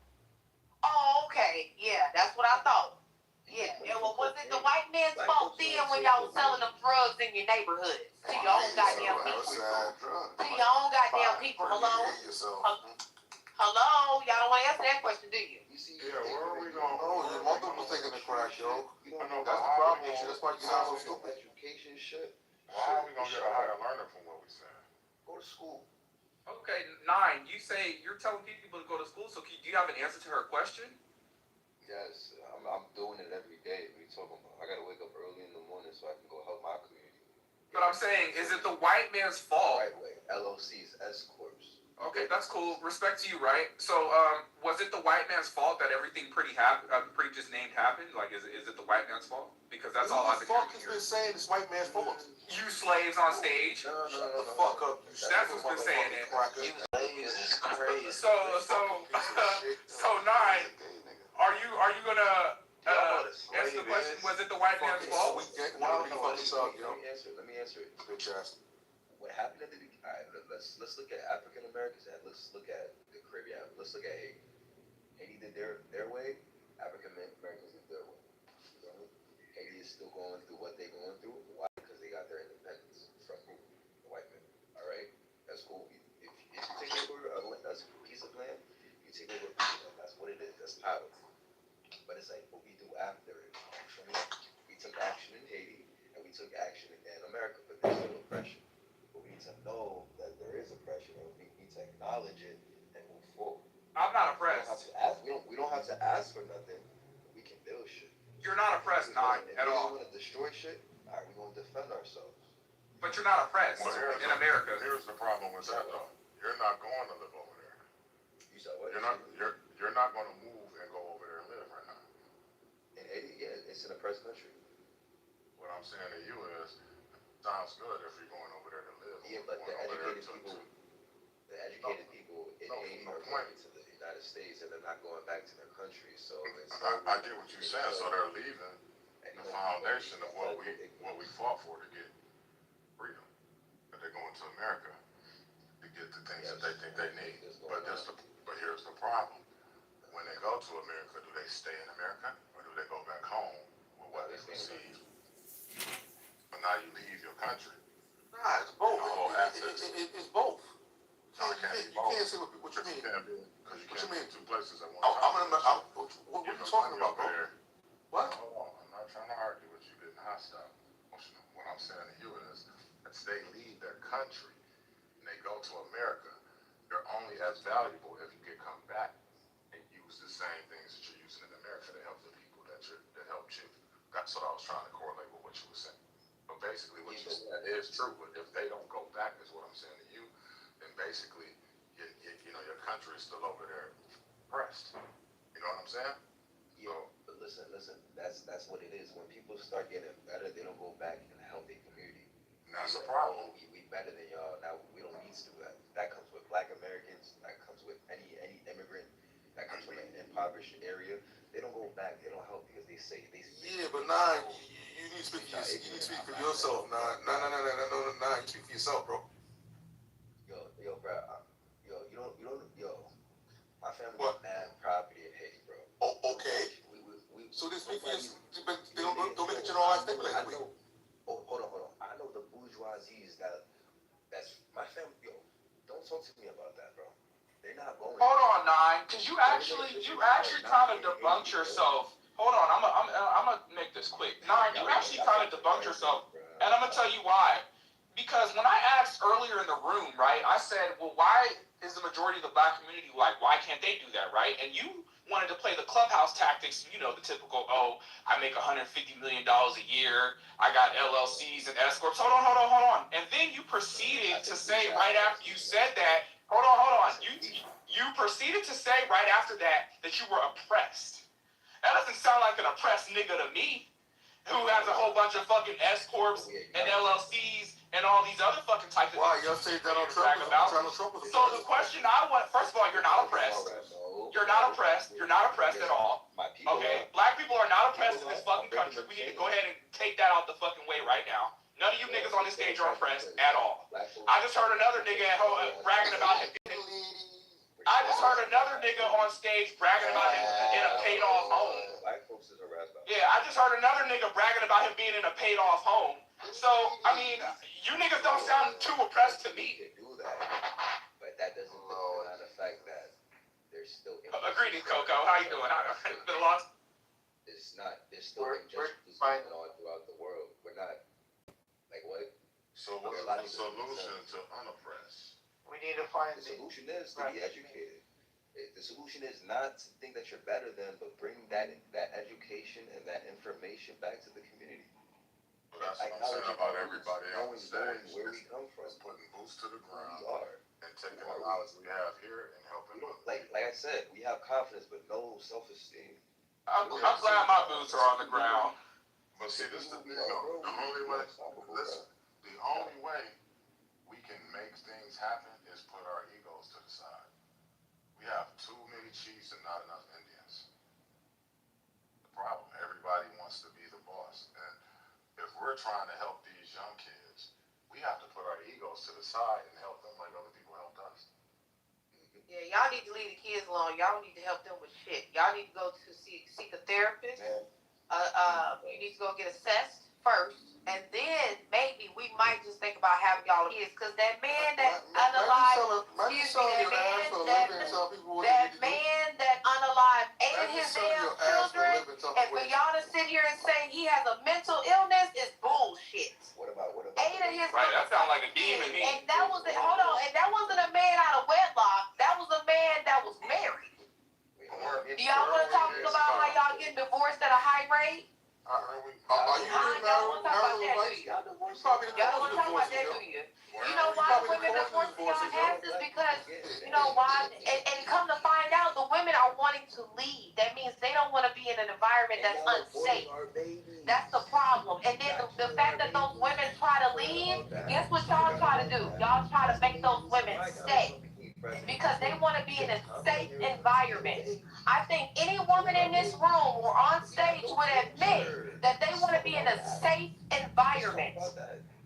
Oh, okay. Yeah, that's what I thought. Yeah, well, was it the white man's fault then when y'all was selling them drugs in your neighborhood to your own goddamn people? To your own goddamn people. Hello? Hello? Y'all don't want to answer that question, do you? Yeah, where are we going? No, your mother was taking the crack, yo. I know, That's the problem. That's why you sound so stupid. Education shit. How are we gonna get a higher learner from what we said? Go to school. Okay, 9. You say you're telling people to go to school, so do you have an answer to her question? Yes, I'm doing it every day. What are you talking about? I gotta wake up early in the morning so I can go help my community. But I'm saying, is it the white man's fault? Right way. LOCs, S corps. Okay, that's cool. Respect to you, right? So, was it the white man's fault that everything pretty just named happened? Like, is it the white man's fault? Because that's all I've been hearing. Fuck has been saying it's white man's fault. You slaves on stage. No. Shut the fuck up. You That's who's been saying it. You slaves is crazy. So 9. Are you gonna answer the question? Was it the white man's fault? Let me answer it. Bitch ass. What happened at the beginning? Let's look at African Americans and let's look at the Caribbean. Let's look at Haiti. Haiti did their way. African Americans did their way. Haiti is still going through what they're going through. took action in Haiti and we took action in America, but there's still oppression. But we need to know that there is oppression and we need to acknowledge it and move forward. I'm not oppressed. We don't have to ask for nothing. We can build shit. You're not oppressed, not at all. If we want to destroy shit, all right, we're going to defend ourselves. But you're not oppressed in America. Here's the problem with that, though. You're not going to live over there. You said what? You're not going to move and go over there and live right now. In Haiti, yeah, it's an oppressed country. What I'm saying to you is, sounds good if you're going over there to live. Yeah, but the educated people in Haiti are going to the United States and they're not going back to their country. So I get what you're saying. So they're leaving the foundation of what we fought for to get freedom. But they're going to America to get the things that they think they need. But here's the problem. When they go to America, do they stay in America or do they go back home with what they received? But now you leave your country. Nah, it's both. It's both. No, it can't be You both. can't say what you mean. Because you can't be in two places at one Oh, time. what are you talking about, bro? What? Hold on, I'm not trying to argue with you, getting hostile. What I'm saying to you is, as they leave their country and they go to America, they're only as valuable if you can come back and use the same things that you're using in America to help the people that helped you. That's what I was trying to correlate with what you were saying. But basically, what you said is true. But if they don't go back, is what I'm saying to you, then basically, your country is still over there oppressed. You know what I'm saying? Yeah, but listen, that's what it is. When people start getting better, they don't go back and help their community. And that's a problem. We better than y'all. Now we don't need to do that. That comes with Black Americans. That comes with any immigrant. That comes from an impoverished area. They don't go back. They don't help because they say. Yeah, but nah, you need to speak. You need to speak for yourself. Nah. You speak for yourself, bro. Yo, bro. My family got mad property in Haiti, bro. Oh, okay. So they speak for yourself, but they don't make it generalized statement. Hold on. I know the bourgeoisies that's my family. Yo, don't talk to me about that, bro. They're not going. Hold on, Nine, because you actually kind of debunked yourself. Hold on, I'm gonna make this quick. Nine, you actually kind of debunked yourself, and I'm gonna tell you why. Because when I asked earlier in the room, right, I said, well, why is the majority of the Black community like, why can't they do that, right? And you wanted to play the clubhouse tactics, the typical, I make $150 million a year, I got LLCs and escorts. Hold on. And then you proceeded to say right after you said that, hold on. You proceeded to say right after that you were oppressed. That doesn't sound like an oppressed nigga to me, who has a whole bunch of fucking escorts and LLCs and all these other fucking types of Why? Y'all say that on Trump? So the question I want, first of all, you're not oppressed. You're not oppressed at all. Okay? Black people are not oppressed in this fucking country. We need to go ahead and take that out the fucking way right now. None of you niggas on this stage are oppressed at all. I just heard another nigga bragging about him. I just heard another nigga on stage bragging about him in a paid-off home. Yeah, I just heard another nigga bragging about him being in a paid-off home. So, I mean, you niggas don't sound too oppressed to me. But that doesn't deny the fact that there's still... Greetings, Coco. How you doing? I've been lost. It's not... There's still injustice going on throughout the world. We're not... Like, what? So what's the solution to unoppressed? We need to find... The solution is to be educated. The solution is not to think that you're better than, but bring that education and that information back to the community. But that's what I'm saying about everybody else. Knowing where we come from. Putting boots to the ground. We are. And taking the knowledge we have here and helping them. Like I said, we have confidence, but no self-esteem. I'm glad my boots are on the ground. But see, this is the only way. Listen, the only way we can make things happen is put our egos to the side. We have too many chiefs and not enough Indians. The problem, everybody wants to be the boss. And if we're trying to help these young kids, we have to put our egos to the side and help them like other people helped us. Yeah, y'all need to leave the kids alone. Y'all need to help them with shit. Y'all need to go to seek a therapist. You need to go get assessed first, and then maybe we might just think about having y'all kids. Cause that man that unalived, that man that unalived 8 of his damn children, and for y'all to sit here and say he has a mental illness is bullshit. What about 8 of his Right, that sounds like a demon. and that was hold on, and that wasn't a man out of wedlock. That was a man that was married. Do y'all want to talk about how y'all getting divorced at a high rate? Are you married? Y'all don't want to talk about that, do you? You know why women divorce y'all asses? Because, you know why? And come to find out, the women are wanting to leave. That means they don't want to be in an environment that's unsafe. That's the problem. And then the fact that those women try to leave, guess what y'all try to do? Y'all try to make those women stay. Because they want to be in a safe environment. I think any woman in this room or on stage would admit that they want to be in a safe environment.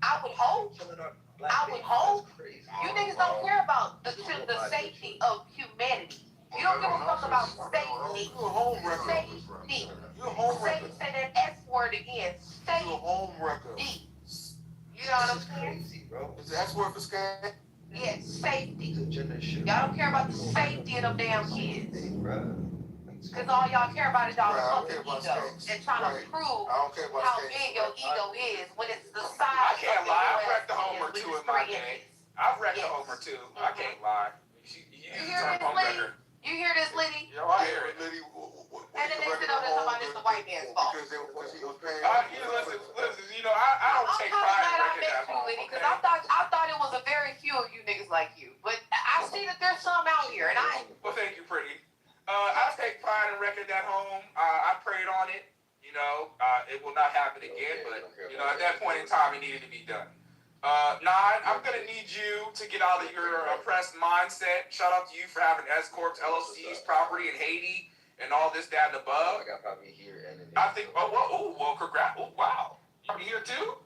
I would hope. You niggas don't care about the safety of humanity. You don't give a fuck about safety. Safety. Say that S word again. Safety. You know what I'm saying? Is the S word for scared? Yes, safety. Y'all don't care about the safety of them damn kids. Because all y'all care about is y'all fucking ego and trying to prove how big your ego is when it's the size. I can't lie, I've wrecked a Homer too in my day. I've wrecked a Homer too. I can't lie. You hear this, Liddy? You hear this, Liddy? Yo, I hear it, Liddy. And then they sit over there talking about it's the white man's fault. Because he was paying. Listen, you know, I don't take pride in wrecking that home, because I thought it was a very few of you niggas like you. But I see that there's some out here, and Well, thank you, pretty. I take pride in wrecking that home. I prayed on it. You know, it will not happen again, but, you know, at that point in time, it needed to be done. Nine, I'm going to need you to get out of your oppressed mindset. Shout out to you for having S Corp's LLC's property in Haiti and all this, that, and above. I got property here and in I think, congrats. Oh, wow. You here too?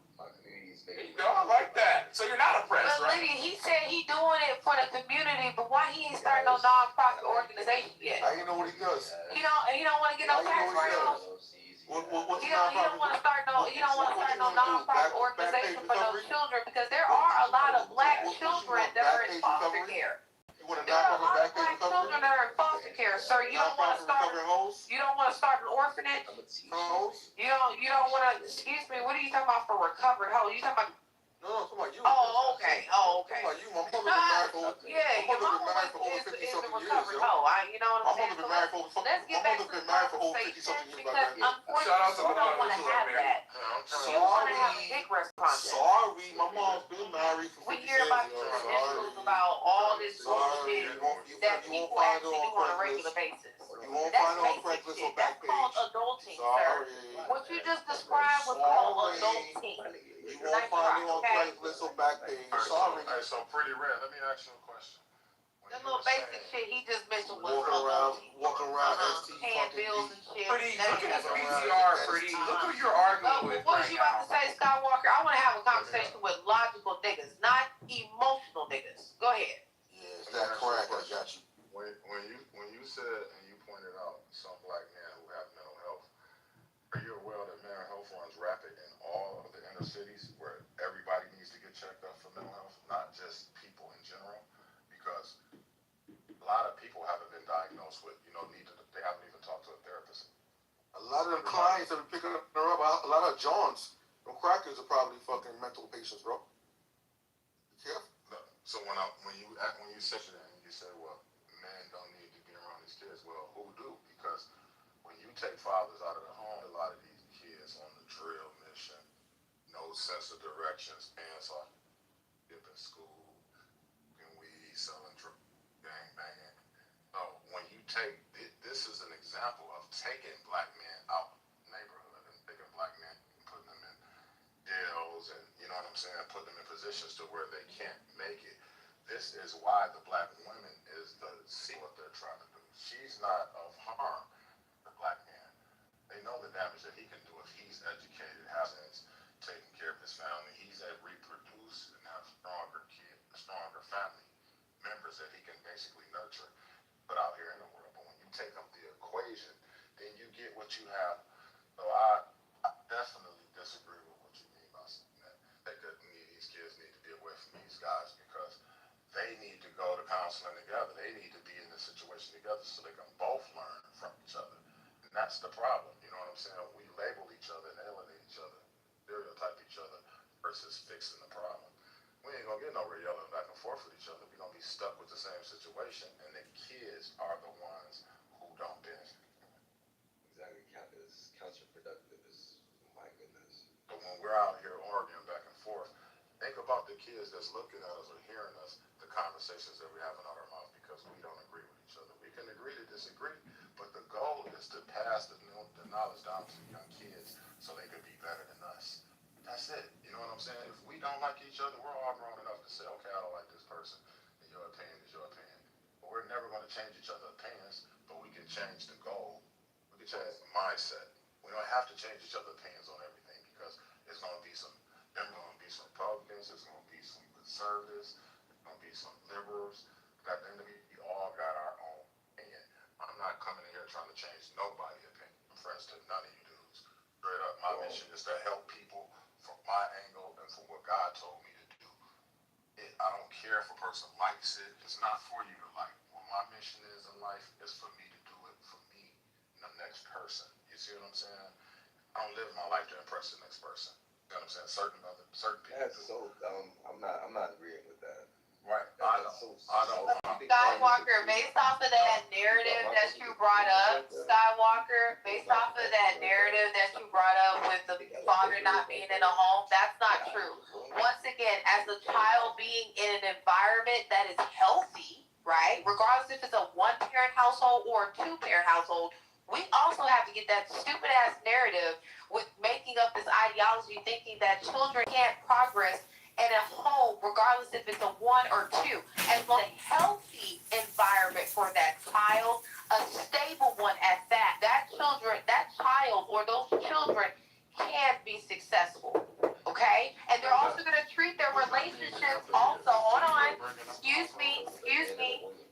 There you go, I like that. So you're not oppressed, right? But Liddy, he said he doing it for the community, but why he ain't starting no non-profit organization yet? I didn't know what he does. He don't want to get no tax write-offs. What's he don't want to start no non-profit organization for those children because there are a lot of black children that are in foster care. There are a lot of black children that are in foster care, sir. You don't want to start an orphanage. You don't want to. Excuse me. What are you talking about for recovered hoes? You talking about? No, I'm talking about you. Oh, okay. I'm talking about you. My mother been married for over 50 something years. Recovered hoe. You know what I'm saying? Let's get back to the conversation because unfortunately you don't want to have that. You want to have a big response. Sorry, my mom's been married for 50 years. We hear about your initials about all this bullshit that people actually do on a regular basis. You won't find it on Craigslist or Backpage. That's called adulting, sir. What you just described was called adulting. You won't find it on Craigslist or Backpage. Sorry. Hey, so Pretty Red, let me ask you a question. The little basic shit he just mentioned was walking around, paying bills and shit. Pretty, look at his PTR, Pretty. Look who you're arguing with. What was you about to say, Skywalker? I want to have a conversation with logical niggas, not emotional niggas. Go ahead. Yeah, that crack, I got you. When you said and you pointed out some black men who have mental health, are you aware that mental health runs rapid in all of the inner cities where everybody needs to get checked up for mental health, not just people in general? Because a lot of people haven't been diagnosed with, they haven't even talked to a therapist. A lot of the clients that are picking her up, a lot of Johns, them crackers are probably fucking mental patients, bro. Be careful. No. So when you said that, and you said, well, men don't need to be around these kids, well, who do? Because when you take fathers out of the home, a lot of these kids on the drill mission, no sense of directions, pants off, skipping school, and weed, selling drugs, gang banging. So when you take, this is an example of taking black men out of the neighborhood and taking black men and putting them in jails and, you know what I'm saying, putting them in positions to where they can't make it. This is why the black woman is to see what they're trying to do. She's not of harm, the black man. They know the damage that he can do if he's educated, has taken care of his family. He's a reproduce and have stronger family members that he can basically nurture, put out here in the world. But when you take up the equation, then you get what you have. So I definitely disagree with what you mean by saying that these kids need to be away from these guys because they need to go to counseling together. They need to be in this situation together so they can both learn from each other. that's the problem. You know what I'm saying? We label each other and alienate each other, stereotype each other versus fixing the problem. We ain't gonna get nowhere yelling back and forth with each other. We're gonna be stuck with the same situation, and the kids are the ones who don't benefit. Exactly, it's counterproductive. My goodness. But when we're out here arguing back and forth, think about the kids that's looking at us or hearing us, the conversations that we're having out our mouth because we don't agree with each other. We can agree to disagree, but the goal is to pass the knowledge down to the young kids so they could be better than us. That's it. You know what I'm saying? If we don't like each other, we're all grown enough to say, okay, I don't like this person, and your opinion is your opinion. But we're never going to change each other's opinions, but we can change the goal. We can change the mindset. We don't have to change each other's opinions on everything because there's going to be some Republicans, there's going to be some conservatives, there's going to be some liberals. At the end of it, we all got our own opinion. I'm not coming in here trying to change nobody's opinion. I'm friends to none of you dudes. Straight up, my mission is to help people from my angle and from what God told me to do. I don't care if a person likes it. It's not for you to like. What my mission is in life is for me to do it for me and the next person. You see what I'm saying? I don't live my life to impress the next person. You know what I'm saying? Certain people. That's so dumb. I'm not agreeing with that. Right. I don't. Skywalker, based off of that narrative that you brought up, Skywalker, based off of that narrative that you brought up with the father not being in a home, that's not true. Once again, as a child being in an environment that is healthy, right, regardless if it's a one-parent household or a two-parent household, we also have to get that stupid-ass narrative with making up this ideology thinking that children can't progress in a home, regardless if it's a one or two, as long as a healthy environment for that child, a stable one at that. That child or those children can be successful, okay? And they're also going to treat their relationships also, hold on, excuse me,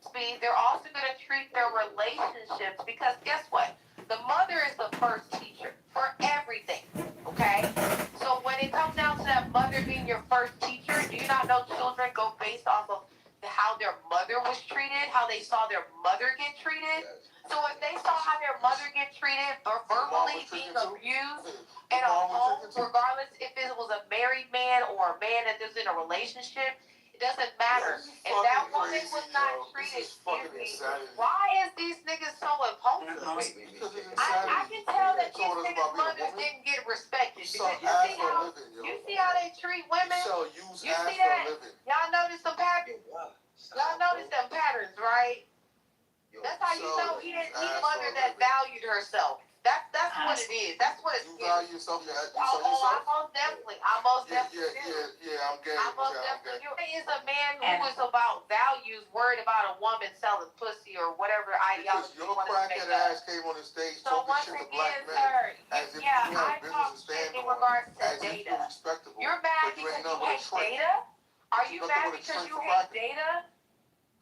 Speed, they're also going to treat their relationships because guess what? The mother is the first teacher for everything, okay? So when it comes down to that mother being your first teacher, do you not know children go based off of how their mother was treated, how they saw their mother get treated? So if they saw how their mother get treated, verbally being abused in a home, regardless if it was a married man or a man that is in a relationship, it doesn't matter. If that woman was not treated, why is these niggas so impulsive? I can tell that these niggas' mothers didn't get respected because you see how they treat women. You see that? Y'all notice some patterns. Y'all notice them patterns, right? That's how you know he didn't need a mother that valued herself. That's what it is. That's what it's. You value yourself. I most definitely. I'm gay. I most definitely. You is a man who is about values, worried about a woman selling pussy or whatever ideology. Because your crackhead ass came on the stage talking shit to black men as if you have business to stand on, as if you're respectable. You're mad because you hate data? Are you mad because you hate data?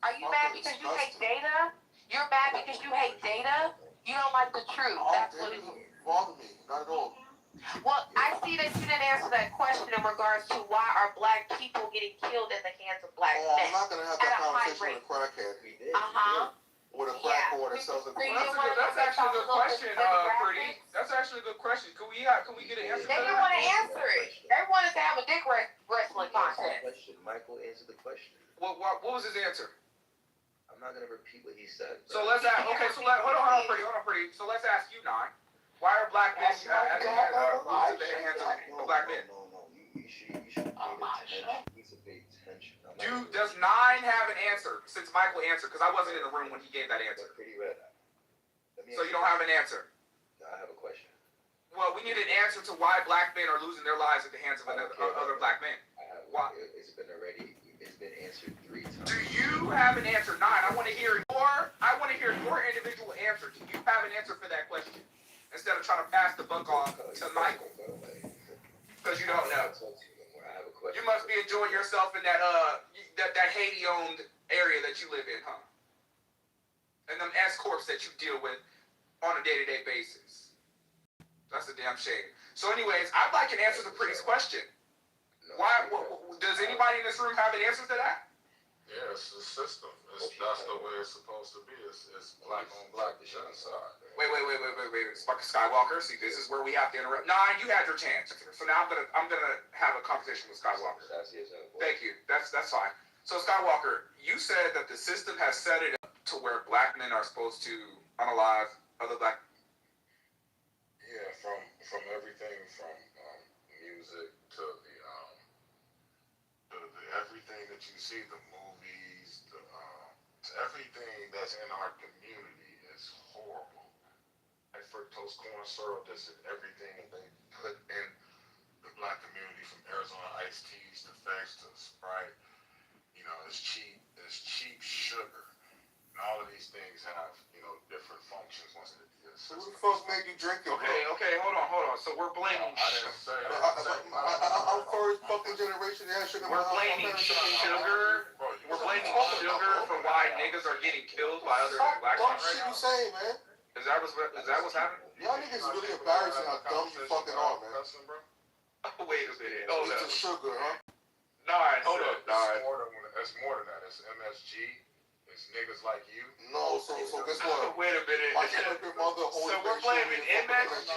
Are you mad because you hate data? You're mad because you hate data? You don't like the truth. That's what it is. Bother me, not at all. Well, I see that you didn't answer that question in regards to why are black people getting killed in the hands of black men. I'm not going to have that conversation with a crackhead. With a crack whore that sells a That's actually a good question, Pretty. That's actually a good question. Can we get an answer to that? They didn't want to answer it. They wanted to have a dick wrestling contest. Michael answered the question. What was his answer? I'm not gonna repeat what he said. So let's ask. Okay, so hold on, Pretty. So let's ask you, Nine. Why are black men losing the hands of black men? No. You should pay attention. You need to pay attention. Does Nine have an answer? Since Michael answered, because I wasn't in the room when he gave that answer. Pretty red. So you don't have an answer? No, I have a question. Well, we need an answer to why black men are losing their lives at the hands of other black men. Why? It's been answered 3 times. Do you have an answer? Nine. I want to hear your individual answer. Do you have an answer for that question? Instead of trying to pass the buck off to Michael. Because you don't know. You must be enjoying yourself in that Haiti-owned area that you live in, huh? And them escorts that you deal with on a day-to-day basis. That's a damn shame. So anyways, I'd like an answer to Pretty's question. Why? Does anybody in this room have an answer to that? Yeah, it's the system. That's the way it's supposed to be. It's black on black genocide. Wait. Skywalker. See, this is where we have to interrupt. Nah, you had your chance. So now I'm gonna have a conversation with Skywalker. Thank you. That's fine. So Skywalker, you said that the system has set it up to where black men are supposed to unalive other black. Yeah, from everything from music to the everything that you see, the movies, everything that's in our community is horrible. Like fructose corn syrup, that's in everything that they put in the black community, from Arizona iced teas to Fex to Sprite. You know, it's cheap sugar. And all of these things have, different functions once it is. So who the fuck made you drink it, bro? Okay, hold on. So we're blaming. I didn't say that. I'm first fucking generation that has sugar. We're blaming sugar. We're blaming sugar for why niggas are getting killed by other black Dumb men shit right you now. saying, man. Is that what's happening? Y'all niggas is really embarrassing how dumb you fucking are, man. Wait a minute. It's the sugar, huh? Nah, hold up. It's more than that. It's MSG. It's niggas like you. No, so guess what? Wait a minute. My stupid mother always So we're blaming MSG,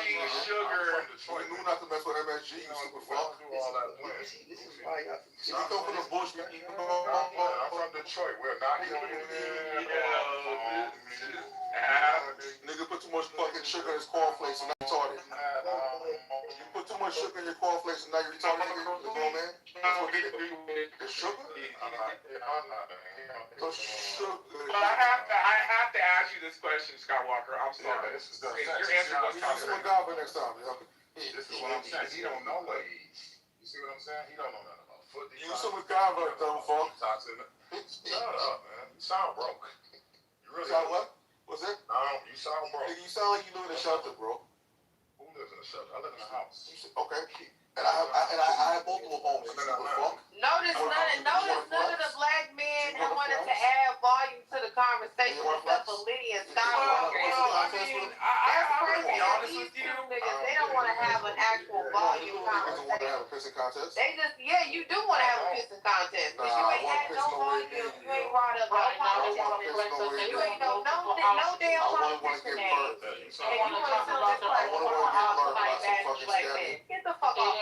sugar. You knew not to mess with MSG, you stupid fuck. This is why y'all. You come from the bush, man. I'm from Detroit. We're not Nigga put too much fucking sugar in his cornflakes and now retarded. You put too much sugar in your cornflakes and now you're retarded, nigga. You know, man? That's what they do. The sugar? The sugar. But I have to ask you this question, Skywalker. I'm sorry. Your answer was MacGyver next time, yo. This is what I'm saying. He don't know what he eats. You see what I'm saying? He don't know nothing about food. You some MacGyver, dumb fuck. Shut up, man. You sound broke. You really sound what? What's that? No, you sound broke. Nigga, you sound like you live in a shelter, bro. Who lives in a shelter? I live in a house. Okay. And I have multiple homes. You stupid fuck. Notice none of the black men have wanted to add volume to the conversation except for Lydia and Skywalker. That's crazy. These two niggas, they don't want to have an actual volume conversation. They just, you do want to have a pissing contest, but you ain't had no volume. You ain't brought up no politics. You ain't know no damn politician name. And you want to tell this like somebody bad black men. Get the fuck off. Yeah,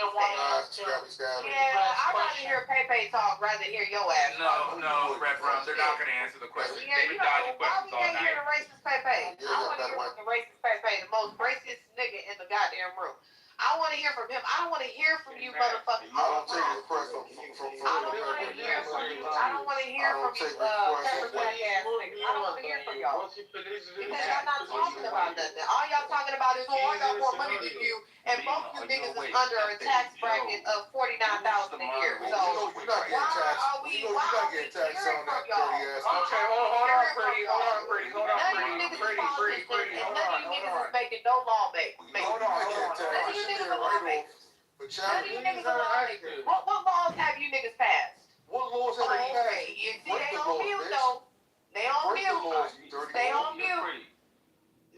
I'd rather hear Pepe talk rather than hear your ass. No, Red Rum, they're not gonna answer the question. They've been dodging questions all night. Why we can't hear the racist Pepe? Yeah, I want to hear from the racist Pepe, the most racist nigga in the goddamn room. I want to hear from him. I don't want to hear from you, motherfucker. I don't take requests from I don't want to hear from you. I don't want to hear from you, pepper jack ass niggas. I don't want to hear from y'all. Because y'all not talking about nothing. All y'all talking about is, I got more money than you, and both you niggas is under a tax bracket of $49,000 a year. So you're not getting taxed. You're not getting taxed on that dirty ass. Okay, hold on, Pretty. None of you niggas is politicians, and none of you niggas is making no lawmakers. Hold on. None of you niggas are lawmakers. None of you niggas are lawmakers. What laws have you niggas passed? What laws have they passed? You see, they on mute though. They on mute. Stay on mute.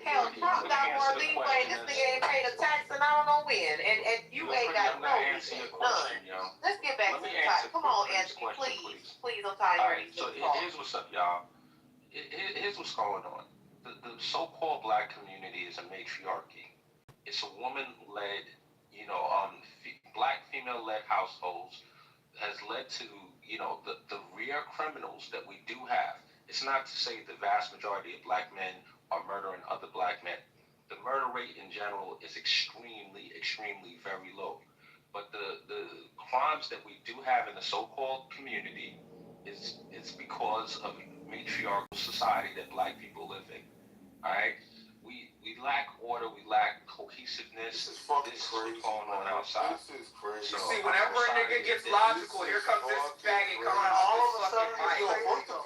Hell, Trump got more leeway. This nigga ain't paid a tax and I don't know when. And you ain't got no none. Let's get back to the topic. Come on, Anthony, please. Please, I'm tired of these So here's what's up, y'all. Here's what's going on. The so-called black community is a matriarchy. It's a woman-led, black female-led households has led to, the rare criminals that we do have. It's not to say the vast majority of black men are murdering other black men. The murder rate in general is extremely, very low. But the crimes that we do have in the so-called community is because of matriarchal society that black people live in. All right? We lack order, we lack cohesiveness. This is fucking crazy. What's going on outside. This is crazy. You see, whenever a nigga gets logical, here comes this faggot coming all of a sudden.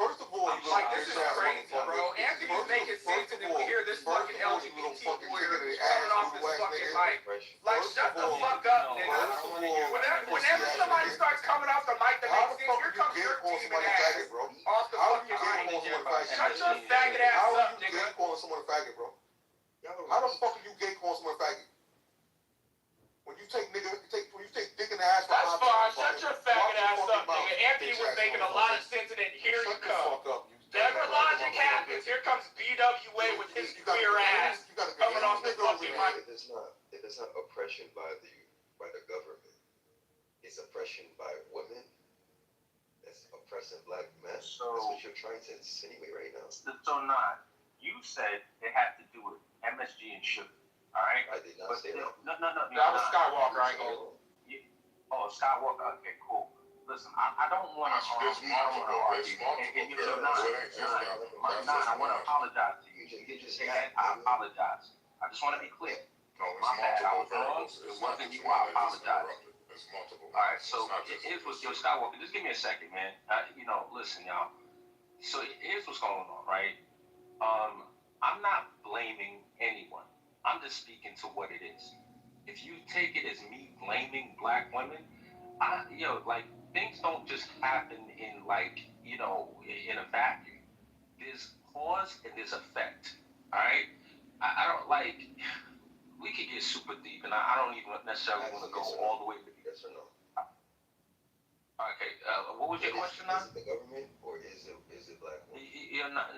First of all, like, this is crazy, bro. Anthony's making sense, and then we hear this fucking LGBT warrior coming off this fucking mic. Like, shut the fuck up, nigga. Whenever somebody starts coming off the mic that makes sense, here comes your demon ass off the fucking mic. Shut your faggot ass up, nigga. How calling someone a faggot, bro? How the fuck are you gay calling someone a faggot? When you take dick in the ass. That's fine. Shut your faggot ass up, nigga. Anthony was making a lot of sense, and then here you come. Never logic happens. Here comes BWA with his queer ass coming off the fucking it's not oppression by the government, it's oppression by women. That's oppressing black men. So that's what you're trying to insinuate right now. So not. You said it had to do with MSG and sugar. All right. I did not say that. No. That was Skywalker. I ain't gonna. Oh, Skywalker. Okay, cool. Listen, I don't want to argue. And you know, I want to apologize to you. You just say that. I apologize. I just want to be clear. My bad. I was wrong. It wasn't you. I apologize. All right. So here's what's your Skywalker. Just give me a second, man. Listen, y'all. So here's what's going on, right? I'm not blaming anyone. I'm just speaking to what it is. If you take it as me blaming black women, things don't just happen in in a vacuum. There's cause and there's effect. All right. I don't like. We could get super deep, and I don't even necessarily want to go all the way to yes or no. Okay. What was your question now? Is it the government or is it black women? You're not.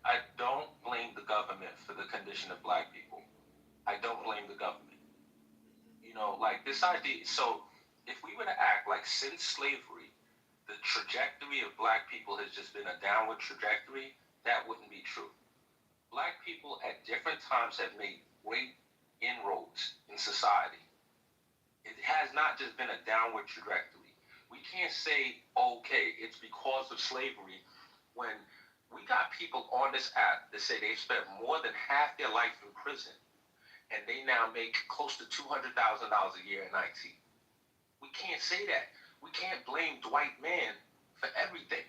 I don't blame the government for the condition of black people. I don't blame the government. This idea. So, if we were to act like since slavery, the trajectory of black people has just been a downward trajectory, that wouldn't be true. Black people at different times have made great inroads in society. It has not just been a downward trajectory. We can't say, okay, it's because of slavery, when we got people on this app that say they spent more than half their life in prison and they now make close to $200,000 a year in IT. We can't say that. We can't blame Dwight Mann for everything.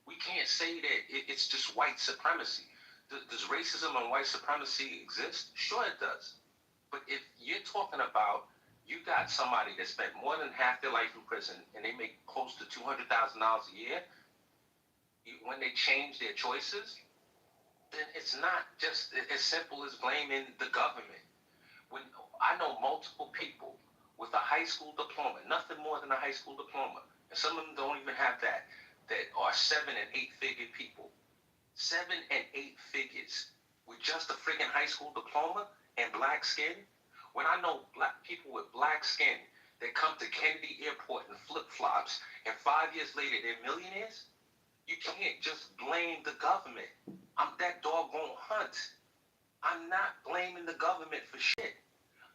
We can't say that it's just white supremacy. Does racism and white supremacy exist? Sure it does. But if you're talking about you got somebody that spent more than half their life in prison and they make close to $200,000 a year, when they change their choices, then it's not just as simple as blaming the government. When I know multiple people with a high school diploma, nothing more than a high school diploma, and some of them don't even have that are 7 and 8 figure people. 7 and 8 figures with just a friggin' high school diploma and black skin. When I know black people with black skin that come to Kennedy Airport in flip-flops and 5 years later they're millionaires, you can't just blame the government. I'm that doggone hunt. I'm not blaming the government for shit.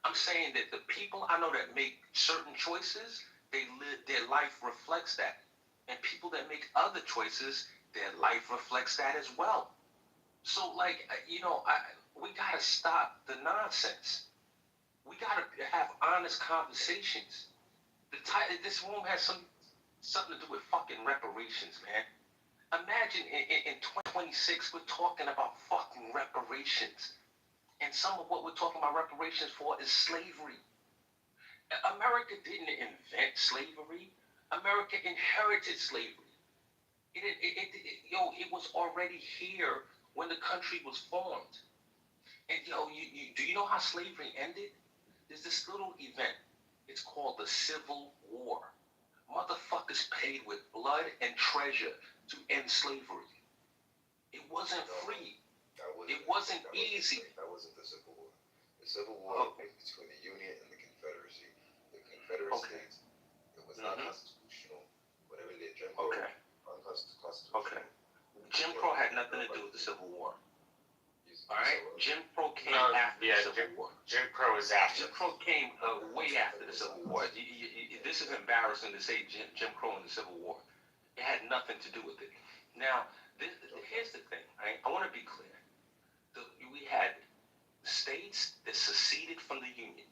I'm saying that the people I know that make certain choices, their life reflects that. And people that make other choices, their life reflects that as well. So, we gotta stop the nonsense. We gotta have honest conversations. This room has something to do with fucking reparations, man. Imagine in 2026 we're talking about fucking reparations. And some of what we're talking about reparations for is slavery. America didn't invent slavery. America inherited slavery. It was already here when the country was formed. And do you know how slavery ended? There's this little event. It's called the Civil War. Motherfuckers paid with blood and treasure to end slavery. It wasn't free. It wasn't easy. That wasn't the Civil War. The Civil War was between the Union and the Confederacy. The Confederate States, it was not constitutional. Whatever they did, Jim Crow, unconstitutional. Okay. Jim Crow had nothing to do with the Civil War. All right? Jim Crow came after the Civil War. Jim Crow is after. Jim Crow came way after the Civil War. This is embarrassing to say Jim Crow and the Civil War. It had nothing to do with it. Now, here's the thing, right? I want to be clear. We had states that seceded from the Union.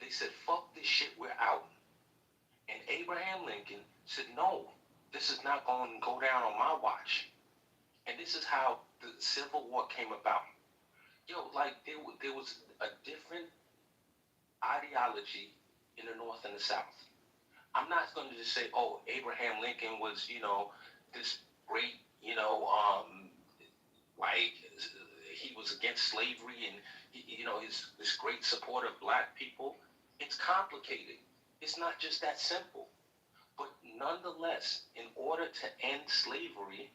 They said, fuck this shit, we're out. And Abraham Lincoln said, no, this is not going to go down on my watch. And this is how the Civil War came about. There was a different ideology in the North and the South. I'm not going to just say, oh, Abraham Lincoln was, this great, he was against slavery and, he's this great supporter of black people. It's complicated. It's not just that simple. But nonetheless, in order to end slavery,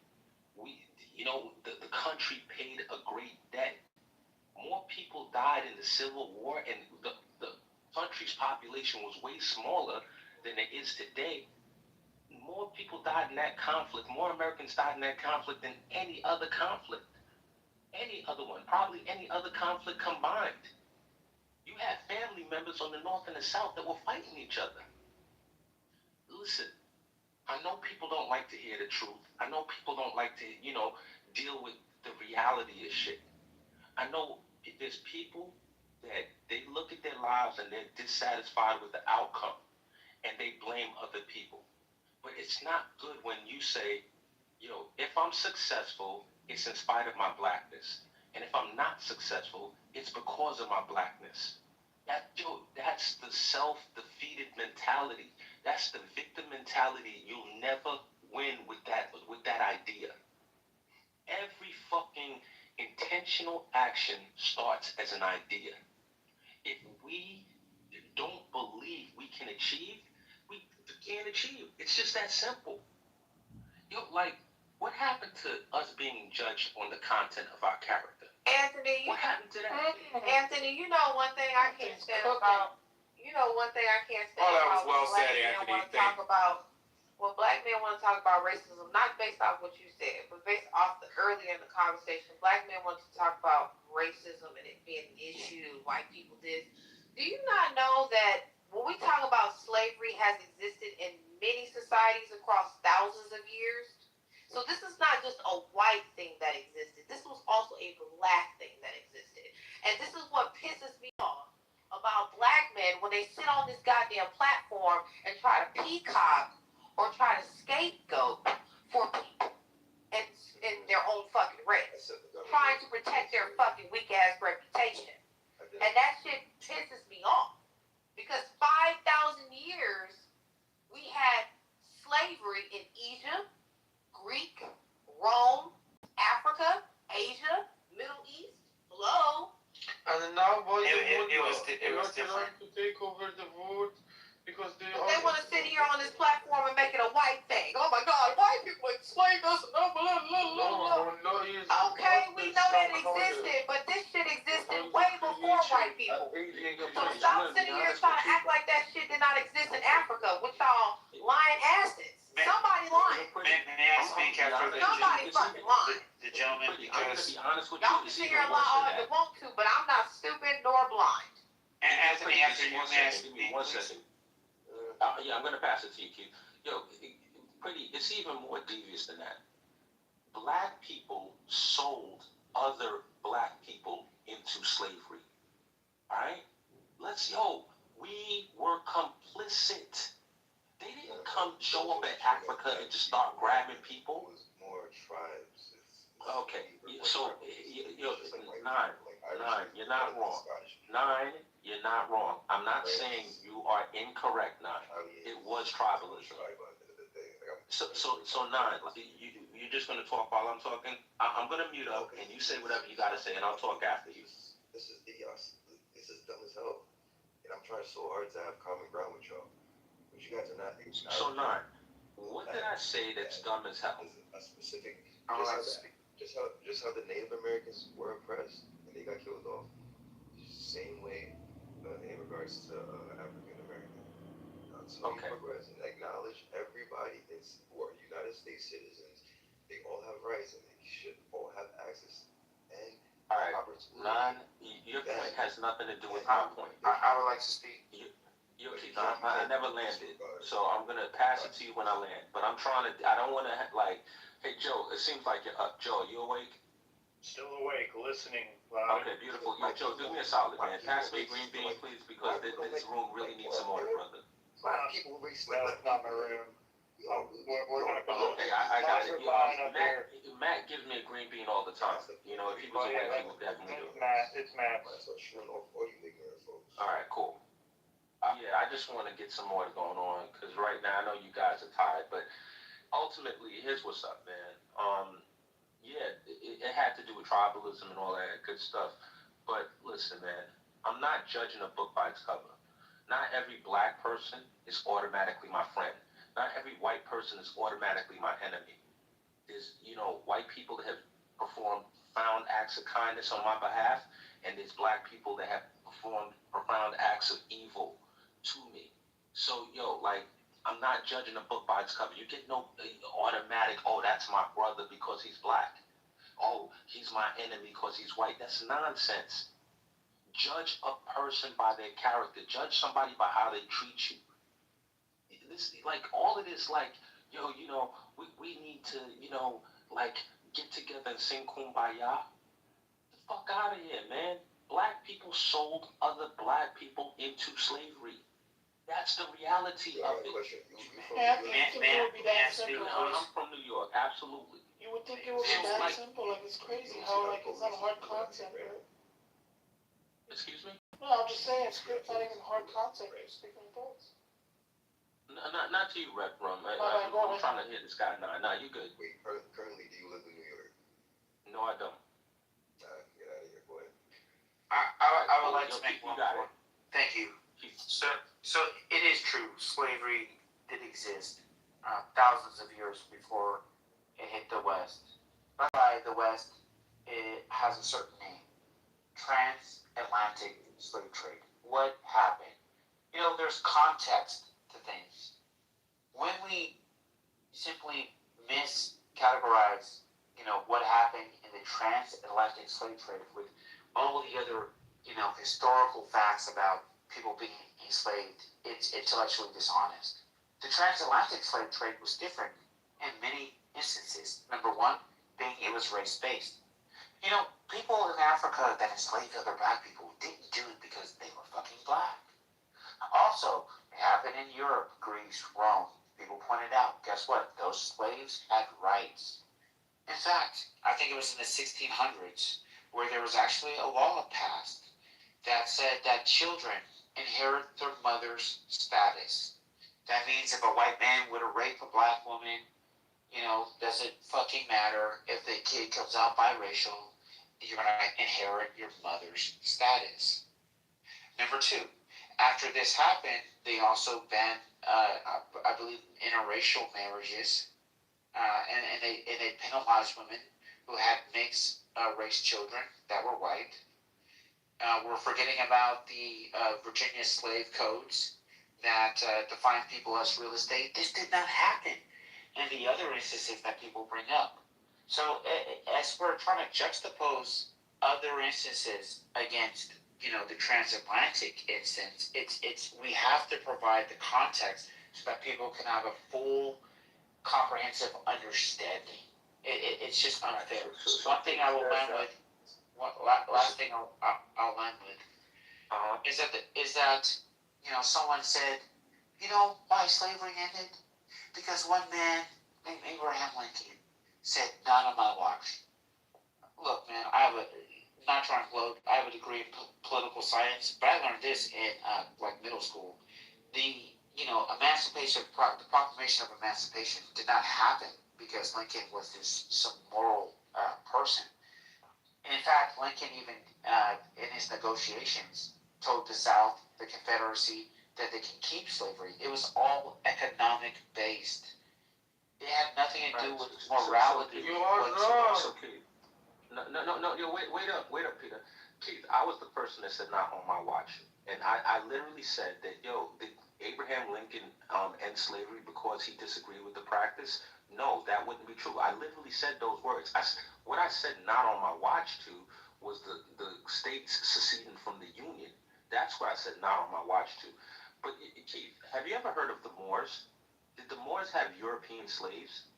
the country paid a great debt. more people died in the Civil War, and the country's population was way smaller than it is today. More people died in that conflict. More Americans died in that conflict than any other conflict. Any other one. Probably any other conflict combined. You had family members on the North and the South that were fighting each other. Listen, I know people don't like to hear the truth. I know people don't like to, deal with the reality of shit. I know there's people that they look at their lives and they're dissatisfied with the outcome and they blame other people. But it's not good when you say, if I'm successful, it's in spite of my blackness. And if I'm not successful, it's because of my blackness. That's the self-defeated mentality. That's the victim mentality. You'll never win with that idea. Every fucking intentional action starts as an idea. If we don't believe we can achieve, we can't achieve. It's just that simple. What happened to us being judged on the content of our character? Anthony, What happened to that? Anthony, one thing I can't stand about. One thing I can't stand about. Well said, Anthony. When black men want to talk about racism, not based off what you said, but based off earlier in the conversation, black men want to talk about racism and it being an issue, white people this. Do you not know that when we talk about slavery has existed in many societies across thousands of years? So this is not just a white thing that existed. This was also a black thing that existed. And this is what pisses me off about black men when they sit on this goddamn platform and try to peacock or try to scapegoat for people in their own fucking race, trying to protect their fucking weak-ass reputation. And that shit pisses me off. Because 5,000 years, we had slavery in Egypt, Greek, Rome, Africa, Asia, Middle East. Hello? And now, boys, It was trying to take over the world because they want to sit here on this platform and make it a white thing. Oh my God, white people enslaved us. Okay, we know that existed, but this shit existed way before white people. So stop sitting here trying to act like that shit did not exist in Africa with y'all lying asses. Somebody lying. May I speak after Somebody fucking lying. the gentleman? I'm gonna Because be honest with Y'all you. can sit here and lie all you want to, but I'm not stupid nor blind. Anthony, after you, may I Give me speak? 1 second. Yeah, I'm gonna pass it to you, Keith. It's even more devious than that. Black people sold other black people into slavery. All right? We were complicit. They didn't come show up in Africa and just start grabbing people. It was more tribes. Okay, so nine, you're not wrong. Nine, you're not wrong. I'm not saying you are incorrect, Nine. It was tribalism. So Nine, you're just gonna talk while I'm talking? I'm gonna mute up and you say whatever you gotta say and I'll talk after you. This is idiocy. This is dumb as hell. And I'm trying so hard to have common ground with y'all. But you guys are not. So Nine, what did I say that's dumb as hell? A specific. Just how the Native Americans were oppressed and they got killed off. Same way in regards to African American. So you progress and acknowledge everybody who are United States citizens. They all have rights and they should all have access and opportunity. Nine, your point has nothing to do with my point. I would like to speak. I never landed, so I'm gonna pass it to you when I land. But I don't want to hey Joe, it seems like you're up. Joe, you awake? Still awake, listening. Okay, beautiful. Joe, do me a solid, man. Pass me a green bean, please, because this room really needs some order, brother. People waste No, it's not my room. We're gonna go. Okay, I got it. Matt gives me a green bean all the time. If he was awake, he would definitely do it. It's Matt. All right, cool. Yeah, I just want to get some more going on because right now I know you guys are tired, but ultimately, here's what's up, man. It had to do with tribalism and all that good stuff. But listen, man, I'm not judging a book by its cover. Not every black person is automatically my friend. Not every white person is automatically my enemy. There's, white people that have performed profound acts of kindness on my behalf, and there's black people that have performed profound acts of evil to me. So, yo, like, I'm not judging a book by its cover. You get no automatic, oh, that's my brother because he's black. Oh, he's my enemy because he's white. That's nonsense. Judge a person by their character. Judge somebody by how they treat you. This, like, all of this, like, yo, you know, we need to, you know, like, get together and sing Kumbaya. The fuck out of here, man. Black people sold other black people into slavery. That's the reality of it. Yeah, I think it would be that simple. I'm from New York, absolutely. You would think it would be that simple. Like, it's crazy how, like, it's not a hard concept, right? Excuse me? No, I'm just saying, it's not even a hard concept. You're speaking adults. No, not to you, Red Rum. I'm trying to hear this guy. Nah, you good. Wait, currently, do you live in New York? No, I don't. Get out of here, boy. I would like to make one point. Thank you. So it is true. Slavery did exist thousands of years before it hit the West. By the West, it has a certain name: transatlantic slave trade. What happened? You know, there's context to things. When we simply miscategorize, you know, what happened in the transatlantic slave trade with all the other, you know, historical facts about people being enslaved, it's intellectually dishonest. The transatlantic slave trade was different in many instances. Number one, being it was race-based. You know, people in Africa that enslaved other black people didn't do it because they were fucking black. Also, it happened in Europe, Greece, Rome. People pointed out, guess what? Those slaves had rights. In fact, I think it was in the 1600s where there was actually a law passed that said that children inherit their mother's status. That means if a white man were to rape a black woman, you know, doesn't fucking matter if the kid comes out biracial, you're gonna inherit your mother's status. Number two, after this happened, they also banned, I believe, interracial marriages, and they penalized women who had mixed race children that were white. We're forgetting about the Virginia slave codes that define people as real estate. This did not happen in the other instances that people bring up. So as we're trying to juxtapose other instances against, you know, the transatlantic instance, it's we have to provide the context so that people can have a full, comprehensive understanding. It's just unfair. One thing I will land with. Last thing I'll land with is that you know, someone said, you know, why slavery ended? Because one man named Abraham Lincoln said, not on my watch. Look, man, not trying to gloat, I have a degree in political science, but I learned this in like middle school. The proclamation of emancipation did not happen because Lincoln was some moral person. In fact, Lincoln even, in his negotiations, told the South, the Confederacy, that they can keep slavery. It was all economic based. It had nothing to do with morality. So Keith, no, wait up, Peter. Keith, I was the person that said not on my watch, and I literally said that, yo, did Abraham Lincoln end slavery because he disagreed with the practice? No, that wouldn't be true. I literally said those words. What I said not on my watch to was the states seceding from the Union. That's what I said not on my watch to. But Keith, have you ever heard of the Moors? Did the Moors have European slaves?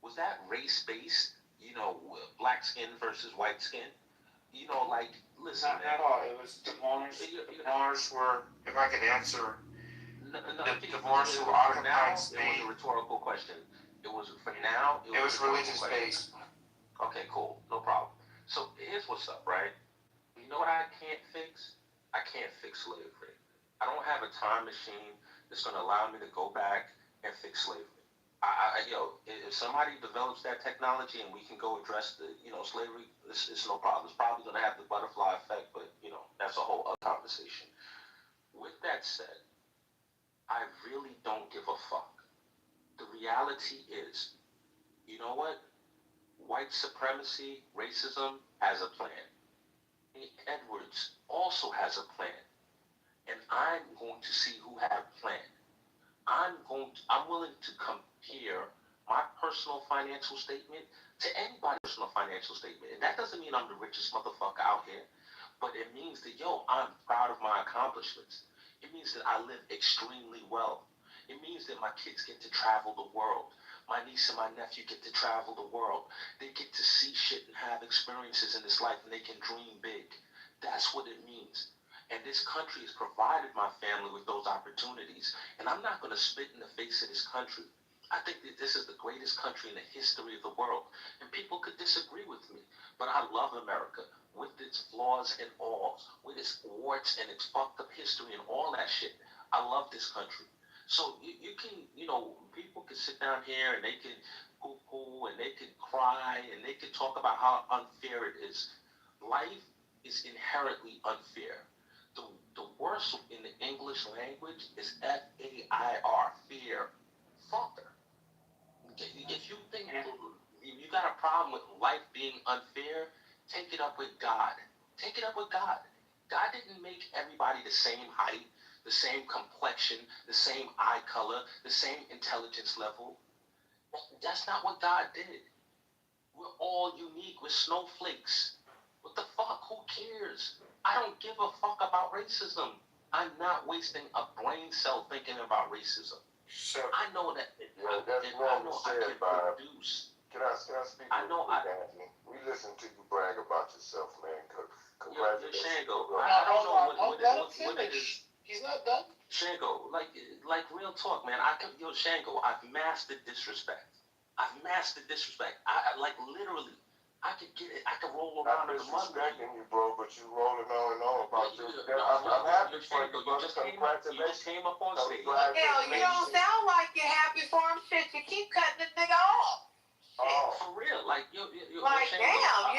Was that race-based? You know, black skin versus white skin? You know, like, listen, not at all. It was the Moors. The Moors were, if I could answer, the Moors who occupied Spain. It was a rhetorical question. It was for now. It was religious based. Okay, cool, no problem. So here's what's up, right? You know what I can't fix? I can't fix slavery. I don't have a time machine that's going to allow me to go back and fix slavery. If somebody develops that technology and we can go address the, you know, slavery, it's no problem. It's probably going to have the butterfly effect, but, you know, that's a whole other conversation. With that said, I really don't give a fuck. The reality is, you know what? White supremacy, racism has a plan. Edwards also has a plan, and I'm going to see who had a plan. I'm willing to compare my personal financial statement to anybody's personal financial statement. And that doesn't mean I'm the richest motherfucker out here, but it means that, I'm proud of my accomplishments. It means that I live extremely well. It means that my kids get to travel the world. My niece and my nephew get to travel the world. They get to see shit and have experiences in this life, and they can dream big. That's what it means. And this country has provided my family with those opportunities. And I'm not going to spit in the face of this country. I think that this is the greatest country in the history of the world. And people could disagree with me. But I love America with its flaws and all, with its warts and its fucked up history and all that shit. I love this country. So you can, people can sit down here and they can poo-poo and they can cry and they can talk about how unfair it is. Life is inherently unfair. The worst in the English language is F-A-I-R, fear. Fucker. If you think you got a problem with life being unfair, take it up with God. Take it up with God. God didn't make everybody the same height, the same complexion, the same eye color, the same intelligence level. That's not what God did. We're all unique. We're snowflakes. What the fuck? Who cares? I don't give a fuck about racism. I'm not wasting a brain cell thinking about racism. So, I know that. yeah, that's wrong to say about. Can I speak Anthony? We listen to you brag about yourself, man. Congratulations. Shango, I don't know what it is. He's not done. Shango, like real talk, man. Shango, I've mastered disrespect. I literally. I could get it. I could roll around in the mud. I'm disrespecting you, bro, but you rolling on about this. I'm happy for you, brother. You just came up on stage. Hell, you don't sound like you're happy for him. Shit, you keep cutting the nigga off. For real, like you like damn,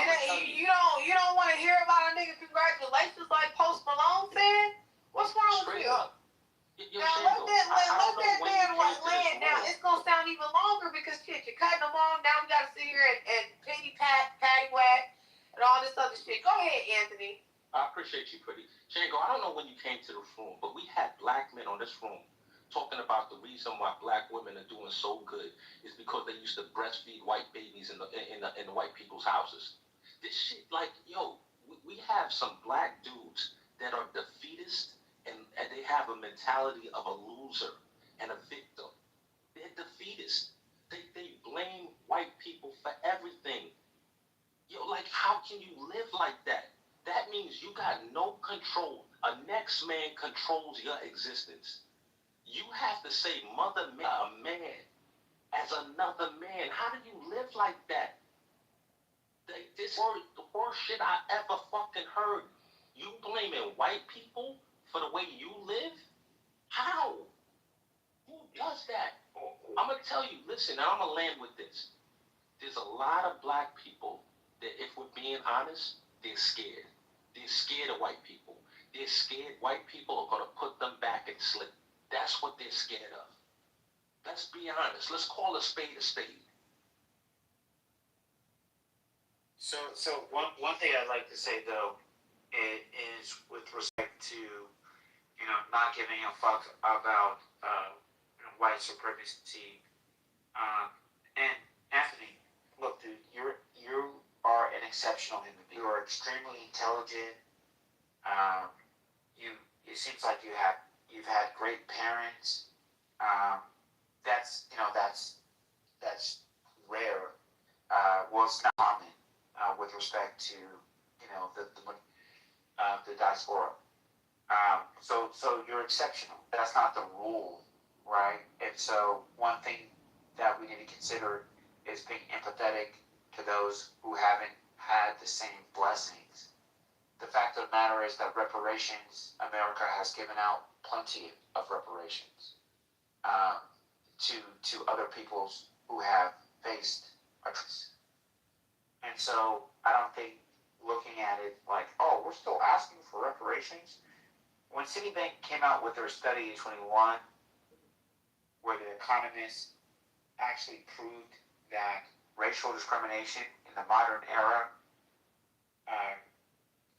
you don't want to hear about a nigga congratulations like Post Malone said. What's wrong with you? Now let that man land. Now it's gonna sound even longer because shit, you're cutting them on. Now we gotta sit here and patty whack, and all this other shit. Go ahead, Anthony. I appreciate you, pretty. Shango, I don't know when you came to this room, but we had black men on this room talking about the reason why black women are doing so good is because they used to breastfeed white babies in the white people's houses. This shit, we have some black dudes that are defeatist. And they have a mentality of a loser and a victim. They're defeatist. They blame white people for everything. How can you live like that? That means you got no control. A next man controls your existence. You have to say mother man, a man, as another man. How do you live like that? The worst shit I ever fucking heard. You blaming white people for the way you live? How? Who does that? I'm going to tell you, listen, I'm going to land with this. There's a lot of black people that, if we're being honest, they're scared. They're scared of white people. They're scared white people are going to put them back and slip. That's what they're scared of. Let's be honest. Let's call a spade a spade. So one thing I'd like to say, though, is with respect to not giving a fuck about white supremacy. And Anthony, look, dude, you are an exceptional human being. You are extremely intelligent. It seems like you've had great parents. That's rare. Well, it's not common with respect to the diaspora. So you're exceptional. That's not the rule, right? And so one thing that we need to consider is being empathetic to those who haven't had the same blessings. The fact of the matter is that reparations, America has given out plenty of reparations to other peoples who have faced atrocities. And so I don't think looking at it like, oh, we're still asking for reparations. When Citibank came out with their study in 21, where the economists actually proved that racial discrimination in the modern era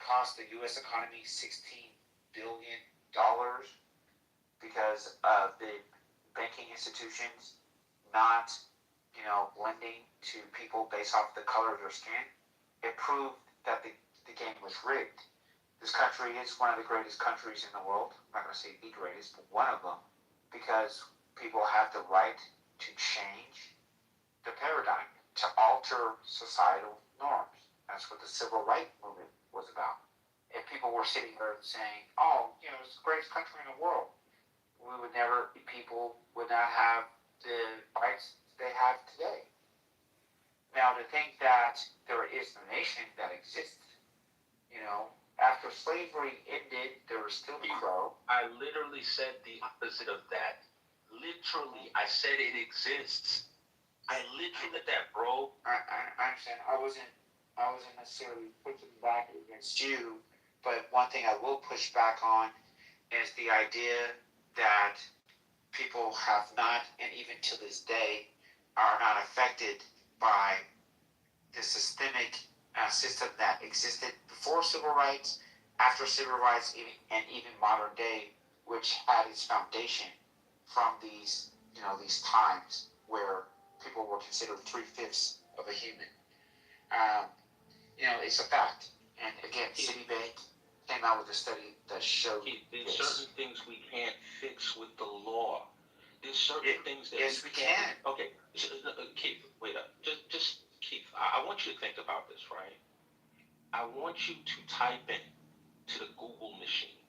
cost the U.S. economy $16 billion because of the banking institutions not, lending to people based off the color of their skin. It proved that the game was rigged. This country is one of the greatest countries in the world. I'm not going to say the greatest, but one of them, because people have the right to change the paradigm, to alter societal norms. That's what the civil rights movement was about. If people were sitting there saying, oh, it's the greatest country in the world, people would not have the rights they have today. Now, to think that there is a nation that exists, after slavery ended, there was still the crow. I literally said the opposite of that. Literally, I said it exists. I literally did that, bro. I understand. I wasn't necessarily pushing back against you, but one thing I will push back on is the idea that people have not, and even to this day, are not affected by the systemic system that existed before civil rights, after civil rights, and even modern day, which had its foundation from these times where people were considered 3/5 of a human. It's a fact. And again, Citibank came out with a study that showed there's certain things we can't fix with the law. There's certain things that we can. Okay, Keith, wait up. Just Keith, I want you to think about this, right? I want you to type in to the Google machine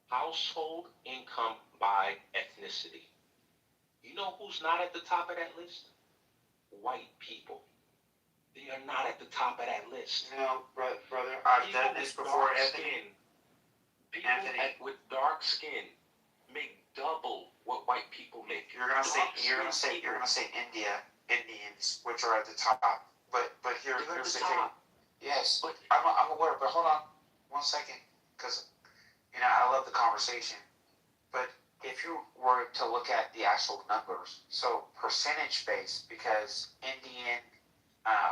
household income by ethnicity. You know who's not at the top of that list? White people. They are not at the top of that list. No, brother, I've done this before, Anthony. People with dark skin make double what white people make. You're gonna say Indians, which are at the top. But here's the thing. Yes, but I'm aware. But hold on, 1 second, because I love the conversation. But if you were to look at the actual numbers, so percentage based, because Indian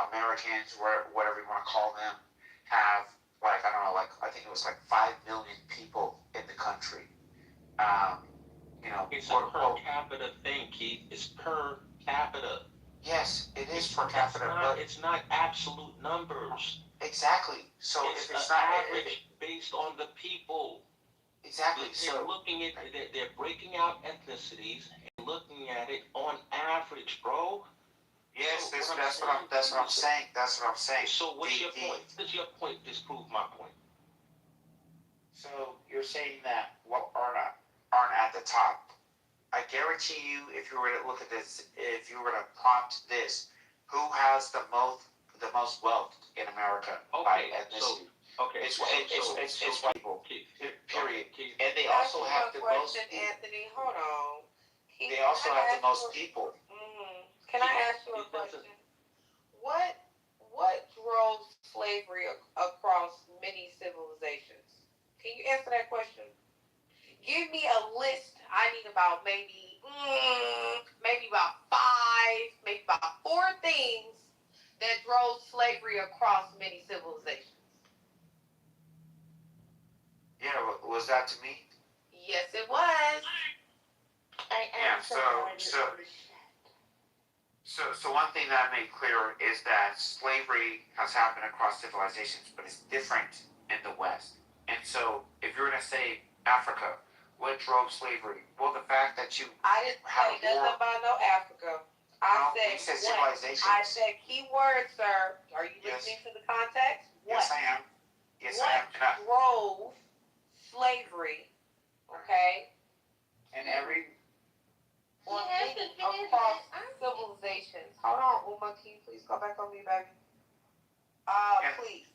Americans, whatever you want to call them, have I think it was 5 million people in the country. It's a per capita thing, Keith. It's per capita. Yes, it is per capita, but it's not absolute numbers. Exactly. So it's if it's an not average based on the people. Exactly. They're breaking out ethnicities and looking at it on average, bro. Yes, that's what I'm saying. That's what I'm saying. So what's your point? What's your point? Disprove my point. So you're saying that aren't at the top. I guarantee you, if you were to look at this, if you were to prompt this, who has the most wealth in America by ethnicity? It's white people. Period. And they also have the most. Anthony, hold on. They also have the most people. Can I ask you a question? What drove slavery across many civilizations? Can you answer that question? Give me a list. I need about maybe about 5, maybe about 4 things that drove slavery across many civilizations. Yeah, was that to me? Yes, it was. So one thing that I made clear is that slavery has happened across civilizations, but it's different in the West. And so if you're going to say Africa, what drove slavery? Well, the fact that I didn't say nothing about no Africa. You said civilizations. I said key words, sir. Are you listening to the context? Yes, I am. What drove slavery? Okay. And across civilizations. Hold on, Uma, can you please go back on me, baby? Please.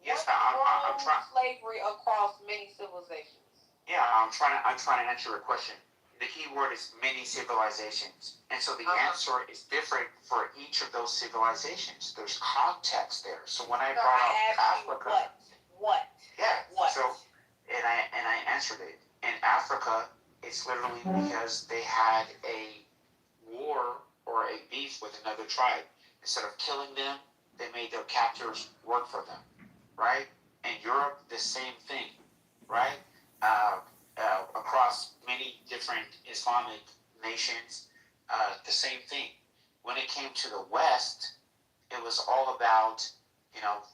Yes, I'm trying. Slavery across many civilizations. Yeah, I'm trying to answer your question. The key word is many civilizations, and so the answer is different for each of those civilizations. There's context there. So when I brought up Africa, what? Yeah. What? So and I answered it. In Africa, it's literally because they had a war or a beef with another tribe. Instead of killing them, they made their captors work for them, right? In Europe, the same thing, right? Across many different Islamic nations, the same thing. When it came to the West, it was all about,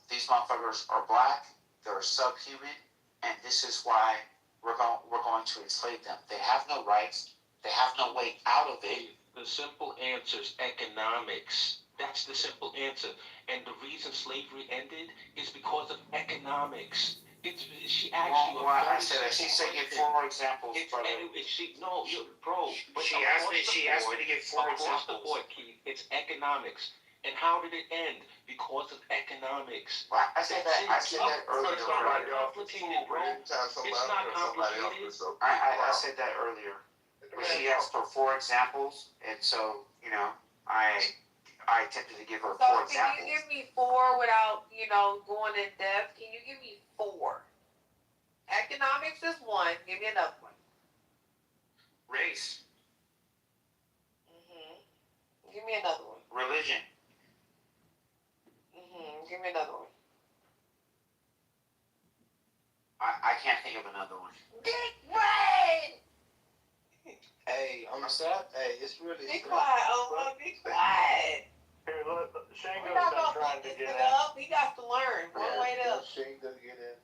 these motherfuckers are black, they're subhuman, and this is why we're going to enslave them. They have no rights. They have no way out of it. The simple answer is economics. That's the simple answer. And the reason slavery ended is because of economics. She asked you. I said that. She said give 4 examples. Bro. She asked me to give 4 examples. Across the board, Keith, it's economics. And how did it end? Because of economics. Well, I said that earlier. It's not complicated, bro. It's not complicated. I said that earlier. She asked for 4 examples, and so, I attempted to give her 4 examples. So can you give me 4 without, going in depth? Can you give me 4? Economics is 1. Give me another one. Race. Give me another one. Religion. Give me another one. I can't think of another one. Big brain! Hey, I'm sad. Hey, it's really. Be quiet, Oma. Be quiet. Here, look, Shango's We're not been gonna trying put to this get nigga in. up. He got to learn. One way to. Shango get in.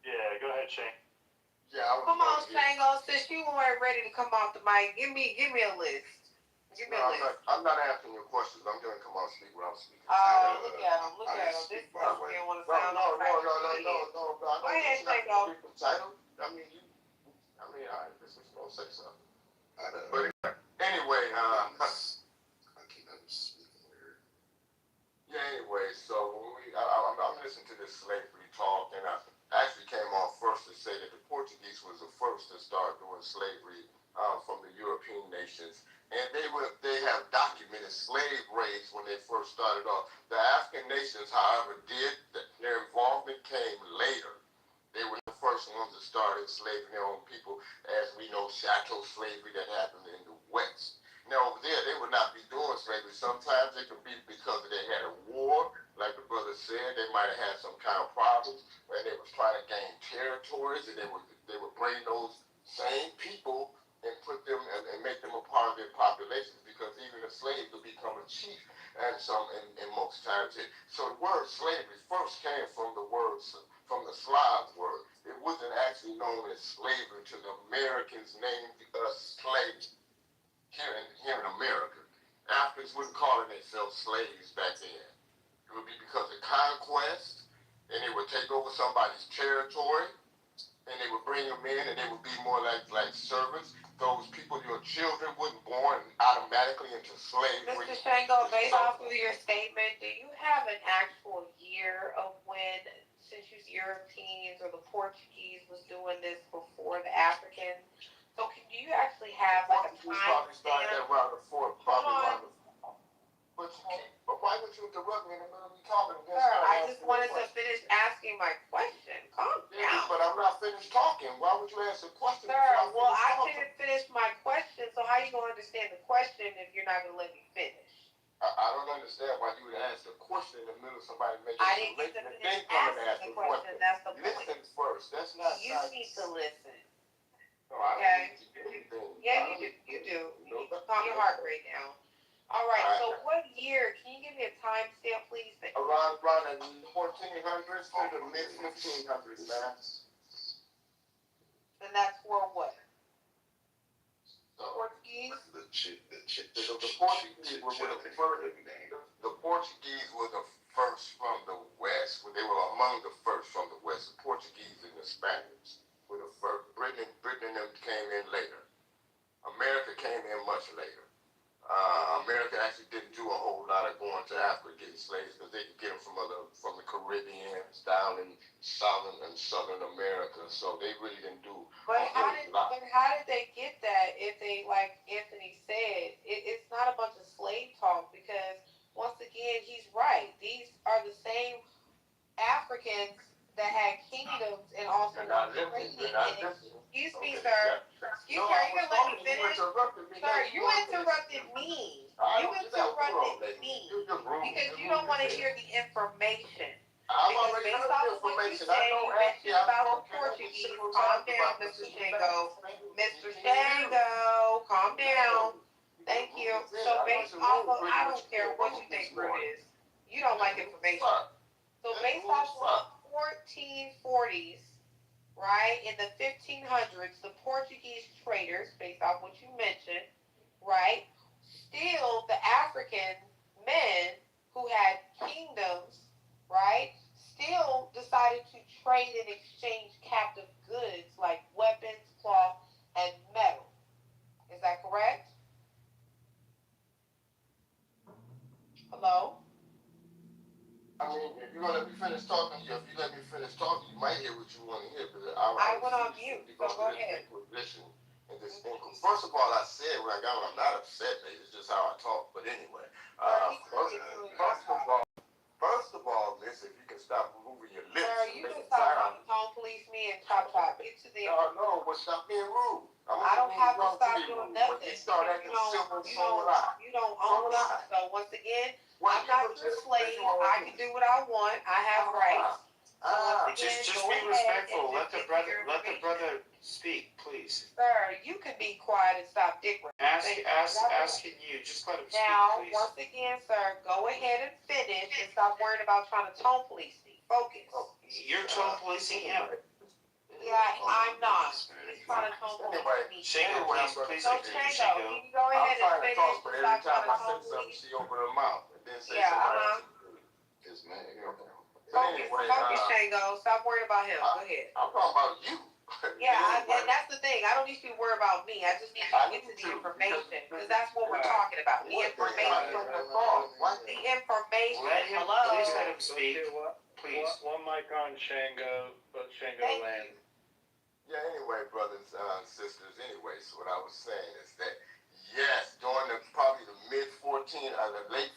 Yeah, go ahead, Shane. Yeah, Come on, Shango. Since you weren't ready to come off the mic, give me a list. Give me a list. I'm not asking you questions. I'm going to come on and speak when I'm speaking. Oh, look at him. Look at him. This person don't want to sound No. Go ahead, Shango. This is going to say something. But anyway, so I'm listening to this slavery talk, and I actually came on first to say that the Portuguese was the first to start doing slavery from the European nations. And they have documented slave raids when they first started off. The African nations, however, their involvement came later. They were the first ones that started enslaving their own people, as we know, chattel slavery that happened in the West. Now, over there, they would not be doing slavery. Sometimes it could be because they had a war, like the brother said. They might have had some kind of problems, and they was trying to gain territories, and they would bring those same people and put them and make them a part of their populations, because even a slave could become a chief, and most times. So the word slavery first came from the Slav word. It wasn't actually known as slavery to the Americans named us slaves here in America. Africans wouldn't call themselves slaves back then. It would be because of conquest, and they would take over somebody's territory, and they would bring them in, and they would be more like servants. Those people, your children, wasn't born automatically into slavery. Mr. Shango, based off of your statement, do you have an actual year of when, since you Europeans or the Portuguese was doing this before the Africans? So do you actually have like a time probably started that around the fourth, But why would you interrupt me in the middle of me talking? Sir, I just wanted to finish asking my question. Calm down. But I'm not finished talking. Why would you ask a question? Sir, well, I didn't finish my question, so how are you going to understand the question if you're not going to let me finish? I don't understand why you would ask a question in the middle of somebody making I didn't get to finish asking the question. That's the point. Listen first. That's not. You need to listen. No, I don't need to do anything. Yeah, you do. You do. You need to calm your heart rate down. All right. So what year? Can you give me a time stamp, please? Around the 1400s to the mid 1500s, man. And that's for what? Portuguese? The Portuguese were the Portuguese were the first from the West. They were among the first from the West. The Portuguese and the Spaniards were the first. Britain and them came in later. America came in much later. America actually didn't do a whole lot of going to Africa getting slaves, because they could get them from the Caribbean down in Southern America. So they really didn't do. But how did they get that? If they, like Anthony said, it's not a bunch of slave talk, because once again, he's right. These are the same Africans that had kingdoms and also excuse me, sir. Excuse me, are you gonna let me finish? Sir, you interrupted me. You interrupted me because you don't want to hear the information. I've Because already based heard off the of what you information. said, I you know mentioned I've about the spoken Portuguese. several Calm times down, about Mr. this. Shango. Mr. Shango, calm down. Thank you. So based off of, I don't care what you think Rude is. You don't like information. So based off of 1440s, right, in the 1500s, the Portuguese traders, based off what you mentioned, right, still the African men who had kingdoms, right, still decided to trade and exchange captive goods like weapons, cloth, and metal. Is that correct? Hello? I mean, if you're gonna let me finish talking, if you let me finish talking, you might hear what you want to hear. But I went on mute, so go ahead. First of all, I said when I got on, I'm not upset, baby. It's just how I talk. But anyway, first of all, miss, if you can stop moving your lips. Sir, you can stop trying to tone police me and chop. Get to the. No, but stop being rude. I don't have to stop doing nothing. You start acting civil, so will I. You don't own me. So once again, I'm not your slave. I can do what I want. I have rights. Just be respectful. Let the brother speak, please. Sir, you can be quiet and stop dick riding. Asking you, just let him speak, now, please. once again, sir, go ahead and finish and stop worrying about trying to tone police me. Focus. You're tone policing him. Yeah, I'm not. He's trying to tone police me. Shango, please So, Shango, you can go ahead and finish and stop trying to tone police. She opened her mouth and then say Yes, man. Focus, Shango. Stop worrying about him. Go ahead. I'm talking about you. Yeah, and that's the thing. I don't need you to worry about me. I just need you to get to the information because that's what we're talking about. The information. The information. Hello. Please let him speak. Please. One mic on Shango. Let Shango land. Yeah, anyway, brothers and sisters, anyways, what I was saying is that, yes, during probably the the late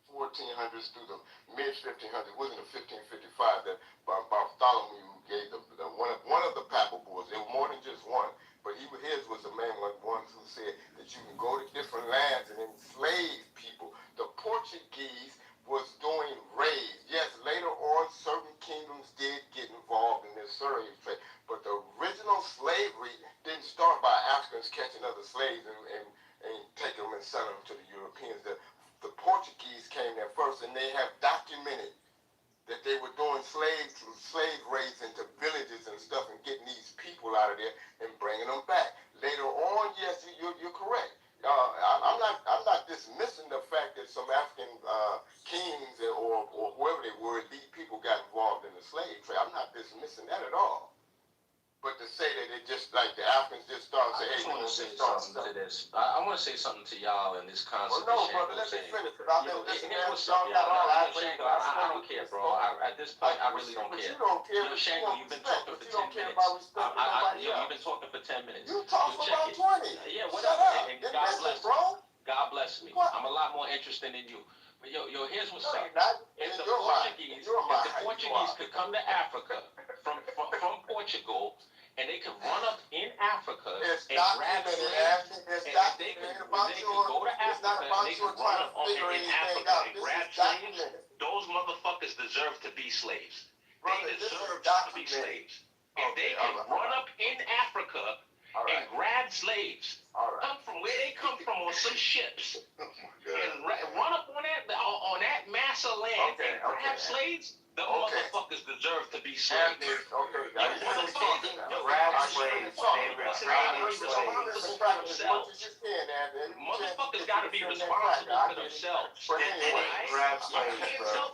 1400s through the mid 1500s, wasn't it 1555 that Bartholomew gave one of the papal bulls. There were more than just one, but his was the main one who said that you can go to different lands and enslave people. The Portuguese was doing raids. Yes, later on, certain kingdoms did get involved in this slave trade, but the original slavery didn't start by Africans catching other slaves and taking them and selling them to the Europeans. The Portuguese came there first, and they have documented that they were doing slave raids into villages and stuff and getting these people out of there and bringing them back. Later on, yes, you're correct. I'm not dismissing the fact that some African kings or whoever they were, elite people got involved in the slave trade. I'm not dismissing that at all. But to say that it just like the Africans just started saying, hey, I want to say something to this. I want to say something to y'all in this concept. Well, no, brother, let me finish. I've been listening to y'all. I don't care, bro. At this point, I really don't care. You don't care. Shango, you've been talking for 10 minutes. You've been talking for 10 minutes. You talk for about 20. Yeah, whatever. And God bless me. God bless me. I'm a lot more interested than you. But yo, here's what's up. If the Portuguese could come to Africa from Portugal, and they could run up in Africa and grab slaves, and they could go to Africa and they could run up in Africa and grab slaves, those motherfuckers deserve to be slaves. They deserve to be slaves. If they can run up in Africa and grab slaves, come from where they come from on some ships, and run up on that mass of land and grab slaves, the motherfuckers deserve to be slaves. Motherfuckers gotta be responsible for themselves.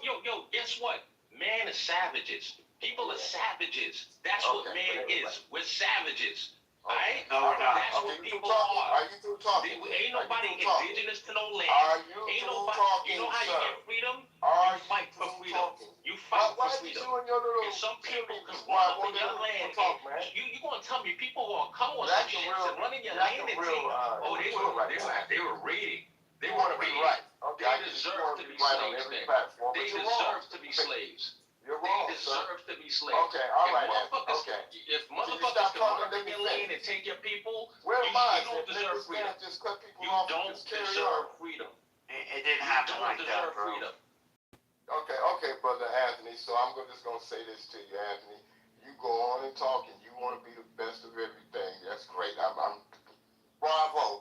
Yo, guess what? Man is savages. People are savages. That's what man is. We're savages. Alright? That's what people are. Ain't nobody indigenous to no land. Ain't nobody. You know how you get freedom? You fight for freedom. You fight for freedom. And some people can run up in your land. You gonna tell me people who are come on some ships and running your land and take? Oh, they were raiding. They were raiding. They deserve to be slaves. They deserve to be slaves. You're wrong. They deserve to be slaves. Okay, all right. If motherfuckers can run up in your land and take your people, you don't deserve freedom. You don't deserve freedom. It didn't happen like that, bro. Okay, brother Anthony. So I'm just gonna say this to you, Anthony. You go on and talk, and you want to be the best of everything. That's great. I'm bravo,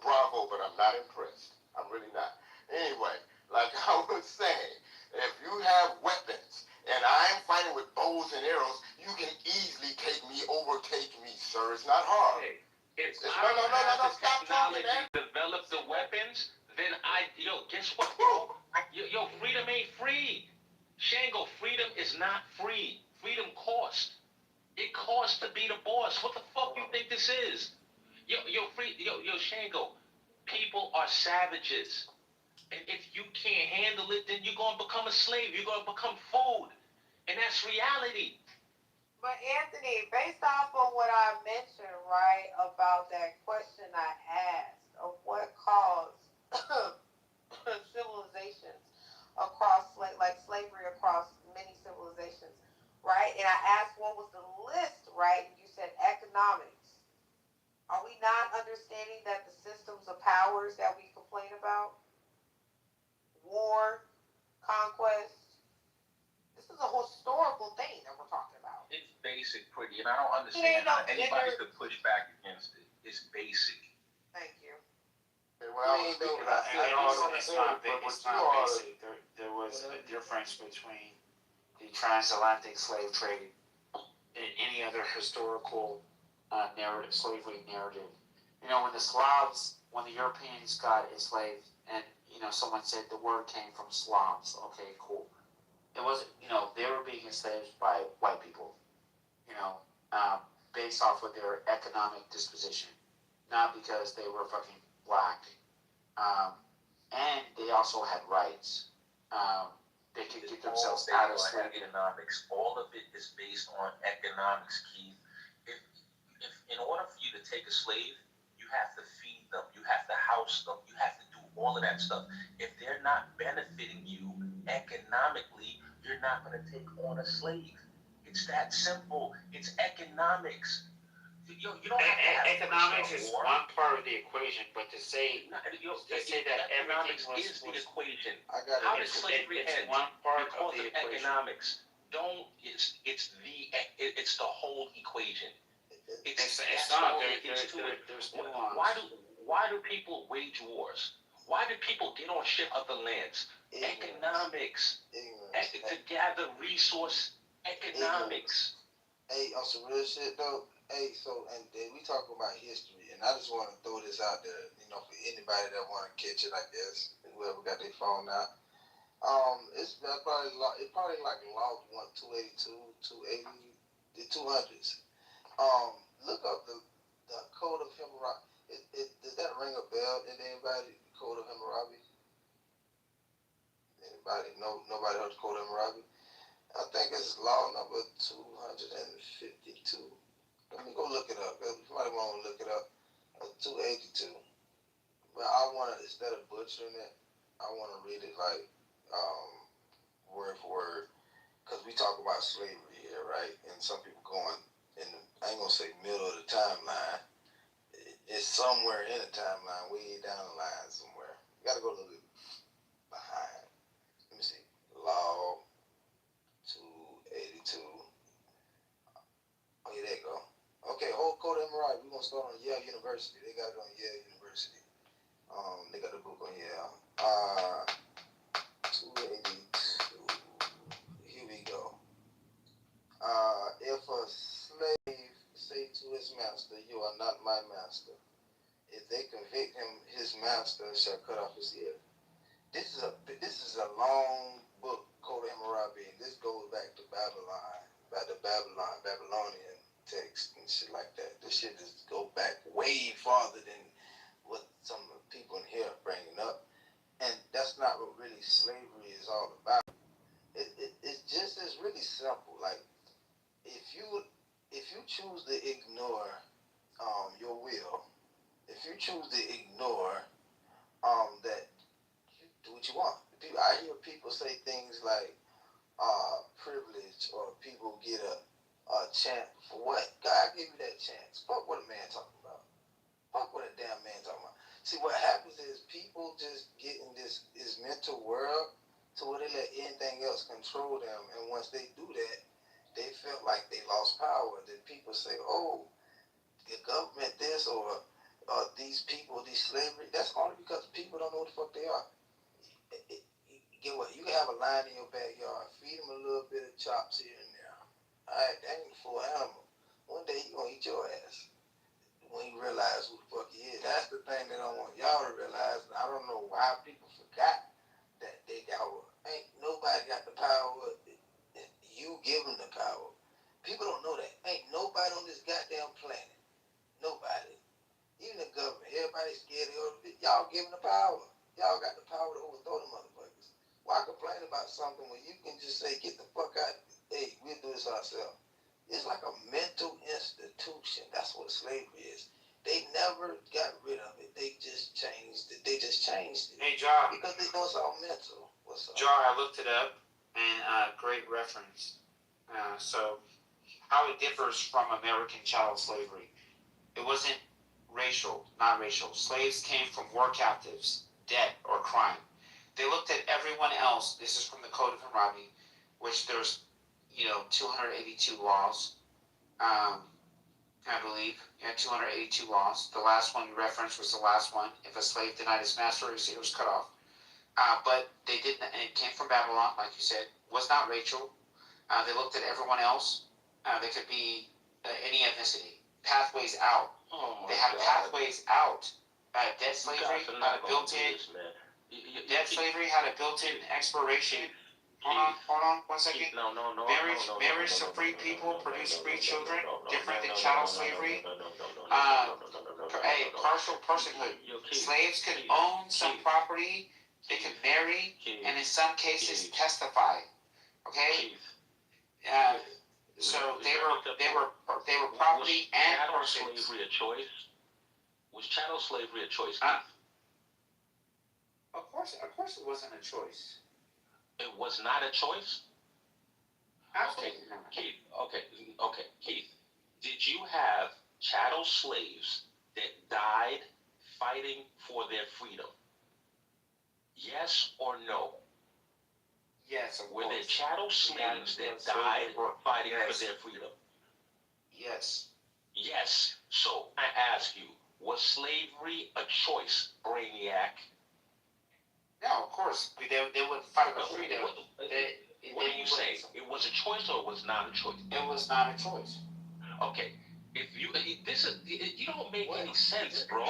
but I'm not impressed. I'm really not. Anyway, like I was saying, if you have weapons and I'm fighting with bows and arrows, you can easily overtake me, sir. It's not hard. Hey, if No, I don't have the stop talking, technology to develop the weapons, then guess what, bro? Freedom ain't free. Shango, freedom is not free. Freedom costs. It costs to be the boss. What the fuck you think this is? Shango, people are savages. And if you can't handle it, then you're going to become a slave. You're going to become food. And that's reality. But Anthony, based off of what I mentioned, right, about that question I asked of what caused civilizations across, like slavery across many civilizations, right? And I asked what was the list, right? And you said economics. Are we not understanding that the systems of powers that we complain about, war, conquest, this is a historical thing that we're talking about. It's basic, pretty, and I don't understand how anybody could push back against it. It's basic. Thank you. It's not basic. There was a difference between the transatlantic slave trade and any other historical slavery narrative. When the Europeans got enslaved, and someone said the word came from Slavs. Okay, cool. It wasn't. They were being enslaved by white people. Based off of their economic disposition, not because they were fucking black. And they also had rights. They could get themselves out of slavery. Economics. All of it is based on economics, Keith. If in order for you to take a slave, you have to feed them, you have to house them, you have to do all of that stuff. If they're not benefiting you economically, you're not going to take on a slave. It's that simple. It's economics. You don't have to have economics is one part of the equation, but to say that economics everything is the equation. How did slavery end? One part Because of the equation. Economics. It's the whole ecoation. It's not. There's nuance. Why do people wage wars? Why do people get on ship other lands? Economics. To gather resource. Economics. Hey, on some real shit though. Hey, so and we talk about history, and I just want to throw this out there, for anybody that want to catch it, I guess, whoever got their phone out. It's probably like law 282, 280, the 200s. Look up the Code of Hammurabi. Does that ring a bell in anybody? The Code of Hammurabi. Anybody? Nobody heard the Code of Hammurabi? I think it's law number 252. Let me go look it up. If somebody want to look it up, 282. But I want to, instead of butchering it, I want to read it like word for word. Because we talk about slavery here, right? And some people going in the, I ain't going to say middle of the timeline. It's somewhere in the timeline, way down the line somewhere. You got to go a little bit behind. Let me see. Law 282. Oh, yeah, there you go. Okay, whole Code of Hammurabi. We're going to start on Yale University. They got it on Yale University. They got the book on Yale. 282. Here we go. If a slave say to his master, "You are not my master," if they convict him, his master shall cut off his ear. This is a long book, Code of Hammurabi, and this goes back to Babylonian text and shit like that. This shit just go back way farther than what some of the people in here are bringing up, and that's not what really slavery is all about. It's really simple. Like if you choose to ignore your will, if you choose to ignore that you do what you want. I hear people say things like privilege, or people get a chance for what? God gave you that chance. Fuck what a man talking about. Fuck what a damn man talking about. See, what happens is people just get in this mental world to where they let anything else control them. And once they do that, they felt like they lost power. Then people say, oh, the government this or these people, these slavery. That's only because people don't know what the fuck they are. Get what? You can have a lion in your backyard, feed him a little bit of chops here and there. All right, that ain't a full animal. One day he gonna eat your ass when you realize who the fuck he is. That's the thing that I want y'all to realize. I don't know why people forgot that they got. Ain't nobody got the power. You give them the power. People don't know that. Ain't nobody on this goddamn planet. Nobody. Even the government. Everybody's scared of y'all giving the power. Y'all got the power to overthrow the motherfuckers. Why complain about something when you can just say, get the fuck out? Hey, we'll do this ourselves. It's like a mental institution. That's what slavery is. They never got rid of it. They just changed it. Hey, John. Because they know it's all mental. What's up? John, I looked it up, and great reference. So, how it differs from American chattel slavery. It wasn't not racial. Slaves came from war captives, debt, or crime. They looked at everyone else. This is from the Code of Hammurabi, which there's, 282 laws. I believe. 282 laws. The last one you referenced was the last one. If a slave denied his master, it was cut off. But they didn't, and it came from Babylon, like you said. Was not racial. They looked at everyone else. They could be any ethnicity. Pathways out. They had pathways out. Debt slavery had a built-in. Debt slavery had a built-in expiration. Hold on, 1 second. No. Marriage to free people produce free children, different than chattel slavery. Partial personhood. Slaves could own some property. They could marry, and in some cases testify. Okay. So they were property and chattel slavery a choice? Was chattel slavery a choice? Of course it wasn't a choice. It was not a choice? Absolutely. Okay, Keith. Did you have chattel slaves that died fighting for their freedom? Yes or no? Yes, of course. Were there chattel slaves that died fighting for their freedom? Yes. Yes. So I ask you, was slavery a choice, Brainiac? No, of course. They would fight for freedom. What are you saying? It was a choice or it was not a choice? It was not a choice. Okay. You don't make any sense, bro.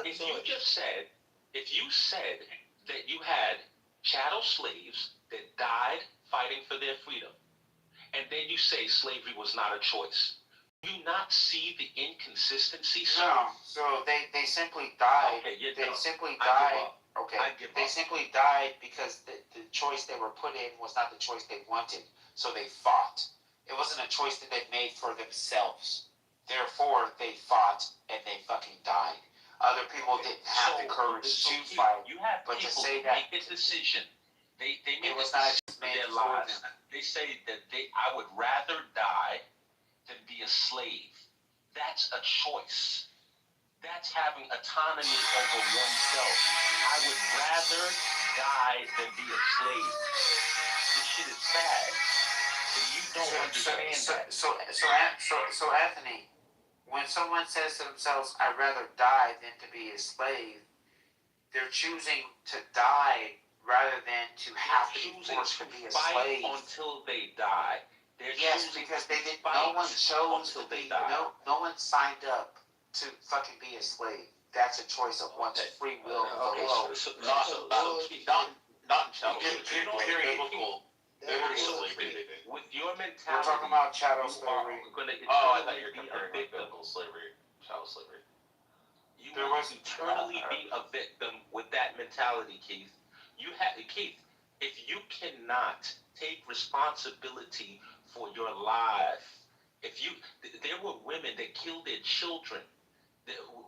If you said that you had chattel slaves that died fighting for their freedom, and then you say slavery was not a choice, do you not see the inconsistency, sir? No. So they simply died. Okay, they simply died. Okay. They simply died because the choice they were put in was not the choice they wanted. So they fought. It wasn't a choice that they made for themselves. Therefore, they fought and they fucking died. Other people didn't have the courage to fight. You have but people to say that make a decision. They make a decision for their lives. They say that I would rather die than be a slave. That's a choice. That's having autonomy over oneself. I would rather die than be a slave. This shit is sad. And you don't understand that. So Anthony, when someone says to themselves, "I'd rather die than to be a slave," they're choosing to die rather than to have to be forced to be a slave until they die. Yes, because they didn't. No one chose to be. No one signed up to fucking be a slave. That's a choice of one's free will. With your mentality, we're talking about chattel slavery. I thought you were comparing biblical slavery, chattel slavery. You will eternally be a victim with that mentality, Keith. Keith, if you cannot take responsibility for your life, there were women that killed their children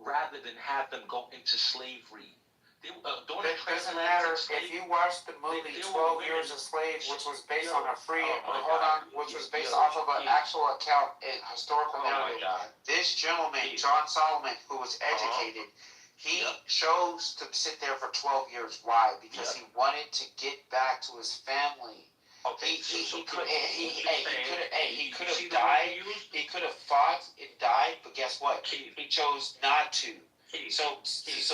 rather than have them go into slavery. It doesn't matter if you watch the movie 12 Years a Slave, which was based on a which was based off of an actual account, a historical narrative. This gentleman, John Solomon, who was educated, He chose to sit there for 12 years. Why? Because he wanted to get back to his family. Okay, He could have died. He could have fought and died, but guess what? He chose not to. So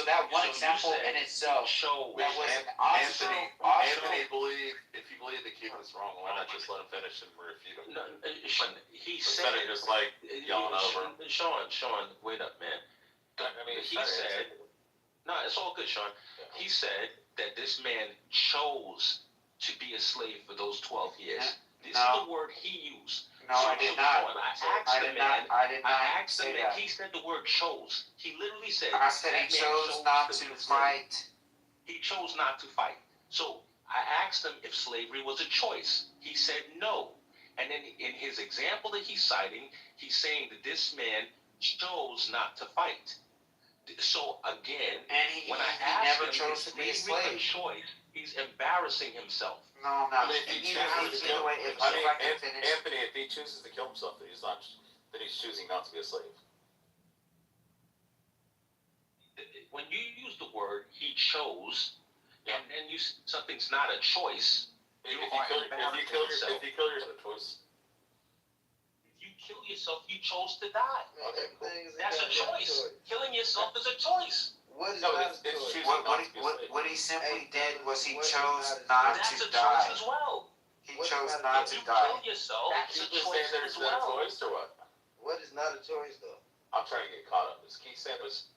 that one example in itself, that was an Anthony, believe, if you believe the kid was wrong, why not just let him finish and refute him? No, he Instead said, of just like yelling over him. Sean, wait up, man. I mean, He said, no, it's all good, Sean. Yeah. He said that this man chose to be a slave for those 12 years. This is the word he used. No, I did not. I asked the man. He said the word chose. He literally said. I said he chose not to fight. He chose not to fight. So I asked him if slavery was a choice. He said no. And then in his example that he's citing, he's saying that this man chose not to fight. So again, when I asked him if slavery was a choice, he's embarrassing himself. No. I mean, if Anthony, if he chooses to kill himself, then he's choosing not to be a slave. When you use the word "he chose," and then something's not a choice, if you kill yourself, a choice. If you kill yourself, you chose to die. Okay, cool. That's a choice. Killing yourself is a choice. What he simply did was he chose not to die. That's a choice as well. He chose not to die. Kill yourself. That's a choice as well. Choice or what? What is not a choice though? I'm trying to get caught up. Is Keith saying this?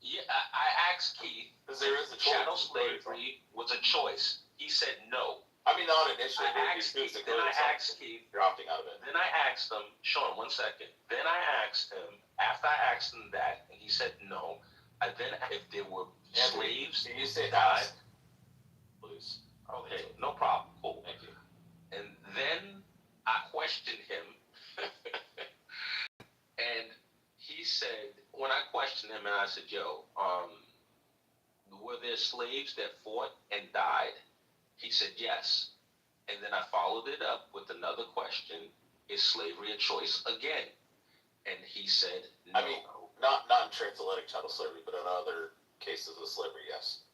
Yeah, I asked Keith. There is a choice. Chattel slavery was a choice. He said no. I mean, not initially. Then I asked Keith. You're opting out of it. Then I asked him, Sean, 1 second. Then I asked him, after I asked him that, and he said no. Then if there were slaves, can you say died? Please. Okay, no problem. Cool. Thank you. And then I questioned him, and he said, when I questioned him, and I said, "Yo, were there slaves that fought and died?" He said, "Yes." And then I followed it up with another question: is slavery a choice again? And he said, "No." I mean, not in transatlantic chattel slavery, but in other cases of slavery, yes,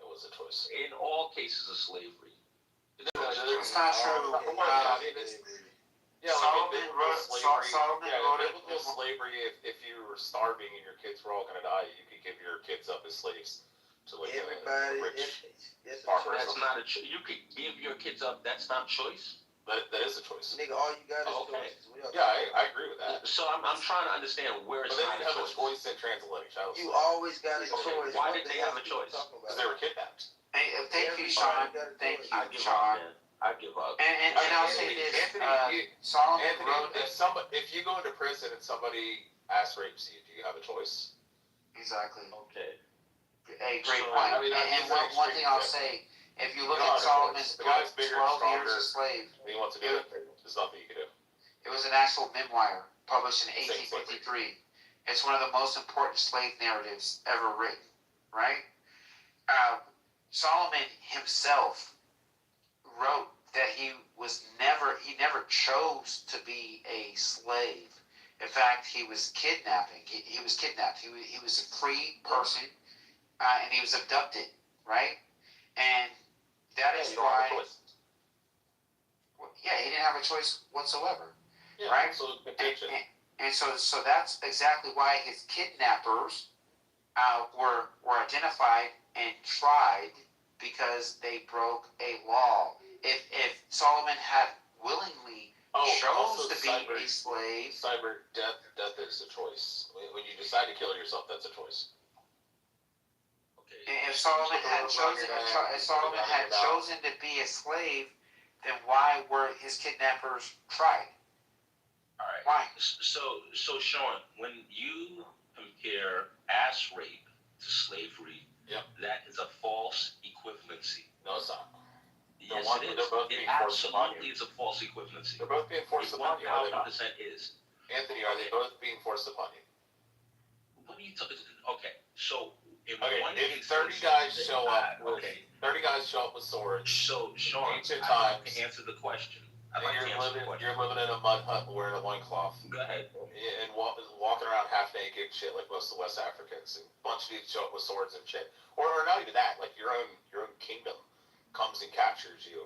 it was a choice. In all cases of slavery. It's not true. Solomon wrote biblical slavery. If you were starving and your kids were all going to die, you could give your kids up as slaves to like everybody. farmers. That's not a choice. You could give your kids up. That's not choice. That is a choice. Nigga, all you got is choices. Yeah, I agree with that. So I'm trying to understand where it's not a choice. But they didn't have a choice in transatlantic chattel. You always got a choice. Why did they have a choice? Because they were kidnapped. Hey, thank you, Sean. Thank you, Sean. I give up. And I'll say this: Solomon wrote that. If you go into prison and somebody ass rapes you, do you have a choice? Exactly. Okay. Hey, great point. I mean, and one thing I'll say, if you look at Solomon's 12 years a slave, he wants to do it. There's nothing you can do. It was an actual memoir published in 1853. It's one of the most important slave narratives ever written, right? Solomon himself wrote that he never chose to be a slave. In fact, he was kidnapping. He was kidnapped. He was a free person, and he was abducted, right? And that is why. Yeah, he didn't have a choice whatsoever, right? And so that's exactly why his kidnappers were identified and tried because they broke a law. If Solomon had willingly chose to be a slave, death is a choice. When you decide to kill yourself, that's a choice. If Solomon had chosen to be a slave, then why were his kidnappers tried? All right. Why? So Sean, when you compare ass rape to slavery, that is a false equivalency. No, it's not. Yes, it is. It absolutely is a false equivalency. They're both being forced upon you. 1,000% is. Anthony, are they both being forced upon you? What are you talking? Okay, so if 30 guys show up with 30 guys show up with swords. So Sean, ancient I times. have to answer the question. You're living in a mud hut wearing a loincloth. Go ahead. And walking around half naked, shit, like most of the West Africans. And a bunch of these show up with swords and shit. Or not even that, like your own kingdom comes and captures you.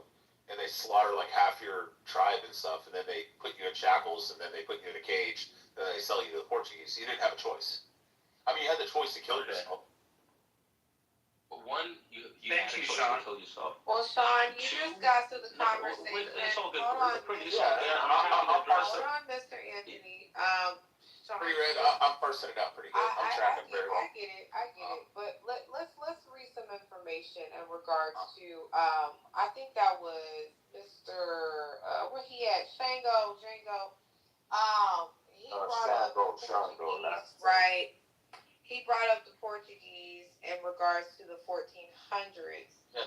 And they slaughter like half your tribe and stuff. And then they put you in shackles. And then they put you in a cage. And then they sell you to the Portuguese. You didn't have a choice. I mean, you had the choice to kill yourself. One, you had a choice to kill yourself. Well, Sean, you just got to the conversation. It's all good. Hold on, hold on, Mr. Anthony. Sean, Pretty red. I'm parsing it out pretty good. I'm tracking very well. I get it. But let's read some information in regards to. I think that was Mr. Where he at? Django. He brought up the Portuguese, right? He brought up the Portuguese in regards to the 1400s. Yeah,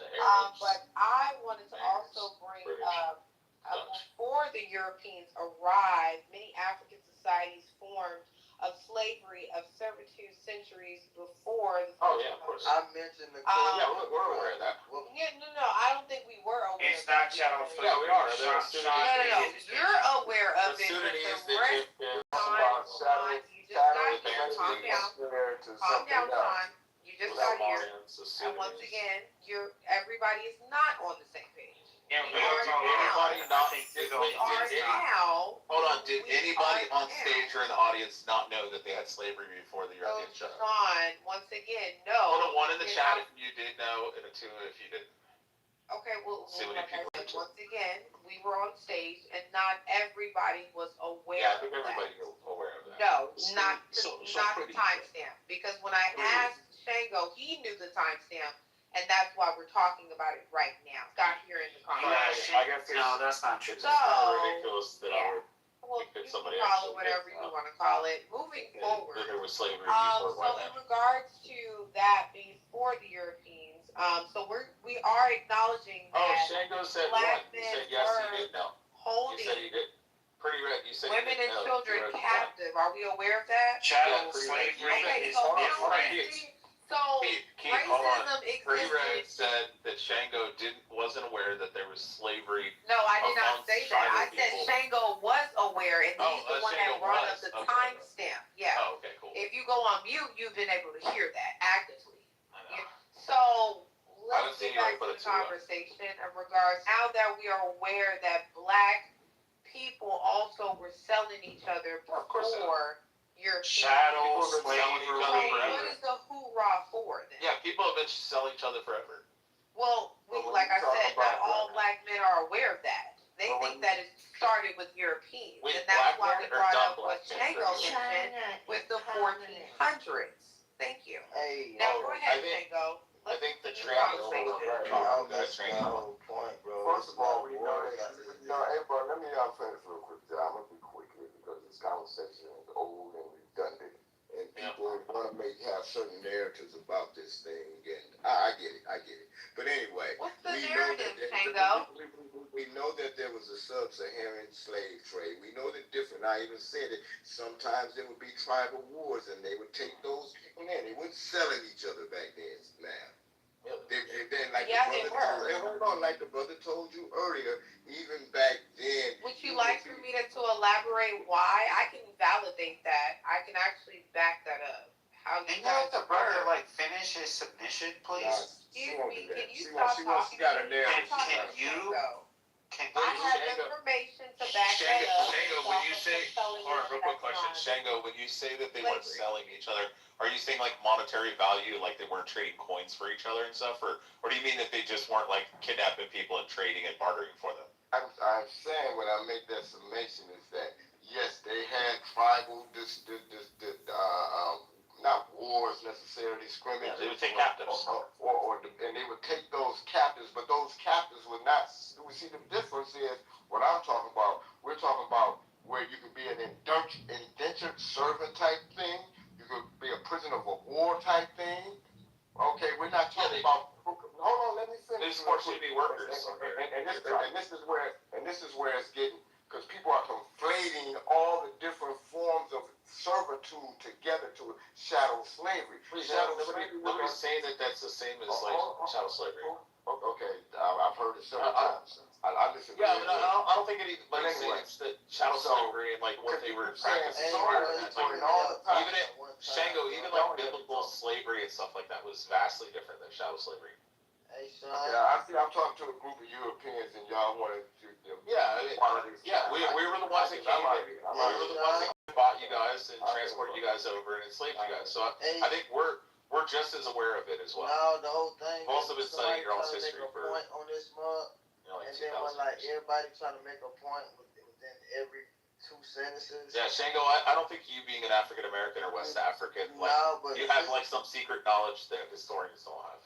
but I wanted to also bring up before the Europeans arrived, many African societies formed of slavery, of servitude centuries before the 1400s. Oh, yeah, of course. I mentioned the yeah, we're aware of that. Yeah, no, I don't think we were aware. It's not shadow slavery. Yeah, we are. No. You're aware of it. Sudanese, the rest Sean, you just got here. Calm down, Sean. You just got here. And once again, everybody is not on the same page. Yeah, we are now. Hold on, did anybody on stage or in the audience not know that they had slavery before the European showed up? Sean, once again, no. Hold on, one in the chat if you did know, and a two if you didn't. Okay, well, like I said, once again, we were on stage, and not everybody was aware. Yeah, I think everybody was aware of that. No, not the timestamp. Because when I asked Shango, he knew the timestamp, and that's why we're talking about it right now. Got here in the conversation. I guess No, that's not true. It's kind of ridiculous that I would you can call it whatever you want to call it. Moving forward, there was slavery before so in regards to that before the Europeans, so we are acknowledging that. Oh, Shango said Black what? He said yes, he did. No. Holding He said he did. Pretty red. You said women and children captive. Are we aware of that? Chattel slavery is different. So racism existed. Pretty red said that Shango wasn't aware that there was slavery. No, I did not say that. I said Shango was aware, and he's the one that brought up the timestamp. Yeah. Oh, okay, cool. If you go on mute, you've been able to hear that actively. So let's get back to the conversation in regards now that we are aware that Black people also were selling each other before European. Shadow slavery. What is the hoorah for then? Yeah, people have been selling each other forever. Well, like I said, not all Black men are aware of that. They think that it started with Europeans, and that's why we brought up what Shango mentioned with the 1400s. Thank you. Hey, now go ahead, Shango. I think the point, bro. First of all, we know that. Hey, bro, let me finish real quick. I'm gonna be quick here because this conversation is old and redundant, and people want to have certain narratives about this thing. And I get it. But anyway, what's the narrative, Shango? We know that there was a sub-Saharan slave trade. We know the difference. I even said it. Sometimes there would be tribal wars, and they would take those people in. They weren't selling each other back then, man. Like the brother told you earlier, even back then. Would you like for me to elaborate why? I can validate that. I can actually back that up. How you let the brother finish his submission, please? Excuse me, can you stop talking? I have information to back that up. Shango, when you say, real quick question, Shango, when you say that they weren't selling each other, are you saying like monetary value, like they weren't trading coins for each other and stuff, or do you mean that they just weren't like kidnapping people and trading and bartering for them? I'm saying when I make that summation is that yes, they had tribal not wars necessarily, scrimmages. They would take captives. And they would take those captives, but those captives would not. We see the difference is what I'm talking about. We're talking about where you could be an indentured servant type thing. You could be a prisoner of a war type thing. Okay, we're not talking about. Hold on, let me finish. These city workers. And this is where it's getting, because people are conflating all the different forms of servitude together to chattel slavery. Nobody's saying that that's the same as like chattel slavery. Okay, I've heard it several times. I listen. Yeah, but I don't think it. But anyway, it's the chattel slavery and like what they were practicing prior to that. Like, even it, Shango, even like biblical slavery and stuff like that was vastly different than chattel slavery. Hey, Sean. Yeah, I see. I'm talking to a group of Europeans, and y'all wanted to. We were the ones that came in. We were the ones that bought you guys and transported you guys over and enslaved you guys. So I think we're just as aware of it as well. No, the whole thing. Most of it's studying your own history for. Point on this mug, like and then when like everybody trying to make a point within every 2 sentences. Yeah, Shango, I don't think you being an African American or West African, like but you have like some secret knowledge that historians don't have.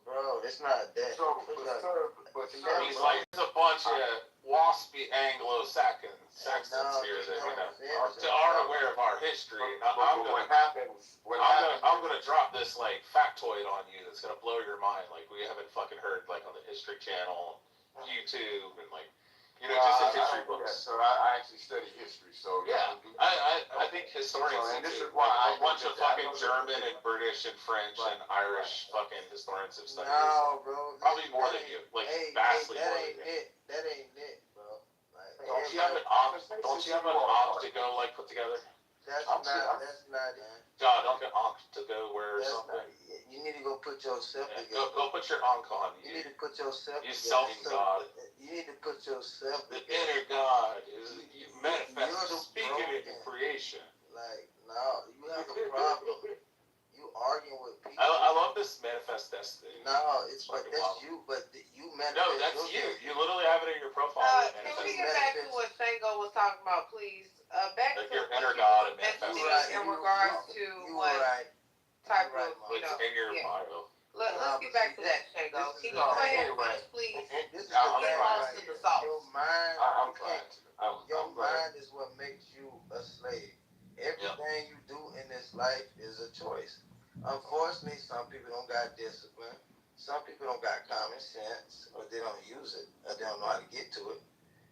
Bro, it's not that. So, he's like, there's a bunch of waspy Anglo-Saxons here that aren't aware of our history. And I'm gonna drop this like factoid on you that's gonna blow your mind. Like we haven't fucking heard like on the History Channel, YouTube, and like just in history books. So I actually study history. So yeah, I think historians. And this is why a bunch of fucking German and British and French and Irish fucking historians have studied this. No, bro. Probably more than you, like vastly more than you. That ain't it, bro. Like, don't you have an op to go like put together? That's not it. God, don't get op to go where or something. You need to go put yourself together. Go put your onk on. You need to put yourself together. You self-God. God. You need to put yourself the together. Inner God is manifest, speaking it in creation. Like, no, you have a problem. You arguing with people. I love this manifest destiny. No, that's you, but you manifest. No, that's you. You literally have it in your profile. Can we get back to what Shango was talking about, please? Back like to your inner God and manifesting in regards to what type of, in your bio. Let's get back to that, Shango. Can you go ahead and finish, please? This is to the sauce. Your mind, your mind is what makes you a slave. Everything you do in this life is a choice. Unfortunately, some people don't got discipline. Some people don't got common sense, or they don't use it, or they don't know how to get to it.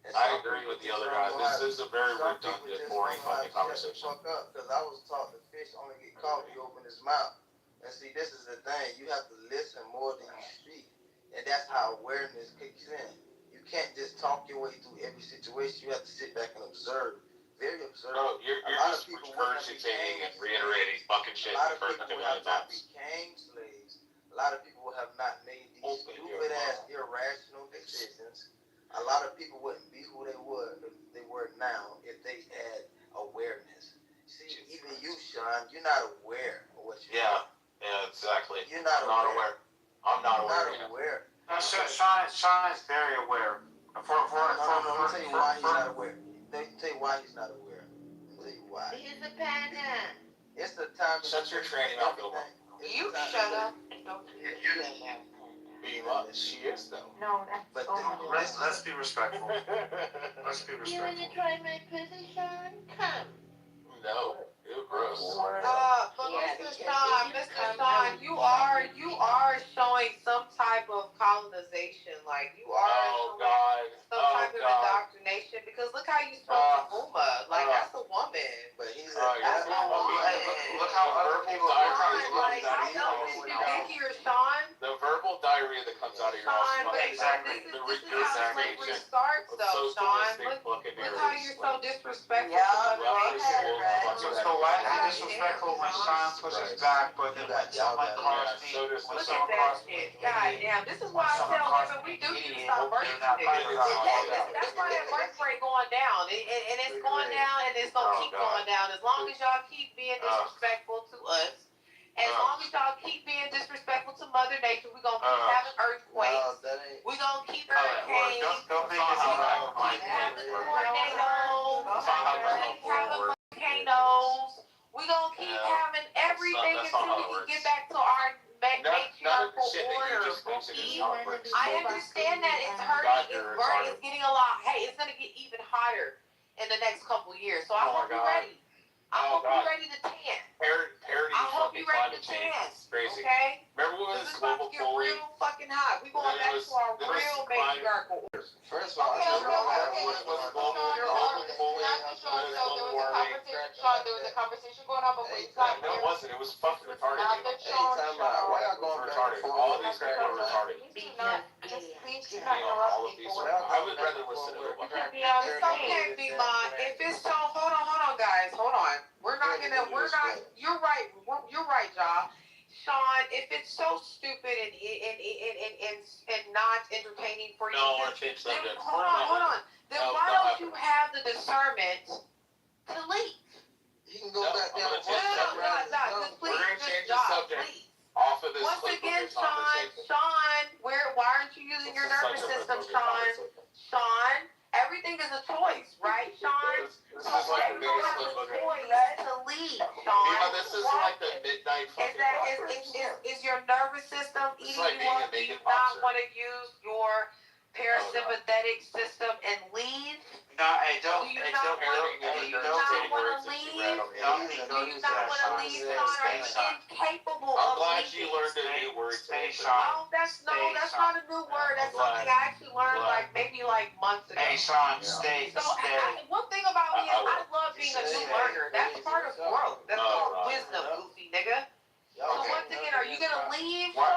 I agree with the other guys. This is a very redundant, boring fucking conversation. Fuck up, because I was taught the fish only get caught when you open his mouth. And see, this is the thing. You have to listen more than you speak, and that's how awareness kicks in. You can't just talk your way through every situation. You have to sit back and observe. Very observant. No, you're just regurgitating and reiterating fucking shit. A lot of people have not became slaves. A lot of people have not made these stupid ass irrational decisions. A lot of people wouldn't be who they were now if they had awareness. See, even you, Sean, you're not aware of what you're doing. Yeah, exactly. You're not aware. I'm not aware. Sean is very aware. Let me tell you why he's not aware. Let me tell you why he's not aware. Let me tell you why. He's a panda. It's the time. Shut your tranny mouth, Bilbo. You shut up. Don't Being up, she is though. No, that's. But let's be respectful. Let's be respectful. You want to try my pussy, Sean? Come. No, ew, gross. But Mr. Sean, you are showing some type of colonization. Like you are showing some type of indoctrination. Because look how you spoke to Uma. Like that's a woman. But he's that's a woman. Look how other people are trying to like how selfish you think you're, Sean. The verbal diarrhea that comes out of your mouth. Exactly. This is how slavery starts, though, Sean. Look how you're so disrespectful to Mother Nature. So why is it disrespectful when Sean pushes back, but then when someone calls me, when someone calls me, God damn, this is why I tell women we do need to stop birth niggas. That's why that birth rate going down. And it's going down and it's going to keep going down. As long as y'all keep being disrespectful to us, as long as y'all keep being disrespectful to Mother Nature, we're going to keep having earthquakes. We're going to keep hurricanes. Don't make We're it going to keep having tornadoes. We're going to keep having volcanoes. We're going to keep having everything until we can get back to our matriarchal order. I understand that it's hurting, it's getting a lot. Hey, it's going to get even hotter in the next couple of years. So I hope you're ready. I hope you're ready to tan. I hope you're ready to tan. Okay? Remember when this is about to get real fucking hot. We going back to our real matriarchal order. First of all, Sean, there was a conversation going on before you got here. No, it wasn't. It was fucking retarded. Why y'all going back and forth? All these people are retarded. Just please do Being not on all of interrupt these. people. I would rather listen to it. It's okay, B-Mon. If it's so, hold on, guys. Hold on. We're not, you're right. You're right, Ja. Sean, if it's so stupid and not entertaining for you, No, or change subject. hold on. Then why don't you have the discernment to leave? He can go back down. Just please, We're gonna change the subject please. off of this. Once clip again, of conversation. Sean, why aren't you using your nervous system, Sean? Sean, everything is a choice, right, Sean? This is like the biggest clip of To leave, Sean. This is like the midnight fucking Is your nervous system eating like you up? Do you not want to use your parasympathetic system and leave? No, hey, don't Do you hey, not don't want to leave, Sean? Are you incapable I'm of glad leaving? you learned a new word today. Oh, that's not a new word. That's something I actually learned maybe months ago. Hey, Sean, stay. One thing about me is I love being a new learner. That's part of growth. That's called wisdom, goofy nigga. So once again, are you gonna leave? Why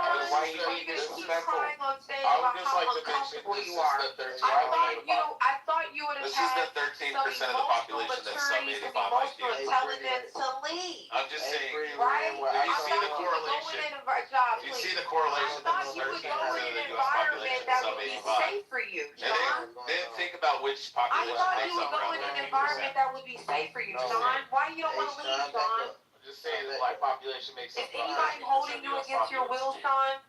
you you gonna keep crying on stage I about would just how like to mention uncomfortable this you is are? the 13th. I thought you would have This is had the 13% some of the emotional population that's sub maturity, 85 some emotional IQ. intelligence to leave. I'm just saying. Right? If you I see the thought you would go correlation, in an job, you please. see the correlation I that thought this you would 13% go in of the an U.S. environment population that is sub would be 85. safe for you, John. Then think about which I population thought makes you would up go around in an 13%. environment that would be safe for you, Sean. Why you don't want to leave, Sean? I'm just saying the black population makes Is up anybody 13% holding of the you U.S. against your will, Sean?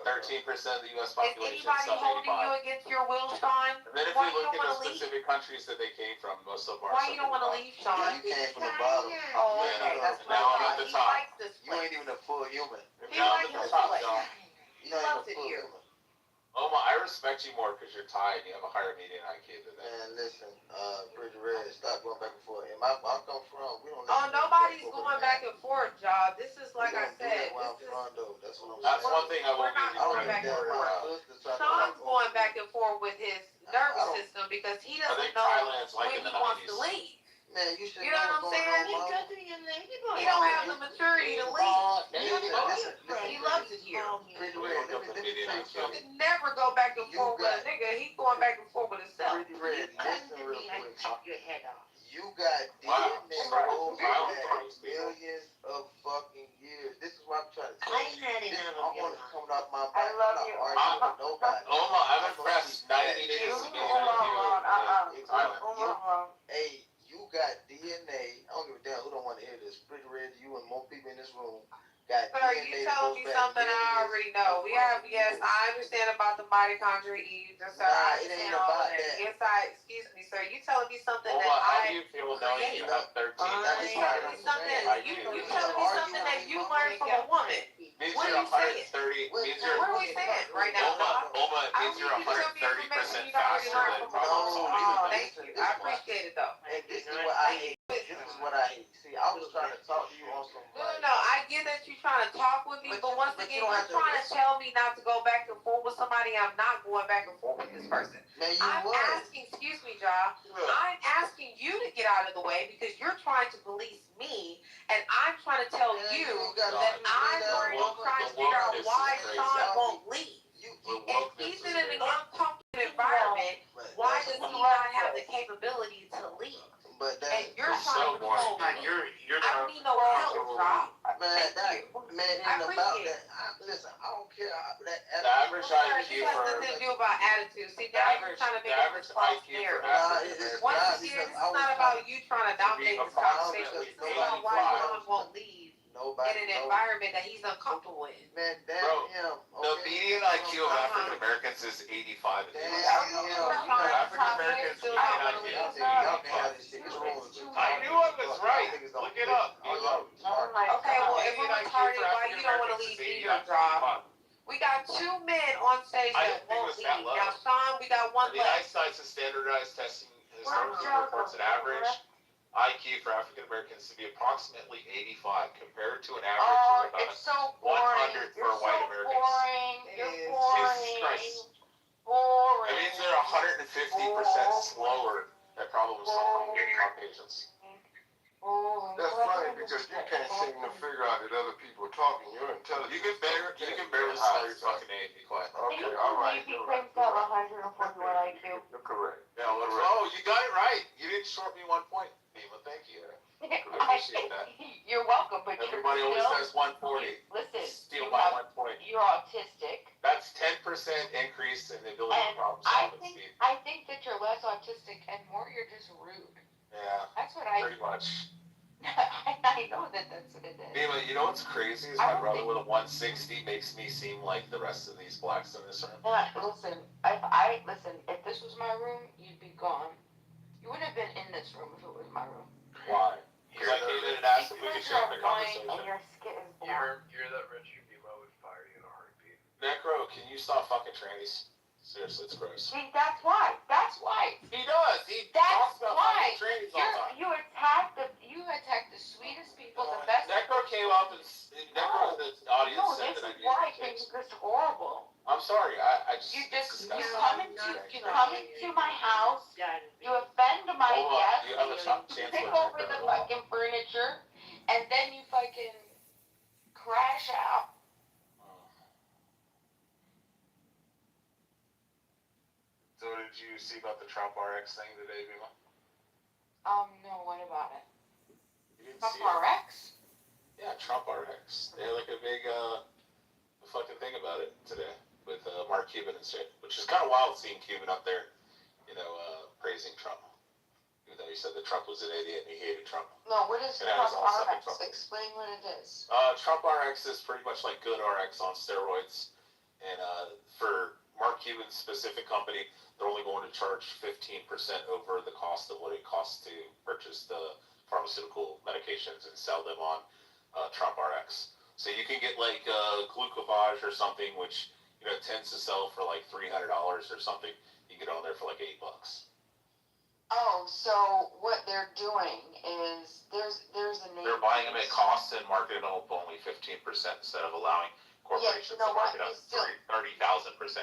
13% of the U.S. Is population is anybody sub holding you 85. against your will, Sean? And then if Why we you look don't at want the to leave? specific countries that they came from, most of them are Why you don't want to leave, Sean? You came from the bottom. Oh, okay. That's what now I'm I at the He top. likes this You place. ain't even a full human. He Now I'm likes at the this top, place. John. He loves it here. Oma, I respect you more because you're Thai and you have a higher median IQ than that. Man, listen, Pretty Red, stop going back and forth. And I come from, we don't. Oh, nobody's going back and forth, y'all. This is like I said. Where I'm from, though. That's what I'm saying. That's one thing I will We're not give you going back credit and for. forth. Sean's going back and forth with his nervous system because he I doesn't think know Thailand's like when in he the wants 90s. to leave. Man, you should You know what I'm saying? He don't have the maturity to leave. He loves it here. Pretty Red, let me tell you He something. could never go back and forth with a nigga. He's going back and forth with himself. Pretty Red, listen real quick. your head off. You got Wow. DNA over millions of fucking years. This is what I'm trying to tell you. I want to come off my back. I love you. I'm not arguing with nobody. Oma, I'm impressed. 90 days to get in Thailand. Hey, you got DNA. I don't give a damn who don't want to hear this. Pretty Red, you and more people in this room got Sir, DNA. you telling me something I already know. We have, yes, I understand about the mitochondria Eve. Sir, I it ain't understand all about of that. Yes, excuse me, sir. You telling me something Oma, that how I do you feel knowing you have 13%? You telling me something that you learned from a woman. Means What you're are you saying? 130. Means you're What are we saying right now? Oma, it means you're 130% faster than problem solving. Thank you. I appreciate it though. And this is what I hate. This is what I hate. See, I was trying to talk to you on some. No. I get that you're trying to talk with me, but once again, you're trying to tell me not to go back and forth with somebody. I'm not going back and forth with this person. Man, I'm asking, excuse me, Ja. I'm asking you to get out of the way because you're trying to police me, and I'm trying to tell you that I'm trying to figure out why Sean won't leave. If he's in an uncomfortable environment, why does he not have the capability to leave? And you're trying to control me. I don't need no help, Ja. Man, ain't about that. Listen, I don't care. The average IQ This has for nothing to do about attitude. See, now you're trying to make a false narrative. Once again, this is not about you trying to dominate this conversation. This is about why Sean won't leave in an environment that he's uncomfortable in. Man, Bro, the median IQ of African Americans is 85. African Americans I knew I was right. Look it up. Okay, well, if we're retarded, why you don't want to leave either, Ja? We got 2 men on stage that won't leave. Now, Sean, we got one The left. ICE standardized testing historically reports an average IQ for African Americans to be approximately 85 compared to an average of about 100 for white Americans. Jesus Christ. It means they're 150% slower at problem solving than Caucasians. That's funny. Because you can't seem to figure out that other people are talking. You're intelligent. You can barely smell your fucking name. Be quiet. Okay, all right. He claims to have 141 IQ. You're correct. Yeah, oh, you got it right. You didn't short me 1 point, Nima. Thank you. I appreciate that. You're welcome, but everybody always says 140. Listen, steal my 1 point. You're autistic. That's 10% increase in the ability to problem solve. I think that you're less autistic and more you're just rude. Yeah. That's what I. Pretty much. I know that's what it is. Nima, you know what's crazy is my brother with a 160 makes me seem like the rest of these blacks in this room. Listen, if this was my room, you'd be gone. You wouldn't have been in this room if it was my room. Why? Because I came in and asked if we could share the conversation. And your skin is black. You're that Richard Bimo would fire you in a heartbeat. Necro, can you stop fucking trannies? Seriously, it's gross. See, that's why. He does. He That's talks about why. fucking trannies all the time. You attack the sweetest people, the best. Necro came up and Necro, the audience said that I need to change. This is horrible. I'm sorry. I just. You come into my house. You offend my guests. You pick over the fucking furniture, and then you fucking crash out. So did you see about the Trump RX thing today, Bima? No, what about it? You didn't Trump see it? RX? Yeah, Trump RX. They had like a big fucking thing about it today with Mark Cuban and shit, which is kind of wild seeing Cuban up there, praising Trump. Even though he said that Trump was an idiot and he hated Trump. No, what is Trump RX? Explain what it is. Trump RX is pretty much like good RX on steroids. And for Mark Cuban's specific company, they're only going to charge 15% over the cost of what it costs to purchase the pharmaceutical medications and sell them on Trump RX. So you can get like Glucovage or something, which tends to sell for like $300 or something. You can get on there for like $8. Oh, so what they're doing is there's a name. They're buying them at cost and marketing them only 15% instead of allowing corporations to market them 30,000%.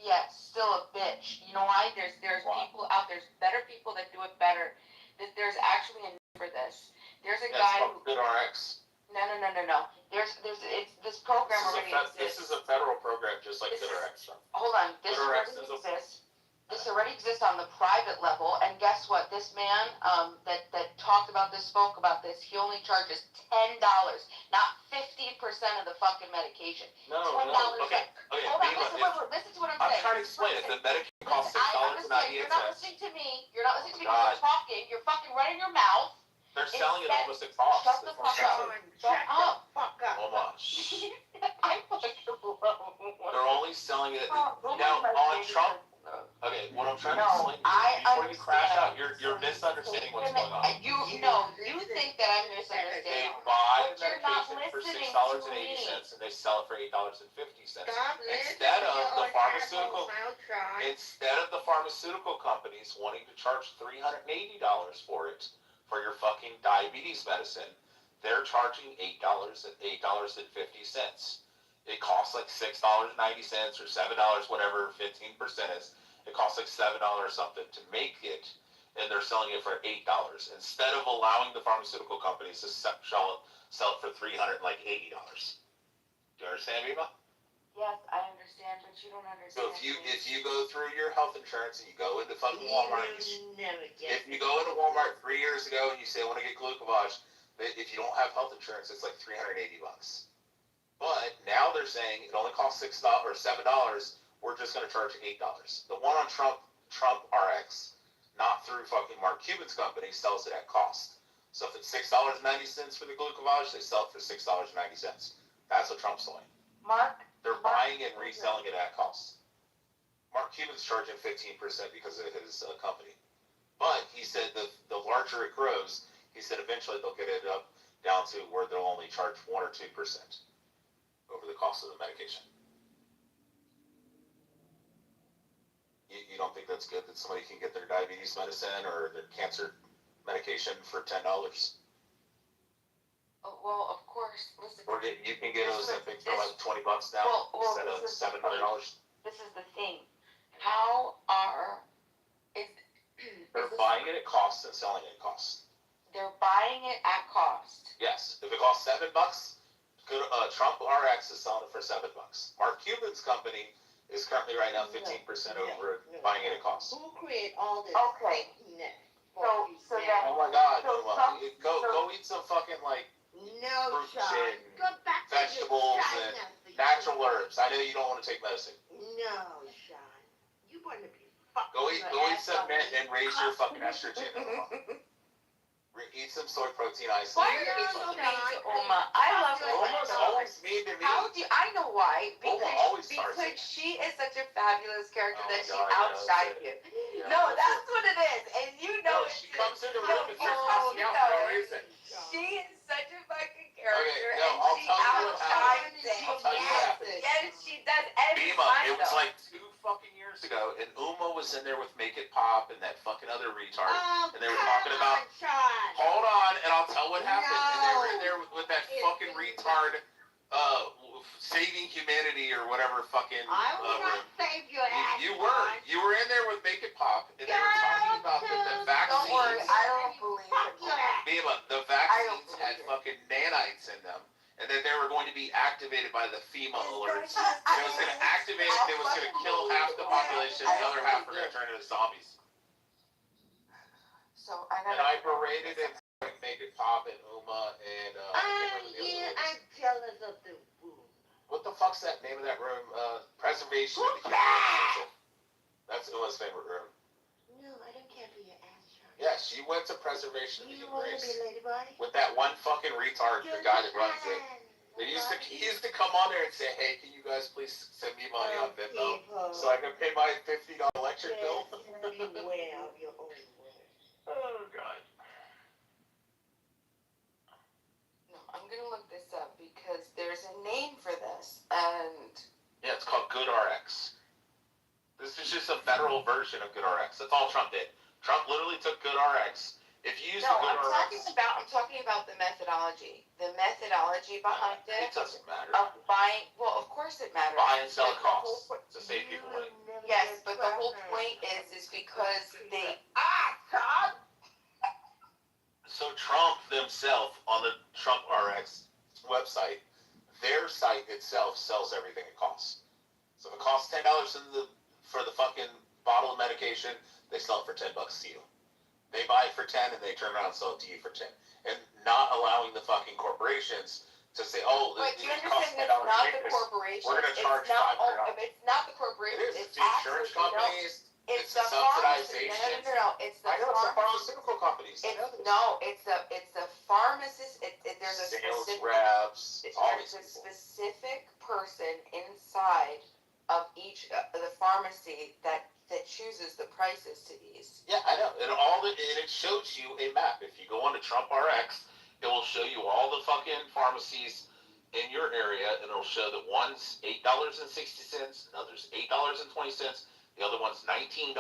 Yeah, still a bitch. You know why? There's people out there's better people that do it better. There's actually a name for this. There's a guy who. Good RX. No. It's this program already exists. This is a federal program, just like Good RX. Hold on, this already exists. This already exists on the private level, and guess what? This man that talked about this, spoke about this, he only charges $10, not 50% of the fucking medication. No. Okay. Hold on, listen to what I'm saying. I'm trying to explain it. The medication costs $6.98. You're not listening to me. You're not listening to me when I'm talking. You're fucking running your mouth. They're selling it almost at cost. Shut the fuck up. Shut up. Hold on. I fucking love one. They're only selling it now on Trump. Okay, what I'm trying to explain before you crash out, you're misunderstanding what's going on. You think that I'm misunderstanding. They buy the medication for $6.80 and they sell it for $8.50. Instead of the pharmaceutical companies wanting to charge $380 for it for your fucking diabetes medicine, they're charging $8.50. It costs like $6.90 or $7, whatever 15% is. It costs like $7 something to make it, and they're selling it for $8 instead of allowing the pharmaceutical companies to sell it for $380. Do you understand, Rima? Yes, I understand, but you don't understand. So if you go through your health insurance and you go into fucking Walmart, if you go into Walmart 3 years ago and you say I want to get Glucovage, if you don't have health insurance, it's like $380. But now they're saying it only costs $6 or $7. We're just going to charge $8. The one on Trump RX, not through fucking Mark Cuban's company, sells it at cost. So if it's $6.90 for the Glucovage, they sell it for $6.90. That's what Trump's doing. They're buying and reselling it at cost. Mark Cuban's charging 15% because of his company. But he said the larger it grows, he said eventually they'll get it up down to where they'll only charge 1 or 2% over the cost of the medication. You don't think that's good that somebody can get their diabetes medicine or their cancer medication for $10? Oh, well, of course. Listen, or you can get Ozempic for like $20 now instead of $700. This is the thing. How are they're buying it at cost and selling it at cost. They're buying it at cost. Yes. If it costs $7, good. Trump RX is selling it for $7. Mark Cuban's company is currently right now 15% over buying it at cost. Who created all this? Okay. So then. Oh my God! Go eat some fucking like fruit Sean. and Go back vegetables to and China. natural herbs. I know you don't want to take medicine. No, Sean. You want to be fucking. Go eat some mint and raise your fucking estrogen. Eat some soy protein ice. Why are you so mean to Uma? I love her. Uma's always mean to me. How do you, I know why? Because she is such a fabulous character that she God, outshined you. Yeah, No, that's what it is, and you know it. She comes in the room and starts cussing me out for no reason. She is such a fucking character, and I'll she tell you what happened. outshines it. I'll tell you what happened. And she does every Bima, time. it was like 2 fucking years ago, and Uma was in there with Make It Pop and that fucking other retard, and they were talking about. Hold on, and I'll tell what happened. And they were in there with that fucking retard, saving humanity or whatever fucking. I will not save your ass. You were in there with Make It Pop, and they were talking about the vaccines. Don't worry, I don't believe it. Bima, the vaccines had fucking nanites in them. And then they were going to be activated by the FEMA alerts. It was going to activate it, and it was going to kill half the population, the other half were going to turn into zombies. So and I berated it, like Make It Pop and Uma and I'm jealous of the room. What the fuck's that name of that room? Preservation of the Human Race. That's Uma's favorite room. No, I don't care for your ass, Charlie. Yeah, she went to Preservation of the You Human want to Race. be ladybody? With that one fucking retard, the guy that runs it. He used to come on there and say, hey, can you guys please send me money on Venmo so I can pay my $50 electric bill? Beware of your own words. Oh, God. No, I'm going to look this up because there's a name for this, and... Yeah, it's called GoodRx. This is just a federal version of GoodRx. That's all Trump did. Trump literally took GoodRx. If you use I'm talking about the methodology. The methodology behind it. It doesn't matter. Of buying, well, of course it matters. Buy and sell at cost to save people money. Yes, but the whole point is because they. God! So Trump themselves on the Trump RX website, their site itself sells everything it costs. So if it costs $10 for the fucking bottle of medication, they sell it for $10 to you. They buy it for 10 and they turn around and sell it to you for 10. And not allowing the fucking corporations to say, oh, but this you costs $10. Understand it's not the corporation. We're going to charge $500. It's not the corporation. It's the insurance companies. It's the the subsidization. No. It's the pharmaceutical companies. It's the pharmacist. There's a sales specific reps. There's a specific person inside of each the pharmacy that chooses the prices to these. Yeah, I know. And it shows you a map. If you go on to Trump RX, it will show you all the fucking pharmacies in your area, and it'll show that one's $8.60, another's $8.20, the other one's $19.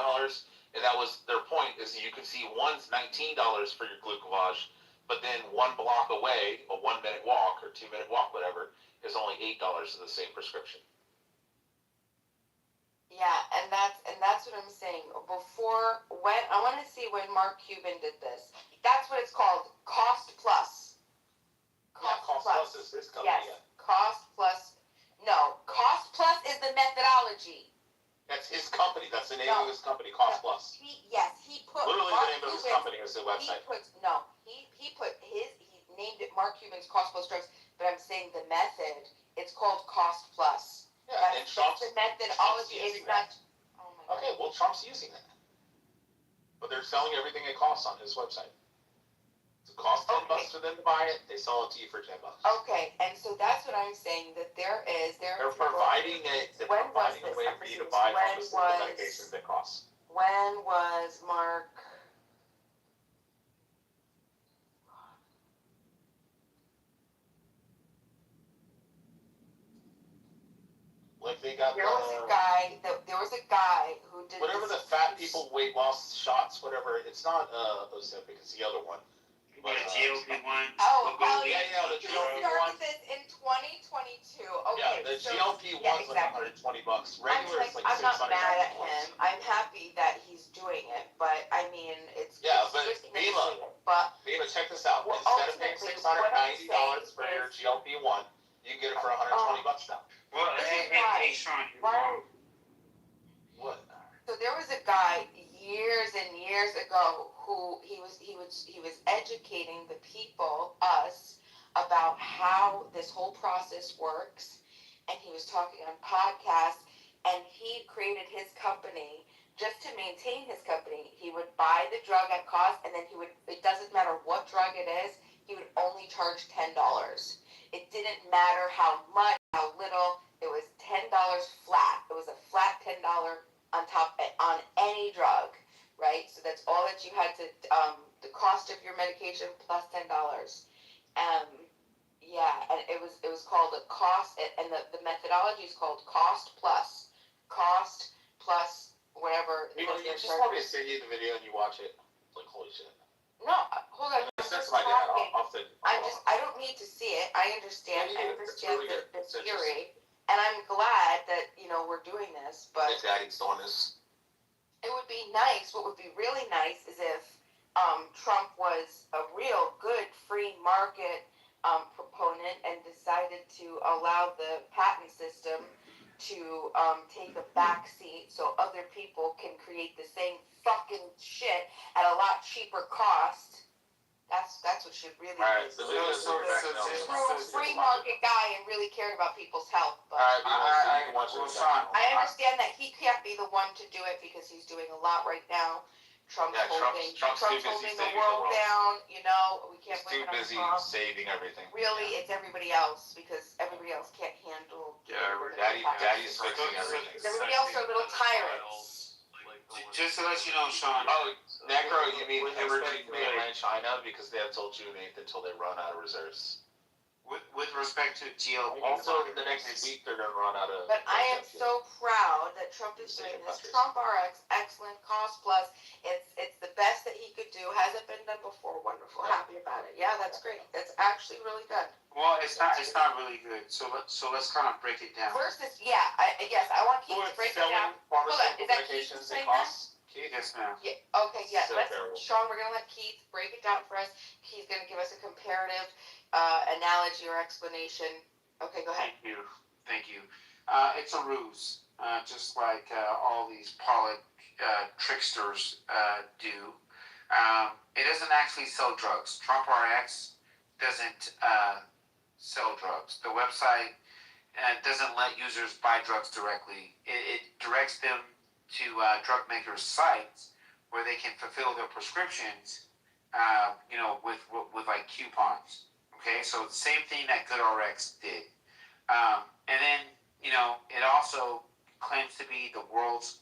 And that was their point, is you can see one's $19 for your glucose, but then 1 block away, a 1-minute walk or 2-minute walk, whatever, is only $8 for the same prescription. Yeah, and that's what I'm saying. When I want to see when Mark Cuban did this. That's what it's called, cost plus. Cost plus is his company. Yes, cost plus. No, cost plus is the methodology. That's his company. That's the name of his company, Cost Plus. He put literally Mark the name of his company is the website. He named it Mark Cuban's Cost Plus Drugs, but I'm saying the method. It's called Cost Plus. Yeah, and Trump's the methodology. It's not. Oh my God. Okay, well, Trump's using that, but they're selling everything it costs on his website. It costs $10 for them to buy it. They sell it to you for $10. Okay, and so that's what I'm saying. That they're providing a way for you to buy pharmaceutical medications that cost. When was Mark? Like they got There was a guy who did whatever the fat people weight loss shots, whatever. It's not Ozempic, it's the other one. The GLP-1. Yeah, the GLP-1. He started this in 2022. Okay, yeah, the GLP-1's like $120. Regular is like $600. I'm not mad at him. I'm happy that he's doing it, but I mean, it's but Bima, But Maybe check this out. Well, Instead of paying ultimately, $690 for your GLP-1, you can get it for $120 now. Well, hey, Sean, you're wrong. What? So there was a guy years and years ago who he was educating the people, us, about how this whole process works, and he was talking on podcasts, and he created his company just to maintain his company. He would buy the drug at cost, and then it doesn't matter what drug it is, he would only charge $10. It didn't matter how much, how little, it was $10 flat. It was a flat $10 on any drug, right? So that's all that you had to, the cost of your medication plus $10. Yeah, and it was called a cost, and the methodology is called cost plus whatever. You just want me to send you the video and you watch it. It's like, holy shit. No, hold on. That's my dad. I don't need to see it. I understand. Yeah, I understand really the theory, and I'm glad that we're doing this. But his daddy's doing this. It would be nice. What would be really nice is if Trump was a real good free market proponent and decided to allow the patent system to take a back seat so other people can create the same fucking shit at a lot cheaper cost. That's what should really be. Free market guy and really cared about people's health. But I understand that he can't be the one to do it because he's doing a lot right now. Trump's holding the world down. We can't blame it on Trump. Saving everything. Really, it's everybody else because everybody else can't handle. Daddy's fixing everything. Everybody else are little tyrants. Just to let you know, Sean. Oh, Necro, you mean hemorrhaging mainland China because they have till June 8th until they run out of reserves. With respect to GLP. Also, the next week they're going to run out of. But I am so proud that Trump is doing this. Trump RX, excellent, cost plus. It's the best that he could do. Hasn't been done before. Wonderful. Happy about it. Yeah, that's great. That's actually really good. Well, it's not really good. So let's kind of break it down. First is I want Keith to break it down. Hold on, is that Keith saying that? Yes, ma'am. Yeah. Okay. Yeah. Sean, we're gonna let Keith break it down for us. He's gonna give us a comparative analogy or explanation. Okay, go ahead. Thank you. It's a ruse, just like all these tricksters do. It doesn't actually sell drugs. Trump RX doesn't sell drugs. The website doesn't let users buy drugs directly. It directs them to drug makers' sites where they can fulfill their prescriptions, with like coupons. Okay, so the same thing that GoodRx did. And then, it also claims to be the world's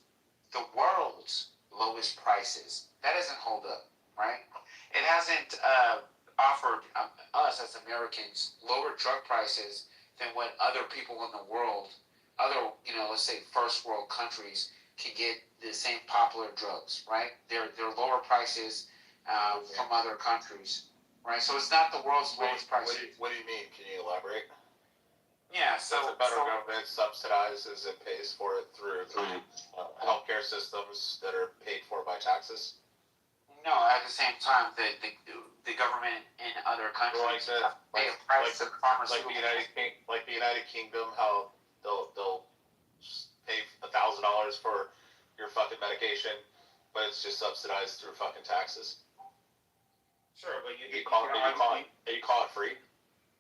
lowest prices. That doesn't hold up, right? It hasn't offered us as Americans lower drug prices than what other people in the world, let's say first world countries, can get the same popular drugs, right? They're lower prices from other countries. Right, so it's not the world's lowest price. What do you mean? Can you elaborate? Yeah, so the federal government subsidizes and pays for it through healthcare systems that are paid for by taxes. No, at the same time, the government in other countries pay a price of pharmaceuticals. Like the United Kingdom, how they'll pay $1,000 for your fucking medication, but it's just subsidized through fucking taxes. Sure, but you call it free?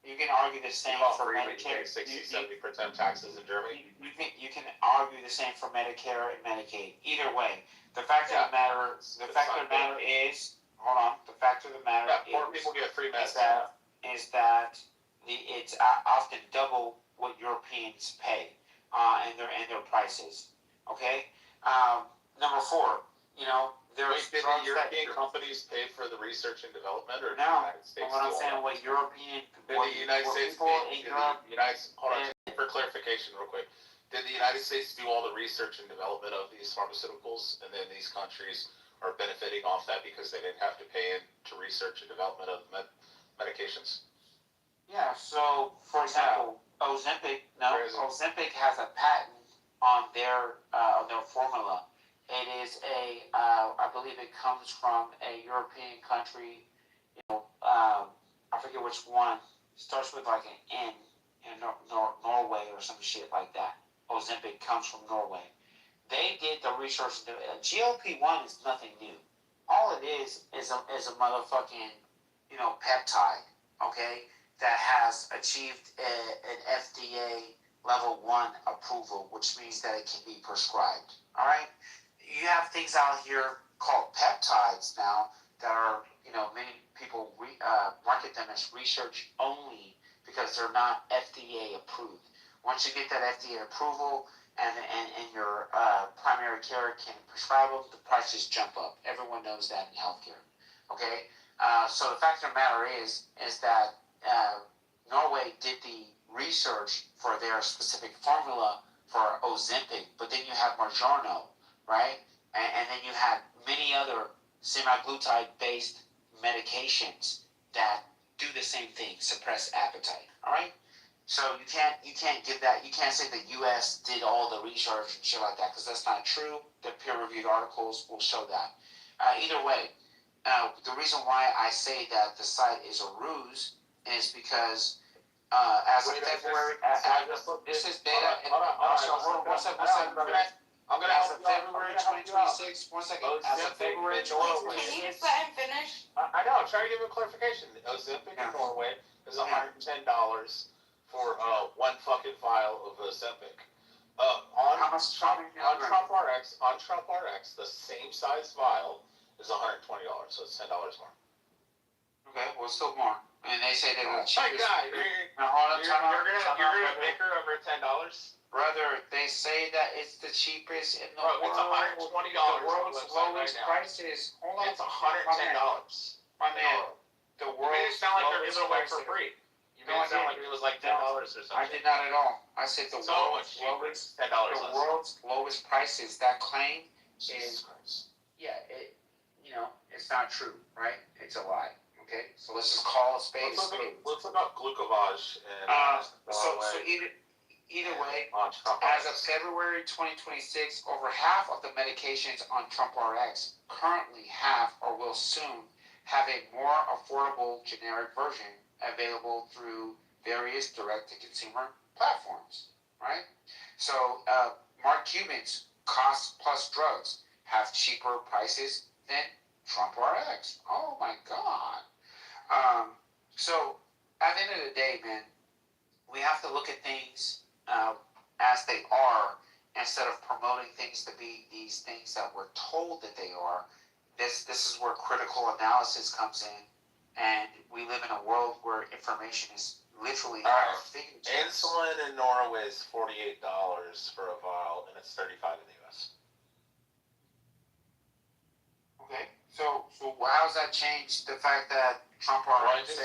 You can argue the same for Medicare. 60-70% taxes in Germany. You can argue the same for Medicare and Medicaid. Either way, the fact of the matter is, hold on. The fact of the matter poor people get free medicine. Is that it's often double what Europeans pay, and their prices. Okay. Number 4, did the European companies pay for the research and development, or no? The United States? What I'm saying, what European, hold on, for clarification, real quick. Did the United States do all the research and development of these pharmaceuticals, and then these countries are benefiting off that because they didn't have to pay into research and development of medications? Yeah. So, for example, Ozempic has a patent on their formula. It is I believe it comes from a European country, I forget which one, starts with like an N in Norway or some shit like that. Ozempic comes from Norway. They did the research. GLP-1 is nothing new. All it is a motherfucking, peptide, okay, that has achieved an FDA level 1 approval, which means that it can be prescribed. All right, you have things out here called peptides now that are, many people market them as research only because they're not FDA approved. Once you get that FDA approval and your primary care can prescribe them, the prices jump up. Everyone knows that in healthcare. Okay, so the fact of the matter is that Norway did the research for their specific formula for Ozempic, but then you have Mounjaro, right? And then you had many other semaglutide-based medications that do the same thing, suppress appetite. All right. So you can't give that. You can't say the U.S. did all the research and shit like that because that's not true. The peer-reviewed articles will show that. Either way, the reason why I say that the site is a ruse is because as of February, this is data. I'm gonna as of February 2026. 1 second. As of February 2026. Can you just let him finish? I know. I'm trying to give him clarification. Ozempic in Norway is $110 for one fucking vial of Ozempic. On Trump RX, the same size vial is $120, so it's $10 more. Okay, well, still more. And they say they're the cheapest. My God, you're gonna make her over $10? Brother, they say that it's the cheapest in the world. It's $120. The world's lowest prices. Hold on. It's $110. My man, the world's You made it sound like they're lowest giving away prices. for free. You made it sound like it was like $10 or something. I did not at all. I said the world's lowest. $10 the world's lowest prices. That claim is, it's not true, right? It's a lie. Okay, so let's just call a spade a spade. Let's look up glucovage and so either way, as of February 2026, over half of the medications on Trump RX currently have or will soon have a more affordable generic version available through various direct-to-consumer platforms, right? So Mark Cuban's Cost Plus Drugs have cheaper prices than Trump RX. Oh my God. So at the end of the day, man, we have to look at things as they are instead of promoting things to be these things that we're told that they are. This is where critical analysis comes in, and we live in a world where information is literally at our fingertips. Insulin in Norway is $48 for a vial, and it's $35 in the U.S. Okay, so how's that change the fact that Trump I just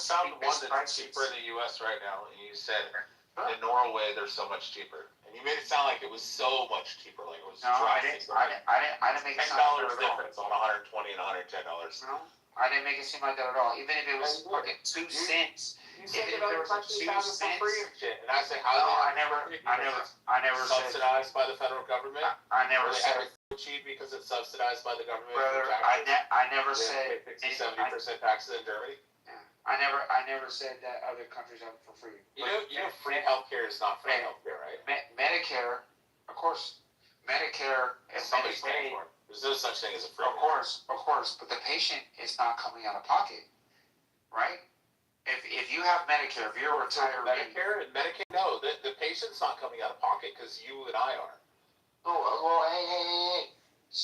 found one that's cheaper in the U.S. right now, and you said in Norway they're so much cheaper, and you made it sound like it was so much cheaper, like it was. No, I didn't make it sound like that at all. $10 difference on $120 and $110. No, I didn't make it seem like that at all. Even if it was fucking 2 cents. You said Even if that there other was countries 2 have it for cents. free and shit, and I said, how? No, I never said. Subsidized by the federal government. I never said. Cheap because it's subsidized by the government. Brother, I never said 60-70% taxes in Germany. I never said that other countries have it for free. You know, free healthcare is not free healthcare, right? Medicare, of course. Medicare is somebody's paying for it. There's no such thing as a free. Of course, but the patient is not coming out of pocket, right? If you have Medicare, if you're a retiree, Medicare and Medicaid, no, the patient's not coming out of pocket because you and I are. Oh well, hey.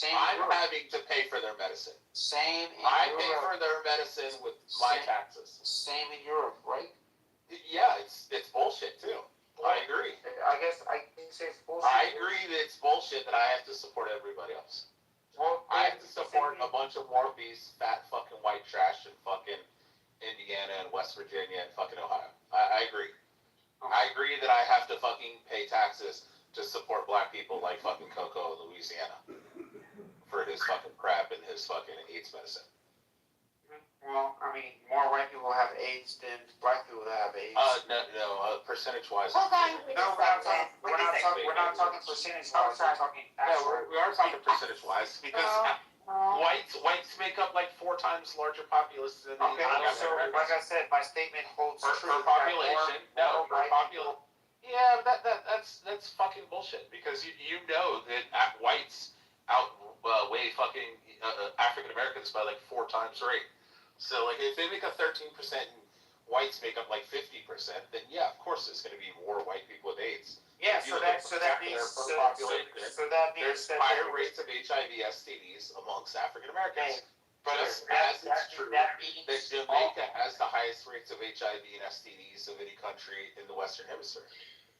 I'm having to pay for their medicine. Same in I Europe. pay for their medicine with my taxes. Same in Europe, right? Yeah, it's bullshit too. I agree. I guess I can say it's bullshit. I agree that it's bullshit that I have to support everybody else. Well, I have to support a bunch of more beast, fat fucking white trash in fucking Indiana and West Virginia and fucking Ohio. I agree. Okay. I agree that I have to fucking pay taxes to support black people like fucking Coco in Louisiana for his fucking crap and his fucking AIDS medicine. Well, I mean, more white people have AIDS than black people that have AIDS. No, percentage-wise. Hold on. We're not talking percentage-wise. We're talking actual. Yeah, we are talking percentage-wise because Whites make up like 4 times larger populace than the Okay, so like I said, my statement holds true. Per population. No, per population. Yeah, that's fucking bullshit because you know that whites outweigh fucking African Americans by like 4 times rate. So like if they make up 13% and whites make up like 50%, then yeah, of course there's going to be more white people with AIDS. Yeah, so that means there's higher rates of HIV, STDs amongst African Americans. But just as it's true that Jamaica has the highest rates of HIV and STDs of any country in the Western Hemisphere.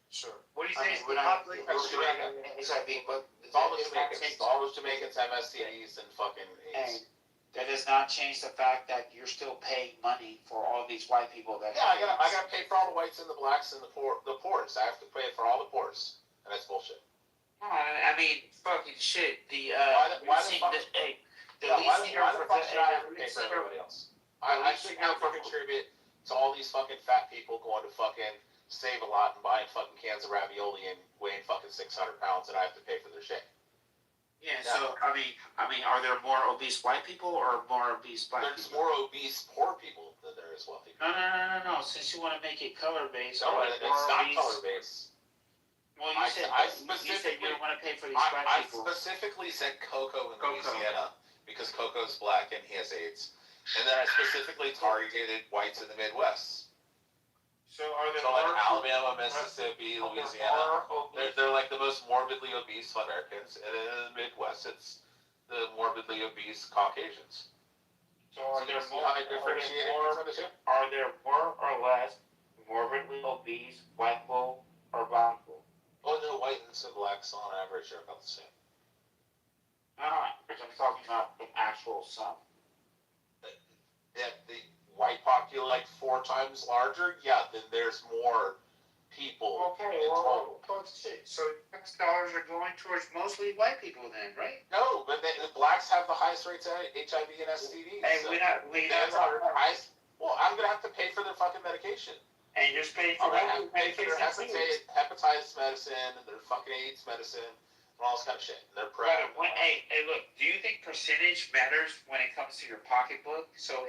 Sure. What do you say? HIV, but all the Jamaicans have STDs and fucking AIDS. That does not change the fact that you're still paying money for all these white people that. Yeah, I got to pay for all the whites and the blacks and the poors. I have to pay for all the poors, and that's bullshit. No, I mean, fucking shit. Why the fuck should I have to pay for everybody else? I shouldn't have to contribute to all these fucking fat people going to fucking Save a Lot and buying fucking cans of ravioli and weighing fucking 600 pounds, and I have to pay for their shit. Yeah, so I mean, are there more obese white people or more obese black people? There's more obese poor people than there is wealthy people. No. Since you want to make it color based, no, it's not color based. Well, you said you don't want to pay for these black people. I specifically said Coco in Louisiana because Coco's black and he has AIDS, and then I specifically targeted whites in the Midwest. So are there like Alabama, Mississippi, Louisiana, they're like the most morbidly obese Americans, and in the Midwest, it's the morbidly obese Caucasians. So are there more or less morbidly obese white people or black people? Well, the whites and blacks on average are about the same. Because I'm talking about the actual sum. The white population like 4 times larger, yeah, then there's more people. Okay, well, so tax dollars are going towards mostly white people then, right? No, but the blacks have the highest rates of HIV and STDs. Hey, so we're not highest. Well, I'm gonna have to pay for their fucking medication. And you're just paying for their hepatitis medicine and their fucking AIDS medicine and all this kind of shit. And they're hey, look, do you think percentage matters when it comes to your pocketbook? So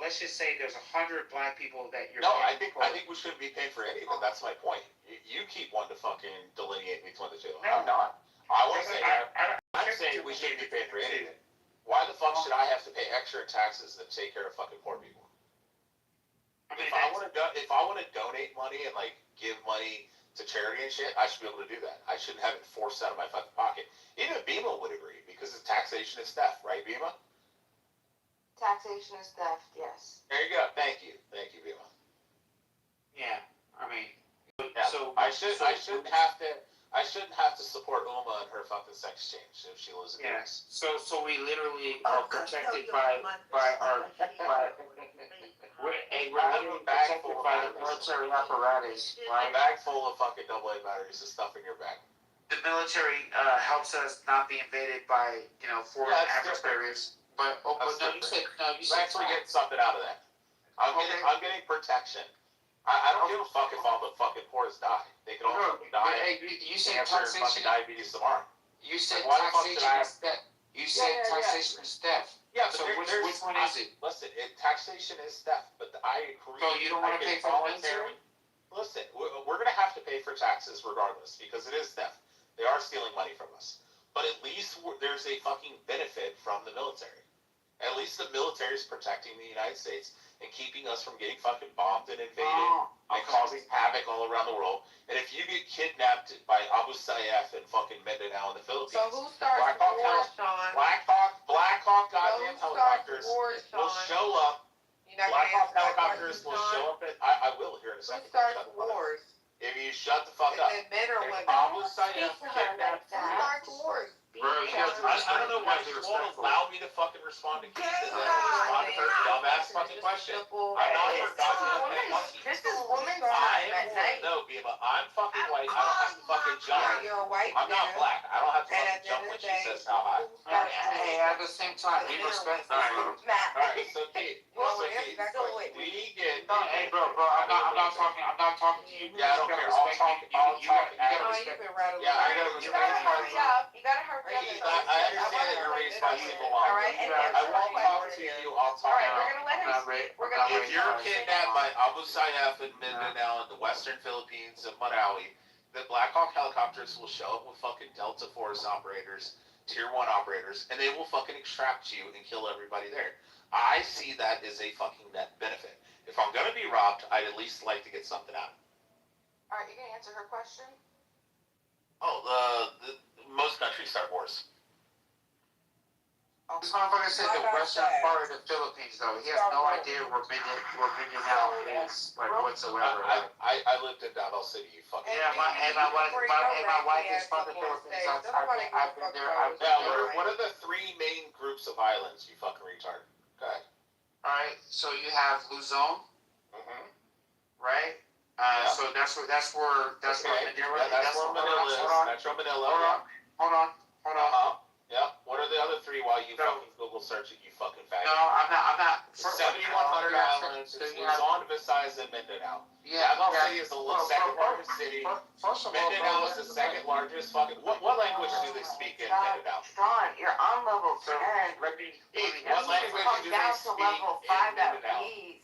let's just say there's 100 black people that you're. No, I think we shouldn't be paying for any of them. That's my point. You keep wanting to fucking delineate between the two. No, I'm not. I'm saying we shouldn't be paying for any of it. Why the fuck should I have to pay extra taxes to take care of fucking poor people? If I want to donate money and like give money to charity and shit, I should be able to do that. I shouldn't have it forced out of my fucking pocket. Even Bima would agree because taxation is theft, right, Bima? Taxation is theft, yes. There you go. Thank you, Bima. Yeah, I mean, yeah, so I shouldn't have to support Uma and her fucking sex change if she lives in the US. So we literally are protected by our. We're literally protected by the military apparatus. A bag full of fucking AA batteries is stuff in your bag. The military helps us not be invaded by foreign adversaries. But you said Thanks for getting something out of that. I'm getting protection. I don't give a fuck if all the fucking poors die. They can all die. Hey, you said taxation and fucking diabetes tomorrow. You said taxation is theft. You said taxation is theft. Yeah, so which one is it? Listen, taxation is theft, but I agree. So you don't want to pay for military? Listen, we're going to have to pay for taxes regardless because it is theft. They are stealing money from us. But at least there's a fucking benefit from the military. At least the military is protecting the United States and keeping us from getting fucking bombed and invaded and causing havoc all around the world. And if you get kidnapped by Abu Sayyaf and fucking Mindanao in the Philippines, so who starts the war, Sean? Black Hawk goddamn helicopters will show up. Black Hawk helicopters will show up. I will here in a second. Who starts wars? If you shut the fuck up. Men or women? Abu Sayyaf kidnapped. Who starts wars? Bro, I don't know why you won't allow me to fucking respond to Keith and then respond to her dumbass fucking question. I'm not her goddamn question. This is women's time at night. No, Bima, I'm fucking white. I don't have to fucking jump. You're a white I'm not black. I don't have to fucking jump when she says how high. Hey, at the same time, be respectful. Alright, so Keith. Well, over there. You guys still wait. We get. Hey, bro, I'm not talking to you. Yeah, I don't care. I'll talk. You've been rattling. Yeah, I gotta You gotta hurry up. You gotta hurry up. I understand that you're responsible. All right, and I won't talk to you. I'll talk. All right, we're gonna let him speak. We're gonna. If you're kidnapped by Abu Sayyaf in Mindanao in the western Philippines of Marawi, the Black Hawk helicopters will show up with fucking Delta Force operators, Tier 1 operators, and they will fucking extract you and kill everybody there. I see that as a fucking net benefit. If I'm gonna be robbed, I'd at least like to get something out. All right, you gonna answer her question? Oh, most countries start wars. This motherfucker said the western part of the Philippines, though. He has no idea where Mindanao is, like, whatsoever. I lived in Davao City, you fucking. Yeah, my wife is from the Philippines. I've been there. What are the three main groups of islands, you fucking retard? Go ahead. Alright, so you have Luzon, right? So that's where Manila is. Metro Manila. Hold on. Yeah. What are the other three while you fucking Google search it, you fucking faggot? No, I'm not. 7,100 islands. It's Luzon, Visayas, and Mindanao. Davao City is the second largest city. Mindanao is the second largest fucking. What language do they speak in Mindanao? Sean, you're on level 10. What language do they speak in Mindanao?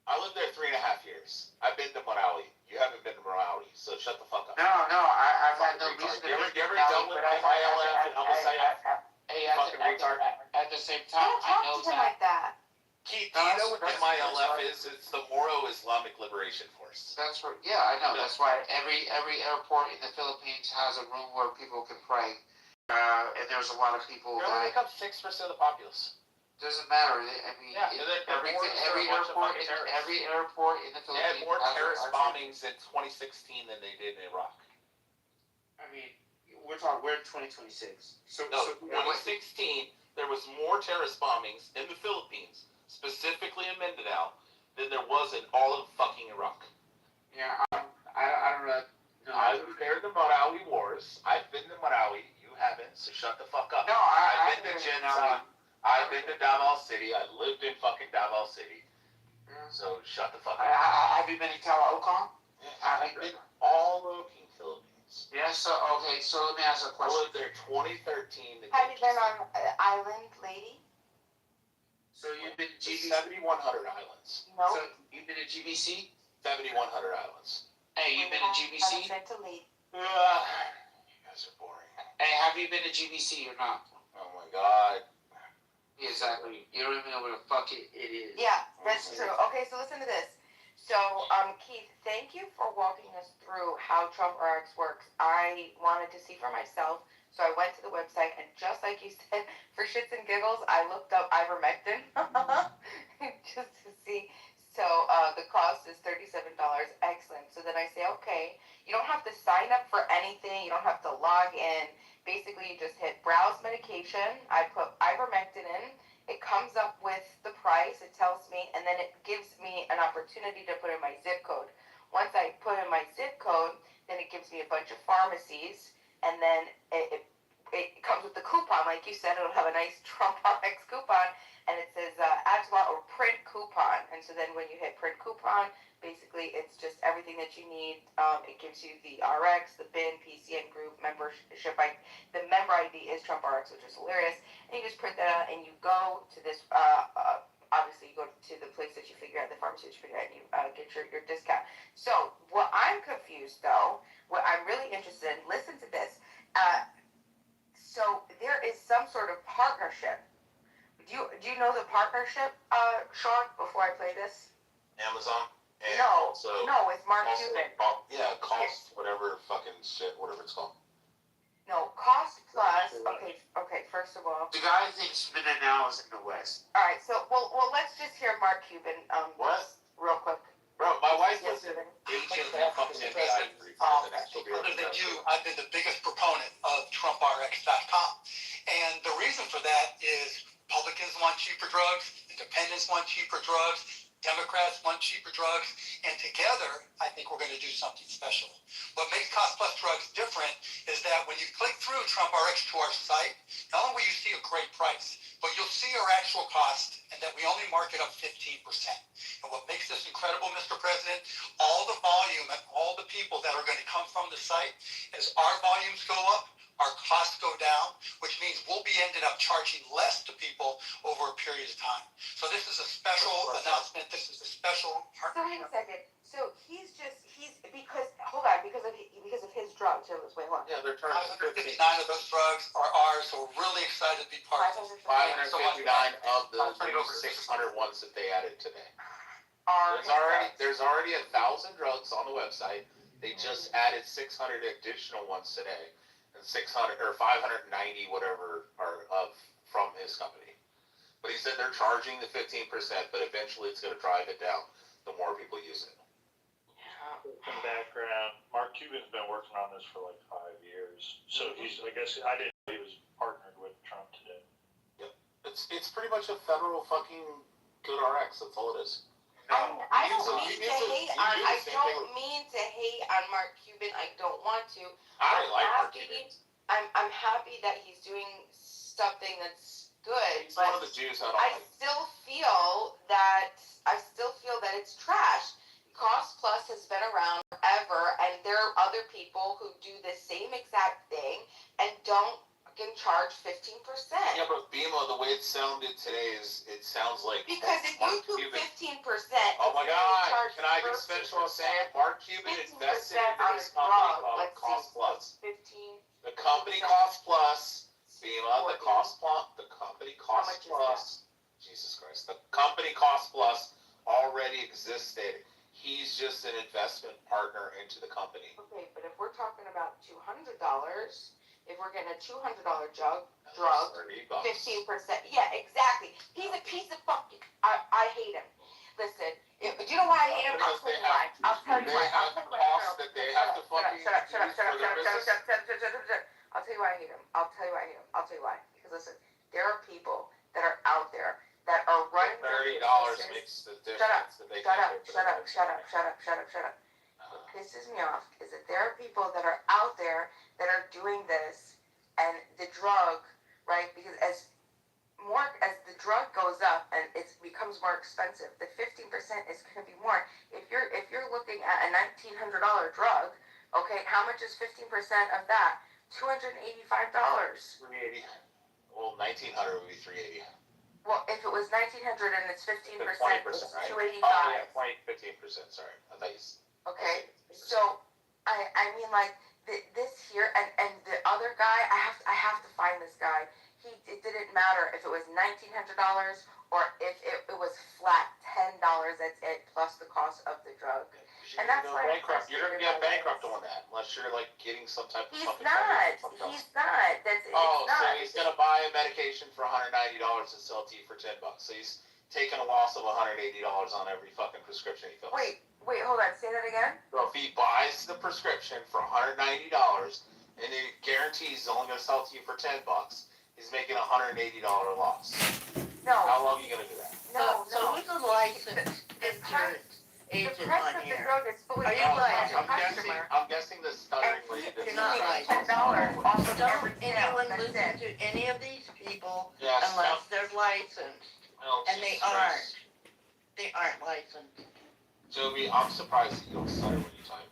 I lived there 3.5 years. I've been to Marawi. You haven't been to Marawi, so shut the fuck up. No, I've had no reason to You ever dealt with MILF and Abu Sayyaf? Fucking retard. At the same time, I know that. Like that. Keith, do you know what MILF is? It's the Moro Islamic Liberation Force. That's what. Yeah, I know. That's why every airport in the Philippines has a room where people can pray, and there's a lot of people. They only make up 6% of the populace. Doesn't matter. I mean, every airport in the Philippines. They had more terrorist bombings in 2016 than they did in Iraq. I mean, we're in 2026. So 2016, there was more terrorist bombings in the Philippines, specifically in Mindanao, than there was in all of fucking Iraq. Yeah, I don't know. I was there in the Marawi wars. I've been to Marawi. You haven't, so shut the fuck up. No, I've been to Jinsan. I've been to Davao City. I lived in fucking Davao City. So shut the fuck up. Have you been in Caloocan? I've been all over the Philippines. Yeah, so let me ask a question. I lived there 2013. Have you been on island, lady? So you've been to GBC? 7,100 islands. No. So you've been to GBC? 7,100 islands. Hey, you've been to GBC? You guys are boring. Hey, have you been to GBC or not? Oh my god. Yeah, exactly. You don't even know where the fuck it is. Yeah, that's true. Okay, so listen to this. So, Keith, thank you for walking us through how Trump RX works. I wanted to see for myself, so I went to the website, and just like you said, for shits and giggles, I looked up ivermectin just to see. So, the cost is $37. Excellent. So then I say, okay, you don't have to sign up for anything. You don't have to log in. Basically, you just hit browse medication. I put ivermectin in. It comes up with the price. It tells me, and then it gives me an opportunity to put in my zip code. Once I put in my zip code, then it gives me a bunch of pharmacies, and then it comes with the coupon. Like you said, it'll have a nice Trump RX coupon, and it says add to lot or print coupon. And so then when you hit print coupon, basically it's just everything that you need. It gives you the RX, the BIN, PCN group, membership. The member ID is Trump RX, which is hilarious. And you just print that out and you go to this, obviously you go to the place that you figure out, the pharmacy that you figure out, and you get your discount. So what I'm confused though, what I'm really interested in, listen to this. So there is some sort of partnership. Do you know the partnership, Sean, before I play this? Amazon? And no, also it's Mark Cuban. Yeah, cost, whatever fucking shit, whatever it's called. No, cost plus. Okay. First of all, the guy thinks Mindanao is in the West. All right, so well, let's just hear Mark Cuban. What? Real quick. Bro, my wife was in ancient fucking FBI. Other than you, I've been the biggest proponent of TrumpRx.com, and the reason for that is Republicans want cheaper drugs, Independents want cheaper drugs, Democrats want cheaper drugs, and together, I think we're going to do something special. What makes Cost Plus Drugs different is that when you click through Trump RX to our site, not only will you see a great price, but you'll see our actual cost, and that we only mark it up come from the site. As our volumes go up, our costs go down, which means we'll be ending up charging less to people over a period of time. So this is a special announcement. This is a special So wait a partnership. second. So he's because of his drugs. Wait, hold on. Yeah, they're turning 559 of those drugs are ours, so we're really excited to be part of it. 559 of the 600 ones that they added today. There's already 1,000 drugs on the website. They just added 600 additional ones today, and 600 or 590 whatever are from his company. But he said they're charging the 15%, but eventually it's going to drive it down the more people use it. Some background, Mark Cuban's been working on this for like 5 years. So I guess I didn't know he was partnered with Trump today. Yep. It's pretty much a federal fucking good RX, that's all it is. I don't mean to hate on Mark Cuban. I don't want to. I like Mark Cuban. I'm happy that he's doing something that's good. He's but one of the Jews I don't I like. still feel that it's trash. Cost Plus has been around forever, and there are other people who do the same exact thing and don't can charge 15%. Yeah, but Bima, the way it sounded today it sounds like because if Mark you do 15%, oh my God! Can I just finish what I'm saying? Mark Cuban invested into this company called Cost Plus. 15. The company Cost Plus, Bima, the company Cost Plus. Jesus Christ! The company Cost Plus already existed. He's just an investment partner into the company. Okay, but if we're talking about $200. If we're getting a $200 drug, 15%. Yeah, exactly. He's a piece of fucking. I hate him. Listen, do you know why I hate him? I'll tell you why. I'll tell you why. Shut up. I'll tell you why I hate him. I'll tell you why. Because listen, there are people that are out there that are running. $30 makes the difference. Shut up. What pisses me off is that there are people that are out there that are doing this, and the drug, right? Because as the drug goes up and it becomes more expensive, the 15% is going to be more. If you're looking at a $1,900 drug, okay, how much is 15% of that? $285. $380. Well, 1,900 would be $380. Well, if it was 1,900 and it's 15%, it's right? $285. Oh yeah, 15%. Sorry, I thought you. Okay, so I mean like this here and the other guy, I have to find this guy. It didn't matter if it was $1,900 or if it was flat $10. That's it plus the cost of the drug. And that's why you're gonna get bankrupt on that unless you're like getting some type of. He's not. That's so he's gonna buy a medication for $190 and sell it to you for $10. So he's taking a loss of $180 on every fucking prescription he fills. Wait, hold on. Say that again. So if he buys the prescription for $190 and he guarantees he's only going to sell it to you for $10, he's making a $180 loss. No. How long are you going to do that? So who's the licensed insurance agent on here? Are you licensed? I'm guessing the stuttering lady You're not licensed. Don't anyone listen to any of these people unless they're licensed. And they aren't. They aren't licensed. Joby, I'm surprised that you don't stutter when you type.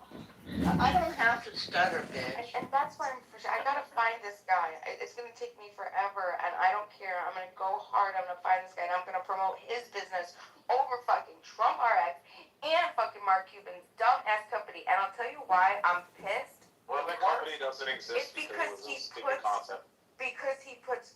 I don't have to stutter, bitch. And that's why I gotta find this guy. It's gonna take me forever, and I don't care. I'm gonna go hard. I'm gonna find this guy, and I'm gonna promote his business over fucking Trump RX and fucking Mark Cuban's dumb ass company. And I'll tell you why I'm pissed. Well, the company doesn't exist because it was a he stupid concept. Because he puts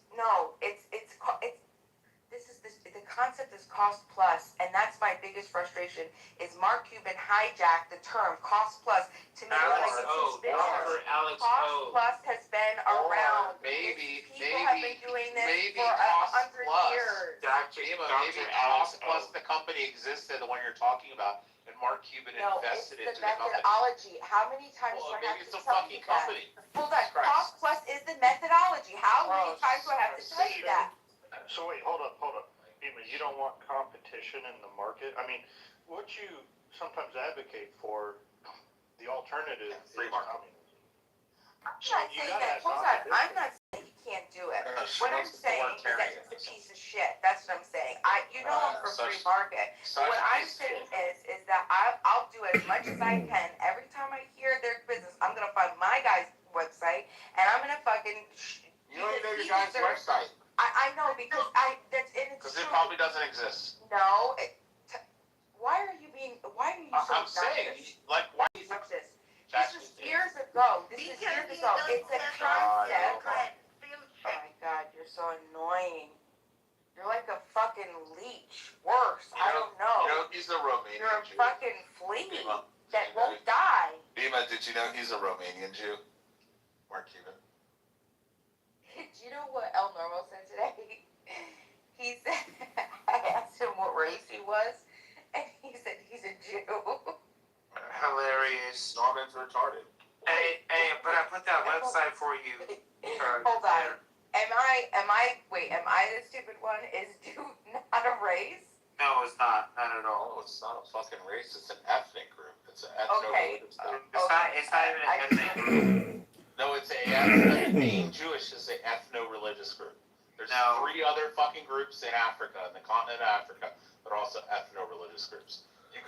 the concept is Cost Plus, and that's my biggest frustration. Is Mark Cuban hijacked the term Cost Plus to make it like it's his business. Cost Plus has been around. Maybe have been doing this for 100 years. Maybe Cost Plus, the company existed, the one you're talking about, and Mark Cuban invested into the company. Methodology. How many times do I have maybe to it's a tell fucking you that? company. Hold on. Cost Plus is the methodology. How many times do I have to tell you that? So wait, hold up. You don't want competition in the market? I mean, what you sometimes advocate for, the alternative is free market. I'm not saying that. Hold on. I'm not saying you can't do it. What I'm saying is that it's a piece of shit. That's what I'm saying. I'm for free market. What I'm saying is that I'll do as much as I can. Every time I hear their business, I'm guy's website. I know because Because it probably doesn't exist. No. Why are you so I'm saying, like, why do you think this? This is years ago. It's a concept. Oh my God, you're so annoying. You're like a fucking leech. Worse. I don't know. You know, he's a Romanian You're a Jew. fucking flea that won't die. Bima, did you know he's a Romanian Jew? Mark Cuban. Do you know what El Normo said today? He said, I asked him what race he was, and he said he's a Jew. Hilarious. Norman's retarded. Hey, but I put that website for you. Hold on. Am I the stupid one? Is Jew not a race? No, it's not. Not at all. No, it's not a fucking race. It's an ethnic group. It's an ethno-religious group. It's not even an ethnic group. No, it's being Jewish is an ethno-religious group. There's 3 other fucking groups in Africa, in the continent of Africa, that are also ethno-religious groups. You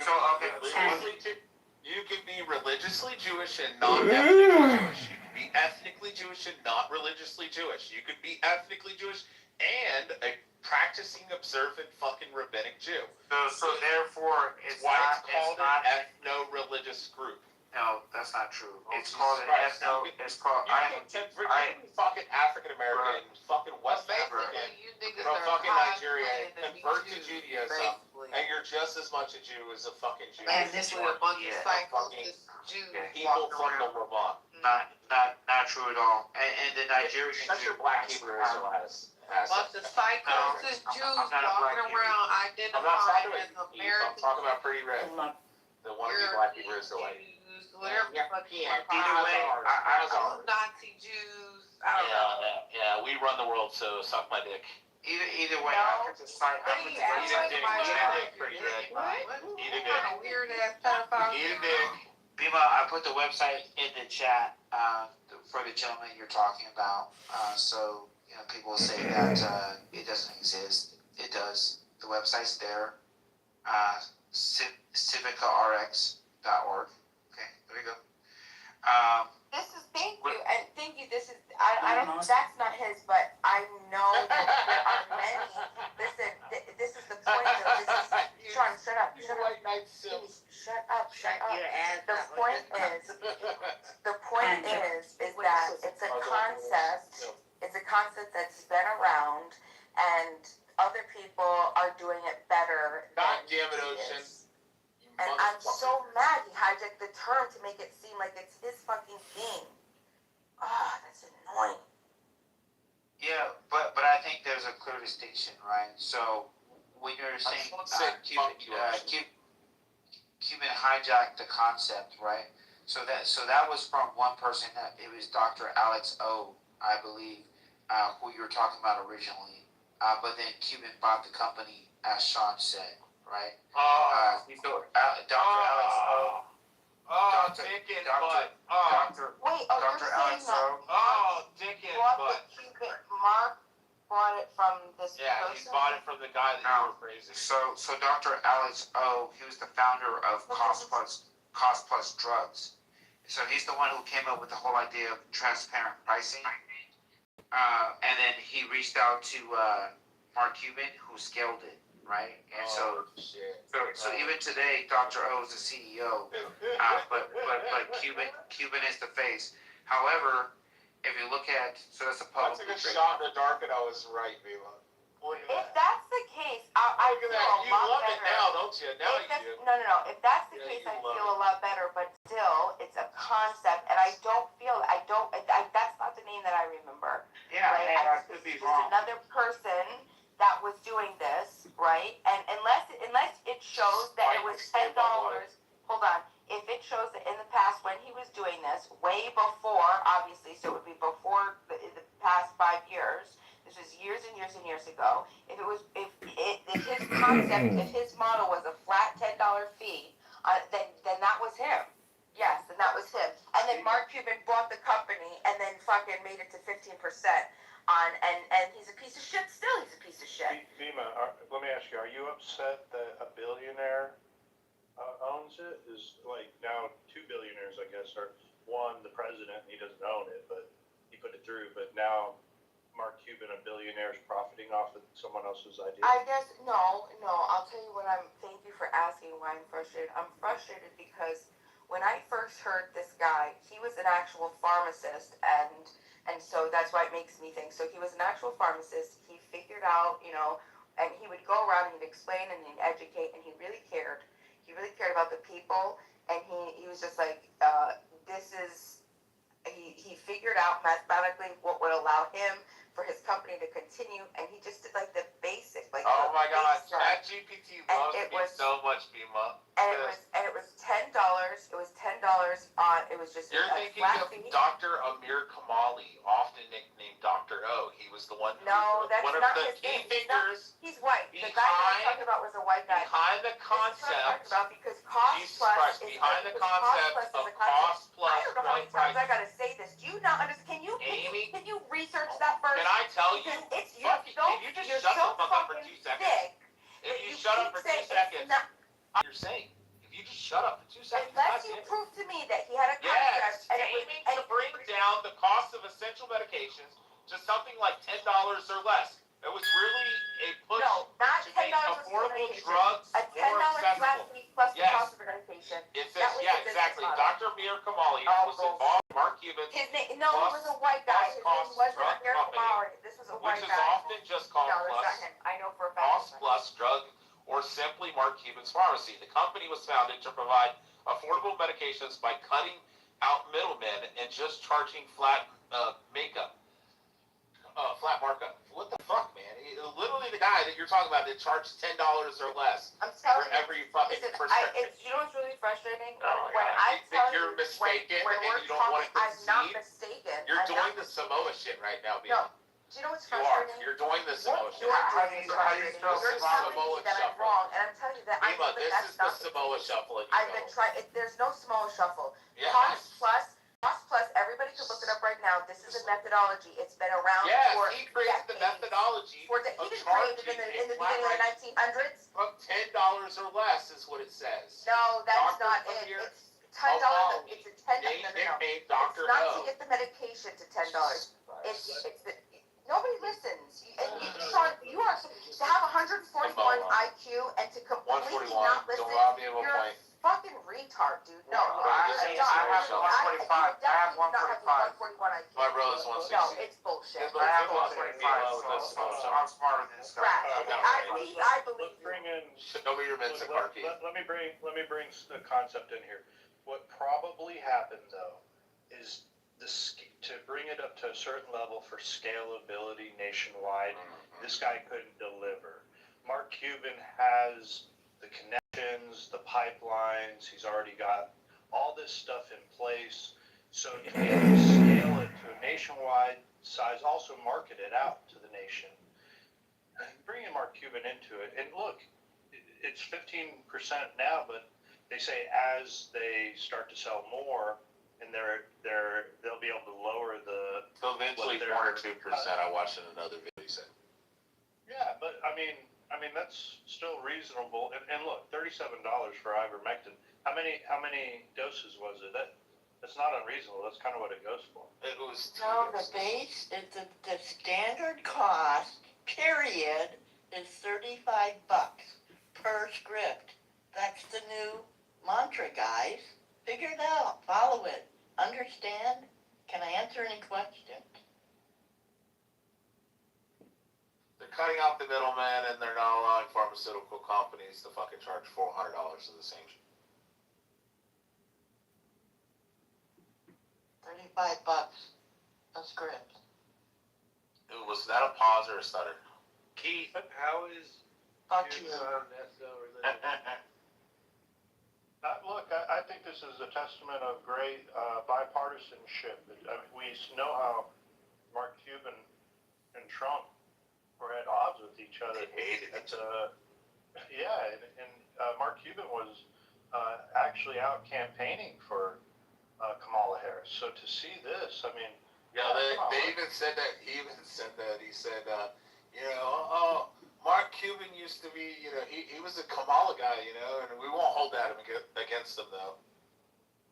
can be religiously Jewish and not ethnically Jewish. You can be ethnically Jewish and not religiously Jewish. You could be ethnically Jewish and a practicing, observant, fucking rabbinic Jew. So therefore, it's called an ethno-religious group. No, that's not true. It's Jesus called an Christ. ethno. It's called. Fucking African American, fucking West African, from fucking Nigeria, convert to Judaism, and you're just as much a Jew as a fucking Jew. And this was a bunch of psychos, people from the Levant. Not true at all. And the Nigerian Such Jew. a black Hebrew Israelites. Bunch of psychosis Jews walking around identifying as American. I'm talking about Pretty Red. The one of the black Hebrew Israelites. Whatever fucking Either way, Nazi Jews. I don't know. Yeah, we run the world, so suck my dick. Either way, I put the site. Eat a dick, Pretty Red. Eat a dick. Weird ass pedophile. Eat a dick. Bima, I put the website in the chat for the gentleman you're talking about. So people will say that it doesn't exist. It does. The website's there. civicarx.org. Okay, there you go. Thank you. This is I don't. That's not his, but I know that there are many. Listen, this is the point. Sean, shut up. Shut up. The point is that it's a concept. It's a concept that's been around, and other people are doing it better. God damn it, Ocean. And I'm so mad he hijacked the term to make it seem like it's his fucking thing. That's annoying. Yeah, but I think there's a clear distinction, right? So when you're saying Cuban hijacked the concept, right? So that was from one person. It was Dr. Alex O, I believe, who you were talking about originally. But then Cuban bought the company, as Sean said, right? Dr. Alex O. Dick and butt. Dr. Alex O. Dick and butt. Mark bought it from this person? He bought it from the guy that you were praising. So Dr. Alex O, he was the founder of Cost Plus Drugs. So he's the one who came up with the whole idea of transparent pricing. And then he reached out to Mark Cuban, who scaled it, right? And so even today, Dr. O is the CEO, but Cuban is the face. However, if you look at, so that's a public. I took a shot in the dark and I was right, Mila. If that's the case, I feel a lot better. You love it now, don't you? Now you do. No. If that's the case, I feel a lot better. But still, it's a concept, and I don't feel. That's not the name that I remember. Yeah, right? that could be wrong. Another person that was doing this, right? And unless it shows that it was $10. Hold on. If it shows that in the past when he was doing this, way before, obviously, so it would be before the past 5 years. This was years and years and years ago. If his concept, if his model was a flat $10 fee, then that was him. Yes, then that was him. And then Mark Cuban bought the company and then fucking made it to 15%. And he's a piece of shit. Still, he's a piece of shit. Bima, let me ask you: are you upset that a billionaire owns it? Is like now 2 billionaires, I guess, or one, the president, he doesn't own it, but he put it through. But now Mark Cuban a billionaire is profiting off of someone else's idea? I guess no. I'll tell you what thank you for asking why I'm frustrated. I'm frustrated because when I first heard this guy, he was an actual pharmacist, and so that's why it makes me think. So he was an actual pharmacist. He figured out, and he would go around and he'd explain and he'd educate, and he really cared. He really cared about the people, and he was just like, he figured out mathematically what would allow him for his company to continue, and he just did like the basic, like. Oh my God, ChatGPT loves me so much, Bima. And it was $10. It was $10 on. It was just. You're thinking of Dr. Amir Kamali, often nicknamed Dr. O. He was the one. No, that's one not of the his key name. figures. He's white. The guy that I'm talking about was a white guy. Behind the concept. Because cost Jesus plus Christ, is behind the concept of cost plus. I don't know how many times I gotta say this. Do you not understand? Can you research that first? Can I tell you? It's If you just shut the fuck up for 2 seconds. If you shut up for 2 seconds. You're saying. If you just shut up for 2 seconds. Unless you prove to me that he had a contract. Yes, aiming to bring down the cost of essential medications to something like $10 or less. It was really a push to make affordable drugs more accessible. Plus the cost of medication. It says, exactly. Dr. Amir Kamali was involved in Mark Cuban. He was a white guy. His name wasn't Amir Kamali. This was a white guy. Which is often just called I know for a fact. Cost Plus Drug, or simply Mark Cuban's Pharmacy. The company was founded to provide affordable medications by cutting out middlemen and just charging flat markup. What the fuck, man? Literally the guy that you're talking about that charged $10 or less for every fucking prescription. You know what's really frustrating? When I think you're mistaken and you don't want to concede. I'm not mistaken. You're doing the Samoa shit right now, Bia. No. Do you know what's frustrating? You're doing the Samoa shit. How do you spell Samoa that I'm wrong, and I'm telling you that I know that this is the Samoa shuffle. I've been trying. There's no Samoa shuffle. Yeah. Cost plus, everybody can look it up right now. This is a methodology. It's been around for he created the methodology. He didn't create it in the beginning of the 1900s. From $10 or less is what it says. No, that's not it. It's $10. It's a $10. No. It's not to get the medication to $10. Nobody listens. And you are to have 141 IQ and to completely not listen. You're a fucking retard, dude. No, I have 145. I have 145. My brother's 160. No, it's bullshit. I have 145. So I'm smarter than this guy. I believe. Show me your Vincent Markey. Let me bring the concept in here. What probably happened though is to bring it up to a certain level for scalability nationwide. This guy couldn't deliver. Mark Cuban has the connections, the pipelines. He's already got all this stuff in place. So to be able to scale it to a nationwide size, also market it out to the nation. And bringing Mark Cuban into it, and look, it's 15% now, but they say as they start to sell more, and they'll be able to lower the. So eventually 1 or 2%. I watched in another video. Yeah, but I mean that's still reasonable. And look, $37 for ivermectin. How many doses was it? That's not unreasonable. That's kind of what it goes for. It was. No, the standard cost period is $35 per script. That's the new mantra, guys. Figure it out. Follow it. Understand? Can I answer any questions? They're cutting out the middleman, and they're not allowing pharmaceutical companies to fucking charge $400 for the same shit. $35 a script. Was that a pause or a stutter? Keith, how is Fuck you. Look, I think this is a testament of great bipartisanship. We know how Mark Cuban and Trump were at odds with each other. They hated each other. And Mark Cuban was actually out campaigning for Kamala Harris. So to see this, I mean... Yeah, they even said that. He even said that. He said, Mark Cuban used to be, he was a Kamala guy, and we won't hold that against him, though.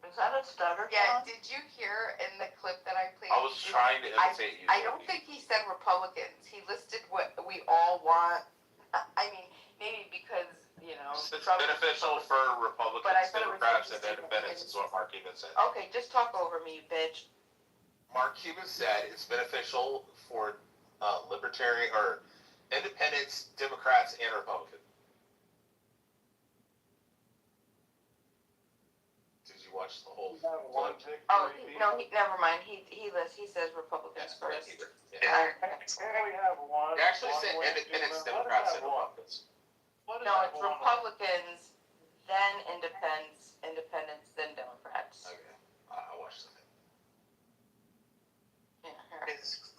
But Was that a stutter? Yeah, John? did you hear in the clip that I played? I was trying to imitate you. I don't think he said Republicans. He listed what we all want. I mean, maybe because, It's Trump beneficial for Republicans, But I thought it was Democrats, and interesting independents is what Mark Cuban said. Okay, just talk over me, bitch. Mark Cuban said it's beneficial for libertarian or independents, Democrats, and Republicans. Did you watch the whole clip? Oh, no, never mind. He says Republicans first. Yeah. We have one. They actually said independents, Democrats, and Republicans. No, it's Republicans, then independents, then Democrats. Okay, I watched the thing.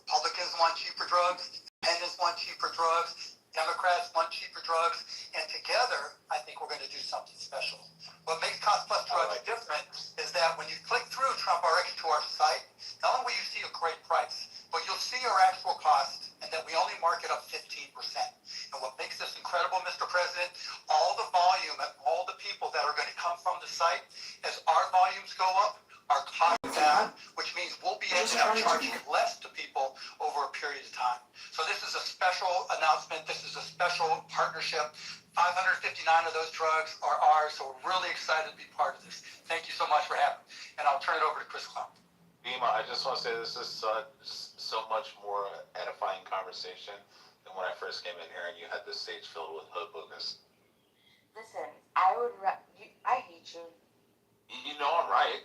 Republicans want cheaper drugs, independents want cheaper drugs, Democrats want cheaper drugs, and together, I think we're going to do something special. What makes Cost Plus Drugs different is that when you click through TrumpRx to our site, not only will you see a great price, but you'll see our actual cost, and that we only mark it up 15%. And what makes this incredible, Mr. President, all the volume and all the people that are going to come from the site, as our volumes go up, our costs go down, which means we'll be able to charge less to people over a period of time. So this is a special announcement. This is a special partnership. 559 of those drugs are ours, so we're really excited to be part of this. Thank you so much for having me. And I'll turn it over to Chris Clown. Bima, I just want to say this is so much more edifying conversation than when I first came in here and you had this stage filled with hoodlums. Listen, I hate you. You know I'm right.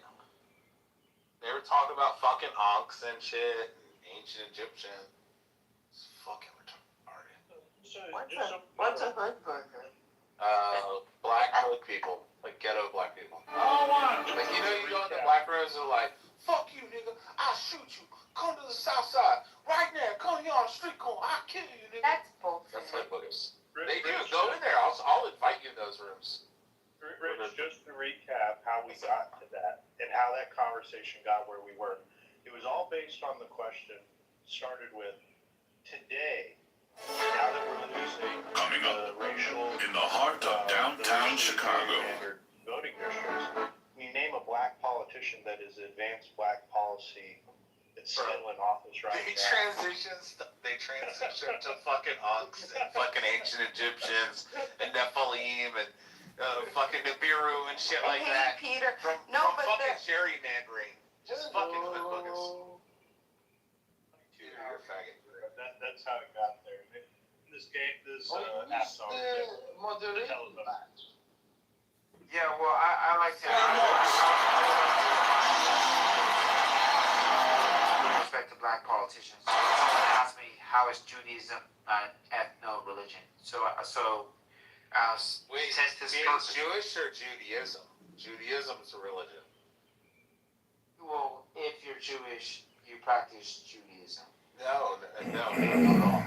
They were talking about fucking Ankhs and shit, and ancient Egyptian. It's fucking retarded. What's a hood burger? Black hood people, like ghetto black people. Oh, Like, you go in the black rooms and like, fuck you, nigga, I'll shoot you. Come to the south side. Right now, come here on the street corner. I'll kill you, nigga. That's bullshit. That's hood boogers. They do. Go in there. I'll invite you in those rooms. Rich, just to recap how we got to that and how that conversation got where we were. It was all based on the question, started with, today, now that we're losing Coming the racial... In the heart of downtown Chicago. Voting districts, can you name a black politician that is advanced black policy that's still in office right They now? transition to fucking Ankhs and fucking ancient Egyptians and Nephilim and fucking Nibiru and shit like that. Peter. From fucking gerrymandering. Just fucking hood boogers. Dude, you're a faggot. That's how it got there. This game, this app song to tell us about it. Yeah, well, I like to. With respect to black politicians, someone asked me how is Judaism an ethno religion? Wait, since this means person, Jewish or Judaism? Judaism is a religion. well, if you're Jewish, you practice Judaism. No.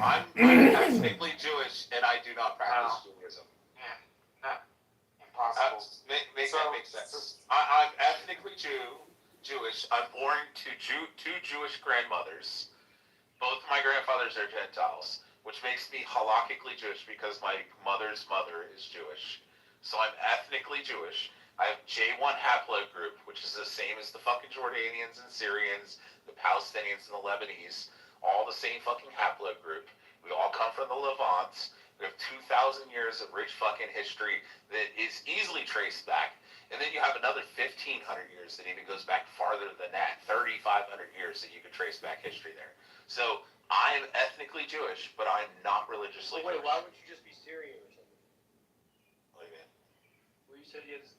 I'm ethnically Jewish and I do not practice Judaism. Yeah, not impossible. Make that make sense. I'm ethnically Jewish. I'm born to two Jewish grandmothers. Both of my grandfathers are Gentiles, which makes me halakhically Jewish because my mother's mother is Jewish. So I'm ethnically Jewish. I have J1 haplogroup, which is the same as the fucking Jordanians and Syrians, the Palestinians and the Lebanese, all the same fucking haplogroup. We all come from the Levant. We have 2,000 years of rich fucking history that is easily traced back. And then you have another 1,500 years that even goes back farther than that, 3,500 years that you could trace back history there. So I'm ethnically Jewish, but I'm not religiously Jewish. Why would you just be Syrian or something? What do you mean? Well, you said it's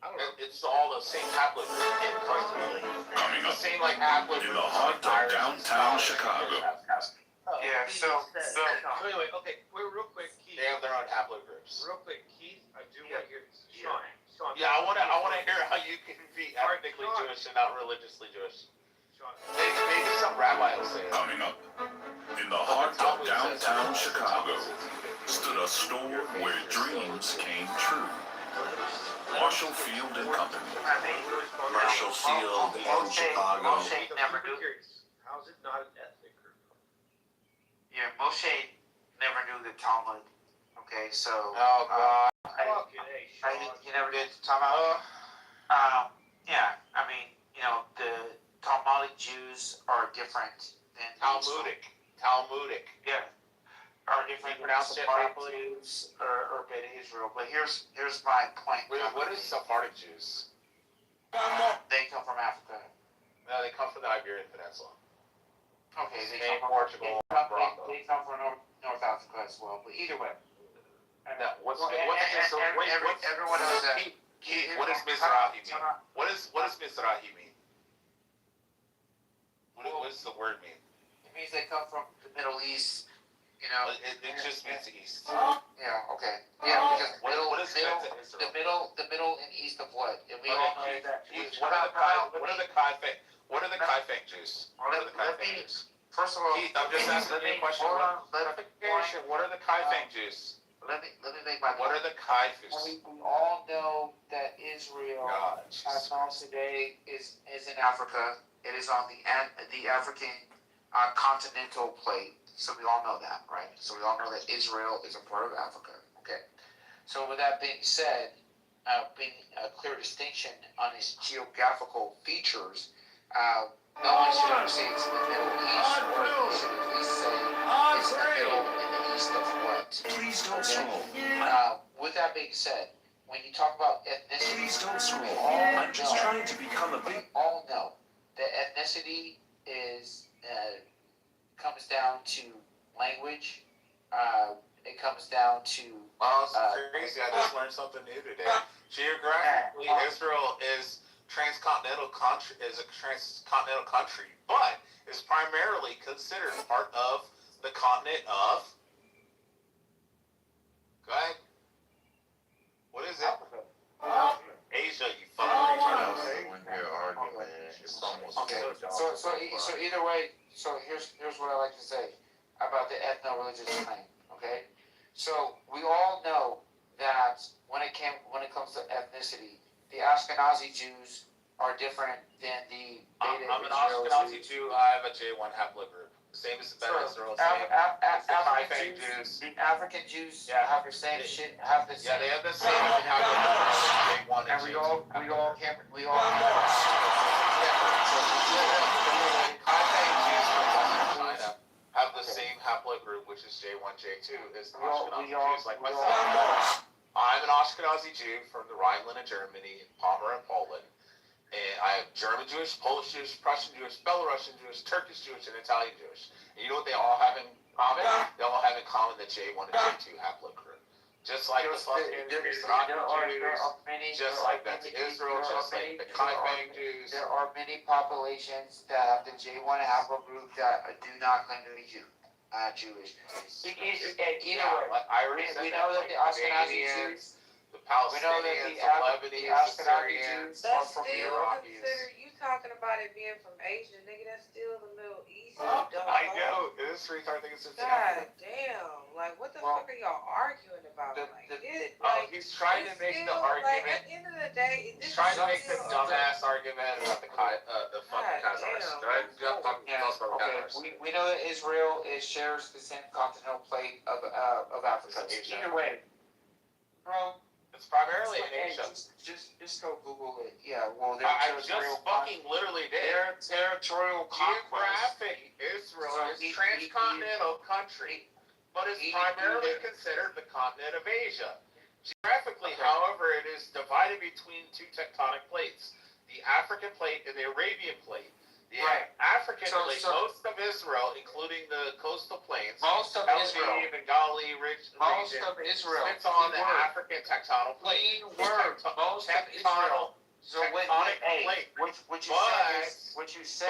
I don't know. It's all the same haplogroup. Coming up the same like haplogroup. in the heart of downtown Chicago. Yeah, so anyway, okay, real quick, Keith. They have their own haplogroups. Real quick, Keith, I do want to hear Sean. Yeah, I want to hear how you can be ethnically Jewish and not religiously Jewish. Maybe some rabbi will say it. Coming up in the heart of downtown Chicago stood a store where dreams came true. Marshall Field and Company. Marshall Field in Chicago. How's it not an ethnic group? yeah, Moshe never knew the Talmud. Okay, so Oh God. you never did Talmud. Yeah, I mean, the Talmudic Jews are different than Talmudic. Yeah, are different than Sephardic Jews or Beta Israel. But here's my point. What is Sephardic Jews? They come from Africa. No, they come from the Iberian Peninsula. Okay, Spain, Portugal, Morocco. They come from North Africa as well. But either way. No, Everyone knows that. What does Mizrahi mean? What does Mizrahi mean? What does the word mean? It means they come from the Middle East. It just means east. Yeah. Okay. Yeah, because the middle and east of what? And we all know that. What are the Kaifeng Jews? First of all, Keith, I'm just asking you a question. What are the Kaifeng Jews? Let me make my point. What are the Kaifus? We all know that Israel, as known today, is in Africa. It is on the African continental plate. So we all know that, right? So we all know that Israel is a part of Africa. Okay. So with that being said, being a clear distinction on its geographical features, no one should ever say it's in the Middle East, or you should at least say it's in the middle in the east of what? Please don't scroll. With that being said, when you talk about ethnicity, Please don't scroll. we all I'm just trying to become a we big... all know that ethnicity is comes down to language. It comes down to. Wow, it's crazy! I just learned something new today. Geographically, Israel is a transcontinental country, but is primarily considered part of the continent of. Go ahead. What is it? Asia, you fucking retard. Okay. So either way, so here's what I like to say about the ethno-religious claim. Okay. So we all know that when it comes to ethnicity, the Ashkenazi Jews are different than the Beta I'm an Israel Ashkenazi Jews. Jew. I have a J1 haplogroup. Same as the Beta Israel. African Jews. The African Jews have the same shit. Have the same. Yeah, they have the same haplogroup. J1 and we all can. China have the same haplogroup, which is J1, J2, as Ashkenazi Jews like myself. I'm an Ashkenazi Jew from the Rhineland of Germany, Pommern, Poland. And I have German Jewish, Polish Jewish, Prussian Jewish, Belarusian Jewish, Turkish Jewish, and Italian Jewish. And you know what they all have in common? They all have in common the J1 and J2 haplogroup. Just like the fucking Mizrahi Jews, just like that's Israel, just like the Kaifeng Jews. There are many populations that have the J1 haplogroup that do not claim to be Jewish. Either way, we know that the Ashkenazi Jews, the Palestinians, the Lebanese, the Syrians, are from Iraqis. You talking about it being from Asia, nigga? That's still the Middle East. I know. This retard thinks it's God damn! Like, what the fuck are y'all arguing about? He's trying to make the argument. Like, at the end of the day, he's trying to make the dumbass argument about the fucking Khazars. We know that Israel shares the same continental plate of Africa. Either way, bro. It's primarily in Asia. Just go Google it. Yeah, well, I just fucking literally did. Their territorial geographic Israel is a transcontinental country, but is primarily considered the continent of Asia. Geographically, however, it is divided between two tectonic plates: the African plate and the Arabian plate. The African plate, most of Israel, including the coastal plains, most of Israel, Bengali, region, sits on the African tectonic plate. Most of Israel. So what you said,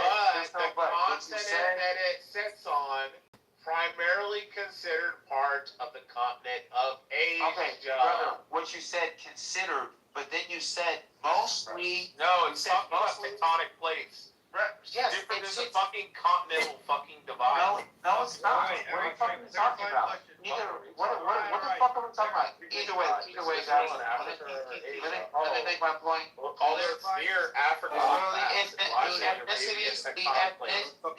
the continent that it sits on primarily considered part of the continent of Asia. Okay, brother, what you said considered, but then you said mostly. No, it's talking about tectonic plates. Yes, different than the fucking continental fucking divide. No, it's not. What are you fucking talking about? What the fuck are we talking about? Either way, guys. Let me make my point. All this near Africa. The ethnicities of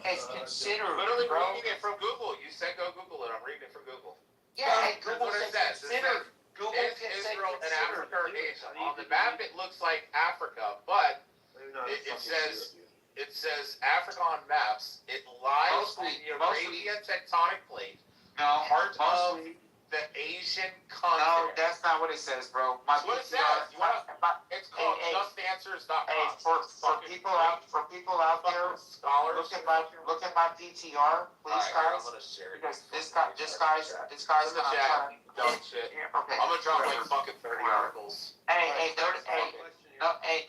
it's considered. Literally reading it from Google. You said go Google it. I'm reading it from Google. Yeah, and Google says considered. Google is can say Israel and consider Africa or doing it. Asia? On the map, it looks like Africa, but Maybe not it fucking says Syria. it says Africa on maps. It lies in the Arabian tectonic plate, No, part of mostly. the Asian No, continent. that's not what it says, bro. My That's what it PTR says. You wanna? It's called Hey, justanswers.com. Hey, for people out there, scholars. look at my PTR, please, I'm guys. gonna share it. Because this guy's in the gonna chat. try. Dumb shit. Okay. I'm gonna drop like fucking 30 articles.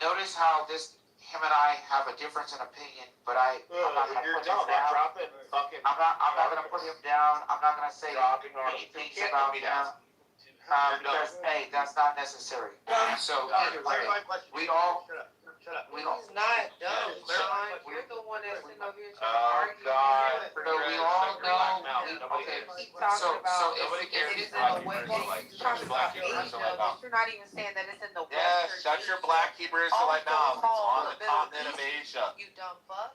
Notice how him and I have a difference in opinion, but I'm not gonna You're put him dumb. I'm down. dropping fucking. I'm not gonna put him down. I'm not gonna say dropping any articles. things You can't about put me him. down. Because that's not necessary. So we all. Shut up. We don't. He's not dumb, Yeah, Sean. You're the one that's sitting over here trying to Oh argue. God. So we all know. Okay, Okay. keep talking about nobody cares it's in about the way. Hebrew Israelites. You're talking about Black Hebrew Asia, Israelite but you're not even saying that it's in the Yeah, Western shut your Asia. black Hebrew Israelite Also mouth. It's called on the the Middle continent of East, Asia. You dumb fuck.